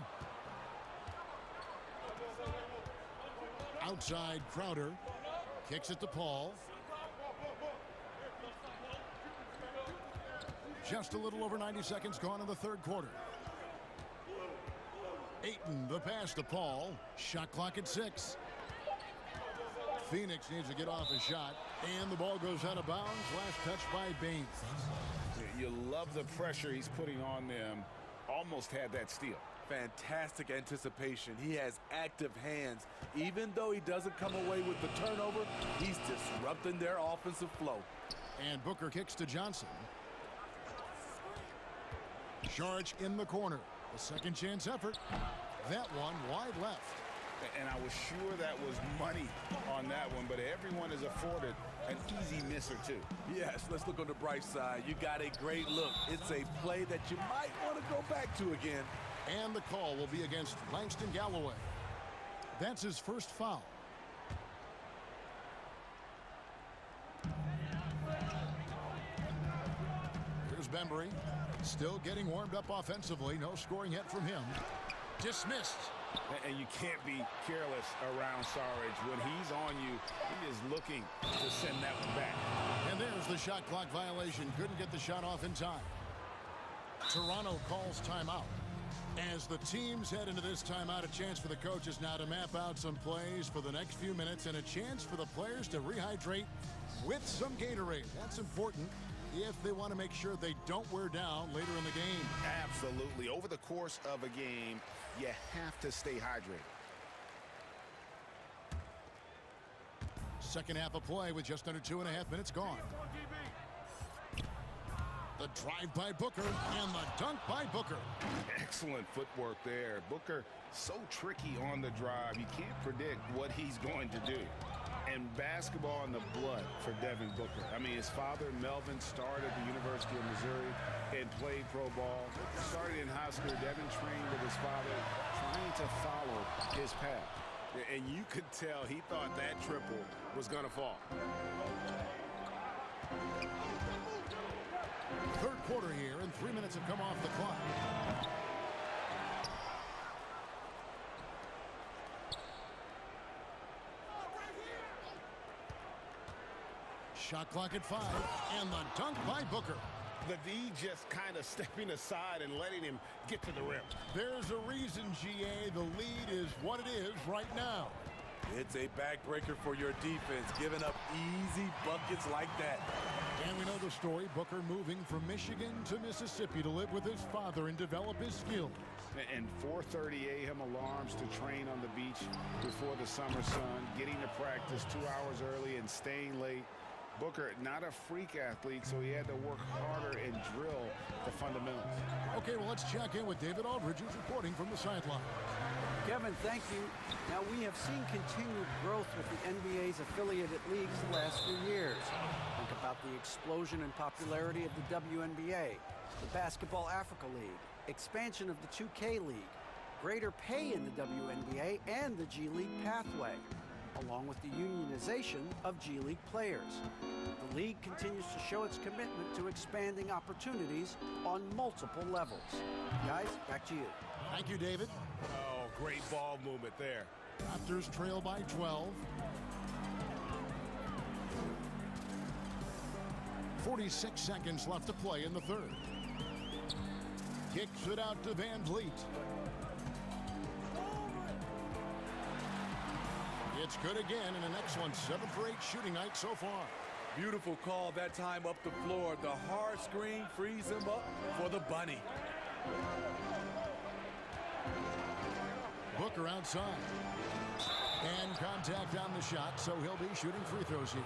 Outside Crowder. Kicks it to Paul. Just a little over 90 seconds gone in the third quarter. Ayton, the pass to Paul. Shot clock at 6. Phoenix needs to get off a shot, and the ball goes out of bounds. Last touch by Baines. You love the pressure he's putting on them. Almost had that steal. Fantastic anticipation. He has active hands. Even though he doesn't come away with the turnover, he's disrupting their offensive flow. And Booker kicks to Johnson. Saric in the corner. A second chance effort. That one wide left. And I was sure that was money on that one, but everyone is afforded an easy miss or two. Yes, let's look on the bright side. You got a great look. It's a play that you might want to go back to again. And the call will be against Langston Galloway. That's his first foul. Here's Bembry. Still getting warmed up offensively. No scoring yet from him. Dismissed. And you can't be careless around Saric. When he's on you, he is looking to send that one back. And there's the shot clock violation. Couldn't get the shot off in time. Toronto calls timeout. As the teams head into this timeout, a chance for the coaches now to map out some plays for the next few minutes and a chance for the players to rehydrate with some Gatorade. That's important if they want to make sure they don't wear down later in the game. Absolutely. Over the course of a game, you have to stay hydrated. Second half of play with just under 2.5 minutes gone. The drive by Booker and the dunk by Booker. Excellent footwork there. Booker so tricky on the drive. You can't predict what he's going to do. And basketball in the blood for Devin Booker. I mean, his father, Melvin, started at the University of Missouri and played pro ball. Started in high school. Devin trained with his father, trying to follow his path. And you could tell he thought that triple was going to fall. Third quarter here, and 3 minutes have come off the clock. Shot clock at 5, and the dunk by Booker. The D just kind of stepping aside and letting him get to the rim. There's a reason, GA, the lead is what it is right now. It's a backbreaker for your defense, giving up easy buckets like that. And we know the story. Booker moving from Michigan to Mississippi to live with his father and develop his skills. And 4:30 a.m. alarms to train on the beach before the summer sun, getting to practice 2 hours early and staying late. Booker, not a freak athlete, so he had to work harder and drill the fundamentals. Okay, well, let's check in with David Aldridge, who's reporting from the sideline. Kevin, thank you. Now, we have seen continued growth with the NBA's affiliated leagues the last few years. Think about the explosion in popularity of the WNBA, the Basketball Africa League, expansion of the 2K League, greater pay in the WNBA and the G League pathway, along with the unionization of G League players. The league continues to show its commitment to expanding opportunities on multiple levels. Guys, back to you. Thank you, David. Oh, great ball movement there. Raptors trail by 12. 46 seconds left to play in the third. Kicks it out to Van Vliet. It's good again, and an excellent 7 for 8 shooting night so far. Beautiful call that time up the floor. The hard screen frees him up for the bunny. Booker outside. And contact on the shot, so he'll be shooting free throws here.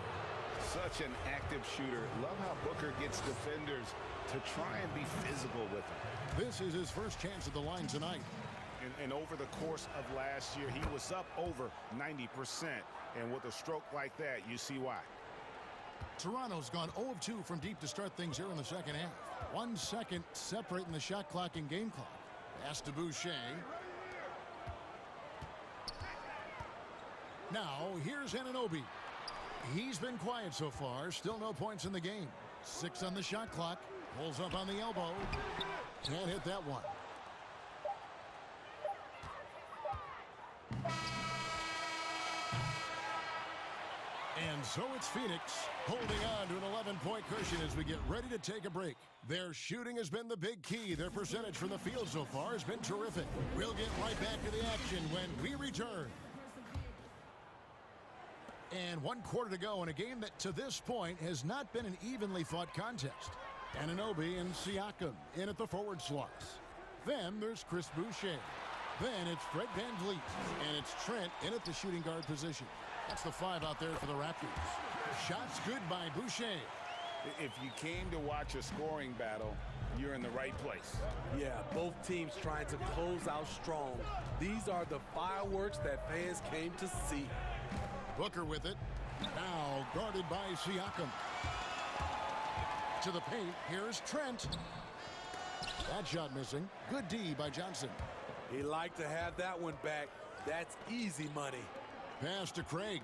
Such an active shooter. Love how Booker gets defenders to try and be physical with him. This is his first chance at the line tonight. And over the course of last year, he was up over 90%. And with a stroke like that, you see why. Toronto's gone 0 of 2 from deep to start things here in the second half. 1 second separating the shot clock and game clock. Pass to Boucher. Now, here's Anunoby. He's been quiet so far. Still no points in the game. 6 on the shot clock. Pulls up on the elbow. Can't hit that one. And so it's Phoenix holding on to an 11-point cushion as we get ready to take a break. Their shooting has been the big key. Their percentage from the field so far has been terrific. We'll get right back to the action when we return. And 1 quarter to go in a game that to this point has not been an evenly fought contest. Anunoby and Siakam in at the forward slots. Then there's Chris Boucher. Then it's Fred VanVleet. And it's Trent in at the shooting guard position. That's the 5 out there for the Raptors. Shots good by Boucher. If you came to watch a scoring battle, you're in the right place. Yeah, both teams trying to close out strong. These are the fireworks that fans came to see. Booker with it. Now guarded by Siakam. To the paint. Here's Trent. That shot missing. Good D by Johnson. He liked to have that one back. That's easy money. Pass to Craig.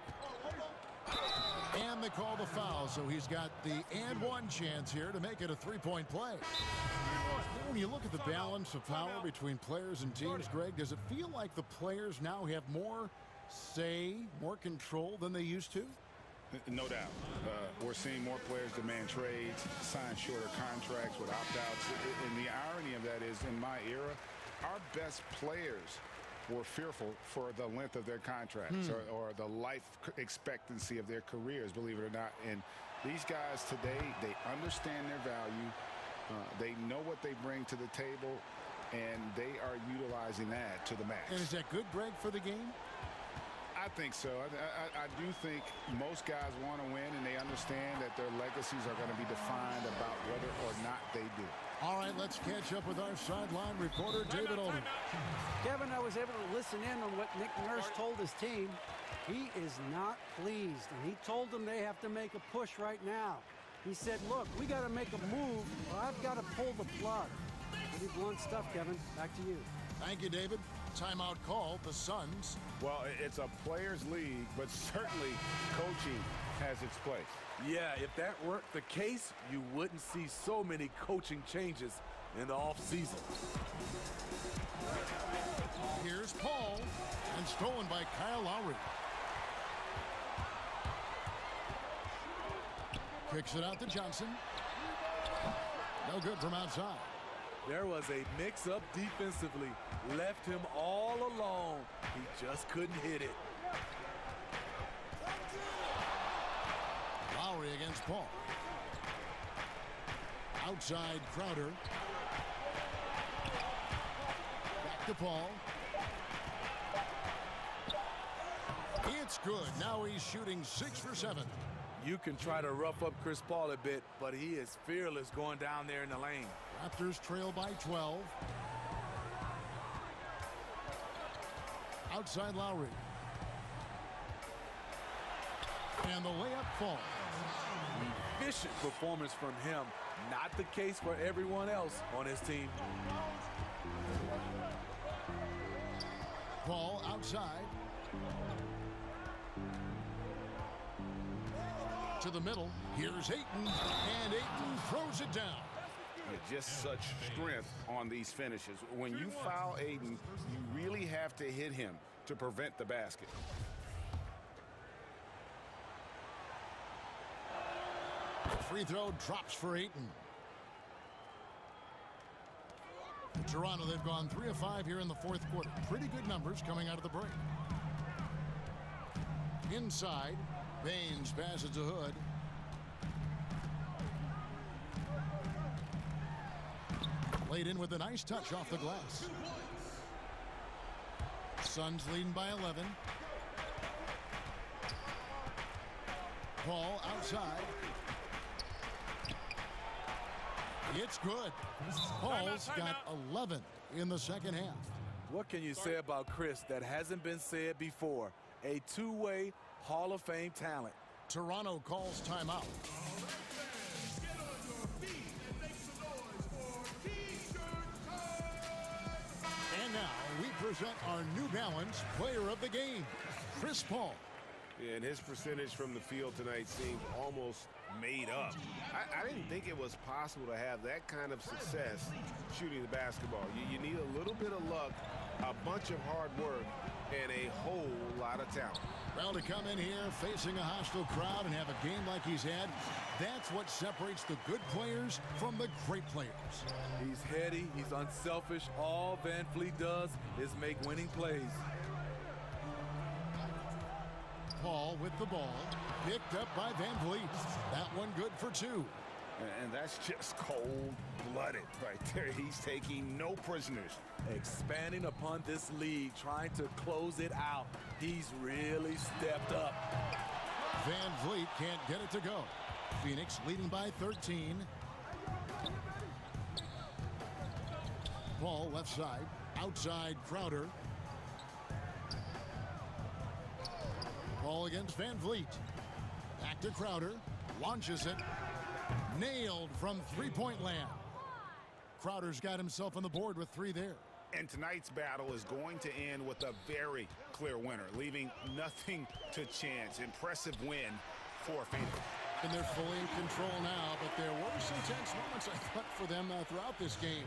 And they call the foul, so he's got the and one chance here to make it a 3-point play. When you look at the balance of power between players and teams, Greg, does it feel like the players now have more say, more control than they used to? No doubt. We're seeing more players demand trades, sign shorter contracts with opt-outs. And the irony of that is, in my era, our best players were fearful for the length of their contracts or the life expectancy of their careers, believe it or not. And these guys today, they understand their value. They know what they bring to the table, and they are utilizing that to the max. And is that good, Greg, for the game? I think so. I do think most guys want to win, and they understand that their legacies are going to be defined about whether or not they do. All right, let's catch up with our sideline reporter, David Olden. Kevin, I was able to listen in on what Nick Nurse told his team. He is not pleased, and he told them they have to make a push right now. He said, look, we got to make a move, or I've got to pull the plug. Pretty blunt stuff, Kevin. Back to you. Thank you, David. Timeout call, the Suns. Well, it's a players' league, but certainly coaching has its place. Yeah, if that weren't the case, you wouldn't see so many coaching changes in the offseason. Here's Paul, and stolen by Kyle Lowry. Kicks it out to Johnson. No good from outside. There was a mix-up defensively. Left him all alone. He just couldn't hit it. Lowry against Paul. Outside Crowder. Back to Paul. It's good. Now he's shooting 6 for 7. You can try to rough up Chris Paul a bit, but he is fearless going down there in the lane. Raptors trail by 12. Outside Lowry. And the layup falls. Efficient performance from him. Not the case for everyone else on his team. Paul outside. To the middle. Here's Ayton. And Ayton throws it down. Just such strength on these finishes. When you foul Ayton, you really have to hit him to prevent the basket. Free throw drops for Ayton. Toronto, they've gone 3 of 5 here in the 4th quarter. Pretty good numbers coming out of the break. Inside, Baines passes to Hood. Laid in with a nice touch off the glass. Suns leading by 11. Paul outside. It's good. Paul's got 11 in the second half. What can you say about Chris that hasn't been said before? A two-way Hall of Fame talent. Toronto calls timeout. And now we present our New Balance Player of the Game, Chris Paul. Yeah, and his percentage from the field tonight seemed almost made up. I didn't think it was possible to have that kind of success shooting the basketball. You need a little bit of luck, a bunch of hard work, and a whole lot of talent. Well, to come in here facing a hostile crowd and have a game like he's had, that's what separates the good players from the great players. He's heady, he's unselfish. All VanVleet does is make winning plays. Paul with with the ball. Picked up by Van Vliet. That one good for 2. And that's just cold-blooded right there. He's taking no prisoners. Expanding upon this lead, trying to close it out. He's really stepped up. Van Vliet can't get it to go. Phoenix leading by 13. Ball left side. Outside Crowder. Ball against Van Vliet. Back to Crowder. Launches it. Nailed from three-point land. Crowder's got himself on the board with 3 there. And tonight's battle is going to end with a very clear winner, leaving nothing to chance. Impressive win for Phoenix. And they're fully in control now, but there were some tense moments, I thought, for them throughout this game.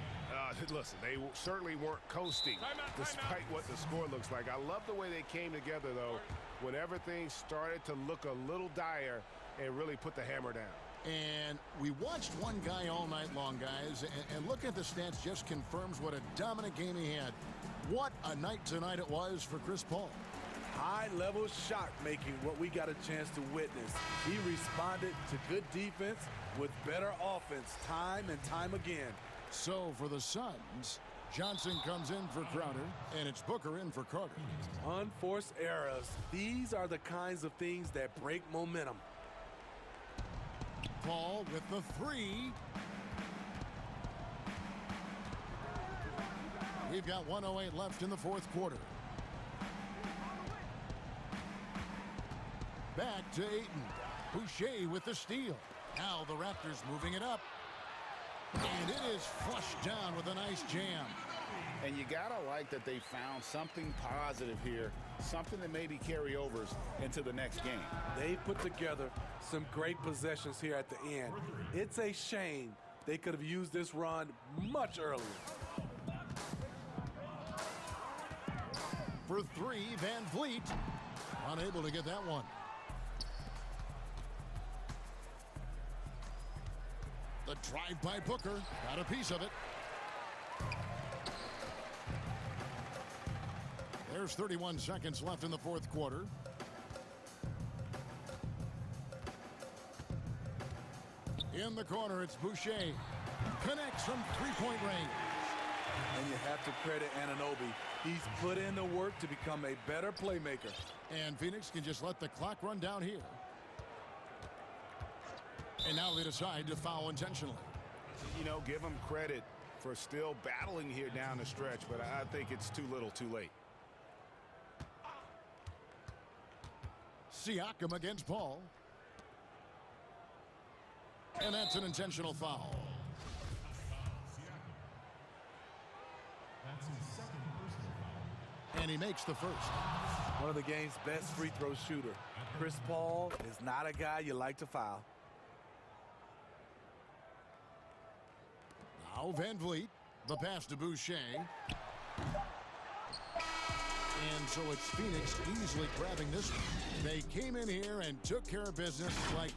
Listen, they certainly weren't coasting despite what the score looks like. I love the way they came together, though, whenever things started to look a little dire and really put the hammer down. And we watched one guy all night long, guys, and looking at the stats just confirms what a dominant game he had. What a night tonight it was for Chris Paul. High-level shot making, what we got a chance to witness. He responded to good defense with better offense time and time again. So for the Suns, Johnson comes in for Crowder, and it's Booker in for Carter. Unforced errors. These are the kinds of things that break momentum. Paul with the 3. We've got 1:08 left in the 4th quarter. Back to Ayton. Boucher with the steal. Now the Raptors moving it up. And it is flushed down with a nice jam. And you gotta like that they found something positive here, something that maybe carry overs into the next game. They put together some great possessions here at the end. It's a shame they could have used this run much earlier. For 3, Van Vliet. Unable to get that one. The drive by Booker. Got a piece of it. There's 31 seconds left in the 4th quarter. In the corner, it's Boucher. Connects from three-point range. And you have to credit Anunoby. He's put in the work to become a better playmaker. And Phoenix can just let the clock run down here. And now they decide to foul intentionally. You know, give them credit for still battling here down the stretch, but I think it's too little too late. Siakam against Paul. And that's an intentional foul. And he makes the first. One of the game's best free throw shooter. Chris Paul is not a guy you like to foul. Now Van Vliet, the pass to Boucher. And so it's Phoenix easily grabbing this one. They came in here and took care of business like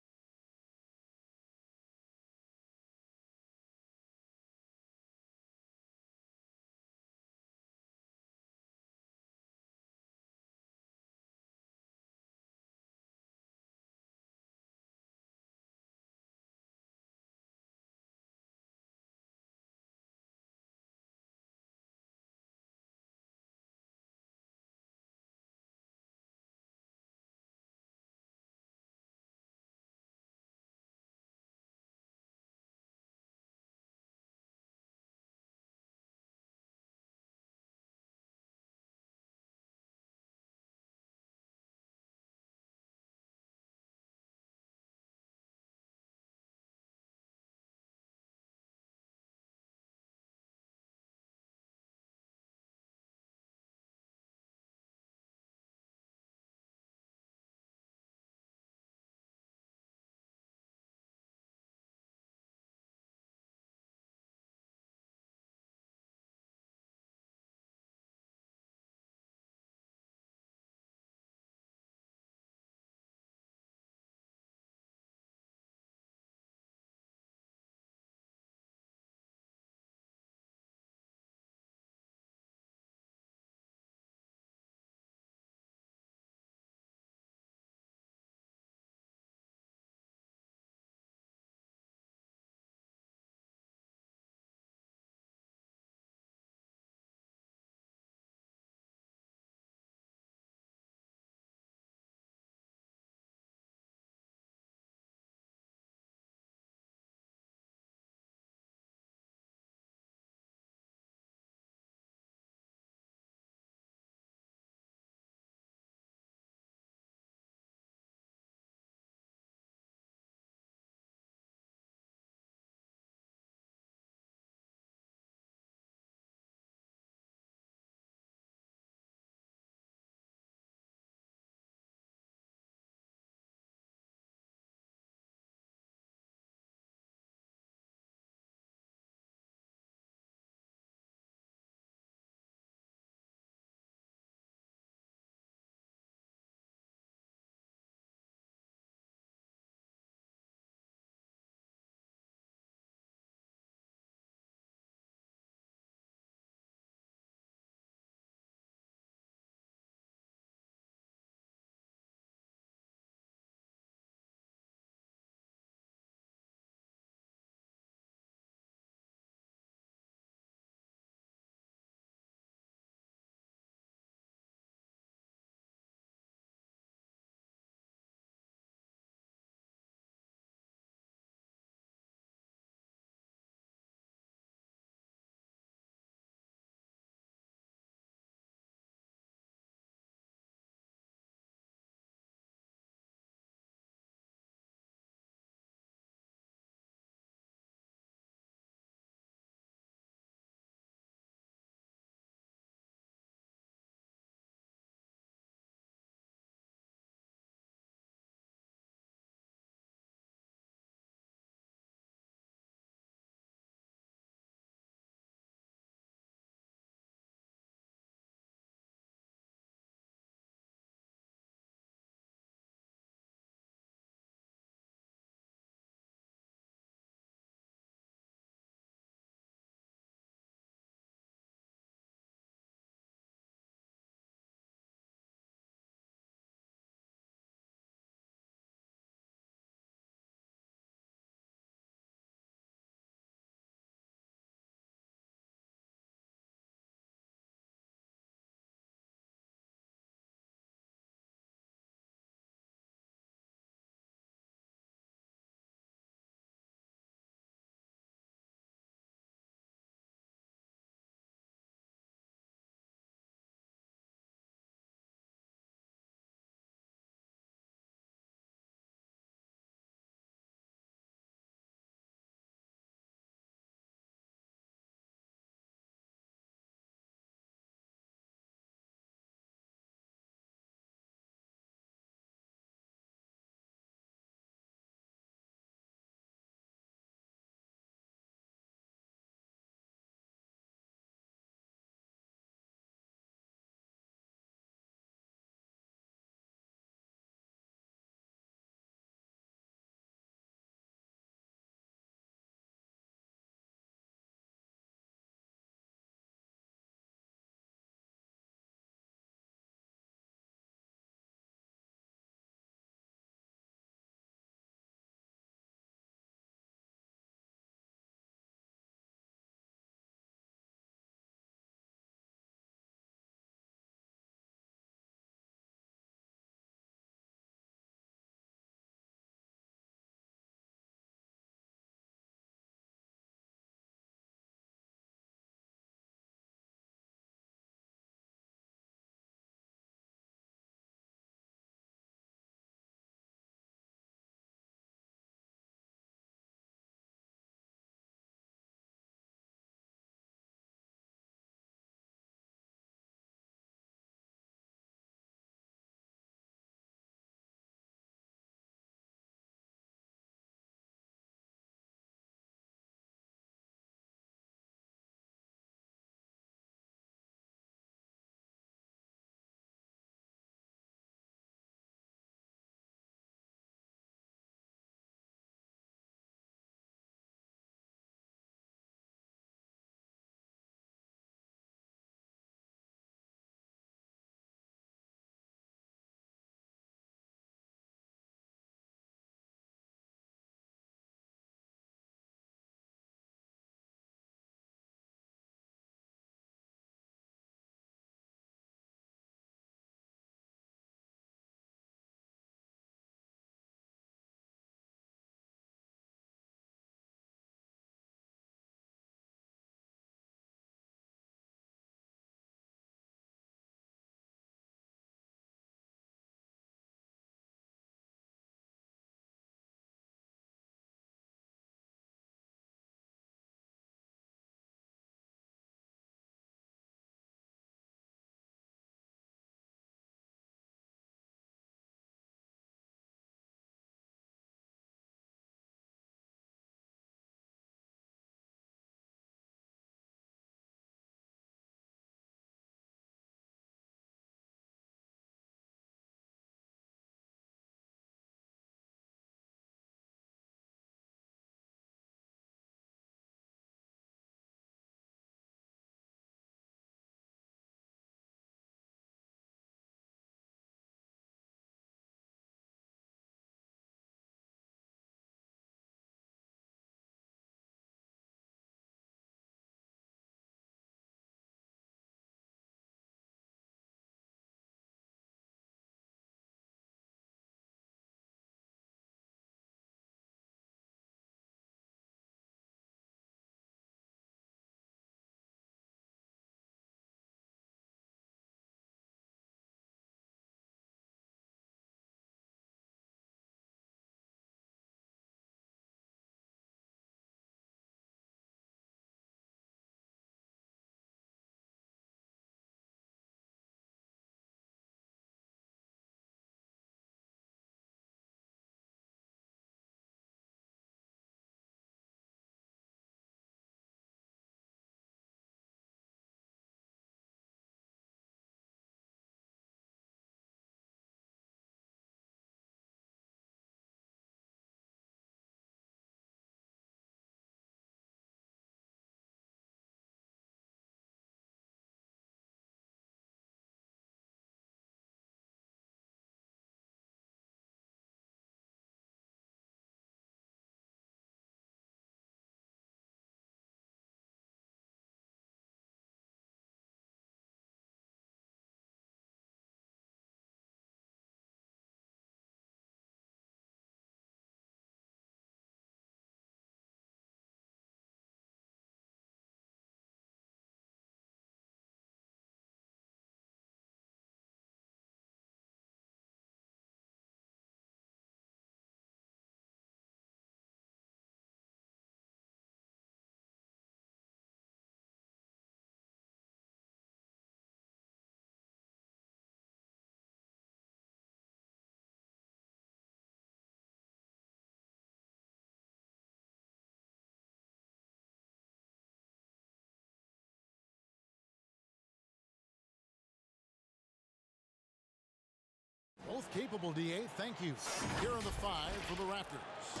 capable, DA. Thank you. Here are the 5 for the Raptors.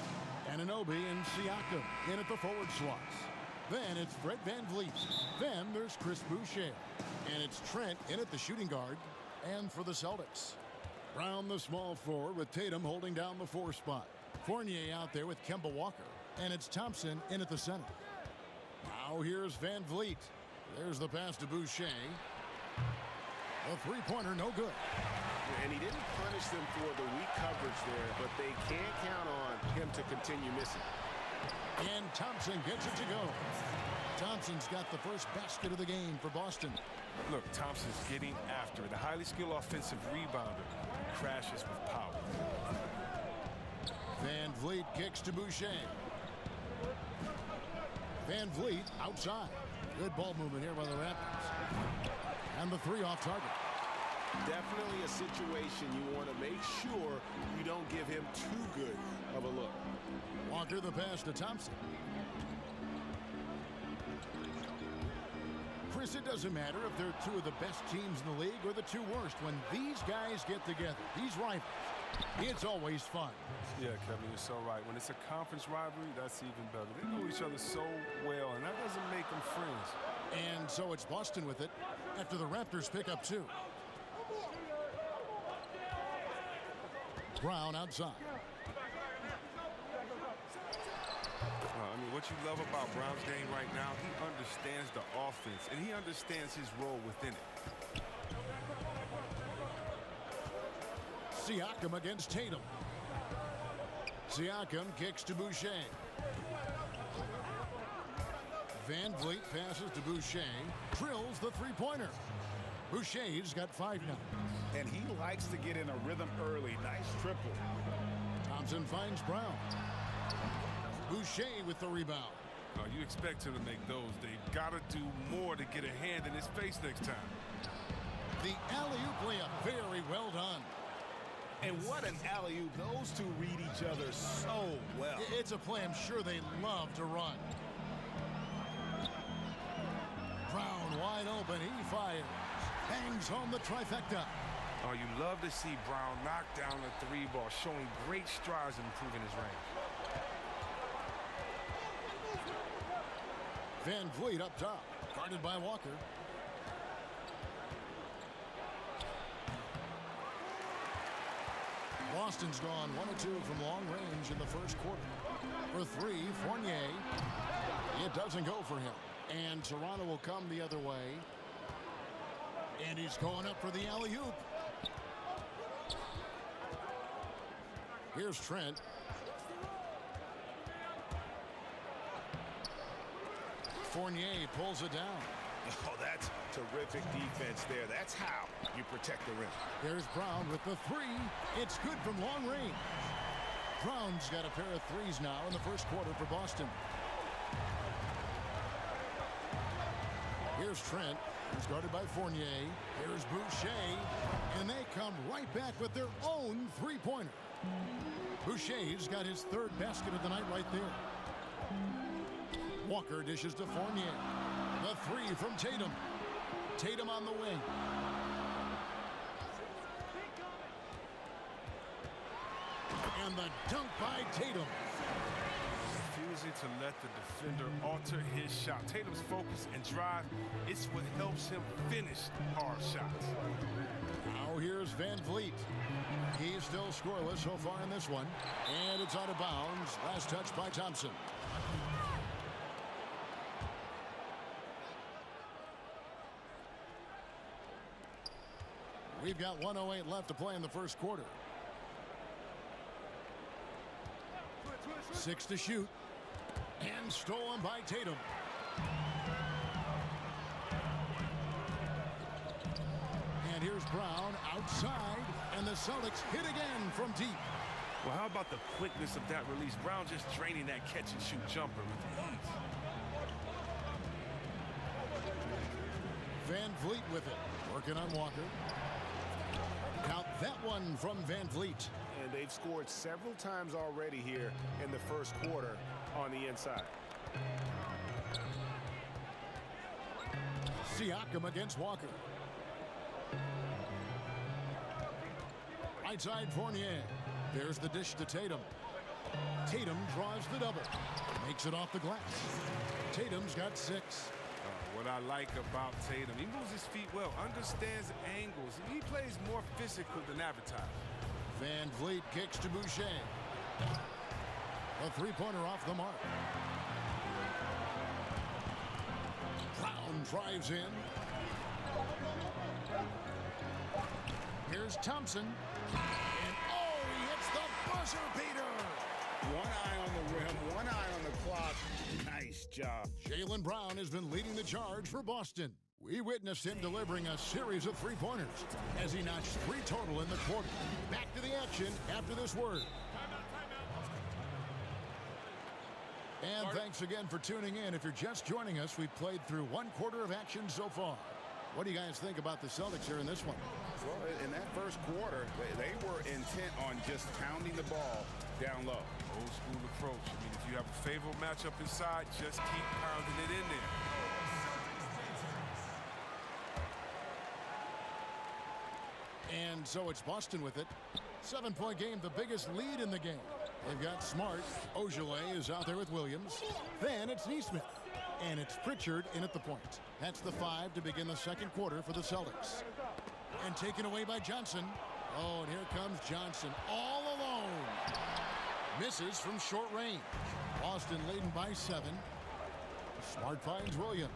Anunoby and Siakam in at the forward slots. Then it's Fred VanVleet. Then there's Chris Boucher. And it's Trent in at the shooting guard. And for the Celtics, Brown the small forward with Tatum holding down the 4 spot. Fournier out there with Kemba Walker. And it's Thompson in at the center. Now here's VanVleet. There's the pass to Boucher. A three-pointer, no good. And he didn't punish them for the weak coverage there, but they can't count on him to continue missing. And Thompson gets it to go. Thompson's got the first basket of the game for Boston. Look, Thompson's getting after it. The highly skilled offensive rebounder crashes with power. VanVleet kicks to Boucher. VanVleet outside. Good ball movement here by the Raptors. And the 3 off target. Definitely a situation you want to make sure you don't give him too good of a look. Walker the pass to Thompson. Chris, it doesn't matter if they're 2 of the best teams in the league or the 2 worst. When these guys get together, these rivals, it's always fun. Yeah, Kevin, you're so right. When it's a conference rivalry, that's even better. They know each other so well, and that doesn't make them friends. And so it's Boston with it after the Raptors pick up 2. Brown outside. I mean, what you love about Brown's game right now, he understands the offense, and he understands his role within it. Siakam against Tatum. Siakam kicks to Boucher. VanVleet passes to Boucher. Drills the three-pointer. Boucher's got 5 now. And he likes to get in a rhythm early. Nice triple. Thompson finds Brown. Boucher with the rebound. You expect him to make those. They've got to do more to get a hand in his face next time. The alley-oop layup. Very well done. And what an alley-oop. Those 2 read each other so well. It's a play I'm sure they love to run. Brown wide open. He fires. Hangs home the trifecta. Oh, you love to see Brown knock down the 3 ball, showing great strides in improving his range. VanVleet up top. Guarded by Walker. Boston's gone 1 of 2 from long range in the first quarter. For 3, Fournier. It doesn't go for him. And Toronto will come the other way. And he's going up for the alley-oop. Here's Trent. Fournier pulls it down. Oh, that's terrific defense there. That's how you protect the rim. There's Brown with the 3. It's good from long range. Brown's got a pair of 3s now in the first quarter for Boston. Here's Trent. He's guarded by Fournier. Here's Boucher. And they come right back with their own three-pointer. Boucher's got his 3rd basket of the night right there. Walker dishes to Fournier. The 3 from Tatum. Tatum on the wing. And the dunk by Tatum. Refusing to let the defender alter his shot. Tatum's focus and drive, it's what helps him finish hard shots. Now here's VanVleet. He's still scoreless so far in this one. And it's out of bounds. Last touch by Thompson. We've got 1:08 left to play in the first quarter. 6 to shoot. And stolen by Tatum. And here's Brown outside. And the Celtics hit again from deep. Well, how about the quickness of that release? Brown just draining that catch-and-shoot jumper with ease. VanVleet with it. Working on Walker. Count that one from VanVleet. And they've scored several times already here in the first quarter on the inside. Siakam against Walker. Right side Fournier. There's the dish to Tatum. Tatum draws the double. Makes it off the glass. Tatum's got 6. What I like about Tatum, he moves his feet well, understands angles. He plays more physical than advertised. Van Vliet kicks to Boucher. A three-pointer off the mark. Brown drives in. Here's Thompson. And oh, he hits the buzzer beater. One eye on the rim, one eye on the clock. Nice job. Jaylen Brown has been leading the charge for Boston. We witnessed him delivering a series of three-pointers as he notched 3 total in the quarter. Back to the action after this word. And thanks again for tuning in. If you're just joining us, we've played through 1 quarter of action so far. What do you guys think about the Celtics here in this one? Well, in that first quarter, they were intent on just pounding the ball down low. Old school approach. I mean, if you have a favorable matchup inside, just keep pounding it in there. And so it's Boston with it. 7-point game, the biggest lead in the game. They've got Smart. Ojale is out there with Williams. Then it's Neesmith. And it's Pritchard in at the point. That's the 5 to begin the second quarter for the Celtics. And taken away by Johnson. Oh, and here comes Johnson all alone. Misses from short range. Boston leading by 7. Smart finds Williams.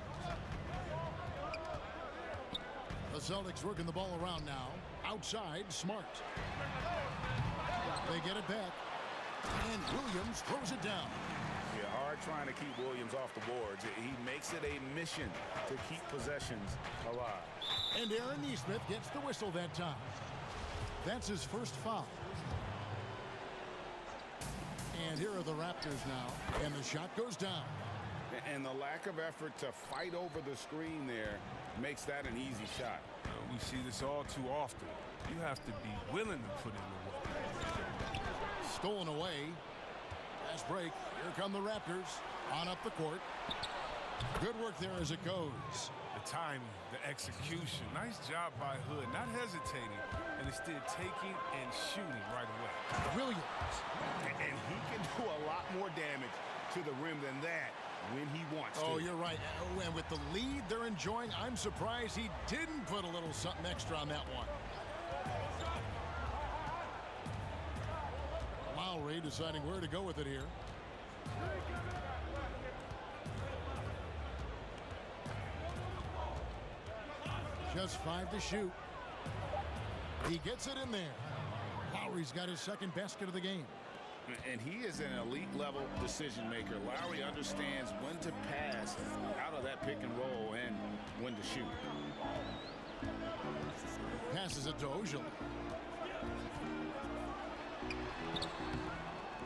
The Celtics working the ball around now. Outside, Smart. They get it back. And Williams throws it down. Yeah, hard trying to keep Williams off the boards. He makes it a mission to keep possessions alive. And Aaron Neesmith gets the whistle that time. That's his first foul. And here are the Raptors now. And the shot goes down. And the lack of effort to fight over the screen there makes that an easy shot. We see this all too often. You have to be willing to put in the work. Stolen away. Fast break. Here come the Raptors. On up the court. Good work there as it goes. The timing, the execution. Nice job by Hood. Not hesitating. And instead taking and shooting right away. Williams. And he can do a lot more damage to the rim than that when he wants to. Oh, you're right. And with the lead they're enjoying, I'm surprised he didn't put a little something extra on that one. Lowry deciding where to go with it here. Just 5 to shoot. He gets it in there. Lowry's got his second basket of the game. And he is an elite level decision maker. Lowry understands when to pass out of that pick and roll and when to shoot. Passes it to Ojale.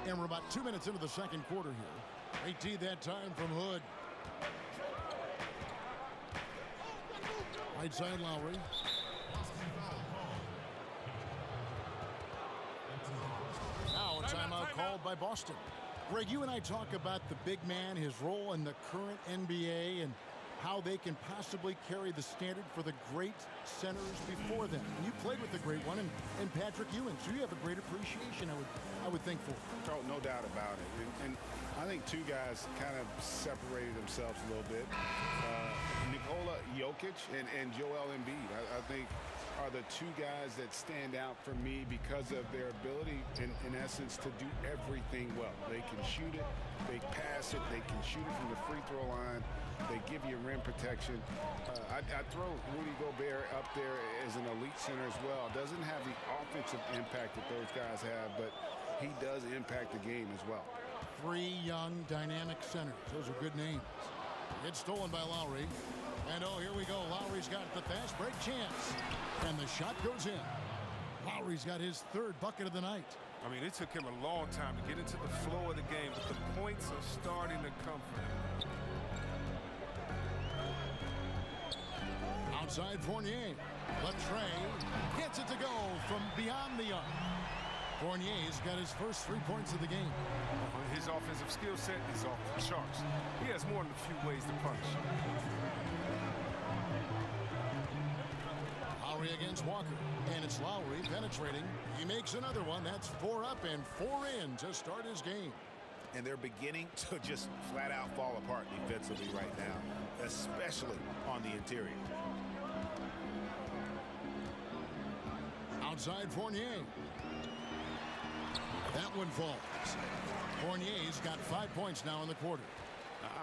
And we're about 2 minutes into the second quarter here. Great tee that time from Hood. Right side Lowry. Now a timeout called by Boston. Greg, you and I talk about the big man, his role in the current NBA, and how they can possibly carry the standard for the great centers before them. And you played with the great one, and Patrick Ewing, so you have a great appreciation, I would think, for. Oh, no doubt about it. And I think 2 guys kind of separated themselves a little bit. Nikola Jokic and Joel Embiid, I think, are the 2 guys that stand out for me because of their ability, in essence, to do everything well. They can shoot it, they pass it, they can shoot it from the free throw line, they give you rim protection. I'd throw Rudy Gobert up there as an elite center as well. Doesn't have the offensive impact that those guys have, but he does impact the game as well. 3 young, dynamic centers. Those are good names. It's stolen by Lowry. And oh, here we go. Lowry's got the fast break chance. And the shot goes in. Lowry's got his 3rd bucket of the night. I mean, it took him a long time to get into the flow of the game, but the points are starting to come for him. Outside Fournier. Latre gets it to go from beyond the arc. Fournier's got his first 3 points of the game. His offensive skill set is off the charts. He has more than a few ways to punish. Lowry Lowry against Walker. And it's Lowry penetrating. He makes another one. That's 4 up and 4 in to start his game. And they're beginning to just flat out fall apart defensively right now, especially on the interior. Outside Fournier. That one falls. Fournier's got 5 points now in the quarter.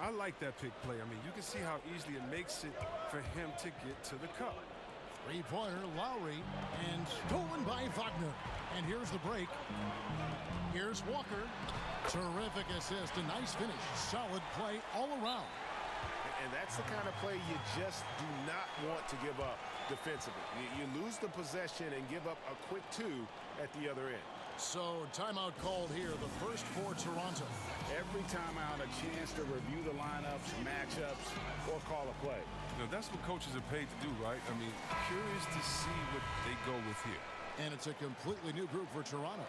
I like that pick play. I mean, you can see how easily it makes it for him to get to the cup. Three-pointer, Lowry, and stolen by Wagner. And here's the break. Here's Walker. Terrific assist, a nice finish. Solid play all around. And that's the kind of play you just do not want to give up defensively. You lose the possession and give up a quick 2 at the other end. So, timeout called here, the first for Toronto. Every timeout, a chance to review the lineups, matchups, or call a play. You know, that's what coaches are paid to do, right? I mean, curious to see what they go with here. And it's a completely new group for Toronto.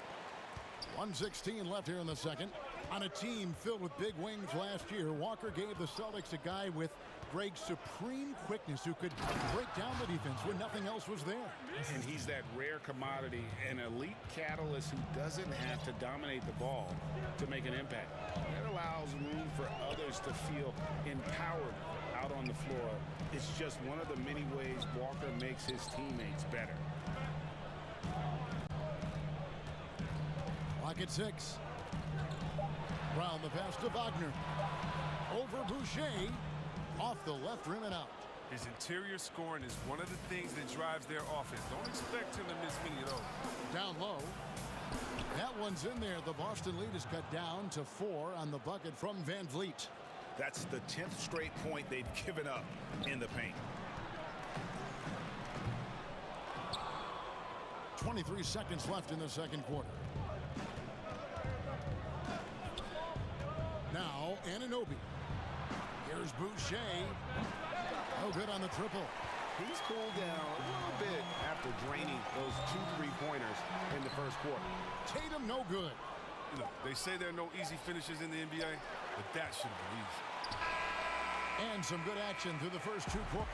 1:16 left here in the second. On a team filled with big wings last year, Walker gave the Celtics a guy with Greg's supreme quickness who could break down the defense when nothing else was there. And he's that rare commodity, an elite catalyst who doesn't have to dominate the ball to make an impact. That allows room for others to feel empowered out on the floor. It's just one of the many ways Walker makes his teammates better. Clock at 6. Brown the pass to Wagner. Over Boucher. Off the left rim and out. His interior scoring is one of the things that drives their offense. Don't expect him to miss many of those. Down low. That one's in there. The Boston lead is cut down to 4 on the bucket from Van Vliet. That's the 10th straight point they've given up in the paint. 23 seconds left in the second quarter. Now, Anunoby. Here's Boucher. Oh, good on the triple. He's cooled down a little bit after draining those 2 3-pointers in the first quarter. Tatum, no good. You know, they say there are no easy finishes in the NBA, but that should have been easy. And some good action through the first 2 quarters.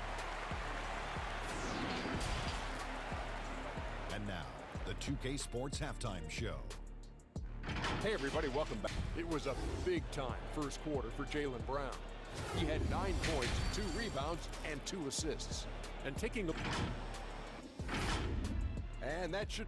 And now, the 2K Sports Halftime Show. Hey, everybody, welcome back. It was a big-time first quarter for Jaylen Brown. He had 9 points, 2 rebounds, and 2 assists. And taking a... And that should...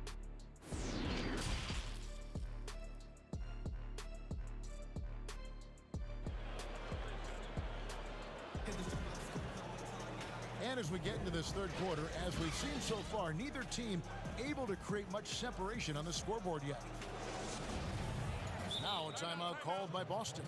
And as we get into this third quarter, as we've seen so far, neither team able to create much separation on the scoreboard yet. Now a timeout called by Boston.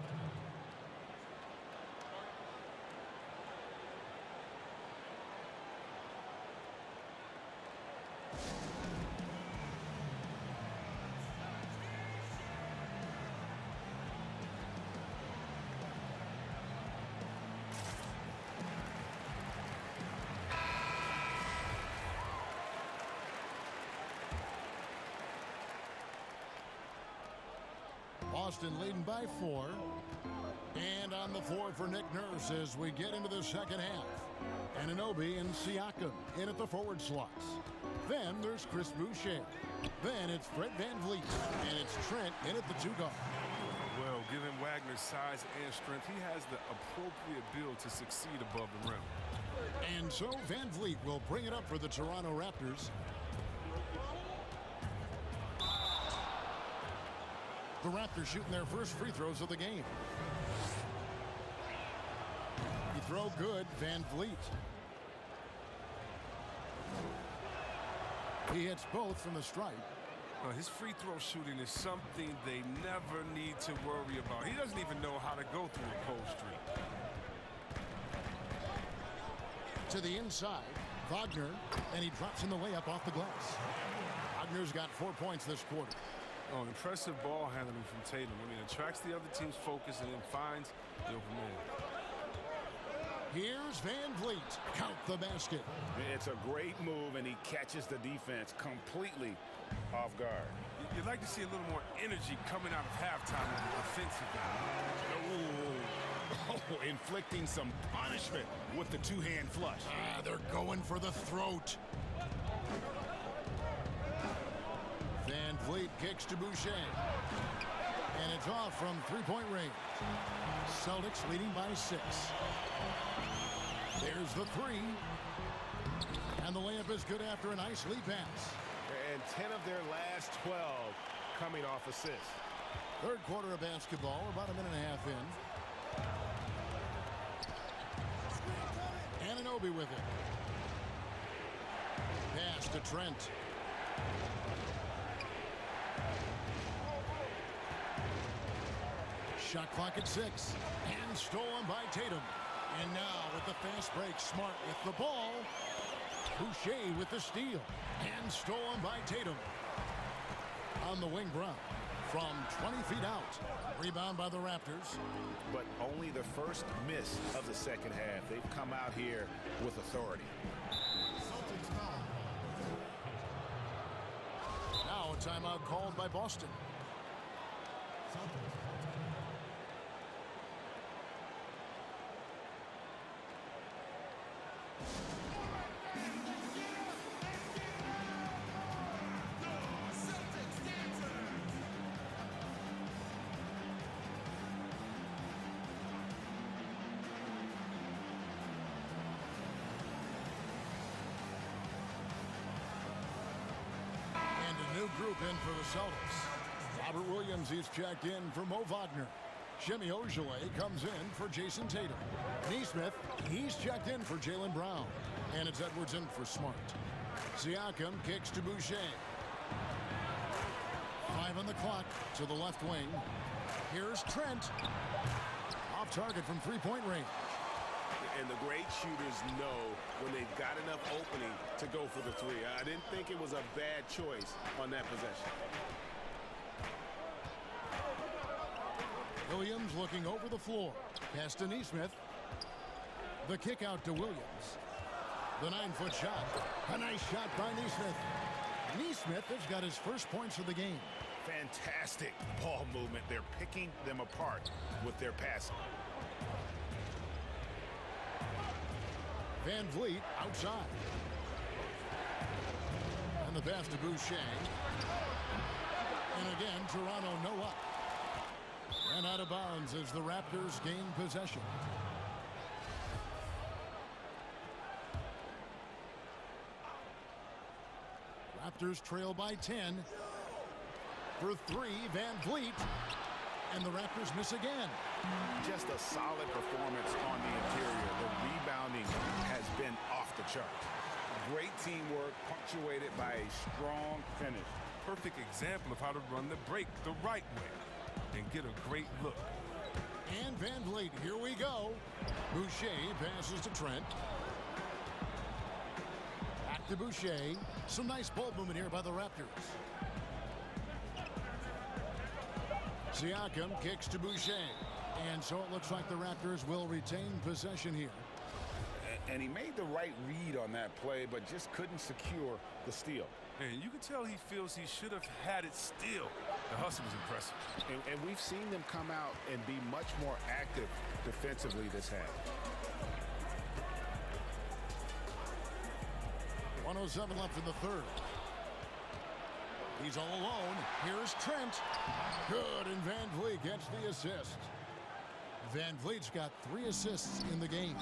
Boston leading by 4. And on the floor for Nick Nurse as we get into the second half. Anunoby and Siakam in at the forward slots. Then there's Chris Boucher. Then it's Fred Van Vliet. And it's Trent in at the 2 guard. Well, given Wagner's size and strength, he has the appropriate build to succeed above the rim. And so Van Vliet will bring it up for the Toronto Raptors. The Raptors shooting their first free throws of the game. You throw good, Van Vliet. He hits both from the stripe. His free throw shooting is something they never need to worry about. He doesn't even know how to go through a cold streak. To the inside, Wagner, and he drops in the layup off the glass. Wagner's got 4 points this quarter. Oh, impressive ball handling from Tatum. I mean, attracts the other team's focus and then finds the open man. Here's Van Vliet. Count the basket. It's a great move, and he catches the defense completely off guard. You'd like to see a little more energy coming out of halftime on the offensive end. Oh, inflicting some punishment with the 2-hand flush. They're going for the throat. kicks to Boucher. And it's off from three-point range. Celtics leading by 6. There's the three. And the layup is good after a nice lead pass. And 10 of their last 12 coming off assists. Third quarter of basketball, about a minute and a half in. Anunoby with it. Pass to Trent. Shot clock at 6. And stolen by Tatum. And now with the fast break, Smart with the ball. Boucher with the steal. And stolen by Tatum. On the wing, Brown. From 20 feet out. Rebound by the Raptors. But only the first miss of the second half. They've come out here with authority. Now a timeout called by Boston. New group in for the Celtics. Robert Williams, he's checked in for Mo Wagner. Shemi Ojeleye comes in for Jason Tatum. Neesmith, he's checked in for Jaylen Brown. And it's Edwards in for Smart. Siakam kicks to Boucher. 5 on the clock to the left wing. Here's Trent. Off target from three-point range. And the great shooters know when they've got enough opening to go for the three. I didn't think it was a bad choice on that possession. Williams looking over the floor. Pass to Neesmith. The kick out to Williams. The 9-foot shot. A nice shot by Neesmith. Neesmith has got his first points of the game. Fantastic ball movement. They're picking them apart with their passing. Van Vliet outside. And the pass to Boucher. And again, Toronto no up. And out of bounds as the Raptors gain possession. Raptors trail by 10. For 3, Van Vliet. And the Raptors miss again. Just a solid performance on the interior. The rebounding has been off the charts. Great teamwork punctuated by a strong finish. Perfect example of how to run the break the right way and get a great look. And Van Vliet, here we go. Boucher passes to Trent. Back to Boucher. Some nice ball movement here by the Raptors. Siakam kicks to Boucher. And so it looks like the Raptors will retain possession here. And he made the right read on that play, but just couldn't secure the steal. And you can tell he feels he should have had it still. The hustle was impressive. And we've seen them come out and be much more active defensively this half. 1:07 left in the third. He's all alone. Here's Trent. Good, and Van Vliet gets the assist. Van Vliet's got 3 assists in the game.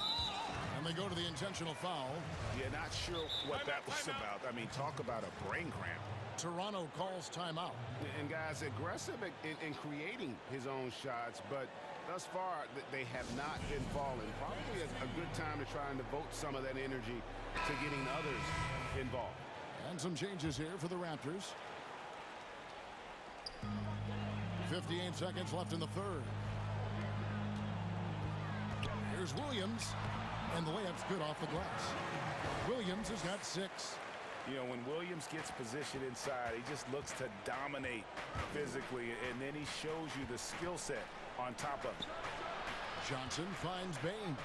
And they go to the intentional foul. Yeah, not sure what that was about. I mean, talk about a brain cramp. Toronto calls timeout. And guys, aggressive in creating his own shots, but thus far they have not been falling. Probably a good time to try and devote some of that energy to getting others involved. And some changes here for the Raptors. 58 seconds left in the third. Here's Williams. And the layup's good off the glass. Williams has got 6. You know, when Williams gets positioned inside, he just looks to dominate physically, and then he shows you the skill set on top of it. Johnson finds Baines.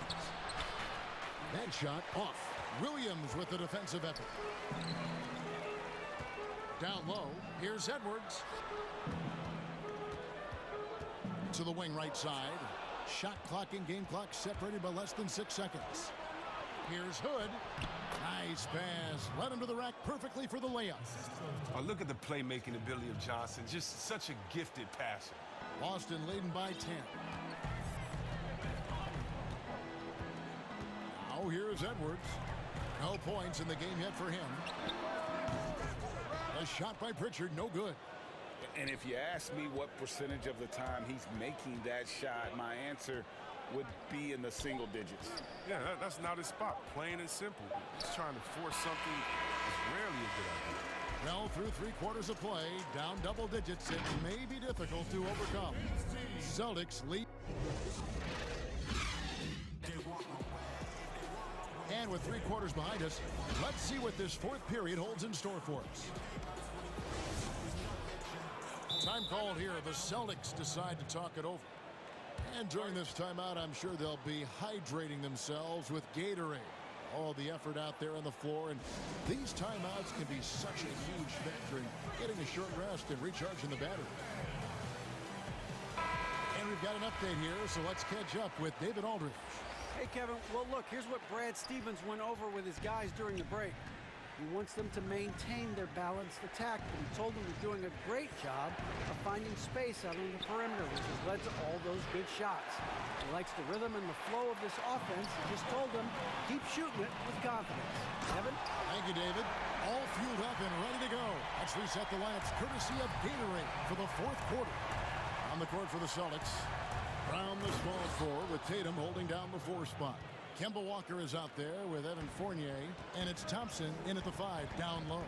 That shot off. Williams with the defensive effort. Down low, here's Edwards. To the wing right side. Shot clock and game clock separated by less than 6 seconds. Here's Hood. Nice pass. Led him to the rack perfectly for the layup. Oh, look at the playmaking ability of Johnson. Just such a gifted passer. Boston leading by 10. Now here's Edwards. No points in the game yet for him. A shot by Pritchard, no good. And if you ask me what percentage of the time he's making that shot, my answer would be in the single digits. Yeah, that's not his spot. Plain and simple. He's trying to force something that's rarely a good idea. Well, through 3 quarters of play, down double digits, it may be difficult to overcome. Celtics lead. And with 3 quarters behind us, let's see what this 4th period holds in store for us. Time called here. The Celtics decide to talk it over. And during this timeout, I'm sure they'll be hydrating themselves with Gatorade. All the effort out there on the floor, and these timeouts can be such a huge factor in getting a short rest and recharging the battery. And we've got an update here, so let's catch up with David Aldridge. Hey, Kevin. Well, look, here's what Brad Stevens went over with his guys during the break. He wants them to maintain their balanced attack, but he told them they're doing a great job of finding space out on the perimeter, which has led to all those good shots. He likes the rhythm and the flow of this offense. He just told them, keep shooting it with confidence. Kevin? Thank you, David. All fueled up and ready to go. Let's reset the lineups courtesy of Gatorade for the 4th quarter. On the court for the Celtics, Brown the small forward with Tatum holding down the 4 spot. Kemba Walker is out there with Evan Fournier, and it's Thompson in at the 5, down low.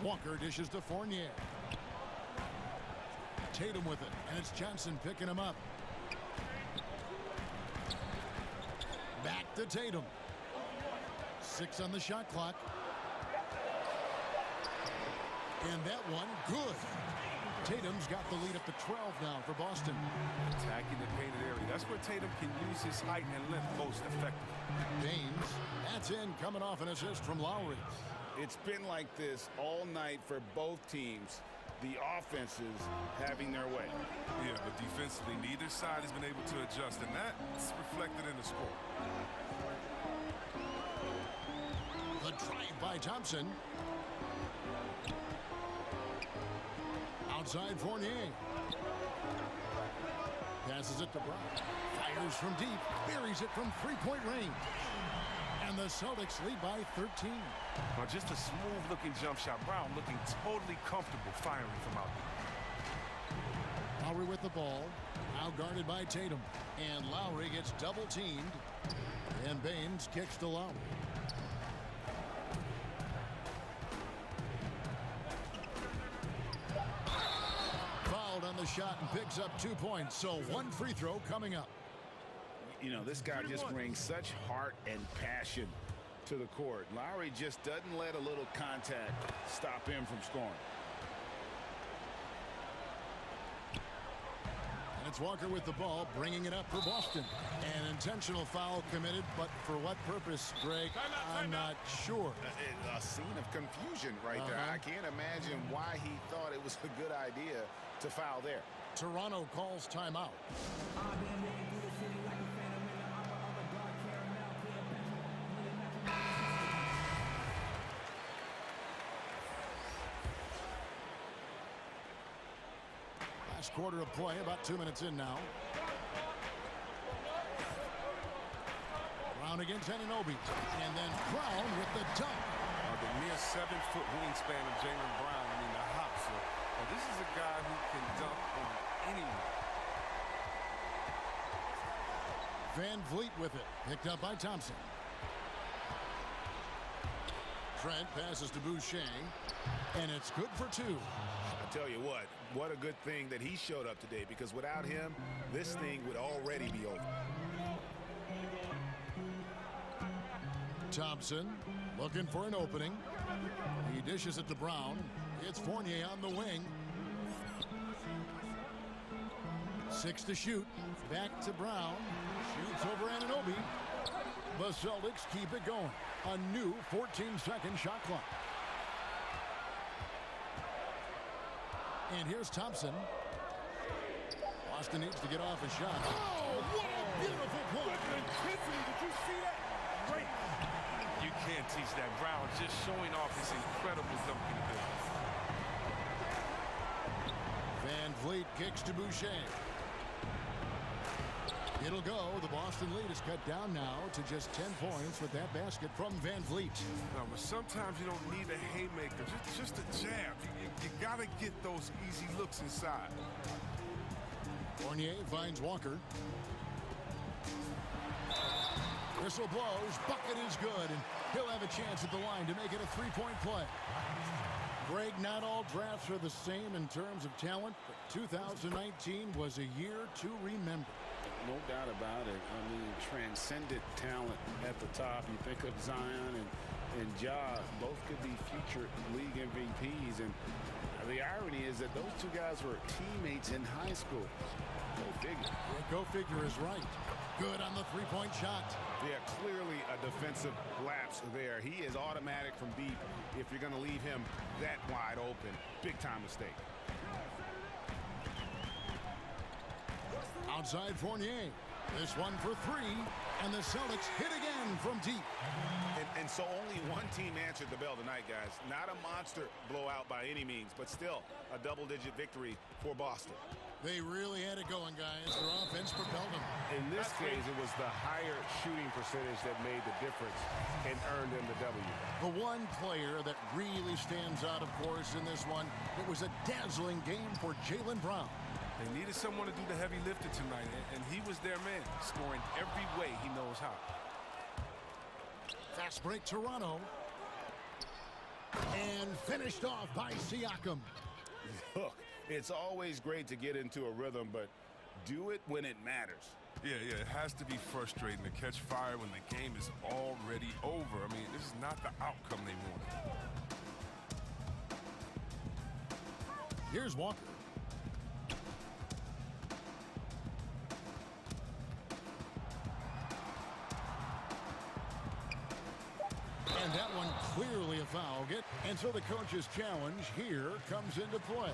Walker dishes to Fournier. Tatum with it, and it's Johnson picking him up. Back to Tatum. 6 on the shot clock. And that one, good. Tatum's got the lead up to 12 now for Boston. Attacking the painted area. That's where Tatum can use his height and length most effectively. Baines, that's in, coming off an assist from Lowry. It's been like this all night for both teams. The offenses having their way. Yeah, but defensively, neither side has been able to adjust, and that's reflected in the score. The drive by Thompson. Outside Fournier. Passes it to Brown. Fires from deep. Buries it from 3-point range. And the Celtics lead by 13. Well, just a smooth-looking jump shot. Brown looking totally comfortable firing from out there. Lowry with the ball. Now guarded by Tatum. And Lowry gets double-teamed. And Baines kicks to Lowry. Fouled on the shot and picks up 2 points. So 1 free throw coming up. You know, this guy just brings such heart and passion to the court. Lowry just doesn't let a little contact stop him from scoring. And it's Walker with the ball, bringing it up for Boston. An intentional foul committed, but for what purpose, Greg? I'm not sure. A scene of confusion right there. I can't imagine why he thought it was a good idea to foul there. Toronto calls timeout. Last quarter of play, about 2 minutes in now. Brown against Anunoby. And then Brown with the dunk. The mere 7-foot wingspan of Jaylen Brown, I mean, the hops. Well, this is a guy who can dunk on anyone. Van Vliet with it. Picked up by Thompson. Trent passes to Boucher. And it's good for 2. I tell you what a good thing that he showed up today, because without him, this thing would already be over. Thompson looking for an opening. He dishes it to Brown. It's Fournier on the wing. 6 to shoot. Back to Brown. Shoots over Anunoby. The Celtics keep it going. A new 14-second shot clock. And here's Thompson. Boston needs to get off a shot. Oh, what a beautiful point. Intensity, did you see that? Great. You can't teach that. Brown just showing off his incredible dunking ability. Van Vliet kicks to Boucher. It'll go. The Boston lead is cut down now to just 10 points with that basket from Van Vliet. No, but sometimes you don't need a haymaker, just a jab. You got to get those easy looks inside. Fournier finds Walker. Whistle blows. Bucket is good, and he'll have a chance at the line to make it a three-point play. Greg, not all drafts are the same in terms of talent, but 2019 was a year to remember. No doubt about it. I mean, transcendent talent at the top. You think of Zion and Ja, both could be future league MVPs. And the irony is that those two guys were teammates in high school. Go figure. Yeah, go figure is right. Good on the three-point shot. Yeah, clearly a defensive lapse there. He is automatic from deep if you're going to leave him that wide open. Big-time mistake. Outside Fournier. This one for three, and the Celtics hit again from deep. And so only one team answered the bell tonight, guys. Not a monster blowout by any means, but still a double-digit victory for Boston. They really had it going, guys. Their offense propelled them. In this case, it was the higher shooting percentage that made the difference and earned them the W. The one player that really stands out, of course, in this one, it was a dazzling game for Jaylen Brown. They needed someone to do the heavy lifting tonight, and he was their man, scoring every way he knows how. Fast break, Toronto. And finished off by Siakam. Look, it's always great to get into a rhythm, but do it when it matters. Yeah, it has to be frustrating to catch fire when the game is already over. I mean, this is not the outcome they wanted. Here's Walker. And that one clearly a foul. And so the coach's challenge here comes into play.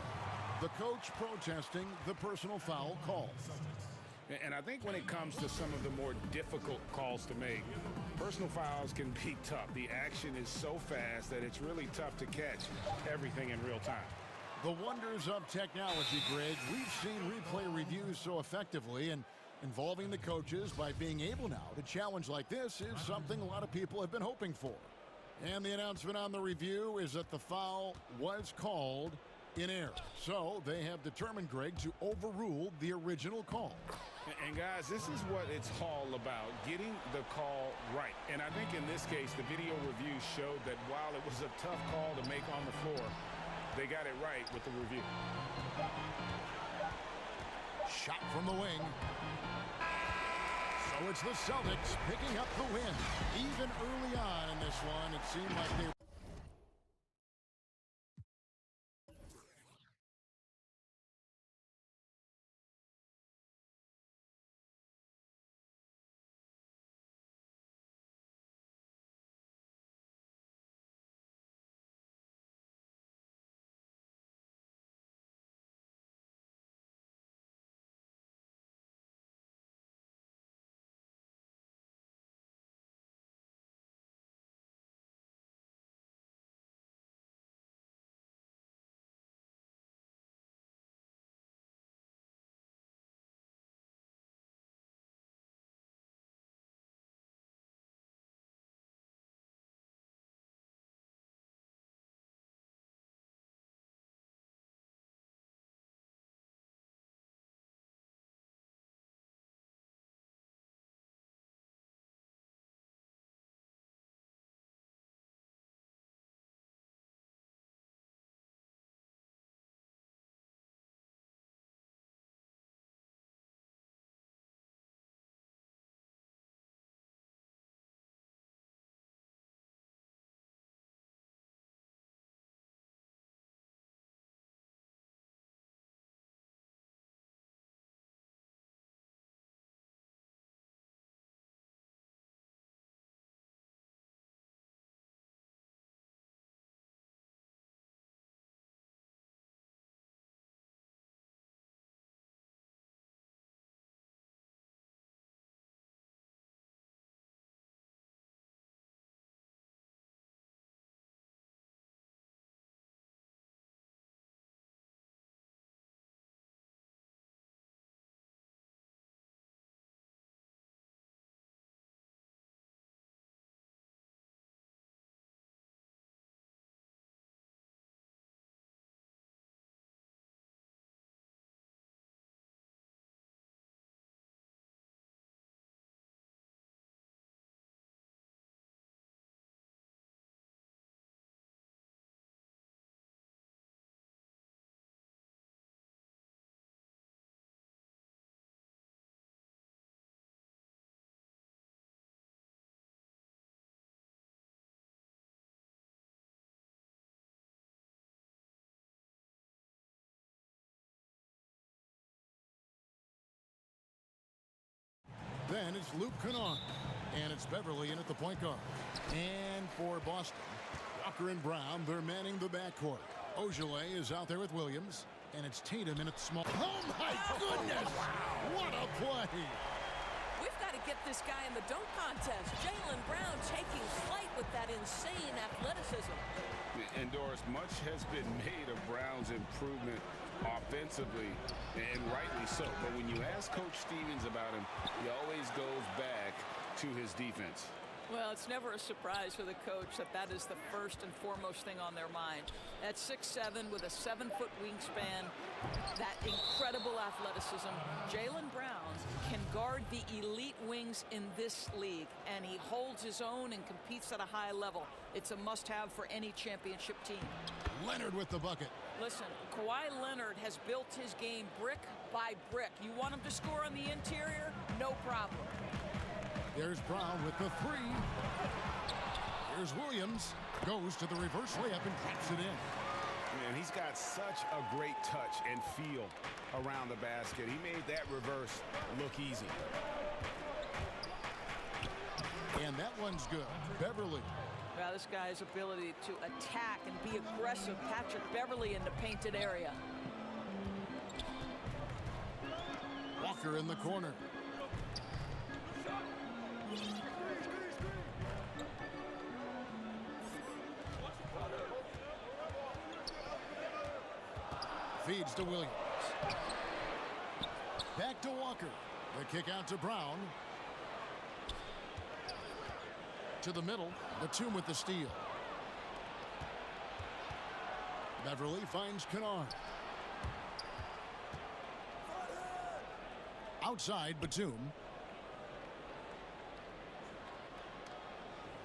The coach protesting the personal foul call. And I think when it comes to some of the more difficult calls to make, personal fouls can be tough. The action is so fast that it's really tough to catch everything in real time. The wonders of technology, Greg. We've seen replay reviews so effectively, and involving the coaches by being able now to challenge like this is something a lot of people have been hoping for. And the announcement on the review is that the foul was called in error. So they have determined, Greg, to overrule the original call. And guys, this is what it's all about, getting the call right. And I think in this case, the video review showed that while it was a tough call to make on the floor, they got it right with the review. Shot from the wing. So it's the Celtics picking up the win. Even early on in this one, it seemed like they again, it's Luke Kennard. And it's Beverly in at the point guard. And for Boston, Walker and Brown, they're manning the backcourt. Ojale is out there with Williams. And it's Tatum in at the small. Oh, my goodness! What a play! We've got to get this guy in the dunk contest. Jaylen Brown taking flight with that insane athleticism. And Doris, much has been made of Brown's improvement offensively, and rightly so. But when you ask Coach Stevens about him, he always goes back to his defense. Well, it's never a surprise for the coach that is the first and foremost thing on their mind. At 6'7" with a 7-foot wingspan, that incredible athleticism. Jaylen Brown can guard the elite wings in this league, and he holds his own and competes at a high level. It's a must-have for any championship team. Leonard with the bucket. Listen, Kawhi Leonard has built his game brick by brick. You want him to score on the interior? No problem. There's Brown with the three. Here's Williams. Goes to the reverse layup and claps it in. Man, he's got such a great touch and feel around the basket. He made that reverse look easy. And that one's good. Beverly. Well, this guy's ability to attack and be aggressive. Patrick Beverly in the painted area. Walker in the corner. Feeds to Williams. Back to Walker. The kick out to Brown. To the middle. Batum with the steal. Beverly finds Kennard. Outside Batum.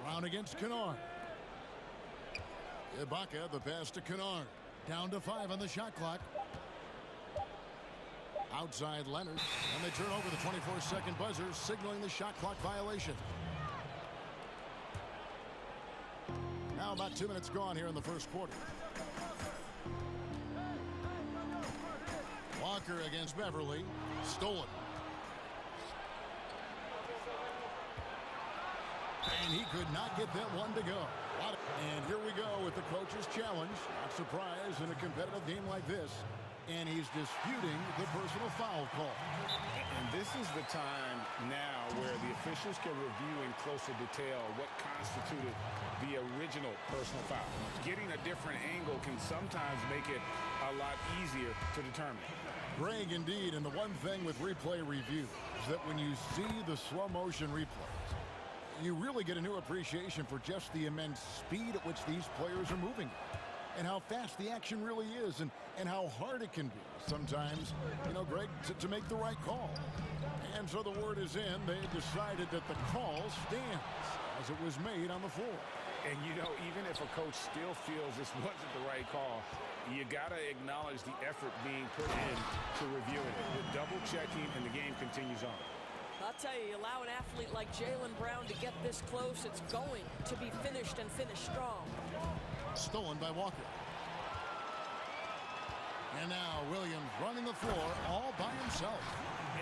Brown against Kennard. Ibaka, the pass to Kennard. Down to 5 on the shot clock. Outside Leonard. And they turn over the 24-second buzzer, signaling the shot clock violation. Now about 2 minutes gone here in the first quarter. Walker against Beverly. Stolen. And he could not get that one to go. And here we go with the coach's challenge. Not surprised in a competitive game like this. And he's disputing the personal foul call. And this is the time now where the officials can review in closer detail what constituted the original personal foul. Getting a different angle can sometimes make it a lot easier to determine. Greg, indeed, and the one thing with replay review is that when you see the slow motion replays, you really get a new appreciation for just the immense speed at which these players are moving and how fast the action really is and how hard it can be sometimes, you know, Greg, to make the right call. And so the word is in. They decided that the call stands as it was made on the floor. And, you know, even if a coach still feels this wasn't the right call, you got to acknowledge the effort being put in to reviewing it. The double checking, and the game continues on. I'll tell you, allow an athlete like Jaylen Brown to get this close, it's going to be finished and finished strong. Stolen by Walker. And now Williams running the floor all by himself.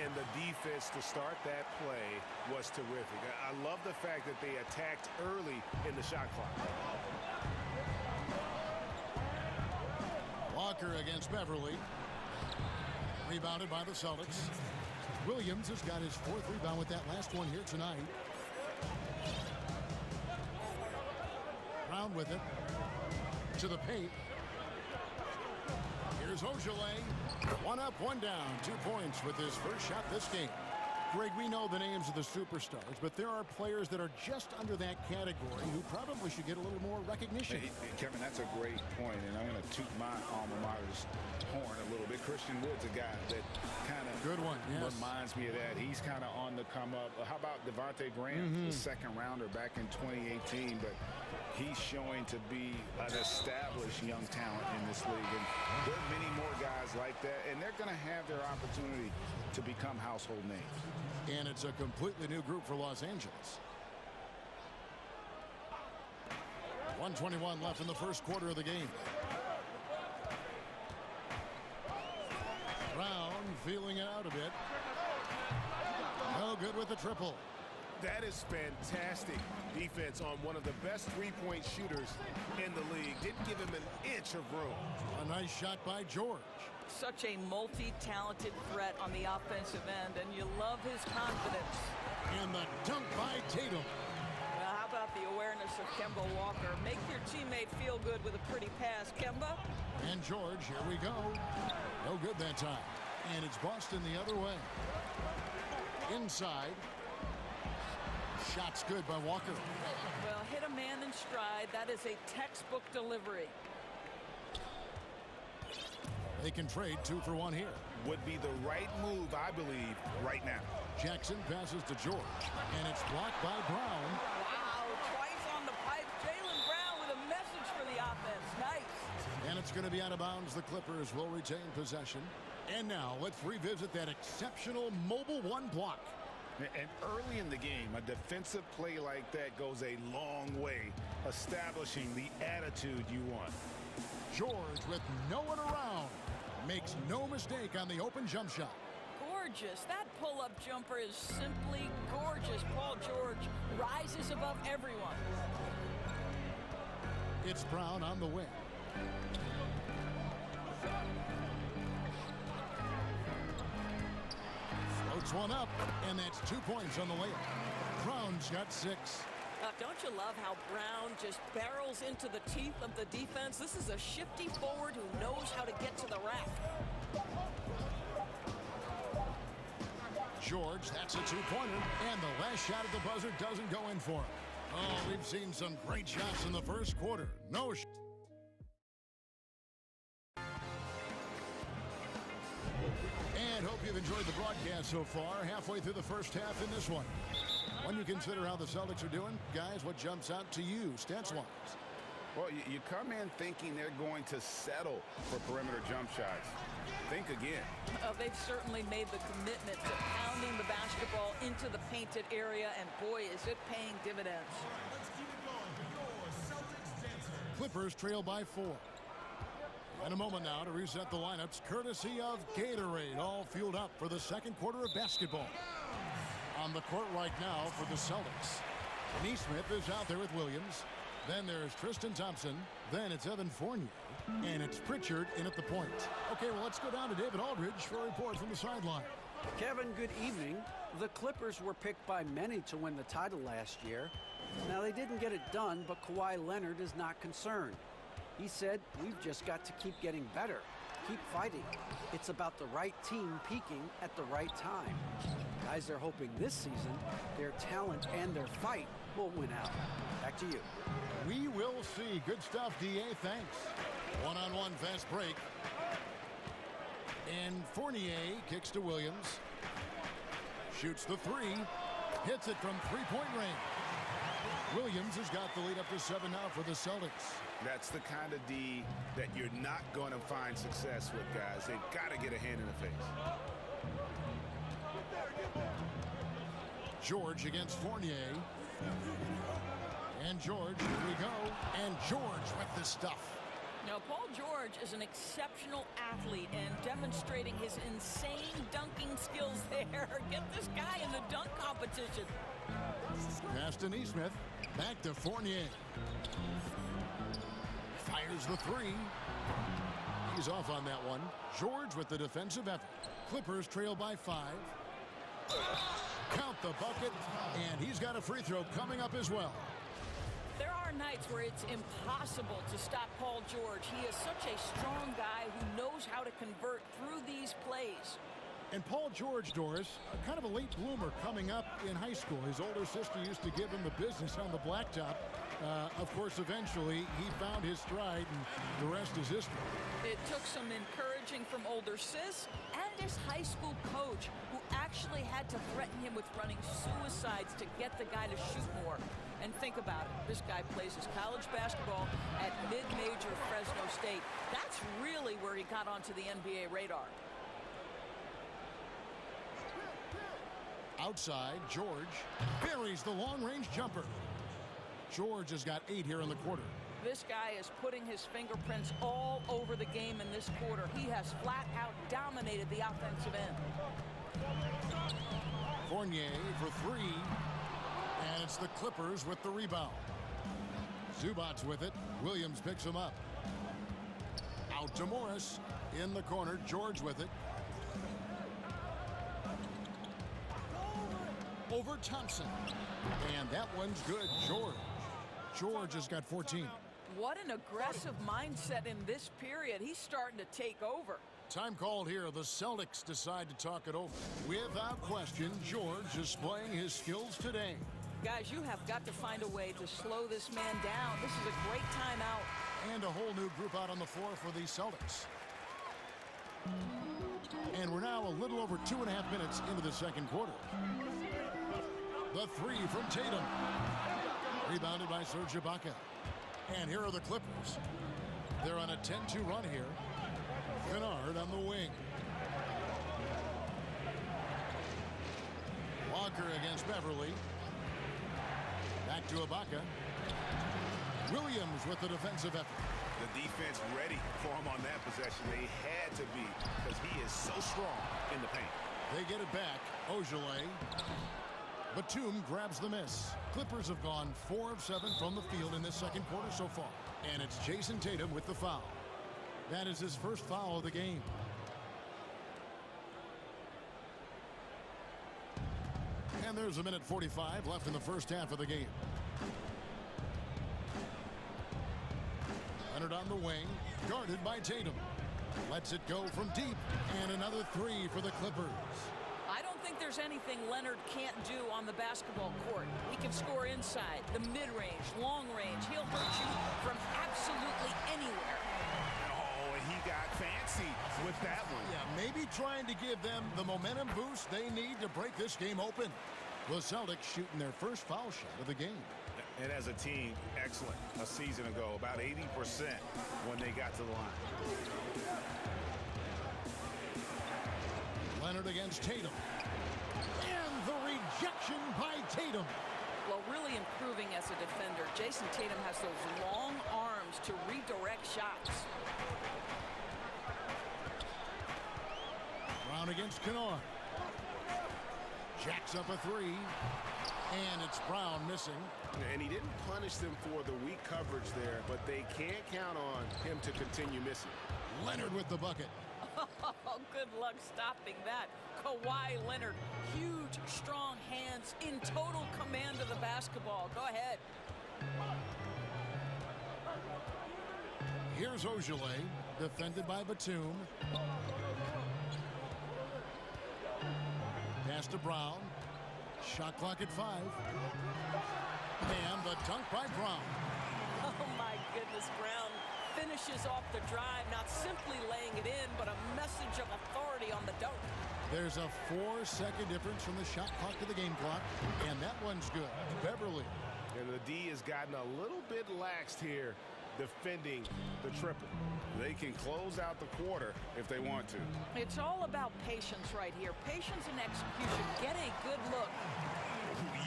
And the defense to start that play was terrific. I love the fact that they attacked early in the shot clock. Walker against Beverly. Rebounded by the Celtics. Williams has got his 4th rebound with that last one here tonight. Brown with it. To the paint. Here's Ojale. 1 up, 1 down. 2 points with his first shot this game. Greg, we know the names of the superstars, but there are players that are just under that category who probably should get a little more recognition. Hey, Kevin, that's a great point, and I'm going to toot my alma mater's horn a little bit. Christian Wood's a guy that kind of reminds me of that. He's kind of on the come up. How about Devontae Graham, the second rounder back in 2018, but he's showing to be an established young talent in this league. And there are many more guys like that, and they're going to have their opportunity to become household names. And it's a completely new group for Los Angeles. 1:21 left in the first quarter of the game. Brown feeling it out a bit. No good with the triple. That is fantastic defense on one of the best three-point shooters in the league. Didn't give him an inch of room. A nice shot by George. Such a multi-talented threat on the offensive end, and you love his confidence. And the dunk by Tatum. Well, how about the awareness of Kemba Walker? Make your teammate feel good with a pretty pass, Kemba. And George, here we go. No good that time. And it's Boston the other way. Inside. Shot's good by Walker. Well, hit a man in stride. That is a textbook delivery. They can trade 2 for 1 here. Would be the right move, I believe, right now. Jackson passes to George, and it's blocked by Brown. Wow, twice on the pipe. Jaylen Brown with a message for the offense. Nice. And it's going to be out of bounds. The Clippers will retain possession. And now let's revisit that exceptional mobile 1 block. And early in the game, a defensive play like that goes a long way, establishing the attitude you want. George with no one around. Makes no mistake on the open jump shot. Gorgeous. That pull-up jumper is simply gorgeous. Paul George rises above everyone. It's Brown on the wing. Floats one up, and that's 2 points on the layup. Brown's got 6. Don't you love how Brown just barrels into the teeth of the defense? This is a shifty forward who knows how to get to the rack. George, that's a 2-pointer, and the last shot at the buzzer doesn't go in for him. Oh, we've seen some great shots in the first quarter. No shot. And hope you've enjoyed the broadcast so far. Halfway through the first half in this one. When you consider how the Celtics are doing, guys, what jumps out to you, stats-wise? Well, you come in thinking they're going to settle for perimeter jump shots. Think again. They've certainly made the commitment to pounding the basketball into the painted area, and boy, is it paying dividends. Clippers trail by 4. And a moment now to reset the lineups, courtesy of Gatorade, all fueled up for the second quarter of basketball. On the court right now for the Celtics. Neesmith is out there with Williams. Then there's Tristan Thompson. Then it's Evan Fournier. And it's Pritchard in at the point. Okay, well, let's go down to David Aldridge for a report from the sideline. Kevin, good evening. The Clippers were picked by many to win the title last year. Now, they didn't get it done, but Kawhi Leonard is not concerned. He said, we've just got to keep getting better, keep fighting. It's about the right team peaking at the right time. Guys are hoping this season their talent and their fight will win out. Back to you. We will see. Good stuff, D.A. Thanks. One-on-one fast break. And Fournier kicks to Williams. Shoots the 3. Hits it from three-point range. Williams has got the lead up to 7 now for the Celtics. That's the kind of D that you're not going to find success with, guys. They've got to get a hand in the face. George against Fournier. And George, here we go. And George with the stuff. Now, Paul George is an exceptional athlete and demonstrating his insane dunking skills there. Get this guy in the dunk competition. Pass to Neesmith. Back to Fournier. Fires the 3. He's off on that one. George with the defensive effort. Clippers trail by 5. Count the bucket, and he's got a free throw coming up as well. There are nights where it's impossible to stop Paul George. He is such a strong guy who knows how to convert through these plays. And Paul George, Doris, kind of a late bloomer coming up in high school. His older sister used to give him the business on the blacktop. Of course, eventually, he found his stride, and the rest is history. It took some encouraging from older sis and his high school coach, who actually had to threaten him with running suicides to get the guy to shoot more. And think about it. This guy plays his college basketball at mid-major Fresno State. That's really where he got onto the NBA radar. Outside, George buries the long-range jumper. George has got 8 here in the quarter. This guy is putting his fingerprints all over the game in this quarter. He has flat out dominated the offensive end. Fournier for three. And it's the Clippers with the rebound. Zubac's with it. Williams picks him up. Out to Morris. In the corner, George with it. Over Thompson. And that one's good. George has got 14. What an aggressive mindset in this period. He's starting to take over. Time called here. The Celtics decide to talk it over. Without question, George is playing his skills today. Guys, you have got to find a way to slow this man down. This is a great timeout. And a whole new group out on the floor for the Celtics. And we're now a little over 2.5 minutes into the second quarter. The three from Tatum. Rebounded by Serge Ibaka. And here are the Clippers. They're on a 10-2 run here. Kennard on the wing. Walker against Beverly. Back to Ibaka. Williams with the defensive effort. The defense ready for him on that possession. They had to be because he is so strong in the paint. They get it back. Ojale. Batum grabs the miss. Clippers have gone 4 of 7 from the field in this second quarter so far. And it's Jason Tatum with the foul. That is his first foul of the game. And there's a minute 45 left in the first half of the game. Leonard on the wing, guarded by Tatum. Lets it go from deep, and another three for the Clippers. I don't think there's anything Leonard can't do on the basketball court. He can score inside, the mid-range, long range. He'll hurt you from absolutely anywhere. Oh, and he got fancy with that one. Yeah, maybe trying to give them the momentum boost they need to break this game open. The Celtics shooting their first foul shot of the game. And as a team, excellent. A season ago, about 80% when they got to the line. Leonard against Tatum. And the rejection by Tatum. Well, really improving as a defender. Jason Tatum has those long arms to redirect shots. Brown against Kennard. Jacks up a three. And it's Brown missing. And he didn't punish them for the weak coverage there, but they can't count on him to continue missing. Leonard with the bucket. Oh, good luck stopping that. Kawhi Leonard, huge, strong hands, in total command of the basketball. Go ahead. Here's Ojale, defended by Batum. Pass to Brown. Shot clock at 5. And the dunk by Brown. Oh, my goodness, Brown finishes off the drive, not simply laying it in, but a message of authority on the dunk. There's a 4-second difference from the shot clock to the game clock, and that one's good. Beverly. And the D has gotten a little bit laxed here defending the triple. They can close out the quarter if they want to. It's all about patience right here. Patience and execution. Get a good look.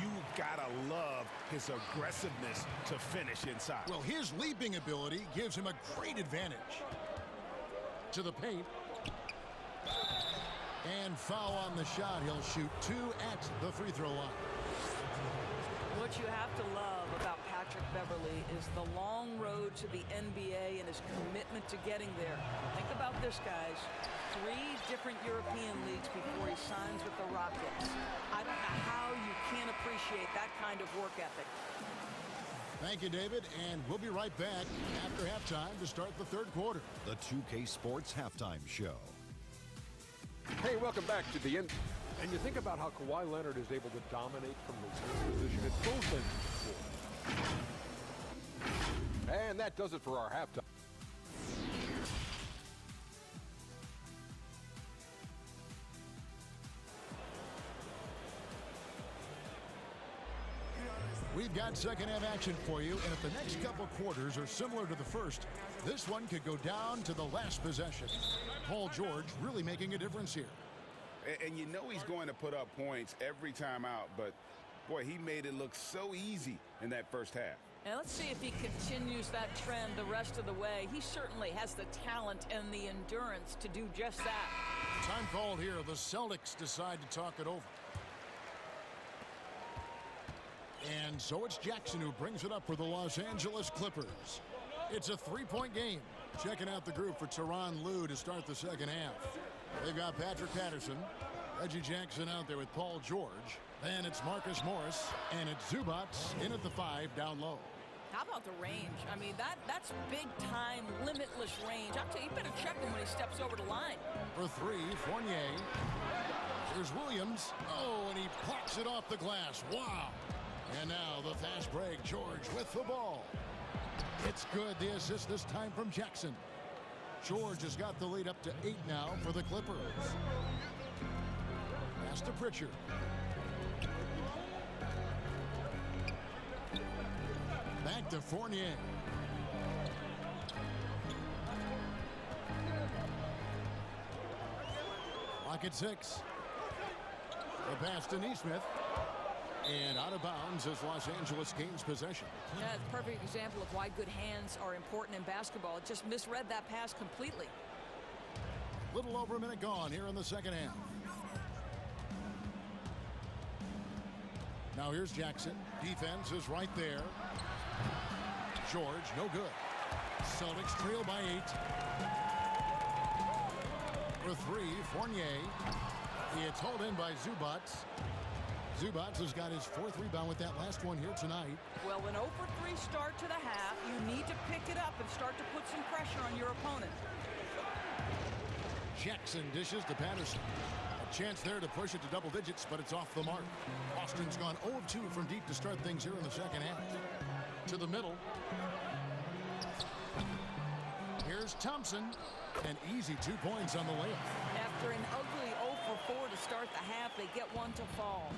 You gotta love his aggressiveness to finish inside. Well, his leaping ability gives him a great advantage. To the paint. And foul on the shot. He'll shoot 2 at the free throw line. What you have to love about Patrick Beverly is the long road to the NBA and his commitment to getting there. Think about this, guys. 3 different European leagues before he signs with the Rockets. I don't know how you can't appreciate that kind of work ethic. Thank you, David, and we'll be right back after halftime to start the third quarter. The 2K Sports Halftime Show. Hey, welcome back to the end. And you think about how Kawhi Leonard is able to dominate from the wing position at both ends of the floor. And that does it for our halftime. We've got second half action for you, and if the next couple quarters are similar to the first, this one could go down to the last possession. Paul George really making a difference here. And you know he's going to put up points every time out, but boy, he made it look so easy in that first half. And let's see if he continues that trend the rest of the way. He certainly has the talent and the endurance to do just that. Time called here. The Celtics decide to talk it over. And so it's Jackson who brings it up for the Los Angeles Clippers. It's a three-point game. Checking out the group for Tyronn Lue to start the second half. They've got Patrick Patterson, Reggie Jackson out there with Paul George. Then it's Marcus Morris, and it's Zubac in at the 5 down low. How about the range? I mean, that's big-time, limitless range. I'll tell you, you better check him when he steps over the line. For 3, Fournier. Here's Williams. Oh, and he plucks it off the glass. Wow. And now the fast break. George with the ball. It's good. The assist this time from Jackson. George has got the lead up to 8 now for the Clippers. Pass to Pritchard. Back to Fournier. Clock at 6. The pass to Neesmith. And out of bounds as Los Angeles gains possession. Yeah, it's a perfect example of why good hands are important in basketball. It just misread that pass completely. Little over a minute gone here in the second half. Now here's Jackson. Defense is right there. George, no good. Celtics trail by 8. For 3, Fournier. It's hauled in by Zubac. Zubac has got his 4th rebound with that last one here tonight. Well, an 0 for 3 start to the half, you need to pick it up and start to put some pressure on your opponent. Jackson dishes to Patterson. A chance there to push it to double digits, but it's off the mark. Austin's gone 0 of 2 from deep to start things here in the second half. To the middle. Here's Thompson. An easy 2 points on the layup. After an ugly 0 for 4 to start the half, they get one to fall.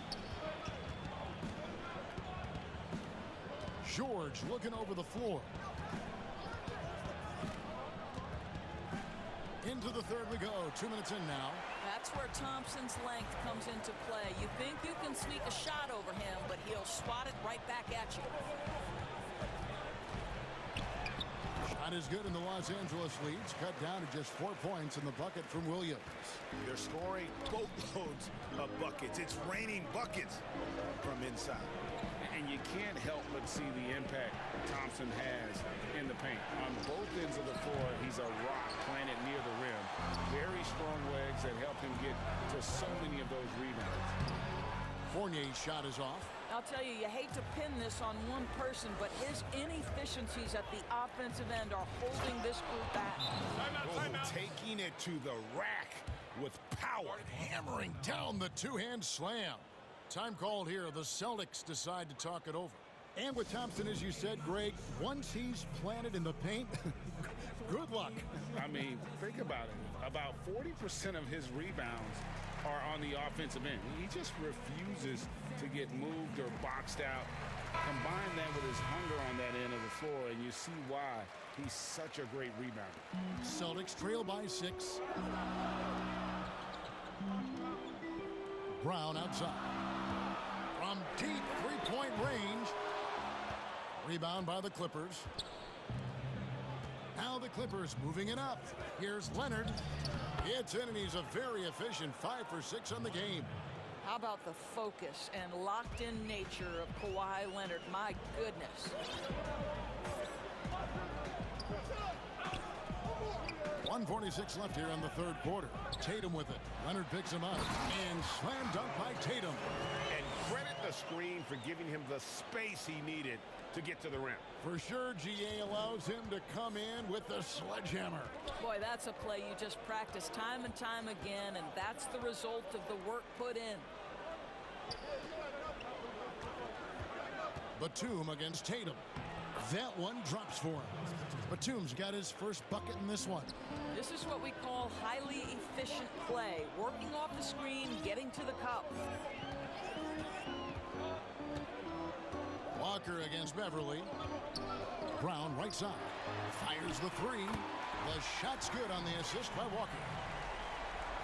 George looking over the floor. Into the third we go. 2 minutes in now. That's where Thompson's length comes into play. You think you can sneak a shot over him, but he'll swat it right back at you. Shot is good, and the Los Angeles leads cut down to just 4 points in the bucket from Williams. They're scoring boatloads of buckets. It's raining buckets from inside. And you can't help but see the impact Thompson has in the paint. On both ends of the floor, he's a rock planted near the rim. Very strong legs that help him get to so many of those rebounds. Fournier's shot is off. I'll tell you, you hate to pin this on one person, but his inefficiencies at the offensive end are holding this group back. Taking it to the rack with power. Hammering down the two-hand slam. Time called here. The Celtics decide to talk it over. And with Thompson, as you said, Greg, once he's planted in the paint, good luck. I mean, think about it. About 40% of his rebounds are on the offensive end. He just refuses to get moved or boxed out. Combine that with his hunger on that end of the floor, and you see why he's such a great rebounder. Celtics trail by 6. Brown outside. From deep three-point range. Rebound by the Clippers. Now the Clippers moving it up. Here's Leonard. It's in, and he's a very efficient 5 for 6 on the game. How about the focus and locked-in nature of Kawhi Leonard? My goodness. 1:46 left here in the third quarter. Tatum with it. Leonard picks him up. And slam dunk by Tatum. And credit the screen for giving him the space he needed to get to the rim. For sure, GA allows him to come in with the sledgehammer. Boy, that's a play you just practice time and time again, and that's the result of the work put in. Batum against Tatum. That one drops for him. Batum's got his first bucket in this one. This is what we call highly efficient play. Working off the screen, getting to the cup. Walker against Beverly. Brown right side. Fires the 3. The shot's good on the assist by Walker.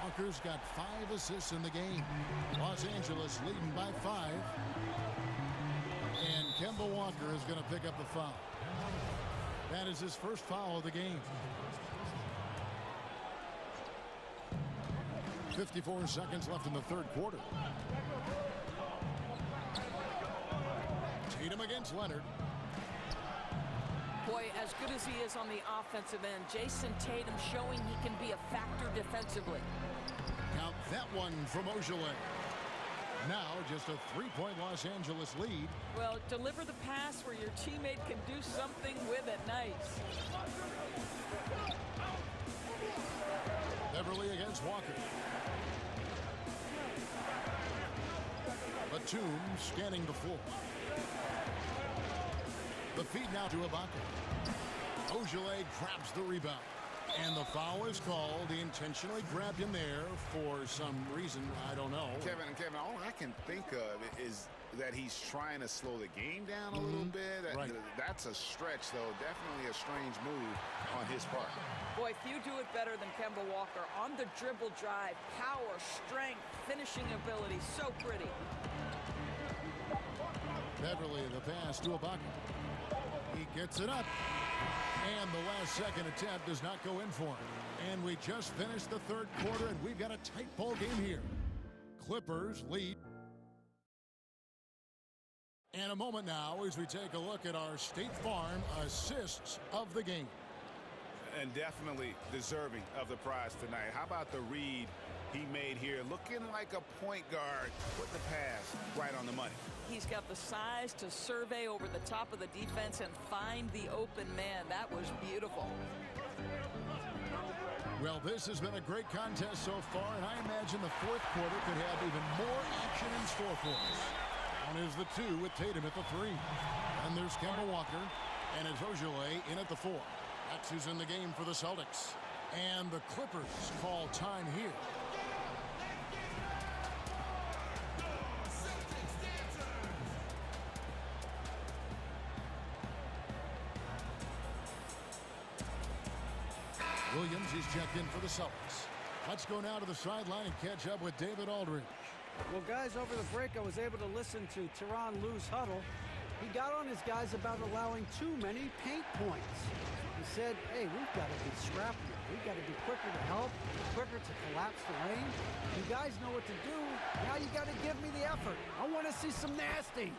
Walker's got 5 assists in the game. Los Angeles leading by 5. And Kemba Walker is going to pick up the foul. That is his first foul of the game. 54 seconds left in the third quarter. Tatum against Leonard. Boy, as good as he is on the offensive end, Jason Tatum showing he can be a factor defensively. Count that one from Beaujolais. Now just a 3-point Los Angeles lead. Well, deliver the pass where your teammate can do something with it. Nice. Beverly against Walker. Batum scanning the floor. The feed now to Ibaka. Beaujolais grabs the rebound. And the foul is called. He intentionally grabbed him there for some reason. I don't know. Kevin, all I can think of is that he's trying to slow the game down a little bit. Right. That's a stretch, though. Definitely a strange move on his part. Boy, few do it better than Kemba Walker. On the dribble drive, power, strength, finishing ability. So pretty. Beverly, the pass to Ibaka. He gets it up. And the last second attempt does not go in for him. And we just finished the third quarter, and we've got a tight ball game here. Clippers lead. And a moment now as we take a look at our State Farm assists of the game. And definitely deserving of the prize tonight. How about the read he made here? Looking like a point guard. Put the pass right on the money. He's got the size to survey over the top of the defense and find the open man. That was beautiful. Well, this has been a great contest so far, and I imagine the fourth quarter could have even more action in store for us. On is the 2 with Tatum at the 3. And there's Kemba Walker, and it's Beaujolais in at the 4. That's who's in the game for the Celtics. And the Clippers call time here. Williams is checked in for the Celtics. Let's go now to the sideline and catch up with David Aldridge. Well, guys, over the break, I was able to listen to Tyronn Lue's huddle. He got on his guys about allowing too many paint points. He said, hey, we've got to be scrappier. We've got to be quicker to help, quicker to collapse the lane. You guys know what to do. Now you got to give me the effort. I want to see some nasty.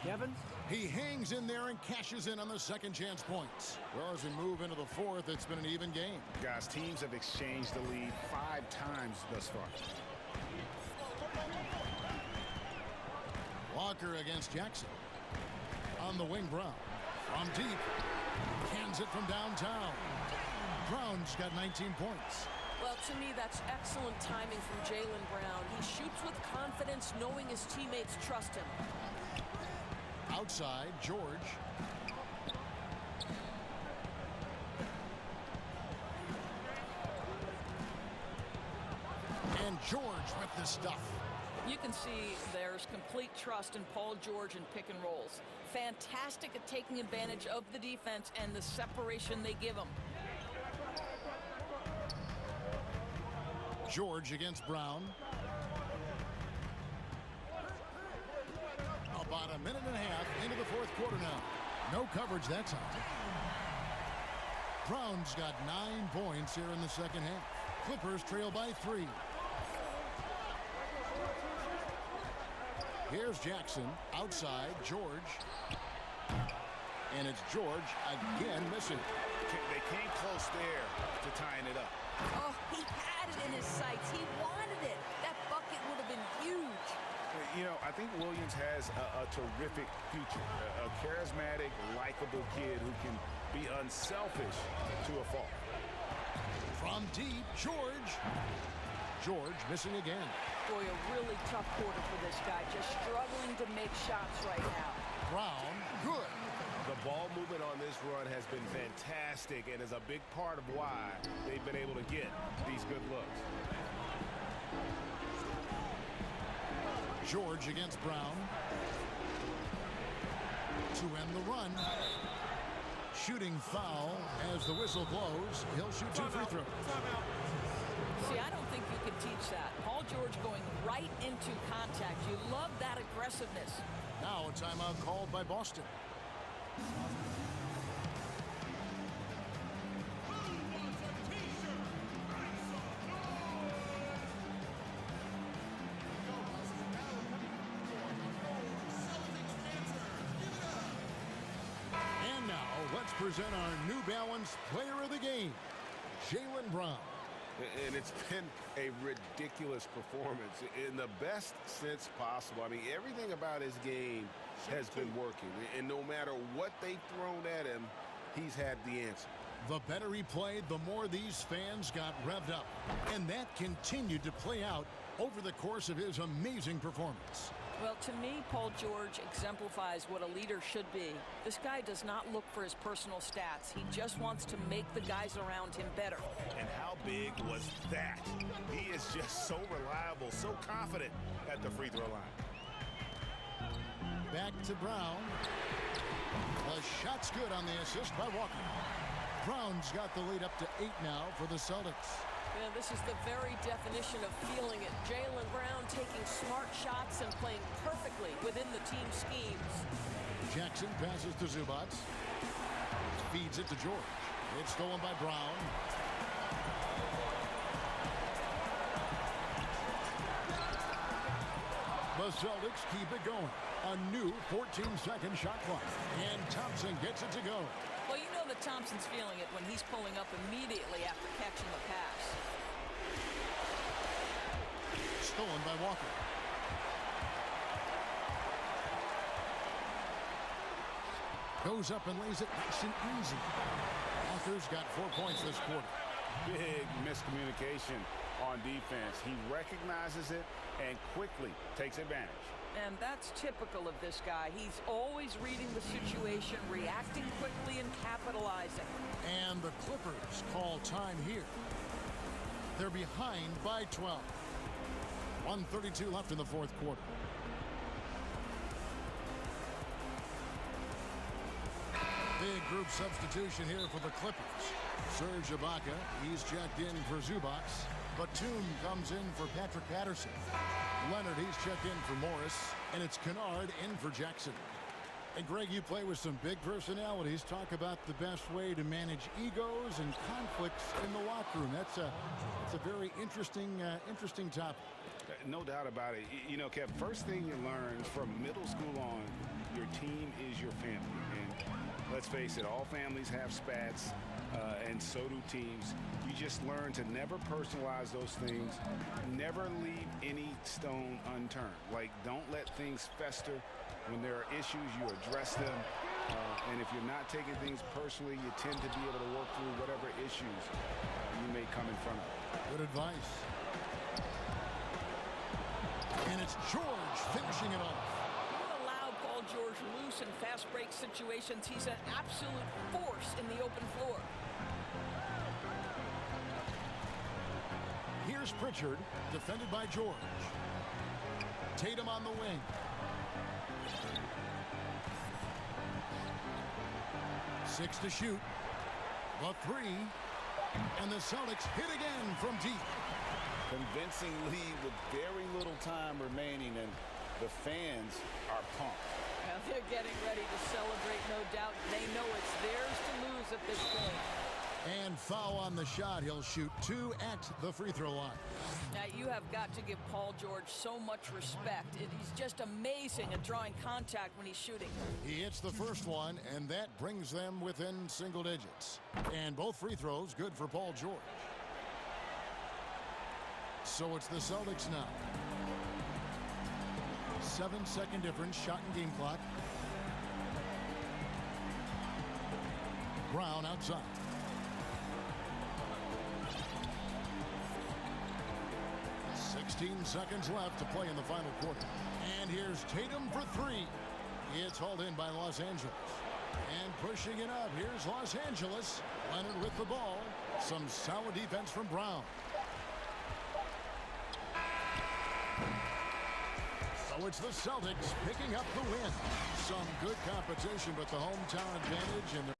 Kevin? He hangs in there and cashes in on the second chance points. Well, as we move into the fourth, it's been an even game. Guys, teams have exchanged the lead 5 times thus far. Walker against Jackson. On the wing, Brown. From deep. Cans it from downtown. Brown's got 19 points. Well, to me, that's excellent timing from Jaylen Brown. He shoots with confidence, knowing his teammates trust him. Outside, George. And George with the stuff. You can see there's complete trust in Paul George in pick and rolls. Fantastic at taking advantage of the defense and the separation they give him. George against Brown. About a minute and a half into the fourth quarter now. No coverage that time. Brown's got 9 points here in the second half. Clippers trail by 3. Here's Jackson outside. George. And it's George again missing. They came close there to tying it up. Oh, he had it in his sights. He wanted it. That bucket would have been huge. You know, I think Williams has a terrific future. A charismatic, likable kid who can be unselfish to a fault. From deep, George. George missing again. Boy, a really tough quarter for this guy. Just struggling to make shots right now. Brown, good. The ball movement on this run has been fantastic and is a big part of why they've been able to get these good looks. George against Brown. To end the run. Shooting foul as the whistle blows. He'll shoot 2 free throws. See, I don't think you could teach that. Paul George going right into contact. You love that aggressiveness. Now a timeout called by Boston. present our New Balance Player of the Game, Jaylen Brown. And it's been a ridiculous performance in the best sense possible. I mean, everything about his game has been working. And no matter what they've thrown at him, he's had the answer. The better he played, the more these fans got revved up. And that continued to play out over the course of his amazing performance. Well, to me, Paul George exemplifies what a leader should be. This guy does not look for his personal stats. He just wants to make the guys around him better. And how big was that? He is just so reliable, so confident at the free throw line. Back to Brown. The shot's good on the assist by Walker. Brown's got the lead up to 8 now for the Celtics. Yeah, this is the very definition of feeling it. Jaylen Brown taking smart shots and playing perfectly within the team schemes. Jackson passes to Zubac. Feeds it to George. It's stolen by Brown. The Celtics keep it going. A new 14-second shot clock. And Thompson gets it to go. Well, you know that Thompson's feeling it when he's pulling up immediately after catching the pass. Stolen by Walker. Goes up and lays it nice and easy. Walker's got 4 points this quarter. Big miscommunication on defense. He recognizes it and quickly takes advantage. And that's typical of this guy. He's always reading the situation, reacting quickly, and capitalizing. And the Clippers call time here. They're behind by 12. 1:32 left in the fourth quarter. Big group substitution here for the Clippers. Serge Ibaka, he's checked in for Zubac. Batum comes in for Patrick Patterson. Leonard, he's checked in for Morris. And it's Kennard in for Jackson. And Greg, you play with some big personalities. Talk about the best way to manage egos and conflicts in the locker room. That's a very interesting topic. No doubt about it. You know, Kev, first thing you learn from middle school on, your team is your family. And let's face it, all families have spats, and so do teams. You just learn to never personalize those things. Never leave any stone unturned. Like, don't let things fester. When there are issues, you address them. And if you're not taking things personally, you tend to be able to work through whatever issues you may come in front of. Good advice. And it's George finishing it off. You allow Paul George loose in fast break situations. He's an absolute force in the open floor. Here's Pritchard, defended by George. Tatum on the wing. Six to shoot. The three. And the Celtics hit again from deep. Convincing lead with very little time remaining, and the fans are pumped. Well, they're getting ready to celebrate, no doubt. They know it's theirs to lose at this point. And foul on the shot. He'll shoot 2 at the free throw line. Now, you have got to give Paul George so much respect. He's just amazing at drawing contact when he's shooting. He hits the first one, and that brings them within single digits. And both free throws good for Paul George. So it's the Celtics now. 7-second difference, shot and game clock. Brown outside. 16 seconds left to play in the final quarter. And here's Tatum for 3. It's hauled in by Los Angeles. And pushing it up, here's Los Angeles. Leonard with the ball. Some solid defense from Brown. So it's the Celtics picking up the win. Some good competition, but the hometown advantage and the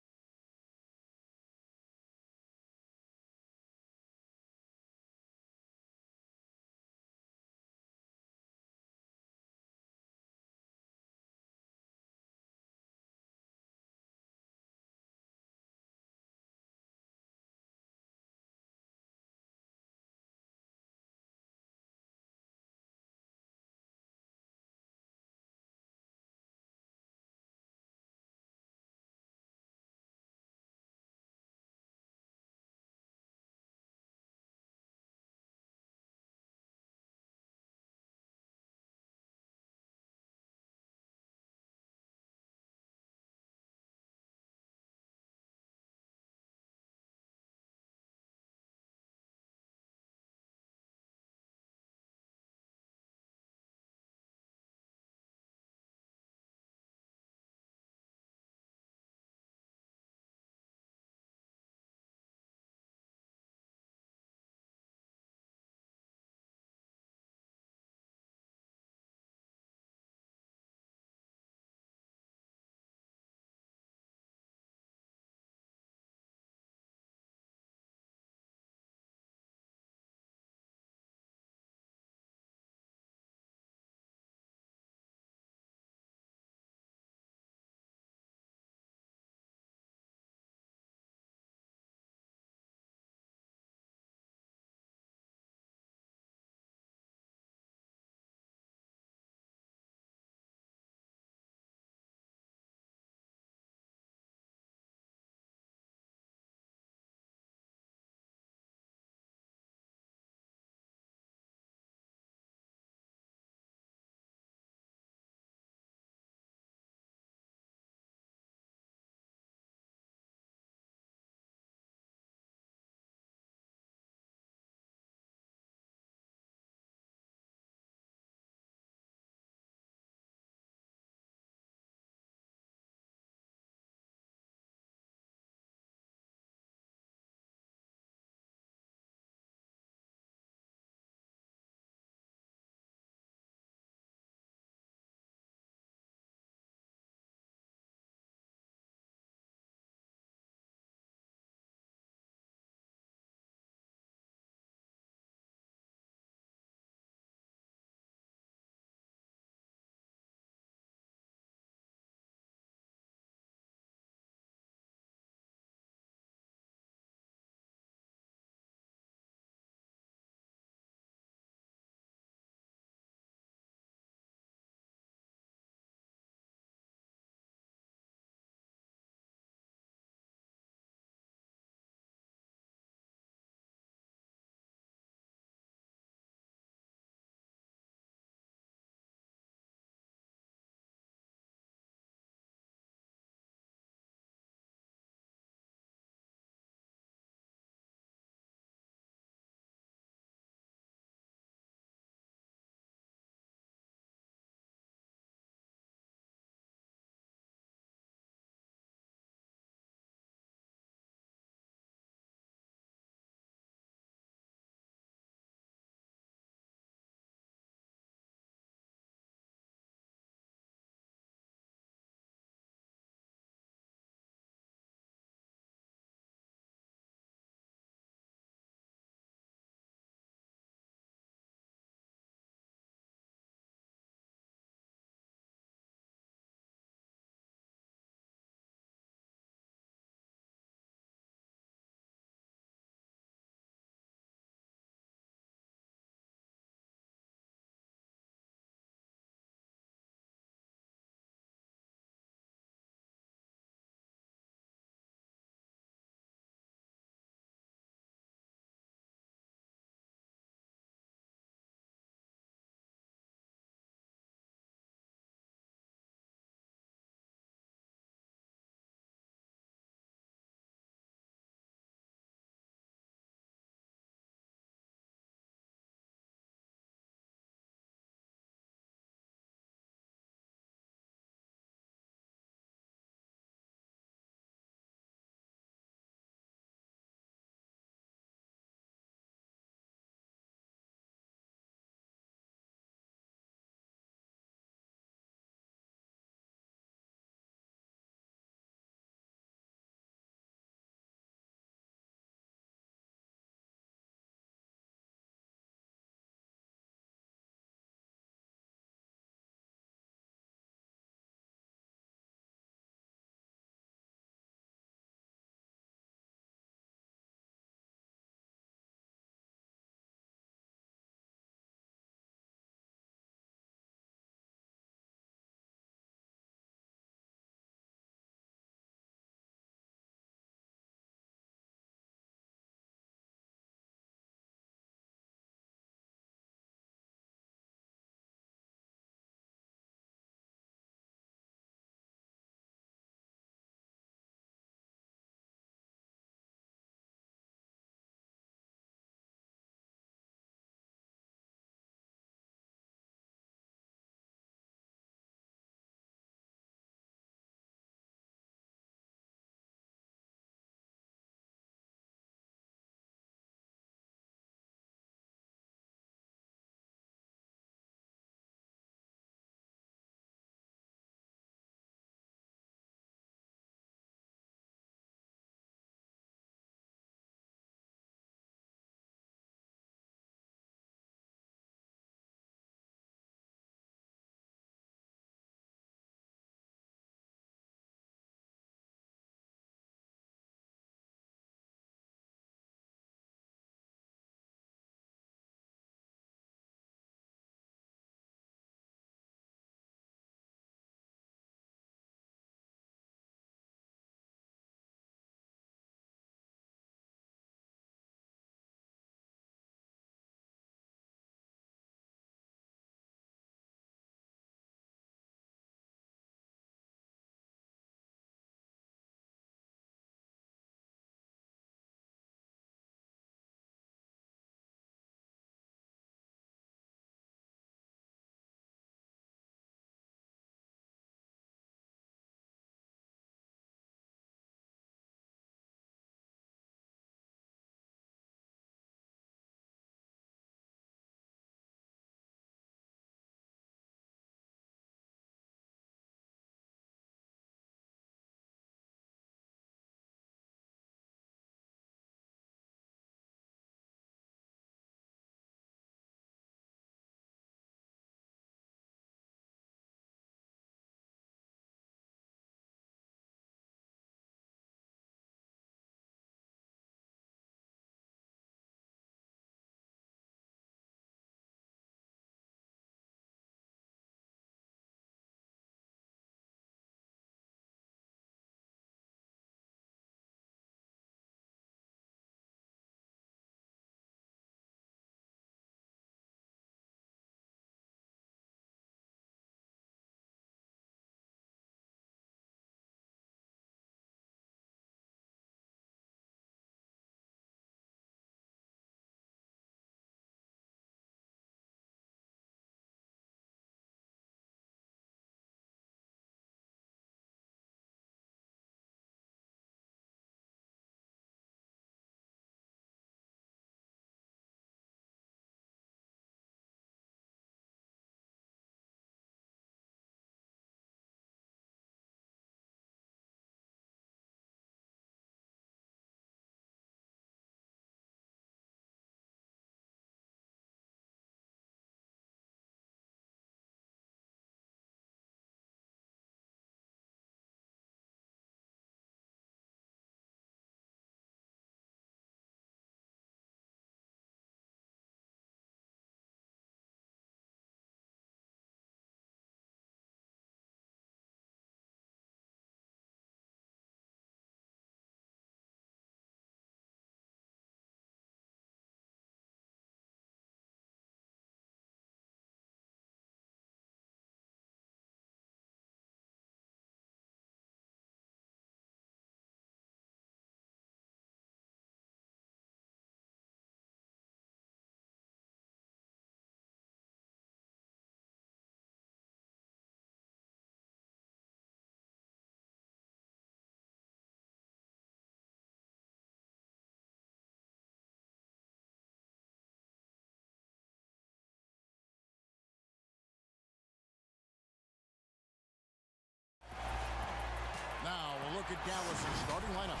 Dallas' starting lineup.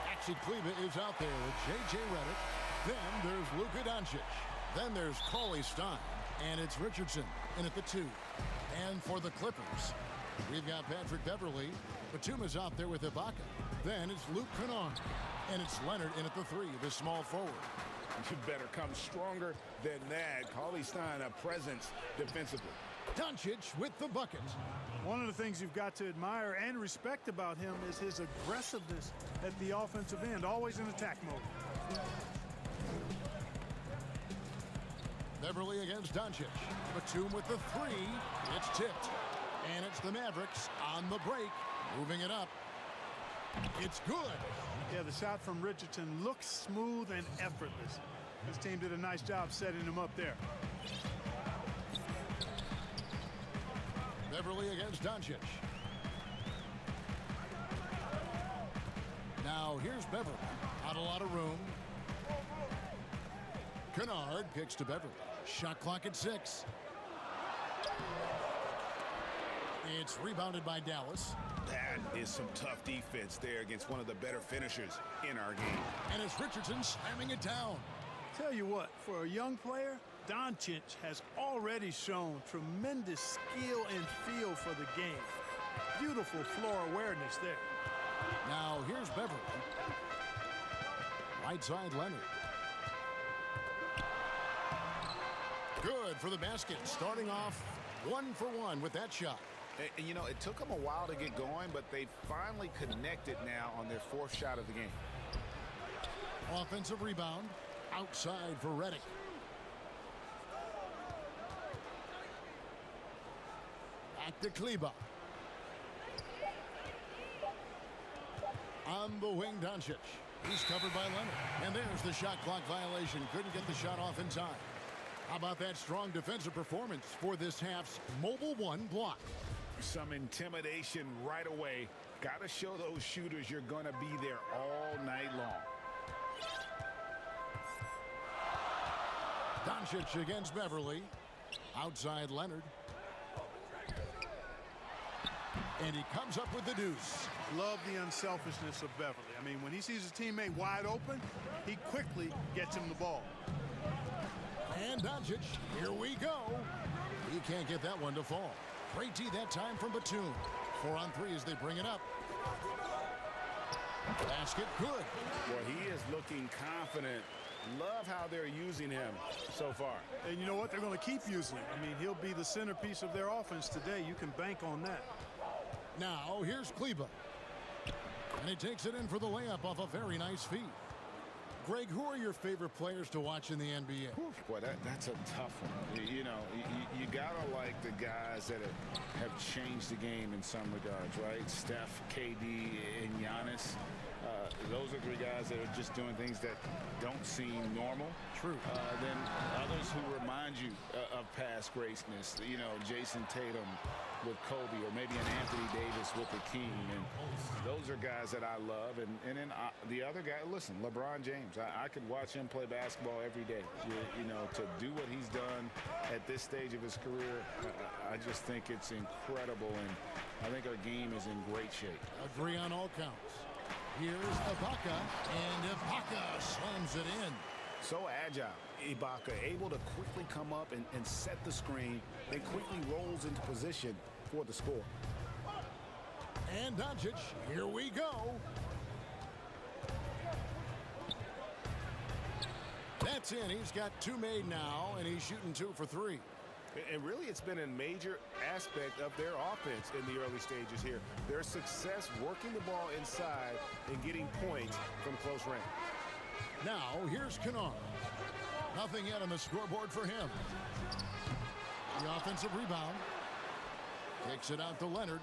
Maxi Kleber is out there with J.J. Redick. Then there's Luka Doncic. Then there's Cauley Stein. And it's Richardson in at the 2. And for the Clippers, we've got Patrick Beverley. Batum is out there with Ibaka. Then it's Luke Kennard. And it's Leonard in at the 3, the small forward. You better come stronger than that. Cauley Stein, a presence defensively. Doncic with the bucket. One of the things you've got to admire and respect about him is his aggressiveness at the offensive end, always in attack mode. Beverley against Doncic. Batum with the 3. It's tipped. And it's the Mavericks on the break, moving it up. It's good. Yeah, the shot from Richardson looks smooth and effortless. This team did a nice job setting him up there. Beverley against Doncic. Now here's Beverley. Not a lot of room. Kennard kicks to Beverley. Shot clock at 6. It's rebounded by Dallas. That is some tough defense there against one of the better finishers in our game. And it's Richardson slamming it down. Tell you what, for a young player, Doncic has already shown tremendous skill and feel for the game. Beautiful floor awareness there. Now here's Beverley. Right side Leonard. Good for the basket. Starting off 1 for 1 with that shot. And, you know, it took them a while to get going, but they finally connected now on their 4th shot of the game. Offensive rebound. Outside for Redick. Back to Kleber. On the wing, Doncic. He's covered by Leonard. And there's the shot clock violation. Couldn't get the shot off in time. How about that strong defensive performance for this half's Mobile One block? Some intimidation right away. Got to show those shooters you're going to be there all night long. Doncic against Beverley. Outside Leonard. And he comes up with the deuce. Love the unselfishness of Beverley. I mean, when he sees his teammate wide open, he quickly gets him the ball. And Doncic, here we go. He can't get that one to fall. Great D that time from Batum. 4 on 3 as they bring it up. Basket good. Well, he is looking confident. Love how they're using him so far. And you know what? They're going to keep using him. I mean, he'll be the centerpiece of their offense today. You can bank on that. Now, here's Kleber. And he takes it in for the layup off a very nice feed. Greg, who are your favorite players to watch in the NBA? Boy, that's a tough one. You know, you got to like the guys that have changed the game in some regards, right? Steph, KD, and Giannis. Those are 3 guys that are just doing things that don't seem normal. True. Then others who remind you of past greatness. You know, Jason Tatum with Kobe, or maybe an Anthony Davis with the King. And those are guys that I love. And then the other guy, listen, LeBron James. I could watch him play basketball every day. You know, to do what he's done at this stage of his career, I just think it's incredible. And I think our game is in great shape. Agree on all counts. Here's Ibaka, and Ibaka slams it in. So agile, Ibaka, able to quickly come up and set the screen, then quickly rolls into position for the score. And Doncic, here we go. That's in. He's got 2 made now, and he's shooting 2 for 3. And really, it's been a major aspect of their offense in the early stages here. Their success working the ball inside and getting points from close range. Now, here's Kennard. Nothing yet on the scoreboard for him. The offensive rebound. Kicks it out to Leonard.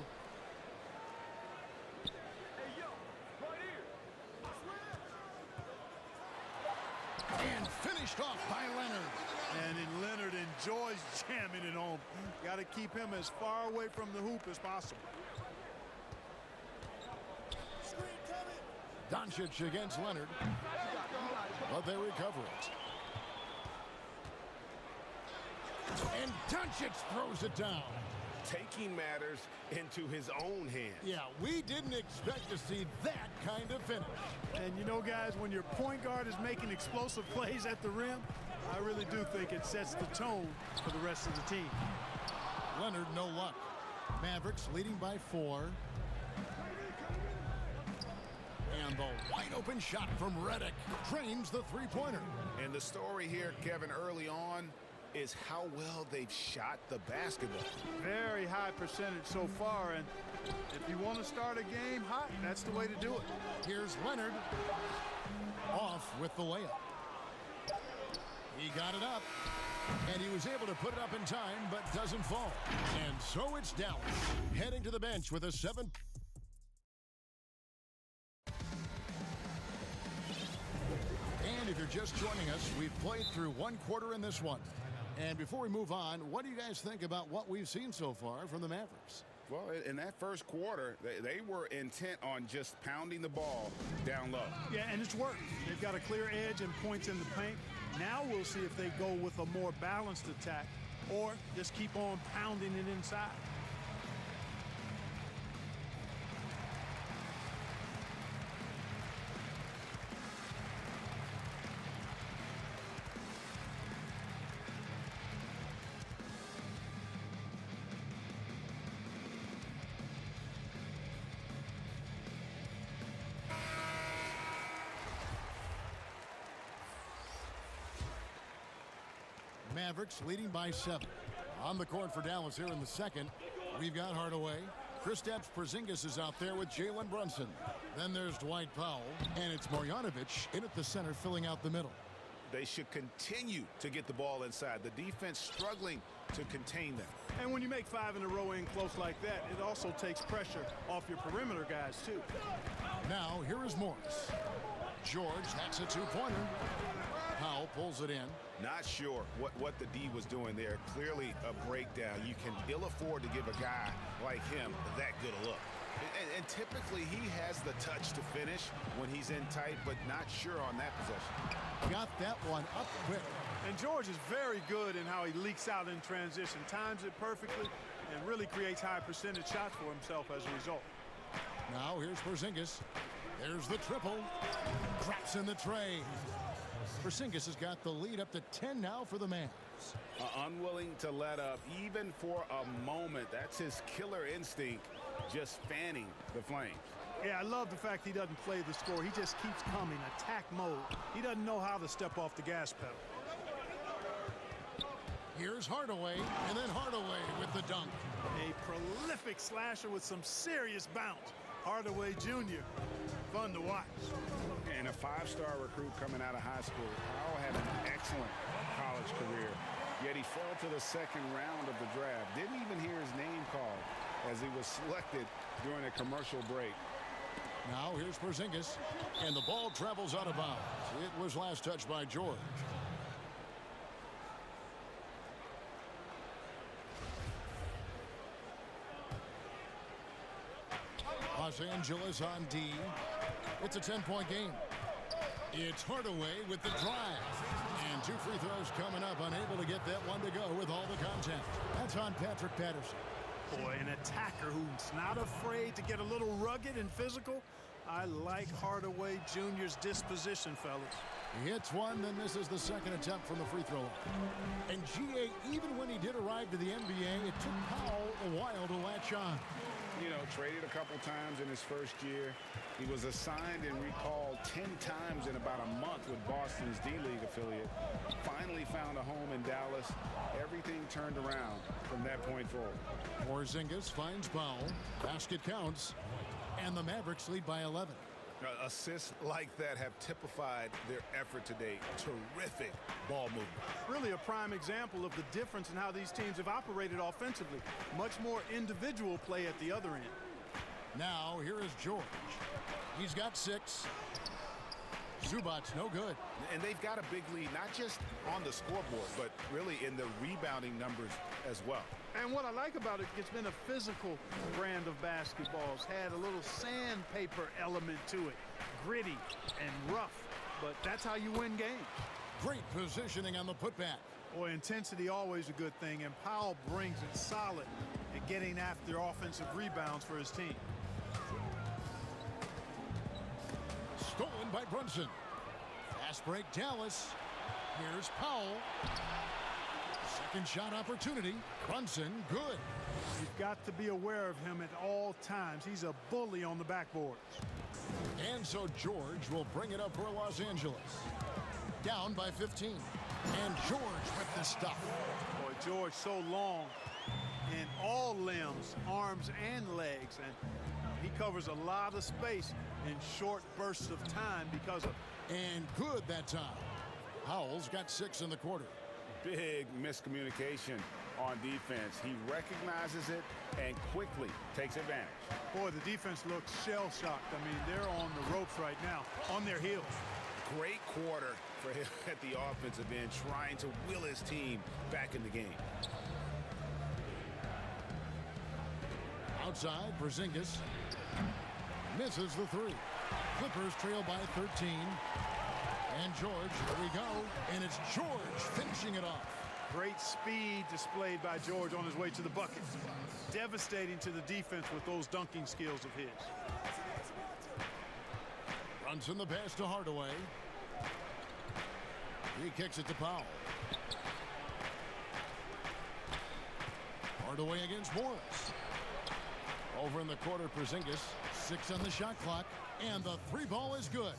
And finished off by Leonard. And then Leonard enjoys jamming it home. Got to keep him as far away from the hoop as possible. Doncic against Leonard. But they recover it. And Doncic throws it down. taking matters into his own hands. Yeah, we didn't expect to see that kind of finish. And you know, guys, when your point guard is making explosive plays at the rim, I really do think it sets the tone for the rest of the team. Leonard, no luck. Mavericks leading by 4. And the wide open shot from Redick drains the three-pointer. And the story here, Kevin, early on is how well they've shot the basketball. Very high percentage so far, and if you want to start a game hot, that's the way to do it. Here's Leonard off with the layup. He got it up, and he was able to put it up in time, but doesn't fall. And so it's Dallas heading to the bench with a 7. And if you're just joining us, we've played through 1 quarter in this one. And before we move on, what do you guys think about what we've seen so far from the Mavericks? Well, in that first quarter, they were intent on just pounding the ball down low. Yeah, and it's worked. They've got a clear edge and points in the paint. Now we'll see if they go with a more balanced attack or just keep on pounding it inside. Mavericks leading by 7. On the court for Dallas here in the second, we've got Hardaway. Kristaps Porzingis is out there with Jalen Brunson. Then there's Dwight Powell, and it's Marjanovic in at the center filling out the middle. They should continue to get the ball inside. The defense struggling to contain them. And when you make 5 in a row in close like that, it also takes pressure off your perimeter guys, too. Now, here is Morris. George, that's a 2-pointer. Powell pulls it in. Not sure what the D was doing there. Clearly a breakdown. You can ill afford to give a guy like him that good a look. And typically he has the touch to finish when he's in tight, but not sure on that possession. Got that one up quick. And George is very good in how he leaks out in transition, times it perfectly, and really creates high percentage shots for himself as a result. Now here's Porzingis. There's the triple. Drops in the tray. Porzingis has got the lead up to 10 now for the Mavs. Unwilling to let up even for a moment. That's his killer instinct, just fanning the flames. Yeah, I love the fact he doesn't play the score. He just keeps coming, attack mode. He doesn't know how to step off the gas pedal. Here's Hardaway, and then Hardaway with the dunk. A prolific slasher with some serious bounce. Hardaway Jr., fun to watch. And a 5-star recruit coming out of high school. Powell had an excellent college career, yet he fell to the second round of the draft. Didn't even hear his name called as he was selected during a commercial break. Now here's Porzingis, and the ball travels out of bounds. It was last touched by George. Los Angeles on D. It's a 10-point game. It's Hardaway with the drive. And 2 free throws coming up, unable to get that one to go with all the contact. That's on Patrick Patterson. Boy, an attacker who's not afraid to get a little rugged and physical. I like Hardaway Jr.'s disposition, fellas. He hits one, then this is the second attempt from the free throw line. And GA, even when he did arrive to the NBA, it took Powell a while to latch on. You know, traded a couple times in his first year. He was assigned and recalled 10 times in about a month with Boston's D-League affiliate. Finally found a home in Dallas. Everything turned around from that point forward. Porzingis finds Powell. Basket counts. And the Mavericks lead by 11. Assists like that have typified their effort today. Terrific ball movement. Really a prime example of the difference in how these teams have operated offensively. Much more individual play at the other end. Now here is George. He's got 6. Zubac's no good. And they've got a big lead, not just on the scoreboard, but really in the rebounding numbers as well. And what I like about it, it's been a physical brand of basketball. It's had a little sandpaper element to it. Gritty and rough, but that's how you win games. Great positioning on the putback. Boy, intensity always a good thing, and Powell brings it solid. and getting after offensive rebounds for his team. Stolen by Brunson. Fast break Dallas. Here's Powell. Second shot opportunity. Brunson, good. You've got to be aware of him at all times. He's a bully on the backboard. And so George will bring it up for Los Angeles. Down by 15. And George with the stuff. Boy, George so long in all limbs, arms and legs. And he covers a lot of space in short bursts of time because of. And good that time. Howell's got 6 in the quarter. Big miscommunication on defense. He recognizes it and quickly takes advantage. Boy, the defense looks shell-shocked. I mean, they're on the ropes right now, on their heels. Great quarter for him at the offensive end, trying to will his team back in the game. Outside, Porzingis misses the 3. Clippers trail by 13. And George, here we go, and it's George finishing it off. Great speed displayed by George on his way to the bucket. Devastating to the defense with those dunking skills of his. Brunson the pass to Hardaway. He kicks it to Powell. Hardaway against Morris. Over in the quarter, Porzingis, 6 on the shot clock, and the 3 ball is good.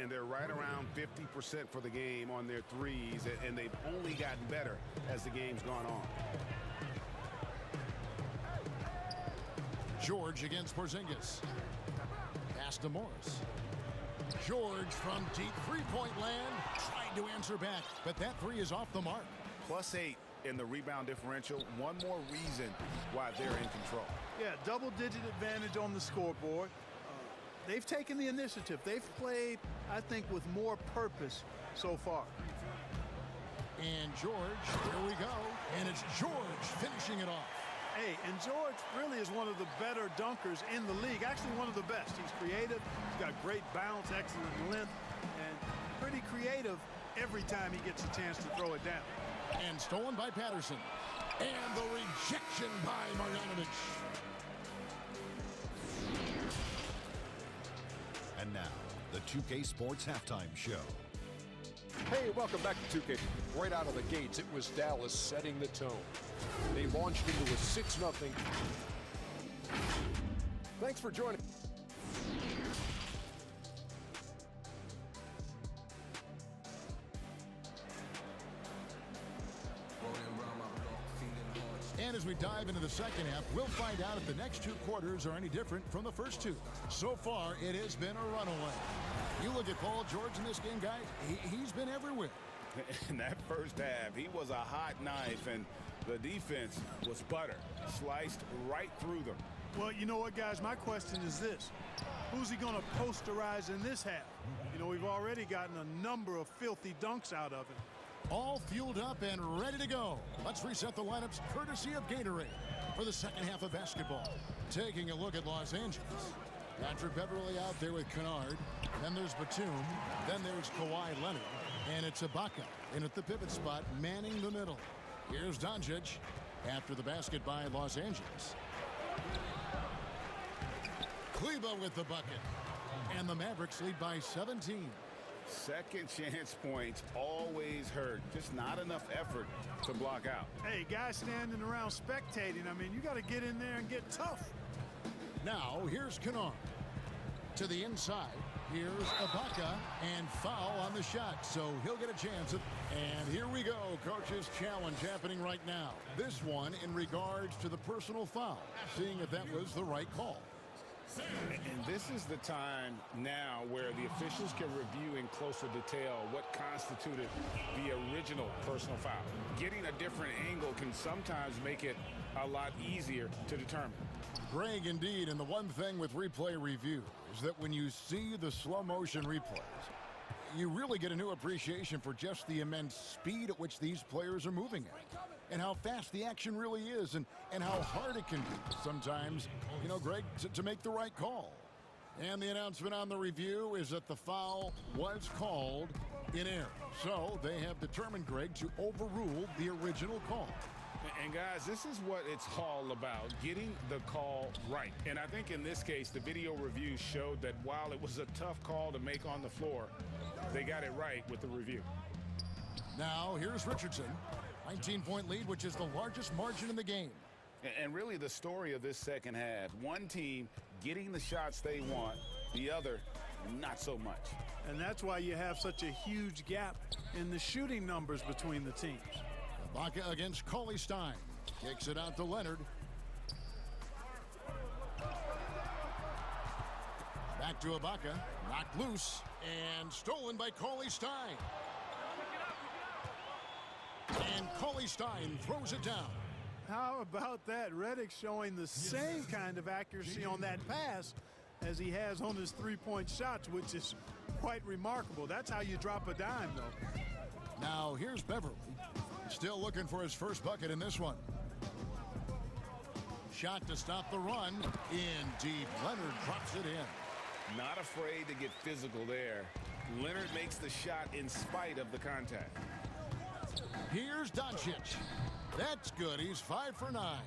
And they're right around 50% for the game on their threes, and they've only gotten better as the game's gone on. George against Porzingis. Pass to Morris. George from deep three-point land, trying to answer back, but that 3 is off the mark. +8 in the rebound differential. One more reason why they're in control. Yeah, double-digit advantage on the scoreboard. They've taken the initiative. They've played, I think, with more purpose so far. And George, here we go. And it's George finishing it off. Hey, and George really is one of the better dunkers in the league. Actually, one of the best. He's creative. He's got great bounce, excellent length, and pretty creative every time he gets a chance to throw it down. And stolen by Patterson. And the rejection by Marjanovic. And now, the 2K Sports Halftime Show. Hey, welcome back to 2K. Right out of the gates, it was Dallas setting the tone. They launched into a 6-0. Thanks for joining. And as we dive into the second half, we'll find out if the next 2 quarters are any different from the first 2. So far, it has been a runaway. You look at Paul George in this game, guys, he's been everywhere. In that first half, he was a hot knife, and the defense was butter, sliced right through them. Well, you know what, guys? My question is this. Who's he going to posterize in this half? You know, we've already gotten a number of filthy dunks out of him. All fueled up and ready to go. Let's reset the lineups courtesy of Gatorade for the second half of basketball. Taking a look at Los Angeles. Patrick Beverly out there with Kennard. Then there's Batum. Then there's Kawhi Leonard. And it's Ibaka in at the pivot spot, manning the middle. Here's Doncic after the basket by Los Angeles. Kleba with the bucket. And the Mavericks lead by 17. Second chance points always hurt. Just not enough effort to block out. Hey, guys standing around spectating, I mean, you got to get in there and get tough. Now, here's Kennard. To the inside. Here's Ibaka, and foul on the shot, so he'll get a chance. And here we go, coach's challenge happening right now. This one in regards to the personal foul, seeing if that was the right call. And this is the time now where the officials can review in closer detail what constituted the original personal foul. Getting a different angle can sometimes make it a lot easier to determine. Greg, indeed, and the one thing with replay review is that when you see the slow motion replays, you really get a new appreciation for just the immense speed at which these players are moving at. And how fast the action really is, and how hard it can be sometimes, you know, Greg, to make the right call. And the announcement on the review is that the foul was called in error. So they have determined, Greg, to overrule the original call. And guys, this is what it's all about, getting the call right. And I think in this case, the video review showed that while it was a tough call to make on the floor, they got it right with the review. Now, here's Richardson. 19-point lead, which is the largest margin in the game. And really the story of this second half, one team getting the shots they want, the other not so much. And that's why you have such a huge gap in the shooting numbers between the teams. Ibaka against Cauley Stein. Kicks it out to Leonard. Back to Ibaka. Knocked loose and stolen by Cauley Stein. And Cauley Stein throws it down. How about that? Redick showing the same kind of accuracy on that pass as he has on his three-point shots, which is quite remarkable. That's how you drop a dime, though. Now here's Beverly. Still looking for his first bucket in this one. Shot to stop the run. In deep. Leonard drops it in. Not afraid to get physical there. Leonard makes the shot in spite of the contact. Here's Doncic. That's good. He's 5 for 9.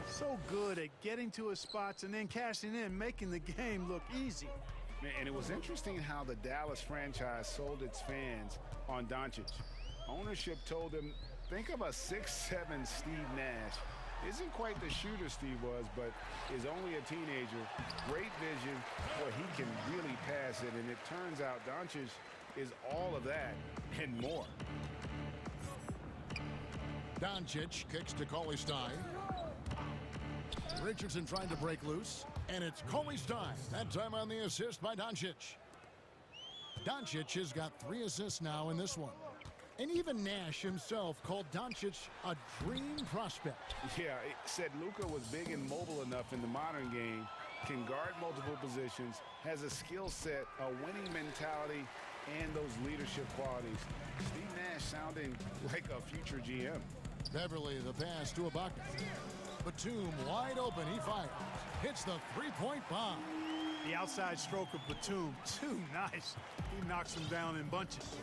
So good at getting to his spots and then cashing in, making the game look easy. And it was interesting how the Dallas franchise sold its fans on Doncic. Ownership told them, think of a 6'7" Steve Nash. Isn't quite the shooter Steve was, but is only a teenager. Great vision where he can really pass it. And it turns out Doncic is all of that and more. Doncic kicks to Cauley Stein. Richardson trying to break loose. And it's Cauley Stein. That time on the assist by Doncic. Doncic has got 3 assists now in this one. And even Nash himself called Doncic a dream prospect. Yeah, it said Luka was big and mobile enough in the modern game, can guard multiple positions, has a skill set, a winning mentality, and those leadership qualities. Steve Nash sounding like a future GM. Beverly, the pass to Ibaka. Batum wide open. He fires. Hits the three-point bomb. The outside stroke of Batum, too nice. He knocks him down in bunches.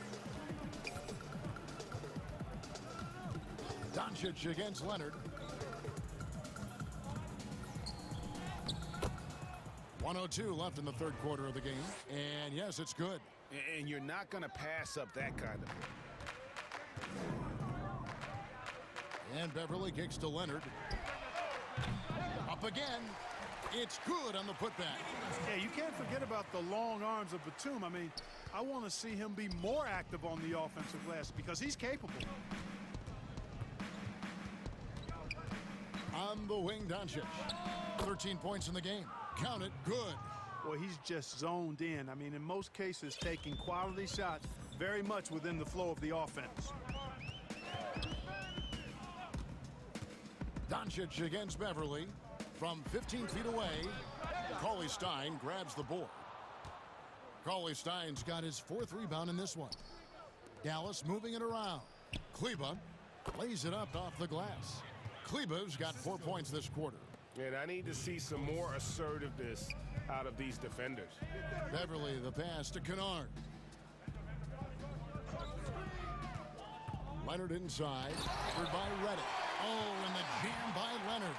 Doncic against Leonard. 1:02 left in the third quarter of the game. And yes, it's good. And you're not going to pass up that kind of play. And Beverly kicks to Leonard. Up again. It's good on the putback. Yeah, you can't forget about the long arms of Batum. I mean, I want to see him be more active on the offensive glass because he's capable. On the wing, Doncic. 13 points in the game. Count it. Good. Well, he's just zoned in. I mean, in most cases, taking quality shots very much within the flow of the offense. Doncic against Beverly. From 15 feet away, Cauley Stein grabs the board. Cauley Stein's got his 4th rebound in this one. Dallas moving it around. Kleba lays it up off the glass. Kleba's got 4 points this quarter. And I need to see some more assertiveness out of these defenders. Beverly, the pass to Kennard. Leonard inside, covered by Redick. Oh, and the jam by Leonard.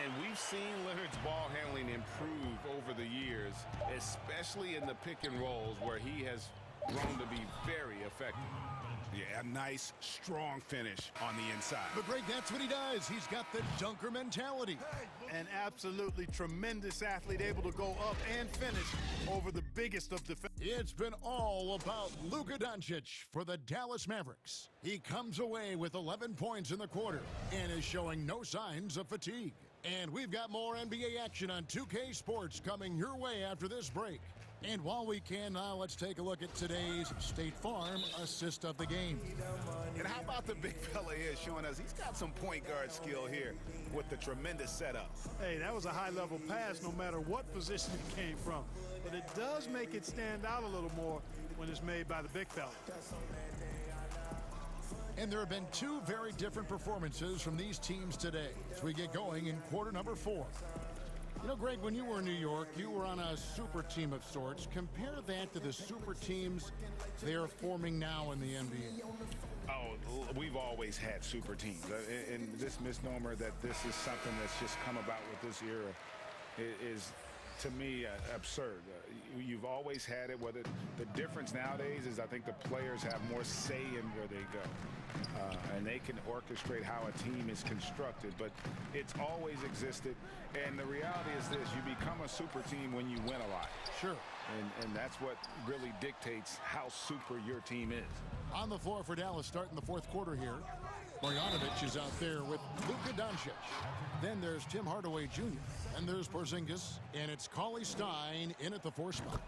And we've seen Leonard's ball handling improve over the years, especially in the pick and rolls where he has grown to be very effective. Yeah, a nice, strong finish on the inside. But Greg, that's what he does. He's got the dunker mentality. An absolutely tremendous athlete, able to go up and finish over the biggest of defenders. It's been all about Luka Doncic for the Dallas Mavericks. He comes away with 11 points in the quarter and is showing no signs of fatigue. And we've got more NBA action on 2K Sports coming your way after this break. And while we can now, let's take a look at today's State Farm assist of the game. And how about the big fella here showing us he's got some point guard skill here with the tremendous setup. Hey, that was a high-level pass no matter what position it came from. But it does make it stand out a little more when it's made by the big fella. And there have been 2 very different performances from these teams today as we get going in quarter number 4. You know, Greg, when you were in New York, you were on a super team of sorts. Compare that to the super teams they are forming now in the NBA. Oh, we've always had super teams. And this misnomer that this is something that's just come about with this era is, to me, absurd. You've always had it. Whether the difference nowadays is I think the players have more say in where they go. And they can orchestrate how a team is constructed. But it's always existed. And the reality is this. You become a super team when you win a lot. Sure. And that's what really dictates how super your team is. On the floor for Dallas starting the fourth quarter here. Marjanovic is out there with Luka Doncic. Then there's Tim Hardaway Jr. And there's Porzingis. And it's Cauley Stein in at the 4 spot.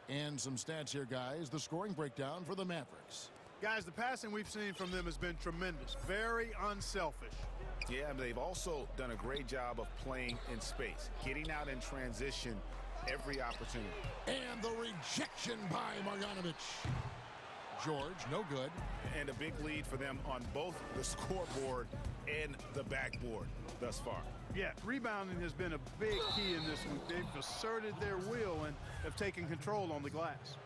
And some stats here, guys. The scoring breakdown for the Mavericks. Guys, the passing we've seen from them has been tremendous. Very unselfish. Yeah, they've also done a great job of playing in space. Getting out in transition every opportunity. And the rejection by Marjanovic. George, no good. And a big lead for them on both the scoreboard and the backboard thus far. Yeah, rebounding has been a big key in this one. They've asserted their will and have taken control on the glass.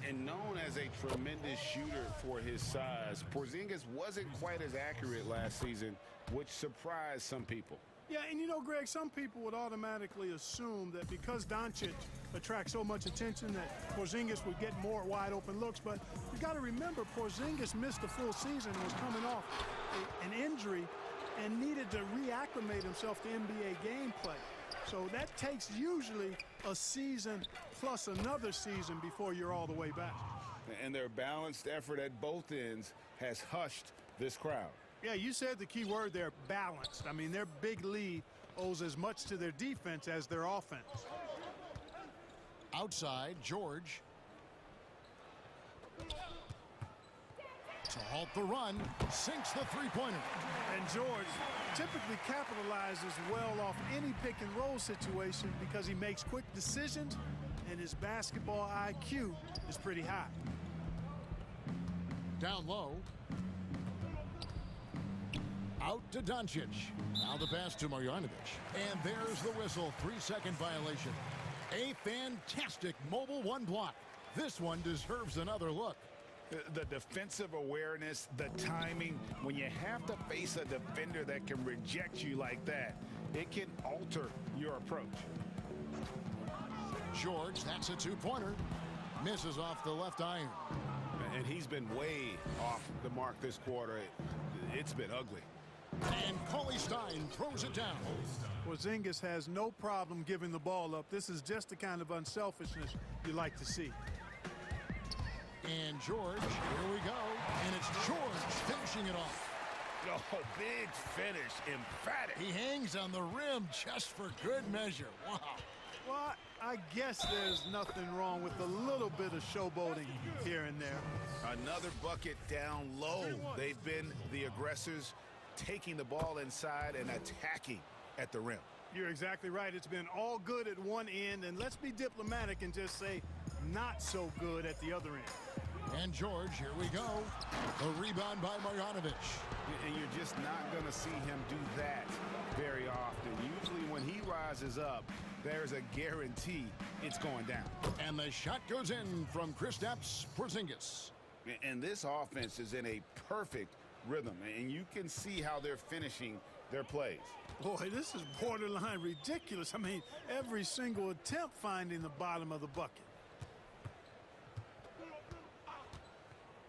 And known as a tremendous shooter for his size, Porzingis wasn't quite as accurate last season, which surprised some people. Yeah, and you know, Greg, some people would automatically assume that because Doncic attracts so much attention that Porzingis would get more wide open looks. But you got to remember, Porzingis missed a full season and was coming off an injury and needed to reacclimate himself to NBA gameplay. So that takes usually a season plus another season before you're all the way back. And their balanced effort at both ends has hushed this crowd. Yeah, you said the key word there, balanced. I mean, their big lead owes as much to their defense as their offense. Outside, George. To halt the run, sinks the three-pointer. And George typically capitalizes well off any pick-and-roll situation because he makes quick decisions and his basketball IQ is pretty high. Down low. Out to Doncic. Now the pass to Marjanovic. And there's the whistle. 3-second violation. A fantastic mobile one block. This one deserves another look. The defensive awareness, the timing, when you have to face a defender that can reject you like that, it can alter your approach. George, that's a two-pointer. Misses off the left iron. And he's been way off the mark this quarter. It's been ugly. And Cauley Stein throws it down. Porzingis has no problem giving the ball up. This is just the kind of unselfishness you like to see. And George, here we go. And it's George finishing it off. Oh, big finish, emphatic. He hangs on the rim just for good measure. Wow. Well, I guess there's nothing wrong with a little bit of showboating here and there. Another bucket down low. They've been the aggressors, taking the ball inside and attacking at the rim. You're exactly right. It's been all good at one end, and let's be diplomatic and just say not so good at the other end. And George, here we go. The rebound by Marjanovic. And you're just not going to see him do that very often. Usually when he rises up, there's a guarantee it's going down. And the shot goes in from Kristaps Porzingis. And this offense is in a perfect rhythm, and you can see how they're finishing their plays. Boy, this is borderline ridiculous. I mean, every single attempt finding the bottom of the bucket.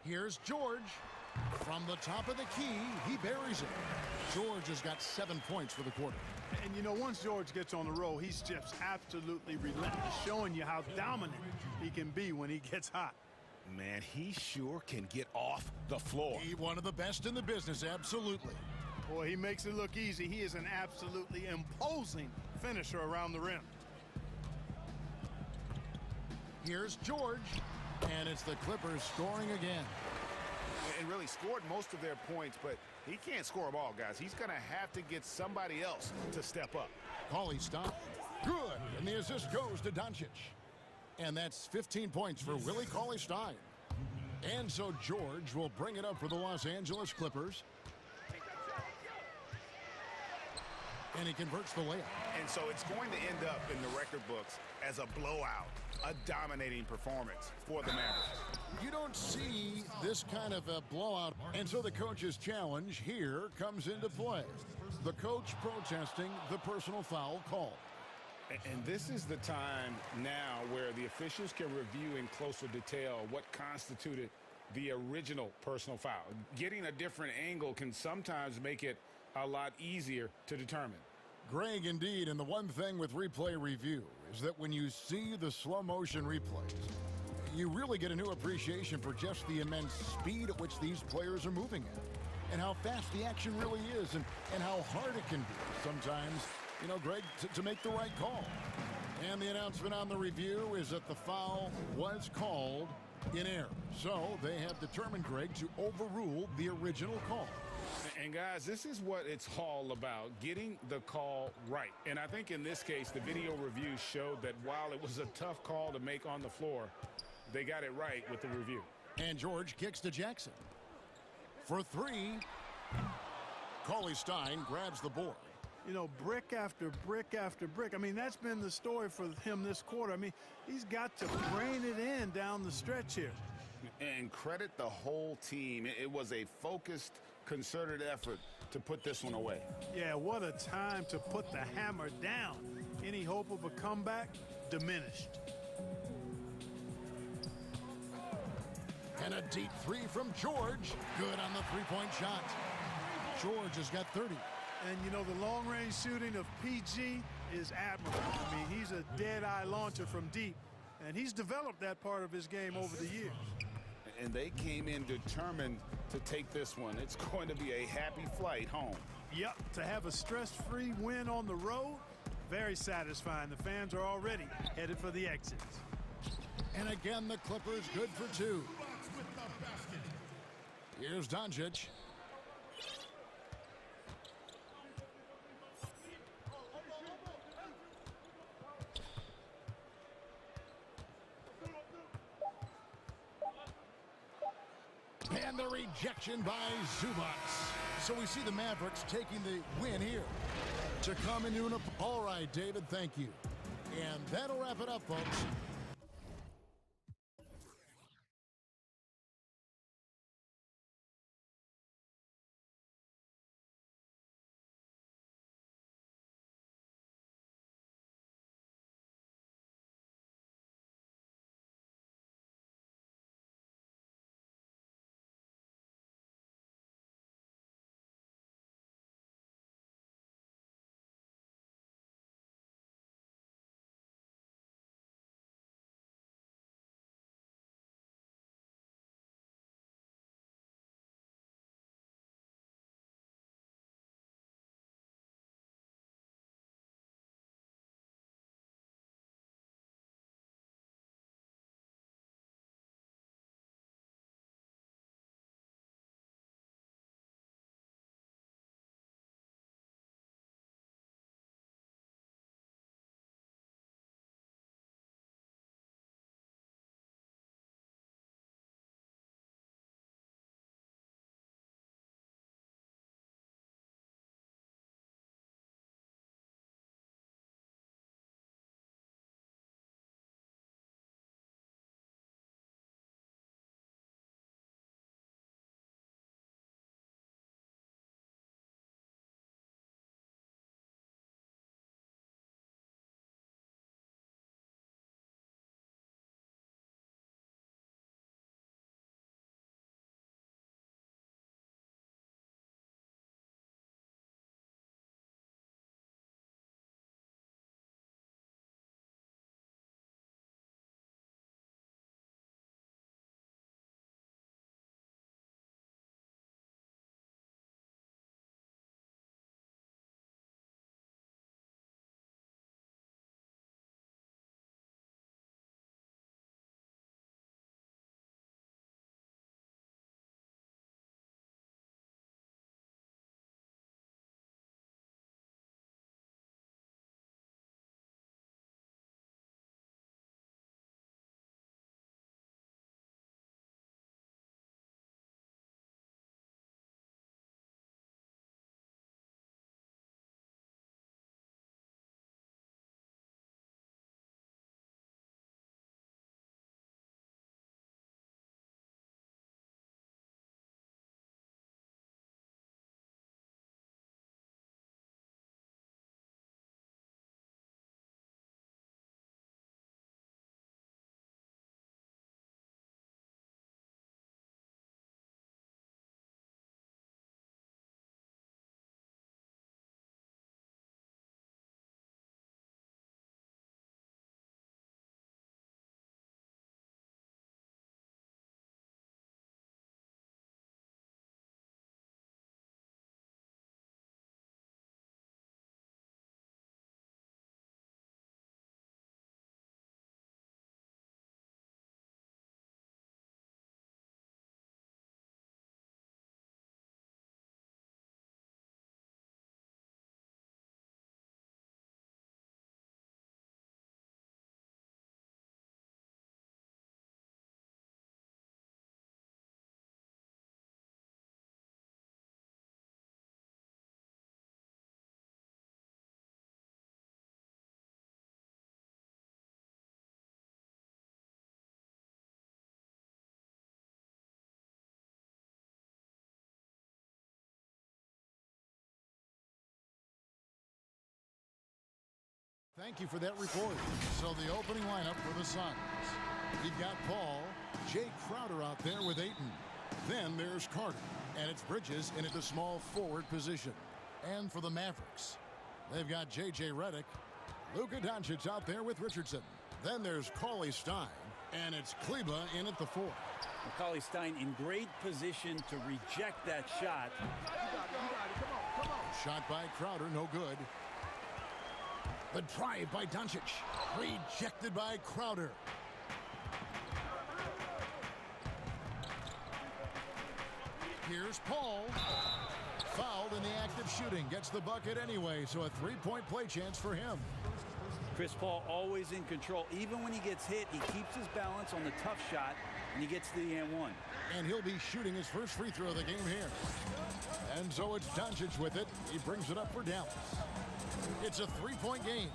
Here's George. From the top of the key, he buries it. George has got 7 points for the quarter. And you know, once George gets on the roll, he's just absolutely relentless, showing you how dominant he can be when he gets hot. Man, he sure can get off the floor. He's one of the best in the business, absolutely. Boy, he makes it look easy. He is an absolutely imposing finisher around the rim. Here's George, and it's the Clippers scoring again. And really scored most of their points, but he can't score them all, guys. He's going to have to get somebody else to step up. Cauley Stein. Good, and the assist goes to Doncic. And that's 15 points for Willie Cauley Stein. And so George will bring it up for the Los Angeles Clippers. And he converts the layup. And so it's going to end up in the record books as a blowout, a dominating performance for the Mavericks. You don't see this kind of a blowout. And so the coach's challenge here comes into play. The coach protesting the personal foul call. And this is the time now where the officials can review in closer detail what constituted the original personal foul. Getting a different angle can sometimes make it a lot easier to determine. Greg, indeed, and the one thing with replay review is that when you see the slow motion replays, you really get a new appreciation for just the immense speed at which these players are moving at, and how fast the action really is, and how hard it can be sometimes, you know, Greg, to make the right call. And the announcement on the review is that the foul was called in error. So they have determined, Greg, to overrule the original call. And guys, this is what it's all about, getting the call right. And I think in this case, the video review showed that while it was a tough call to make on the floor, they got it right with the review. And George kicks to Jackson. For three, Cauley Stein grabs the board. You know, brick after brick after brick. I mean, that's been the story for him this quarter. I mean, he's got to brain it in down the stretch here. And credit the whole team. It was a focused, concerted effort to put this one away. Yeah, what a time to put the hammer down. Any hope of a comeback? Diminished. And a deep three from George. Good on the three-point shot. George has got 30. And, you know, the long-range shooting of PG is admirable. I mean, he's a dead-eye launcher from deep, and he's developed that part of his game over the years. And they came in determined to take this one. It's going to be a happy flight home. Yep, to have a stress-free win on the road, very satisfying. The fans are already headed for the exits. And again, the Clippers good for two. Here's Doncic. And the rejection by Zubac. So we see the Mavericks taking the win here. To come into an... All right, David, thank you. And that'll wrap it up, folks. Thank you for that report. So the opening lineup for the Suns. You've got Paul, Jay Crowder out there with Ayton. Then there's Carter, and it's Bridges in at the small forward position. And for the Mavericks, they've got J.J. Redick, Luka Doncic out there with Richardson. Then there's Cauley Stein, and it's Kleba in at the 4. Cauley Stein in great position to reject that shot. Shot by Crowder, no good. The drive by Doncic, rejected by Crowder. Here's Paul. Fouled in the act of shooting. Gets the bucket anyway, so a three-point play chance for him. Chris Paul always in control. Even when he gets hit, he keeps his balance on the tough shot, and he gets to the and one. And he'll be shooting his first free throw of the game here. And so it's Doncic with it. He brings it up for Dallas. It's a three-point game.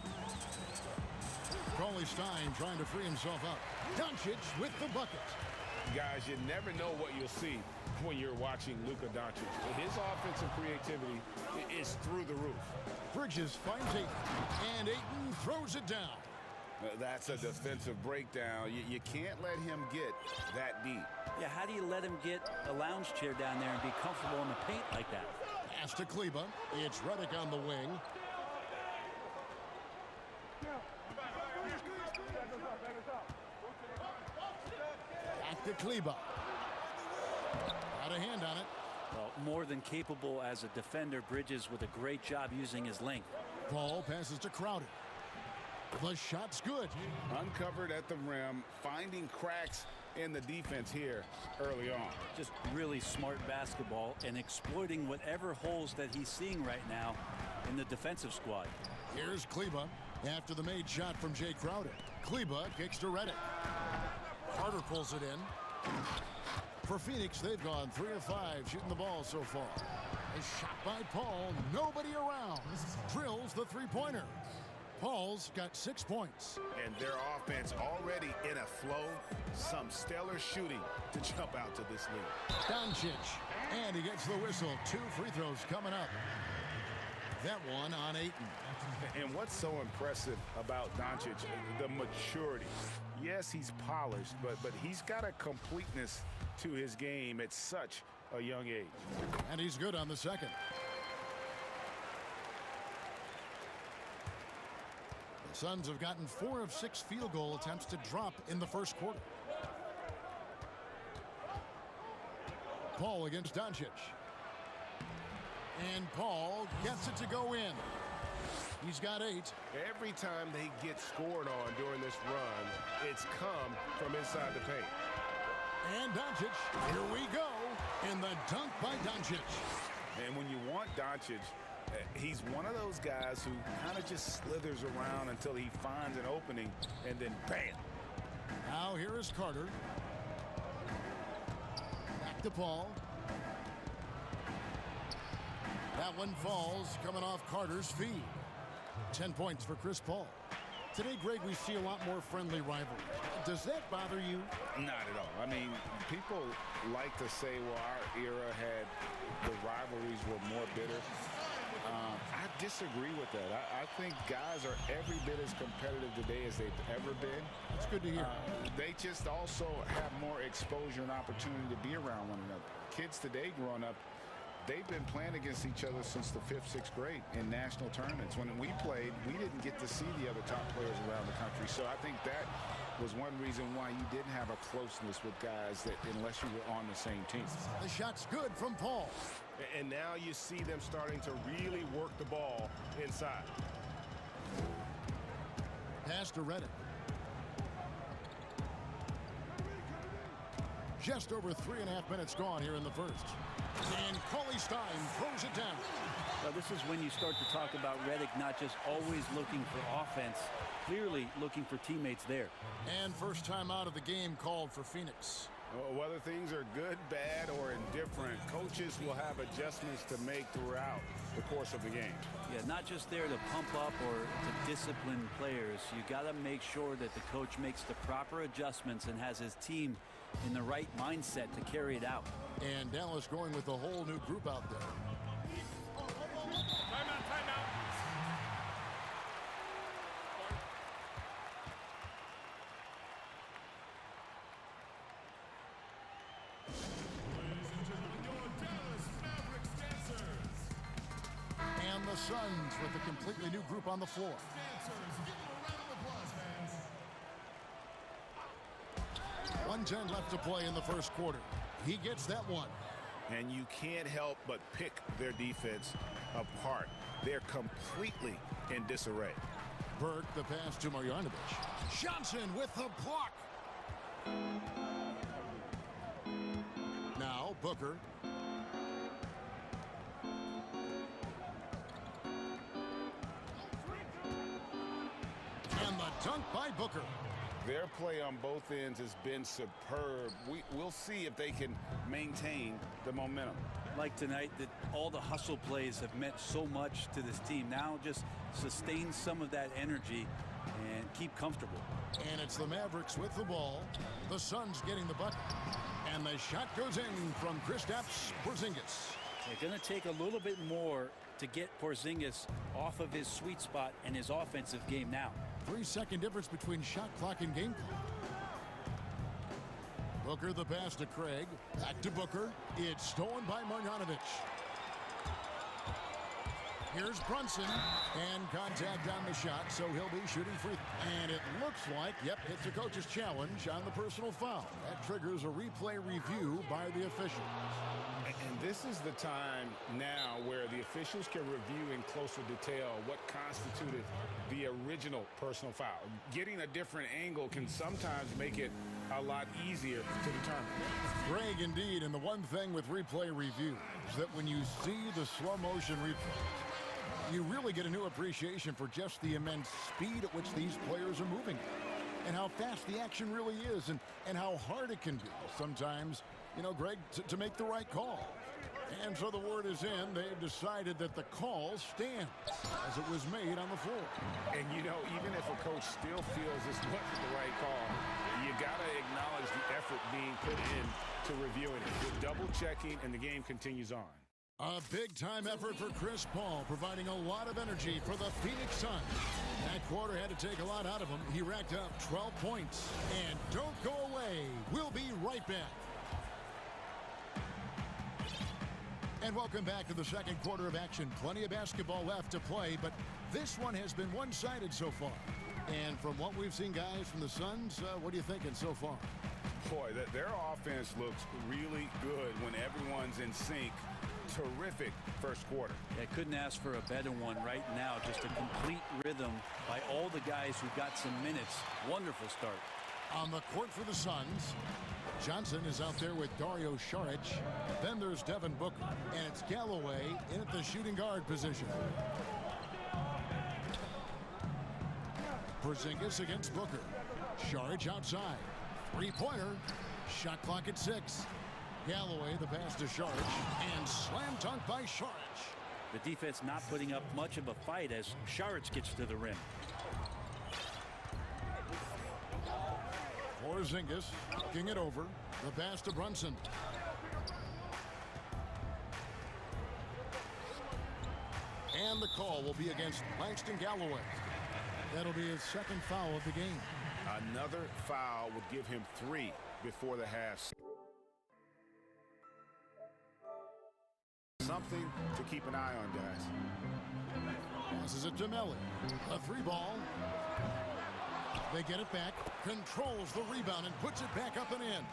Cauley Stein trying to free himself up. Doncic with the bucket. Guys, you never know what you'll see when you're watching Luka Doncic. His offensive creativity is through the roof. Bridges finds Ayton, and Ayton throws it down. That's a defensive breakdown. You can't let him get that deep. Yeah, how do you let him get a lounge chair down there and be comfortable in the paint like that? Pass to Kleba. It's Redick on the wing. Back to Kleba. Got a hand on it. Well, more than capable as a defender. Bridges with a great job using his length. Paul passes to Crowder. The shot's good. Uncovered at the rim, finding cracks in the defense here early on. Just really smart basketball and exploiting whatever holes that he's seeing right now in the defensive squad. Here's Kleba after the made shot from Jay Crowder. Kleba kicks to Redick. Carter pulls it in. For Phoenix, they've gone 3 of 5 shooting the ball so far. A shot by Paul. Nobody around. Drills the three-pointer. Paul's got 6 points. And their offense already in a flow. Some stellar shooting to jump out to this lead. Doncic. And he gets the whistle. 2 free throws coming up. That one on Ayton. And what's so impressive about Doncic, the maturity. Yes, he's polished, but he's got a completeness to his game at such a young age. And he's good on the second. The Suns have gotten 4 of 6 field goal attempts to drop in the first quarter. Paul against Doncic. And Paul gets it to go in. He's got 8. Every time they get scored on during this run, it's come from inside the paint. And Doncic, here we go, in the dunk by Doncic. And when you want Doncic, he's one of those guys who kind of just slithers around until he finds an opening, and then bam. Now here is Carter. Back to Paul. That one falls, coming off Carter's feed. 10 points for Chris Paul. Today, Greg, we see a lot more friendly rivalry. Does that bother you? Not at all. I mean, people like to say, well, our era had the rivalries were more bitter. I disagree with that. I think guys are every bit as competitive today as they've ever been. That's good to hear. They just also have more exposure and opportunity to be around one another. Kids today growing up, they've been playing against each other since the 5th, 6th grade in national tournaments. When we played, we didn't get to see the other top players around the country. So I think that was one reason why you didn't have a closeness with guys that unless you were on the same team. The shot's good from Paul. And now you see them starting to really work the ball inside. Pass to Redick. Just over 3.5 minutes gone here in the first. And Cauley Stein throws it down. Well, this is when you start to talk about Redick not just always looking for offense, clearly looking for teammates there. And first time out of the game called for Phoenix. Whether things are good, bad, or indifferent, coaches will have adjustments to make throughout the course of the game. Yeah, not just there to pump up or to discipline players. You got to make sure that the coach makes the proper adjustments and has his team in the right mindset to carry it out. And Dallas going with a whole new group out there. Timeout. the Suns with a completely new group on the floor. 1:10 left to play in the first quarter. He gets that one. And you can't help but pick their defense apart. They're completely in disarray. Burke, the pass to Marjanovic. Johnson with the block. Now Booker. And the dunk by Booker. Their play on both ends has been superb. We'll see if they can maintain the momentum. Like tonight, that all the hustle plays have meant so much to this team. Now just sustain some of that energy and keep comfortable. And it's the Mavericks with the ball. The Suns getting the bucket. And the shot goes in from Kristaps Porzingis. They're going to take a little bit more to get Porzingis off of his sweet spot and his offensive game now. 3-second difference between shot clock and game clock. Booker the pass to Craig. Back to Booker. It's stolen by Marjanovic. Here's Brunson. And contact on the shot, so he'll be shooting free. And it looks like, yep, it's a coach's challenge on the personal foul. That triggers a replay review by the officials. And this is the time now where the officials can review in closer detail what constituted the original personal foul. Getting a different angle can sometimes make it a lot easier to determine. Greg, indeed, and the one thing with replay review is that when you see the slow motion replays, you really get a new appreciation for just the immense speed at which these players are moving and how fast the action really is and how hard it can be sometimes, you know, Greg, to make the right call. And so the word is in. They've decided that the call stands as it was made on the floor. And, you know, even if a coach still feels this wasn't the right call, you got to acknowledge the effort being put in to reviewing it. With double checking, and the game continues on. A big-time effort for Chris Paul, providing a lot of energy for the Phoenix Suns. That quarter had to take a lot out of him. He racked up 12 points. And don't go away. We'll be right back. And welcome back to the second quarter of action. Plenty of basketball left to play, but this one has been one-sided so far. And from what we've seen, guys, from the Suns, what are you thinking so far? Boy, their offense looks really good when everyone's in sync. Terrific first quarter. I couldn't ask for a better one right now. Just a complete rhythm by all the guys who got some minutes. Wonderful start. On the court for the Suns, Johnson is out there with Dario Saric. Then there's Devin Booker. And it's Galloway in at the shooting guard position. Porzingis against Booker. Saric outside. Three-pointer. Shot clock at 6. Galloway, the pass to Saric. And slam dunk by Saric. The defense not putting up much of a fight as Saric gets to the rim. Porzingis looking it over. The pass to Brunson. And the call will be against Langston Galloway. That'll be his second foul of the game. Another foul would give him 3 before the half. Something to keep an eye on, guys. Passes it to Melly. A 3-ball. They get it back. Controls the rebound and puts it back up and in.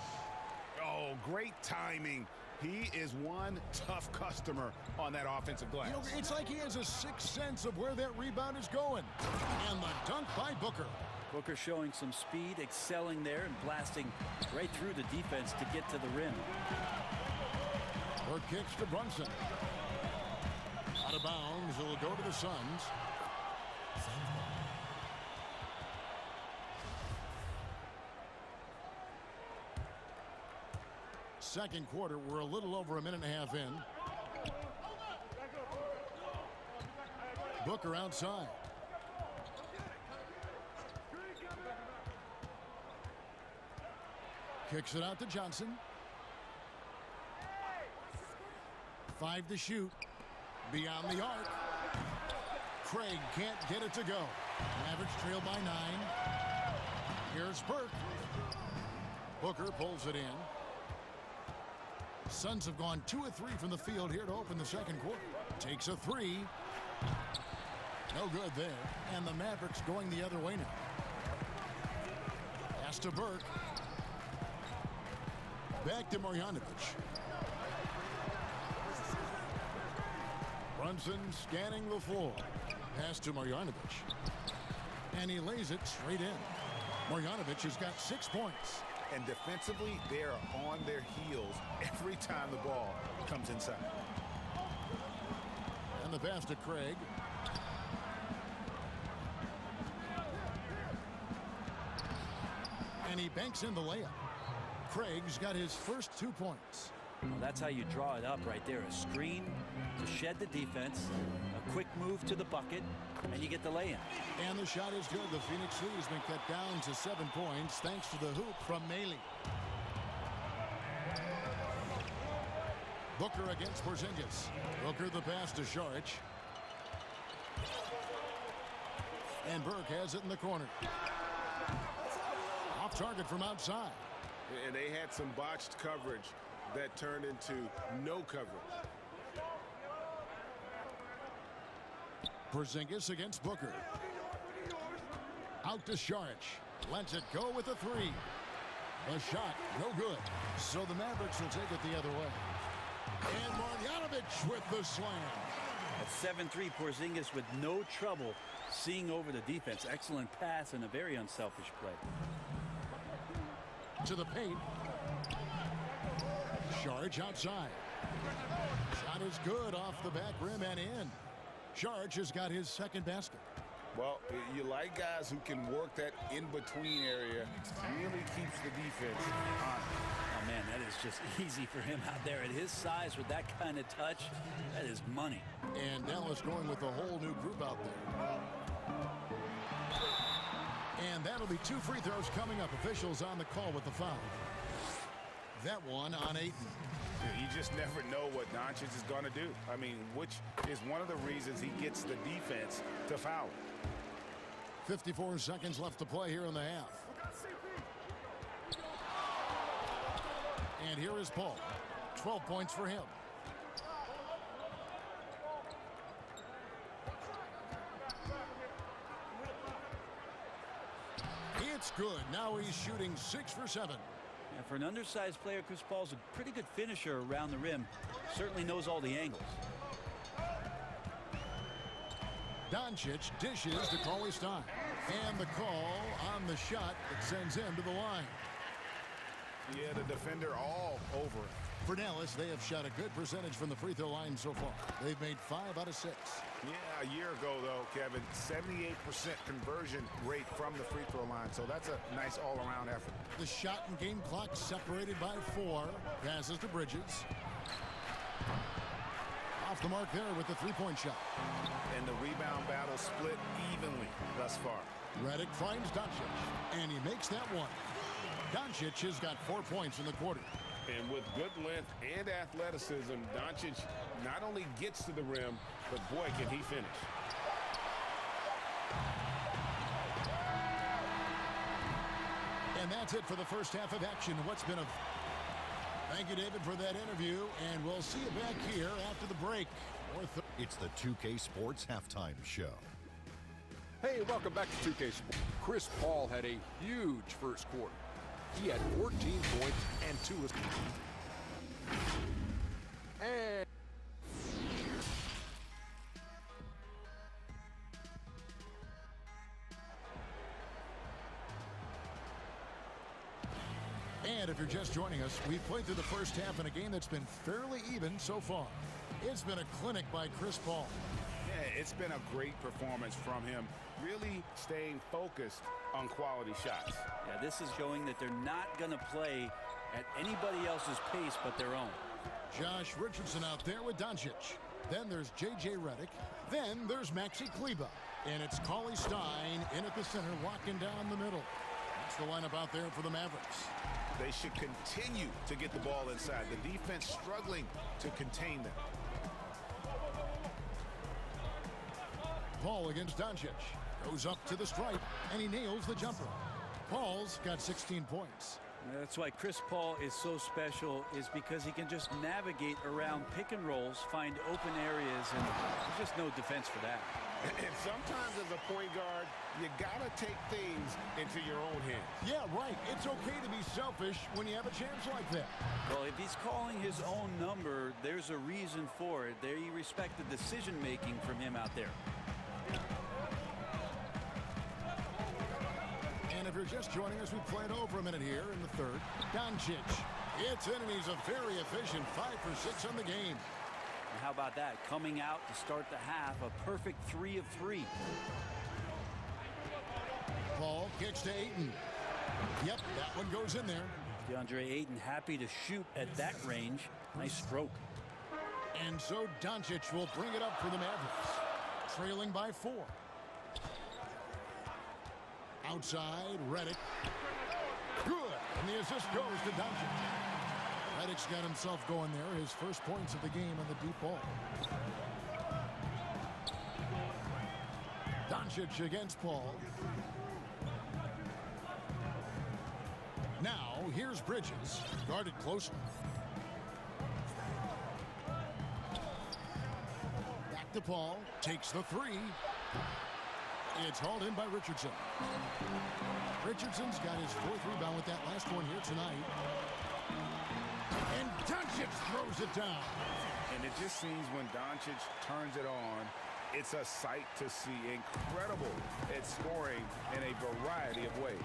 Oh, great timing. He is one tough customer on that offensive glass. You know, it's like he has a sixth sense of where that rebound is going. And the dunk by Booker. Booker showing some speed, excelling there, and blasting right through the defense to get to the rim. Burke kicks to Brunson. Out of bounds. It'll go to the Suns. Second quarter, we're a little over a minute and a half in. Booker outside. Kicks it out to Johnson. 5 to shoot. Beyond the arc. Craig can't get it to go. Mavericks trail by 9. Here's Burke. Booker pulls it in. Suns have gone 2 of 3 from the field here to open the second quarter. Takes a 3. No good there. And the Mavericks going the other way now. Pass to Burke. Back to Marjanovic. Brunson scanning the floor. Pass to Marjanovic. And he lays it straight in. Marjanovic has got 6 points. And defensively, they are on their heels every time the ball comes inside. And the pass to Craig. And he banks in the layup. Craig's got his first 2 points. Well, that's how you draw it up right there. A screen to shed the defense, a quick move to the bucket, and you get the lay-in. And the shot is good. The Phoenix lead has been cut down to 7 points thanks to the hoop from Maley. Booker against Porzingis. Booker the pass to Šarić. And Burke has it in the corner. Off target from outside. And they had some botched coverage that turned into no coverage. Porzingis against Booker. Out to Šarić. Lets it go with a 3. A shot, no good. So the Mavericks will take it the other way. And Marjanovic with the slam. At 7-3, Porzingis with no trouble seeing over the defense. Excellent pass and a very unselfish play. To the paint. Šarić outside. Shot is good off the back rim and in. Šarić has got his second basket. Well, you like guys who can work that in-between area. Really keeps the defense honest. Oh, man, that is just easy for him out there. At his size with that kind of touch, that is money. And Dallas going with a whole new group out there. And that'll be 2 free throws coming up. Officials on the call with the foul. That one on Ayton. You just never know what Doncic is going to do. I mean, which is one of the reasons he gets the defense to foul. 54 seconds left to play here in the half. And here is Paul. 12 points for him. It's good. Now he's shooting 6 for 7. And for an undersized player, Chris Paul's a pretty good finisher around the rim. Certainly knows all the angles. Doncic dishes to Cauley-Stein. And the call on the shot that sends him to the line. Yeah, the defender all over it. For Dallas, they have shot a good percentage from the free throw line so far. They've made 5 out of 6. Yeah, a year ago, though, Kevin, 78% conversion rate from the free throw line. So that's a nice all-around effort. The shot and game clock separated by 4. Passes to Bridges. Off the mark there with the 3-point shot. And the rebound battle split evenly thus far. Redick finds Doncic. And he makes that one. Doncic has got 4 points in the quarter. And with good length and athleticism, Doncic not only gets to the rim, but boy, can he finish. And that's it for the first half of action. What's been a... Thank you, David, for that interview. And we'll see you back here after the break. It's the 2K Sports Halftime Show. Hey, welcome back to 2K Sports. Chris Paul had a huge first quarter. He had 14 points and 2 assists. And if you're just joining us, we've played through the first half in a game that's been fairly even so far. It's been a clinic by Chris Paul. Yeah, it's been a great performance from him, really staying focused on quality shots. Yeah, this is showing that they're not going to play at anybody else's pace but their own. Josh Richardson out there with Doncic. Then there's J.J. Redick. Then there's Maxi Kleber. And it's Cauley-Stein in at the center, walking down the middle. That's the lineup out there for the Mavericks. They should continue to get the ball inside. The defense struggling to contain them. Paul against Doncic. Goes up to the stripe, and he nails the jumper. Paul's got 16 points. That's why Chris Paul is so special, is because he can just navigate around pick and rolls, find open areas, and there's just no defense for that. And sometimes as a point guard, you gotta take things into your own hands. Yeah, right. It's okay to be selfish when you have a chance like that. Well, if he's calling his own number, there's a reason for it. There you respect the decision-making from him out there. And if you're just joining us, we've played over a minute here in the third. Doncic. It's in, and he's a very efficient 5 for 6 on the game. And how about that? Coming out to start the half, a perfect 3 of 3. Paul kicks to Ayton. Yep, that one goes in there. DeAndre Ayton happy to shoot at that range. Nice stroke. And so Doncic will bring it up for the Mavericks. Trailing by 4. Outside, Redick. Good. And the assist goes to Doncic. Redick's got himself going there. His first points of the game on the deep ball. Doncic against Paul. Now, here's Bridges. Guarded closely. Back to Paul. Takes the 3. It's hauled in by Richardson. Richardson's got his 4th rebound with that last one here tonight. And Doncic throws it down. And it just seems when Doncic turns it on, it's a sight to see. Incredible at scoring in a variety of ways.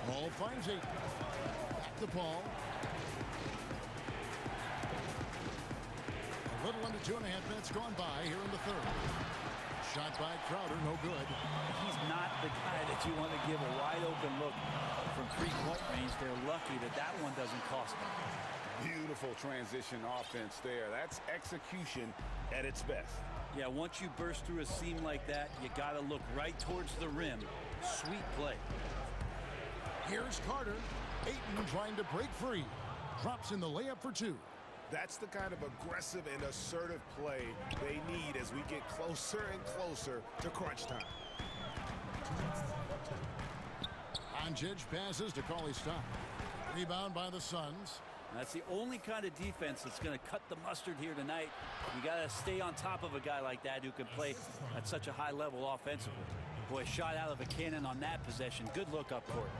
Paul finds it. Back to Paul. A little under 2.5 minutes gone by here in the third. Shot by Crowder, no good. He's not the guy that you want to give a wide open look from 3-point range. They're lucky that that one doesn't cost them. Beautiful transition offense there. That's execution at its best. Yeah, once you burst through a seam like that, you got to look right towards the rim. Sweet play. Here's Carter. Ayton trying to break free. Drops in the layup for 2. That's the kind of aggressive and assertive play they need as we get closer and closer to crunch time. Doncic passes to Cauley-Stein. Rebound by the Suns. That's the only kind of defense that's going to cut the mustard here tonight. You got to stay on top of a guy like that who can play at such a high level offensively. Boy, shot out of a cannon on that possession. Good look up court.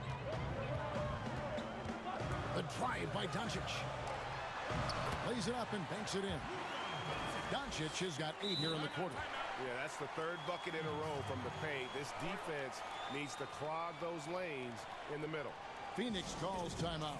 The drive by Doncic. Lays it up and banks it in. Doncic has got 8 here in the quarter. Yeah, that's the 3rd bucket in a row from the paint. This defense needs to clog those lanes in the middle. Phoenix calls timeout.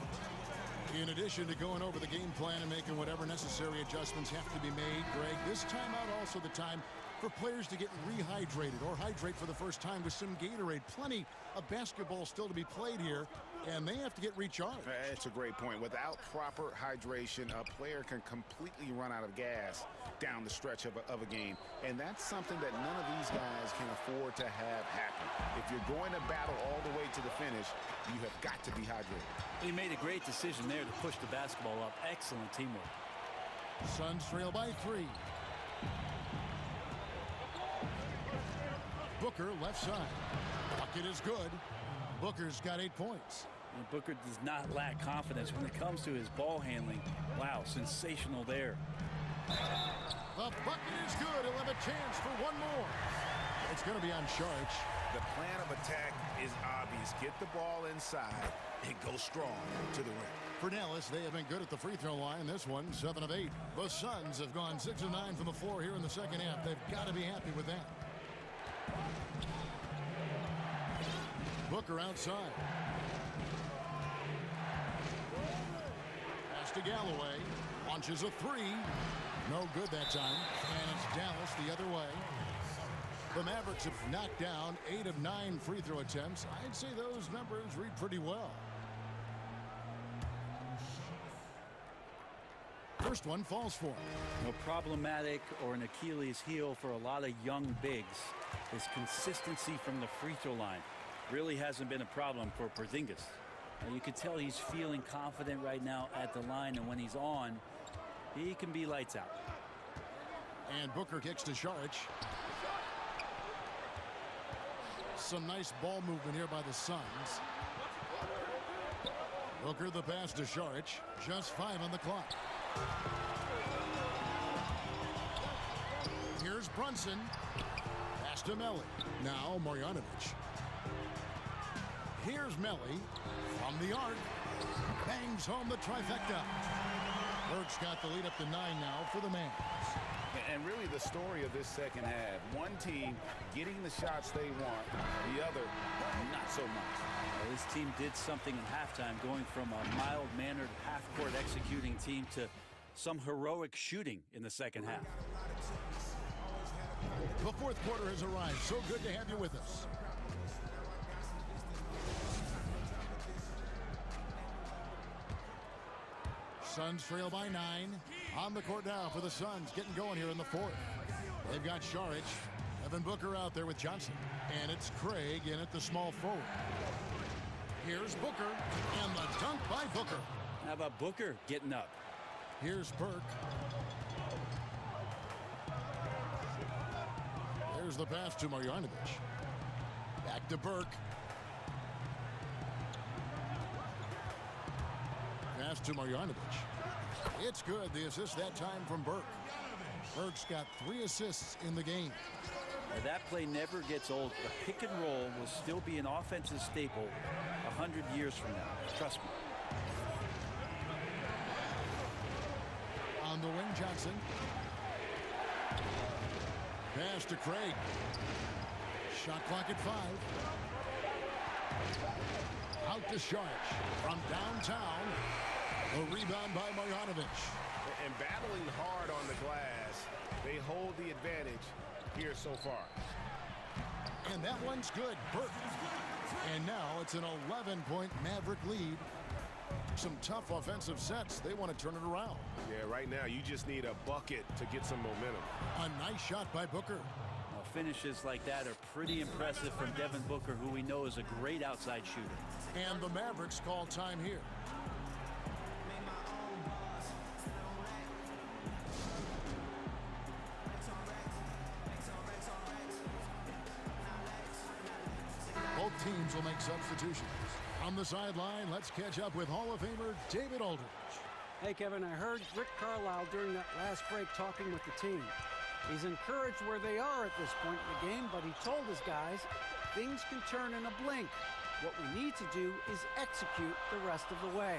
In addition to going over the game plan and making whatever necessary adjustments have to be made, Greg, this timeout also the time for players to get rehydrated or hydrate for the first time with some Gatorade. Plenty of basketball still to be played here, and they have to get recharged. That's a great point. Without proper hydration, a player can completely run out of gas down the stretch of a game. And that's something that none of these guys can afford to have happen. If you're going to battle all the way to the finish, you have got to be hydrated. He made a great decision there to push the basketball up. Excellent teamwork. Suns trail by 3. Booker left side. Bucket is good. Booker's got 8 points. And Booker does not lack confidence when it comes to his ball handling. Wow, sensational there. The bucket is good. He'll have a chance for one more. It's going to be on Sharch. The plan of attack is obvious. Get the ball inside and go strong to the rim. For Dallas, they have been good at the free throw line. This one, 7 of 8. The Suns have gone 6 of 9 from the floor here in the second half. They've got to be happy with that. Booker outside. Pass to Galloway. Launches a 3. No good that time. And it's Dallas the other way. The Mavericks have knocked down 8 of 9 free throw attempts. I'd say those numbers read pretty well. First one falls for him. No problematic or an Achilles heel for a lot of young bigs. His consistency from the free throw line really hasn't been a problem for Porzingis. And you can tell he's feeling confident right now at the line, and when he's on, he can be lights out. And Booker kicks to Sharch. Some nice ball movement here by the Suns. Booker the pass to Šarić. Just 5 on the clock. Here's Brunson. Pass to Melli. Now Marjanovic. Here's Melli from the arc. Bangs home the trifecta. Burke's got the lead up to 9 now for the man. And really the story of this second half. One team getting the shots they want, the other not so much. Well, this team did something in halftime, going from a mild-mannered half-court executing team to some heroic shooting in the second half. The fourth quarter has arrived. So good to have you with us. Suns trail by 9. On the court now for the Suns, getting going here in the fourth. They've got Šarić, Devin Booker out there with Johnson, and it's Craig in at the small forward. Here's Booker, and the dunk by Booker. How about Booker getting up? Here's Burke. There's the pass to Marjanovic. Back to Burke. Pass to Marjanovic. It's good. The assist that time from Burke. Burke's got 3 assists in the game. Now, that play never gets old. The pick and roll will still be an offensive staple 100 years from now. Trust me. On the wing, Johnson. Pass to Craig. Shot clock at 5. Out to Šarić from downtown. The rebound by Marjanovic. And battling hard on the glass, they hold the advantage here so far. And that one's good. Burke. And now it's an 11-point Maverick lead. Some tough offensive sets. They want to turn it around. Yeah, right now you just need a bucket to get some momentum. A nice shot by Booker. Well, finishes like that are pretty impressive from Devin Booker, who we know is a great outside shooter. And the Mavericks call time here. Both teams will make substitutions. On the sideline, let's catch up with Hall of Famer David Aldridge. Hey, Kevin, I heard Rick Carlisle during that last break talking with the team. He's encouraged where they are at this point in the game, but he told his guys things can turn in a blink. What we need to do is execute the rest of the way.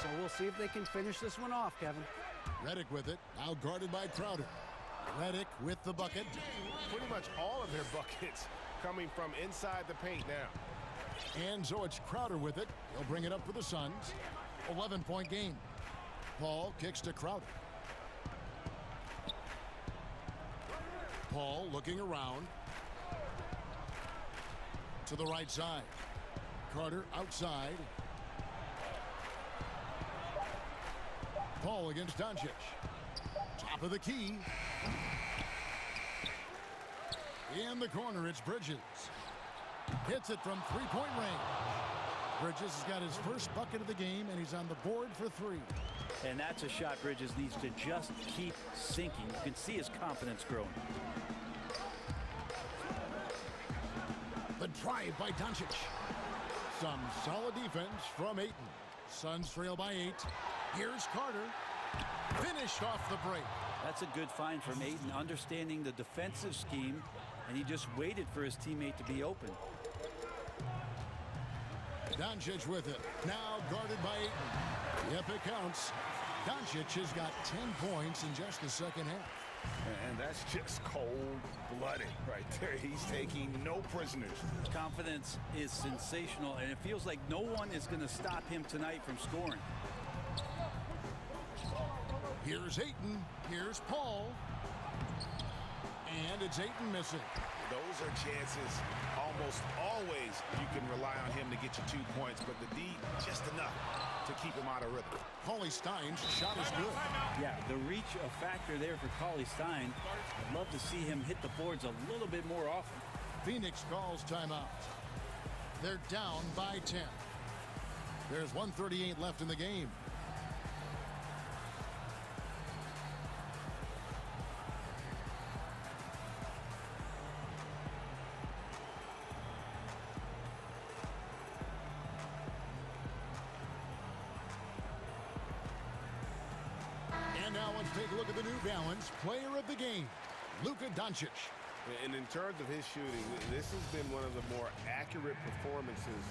So we'll see if they can finish this one off, Kevin. Redick with it, now guarded by Crowder. Redick with the bucket. Pretty much all of their buckets coming from inside the paint now. And so it's Crowder with it. He'll bring it up for the Suns. 11-point game. Paul kicks to Crowder. Paul looking around. To the right side. Carter outside. Paul against Doncic. Top of the key. In the corner, it's Bridges. Hits it from three-point range. Bridges has got his first bucket of the game, and he's on the board for 3. And that's a shot Bridges needs to just keep sinking. You can see his confidence growing. The drive by Doncic. Some solid defense from Ayton. Suns trail by 8. Here's Carter. Finished off the break. That's a good find from Ayton, understanding the defensive scheme, and he just waited for his teammate to be open. Doncic with it. Now guarded by Ayton. Yep, it counts. Doncic has got 10 points in just the second half. And that's just cold-blooded right there. He's taking no prisoners. Confidence is sensational, and it feels like no one is going to stop him tonight from scoring. Here's Ayton. Here's Paul. And it's Ayton missing. Those are chances almost always you can rely on him to get you 2 points, but the D just enough to keep him out of rhythm. Cauley Stein's shot is good. Yeah, the reach a factor there for Cauley Stein. I'd love to see him hit the boards a little bit more often. Phoenix calls timeout. They're down by 10. There's 1:38 left in the game. And now let's take a look at the New Balance player of the game, Luka Doncic. And in terms of his shooting, this has been one of the more accurate performances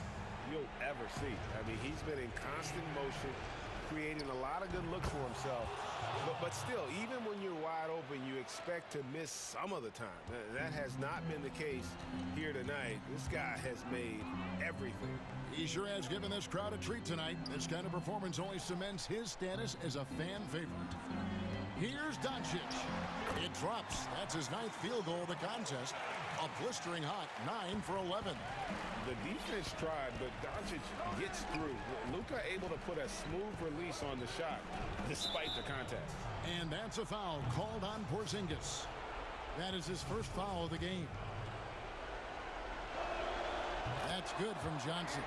you'll ever see. I mean, he's been in constant motion, creating a lot of good looks for himself. But still, even when you're wide open, you expect to miss some of the time. That has not been the case here tonight. This guy has made everything. He sure has given this crowd a treat tonight. This kind of performance only cements his status as a fan favorite. Here's Doncic. It drops. That's his 9th field goal of the contest. A blistering hot 9 for 11. The defense tried, but Doncic gets through. Luka able to put a smooth release on the shot despite the contact. And that's a foul called on Porzingis. That is his first foul of the game. That's good from Johnson.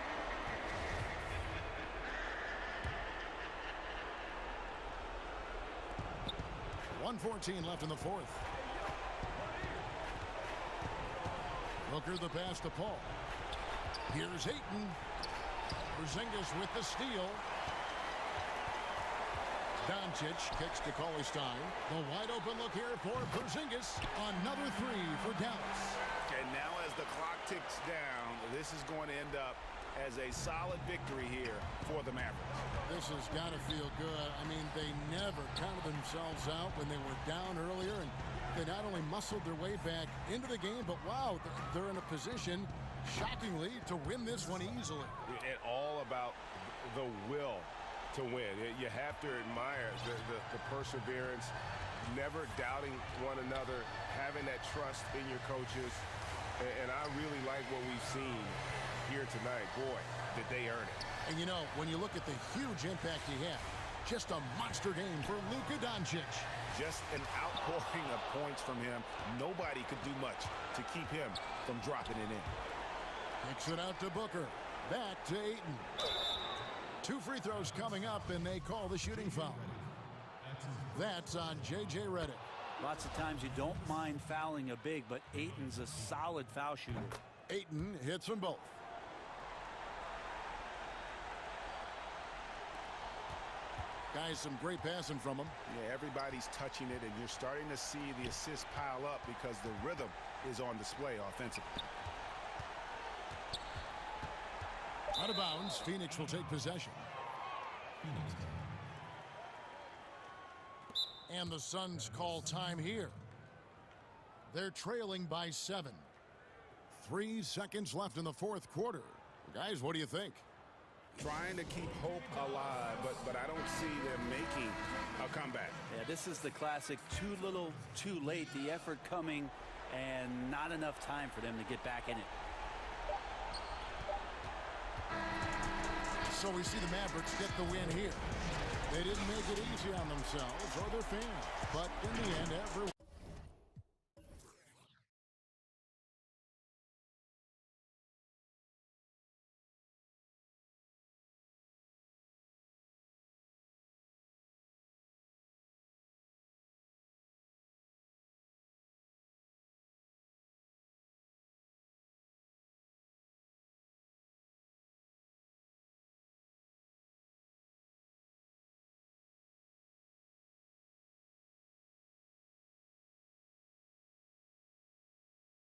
.114 left in the fourth. Booker the pass to Paul. Here's Ayton. Porzingis with the steal. Doncic kicks to Cauley-Stein. The wide open look here for Porzingis. Another 3 for Dallas. And now as the clock ticks down, this is going to end up as a solid victory here for the Mavericks. This has got to feel good. I mean, they never counted themselves out when they were down earlier, and they not only muscled their way back into the game, but wow, they're in a position, shockingly, to win this one easily. And all about the will to win. You have to admire the perseverance, never doubting one another, having that trust in your coaches. And I really like what we've seen here tonight. Boy, did they earn it. And you know, when you look at the huge impact he had, just a monster game for Luka Doncic. Just an outpouring of points from him. Nobody could do much to keep him from dropping it in. Kicks it out to Booker. Back to Ayton. 2 free throws coming up, and they call the shooting foul. That's on J.J. Redick. Lots of times you don't mind fouling a big, but Ayton's a solid foul shooter. Ayton hits them both. Guys, some great passing from him. Yeah, everybody's touching it, and you're starting to see the assists pile up because the rhythm is on display offensively. Out of bounds, Phoenix will take possession. And the Suns call time here. They're trailing by 7. 3 seconds left in the fourth quarter. Guys, what do you think? Trying to keep hope alive, but I don't see them making a comeback. Yeah, this is the classic too little, too late. The effort coming and not enough time for them to get back in it. So we see the Mavericks get the win here. They didn't make it easy on themselves or their fans, but in the end, everyone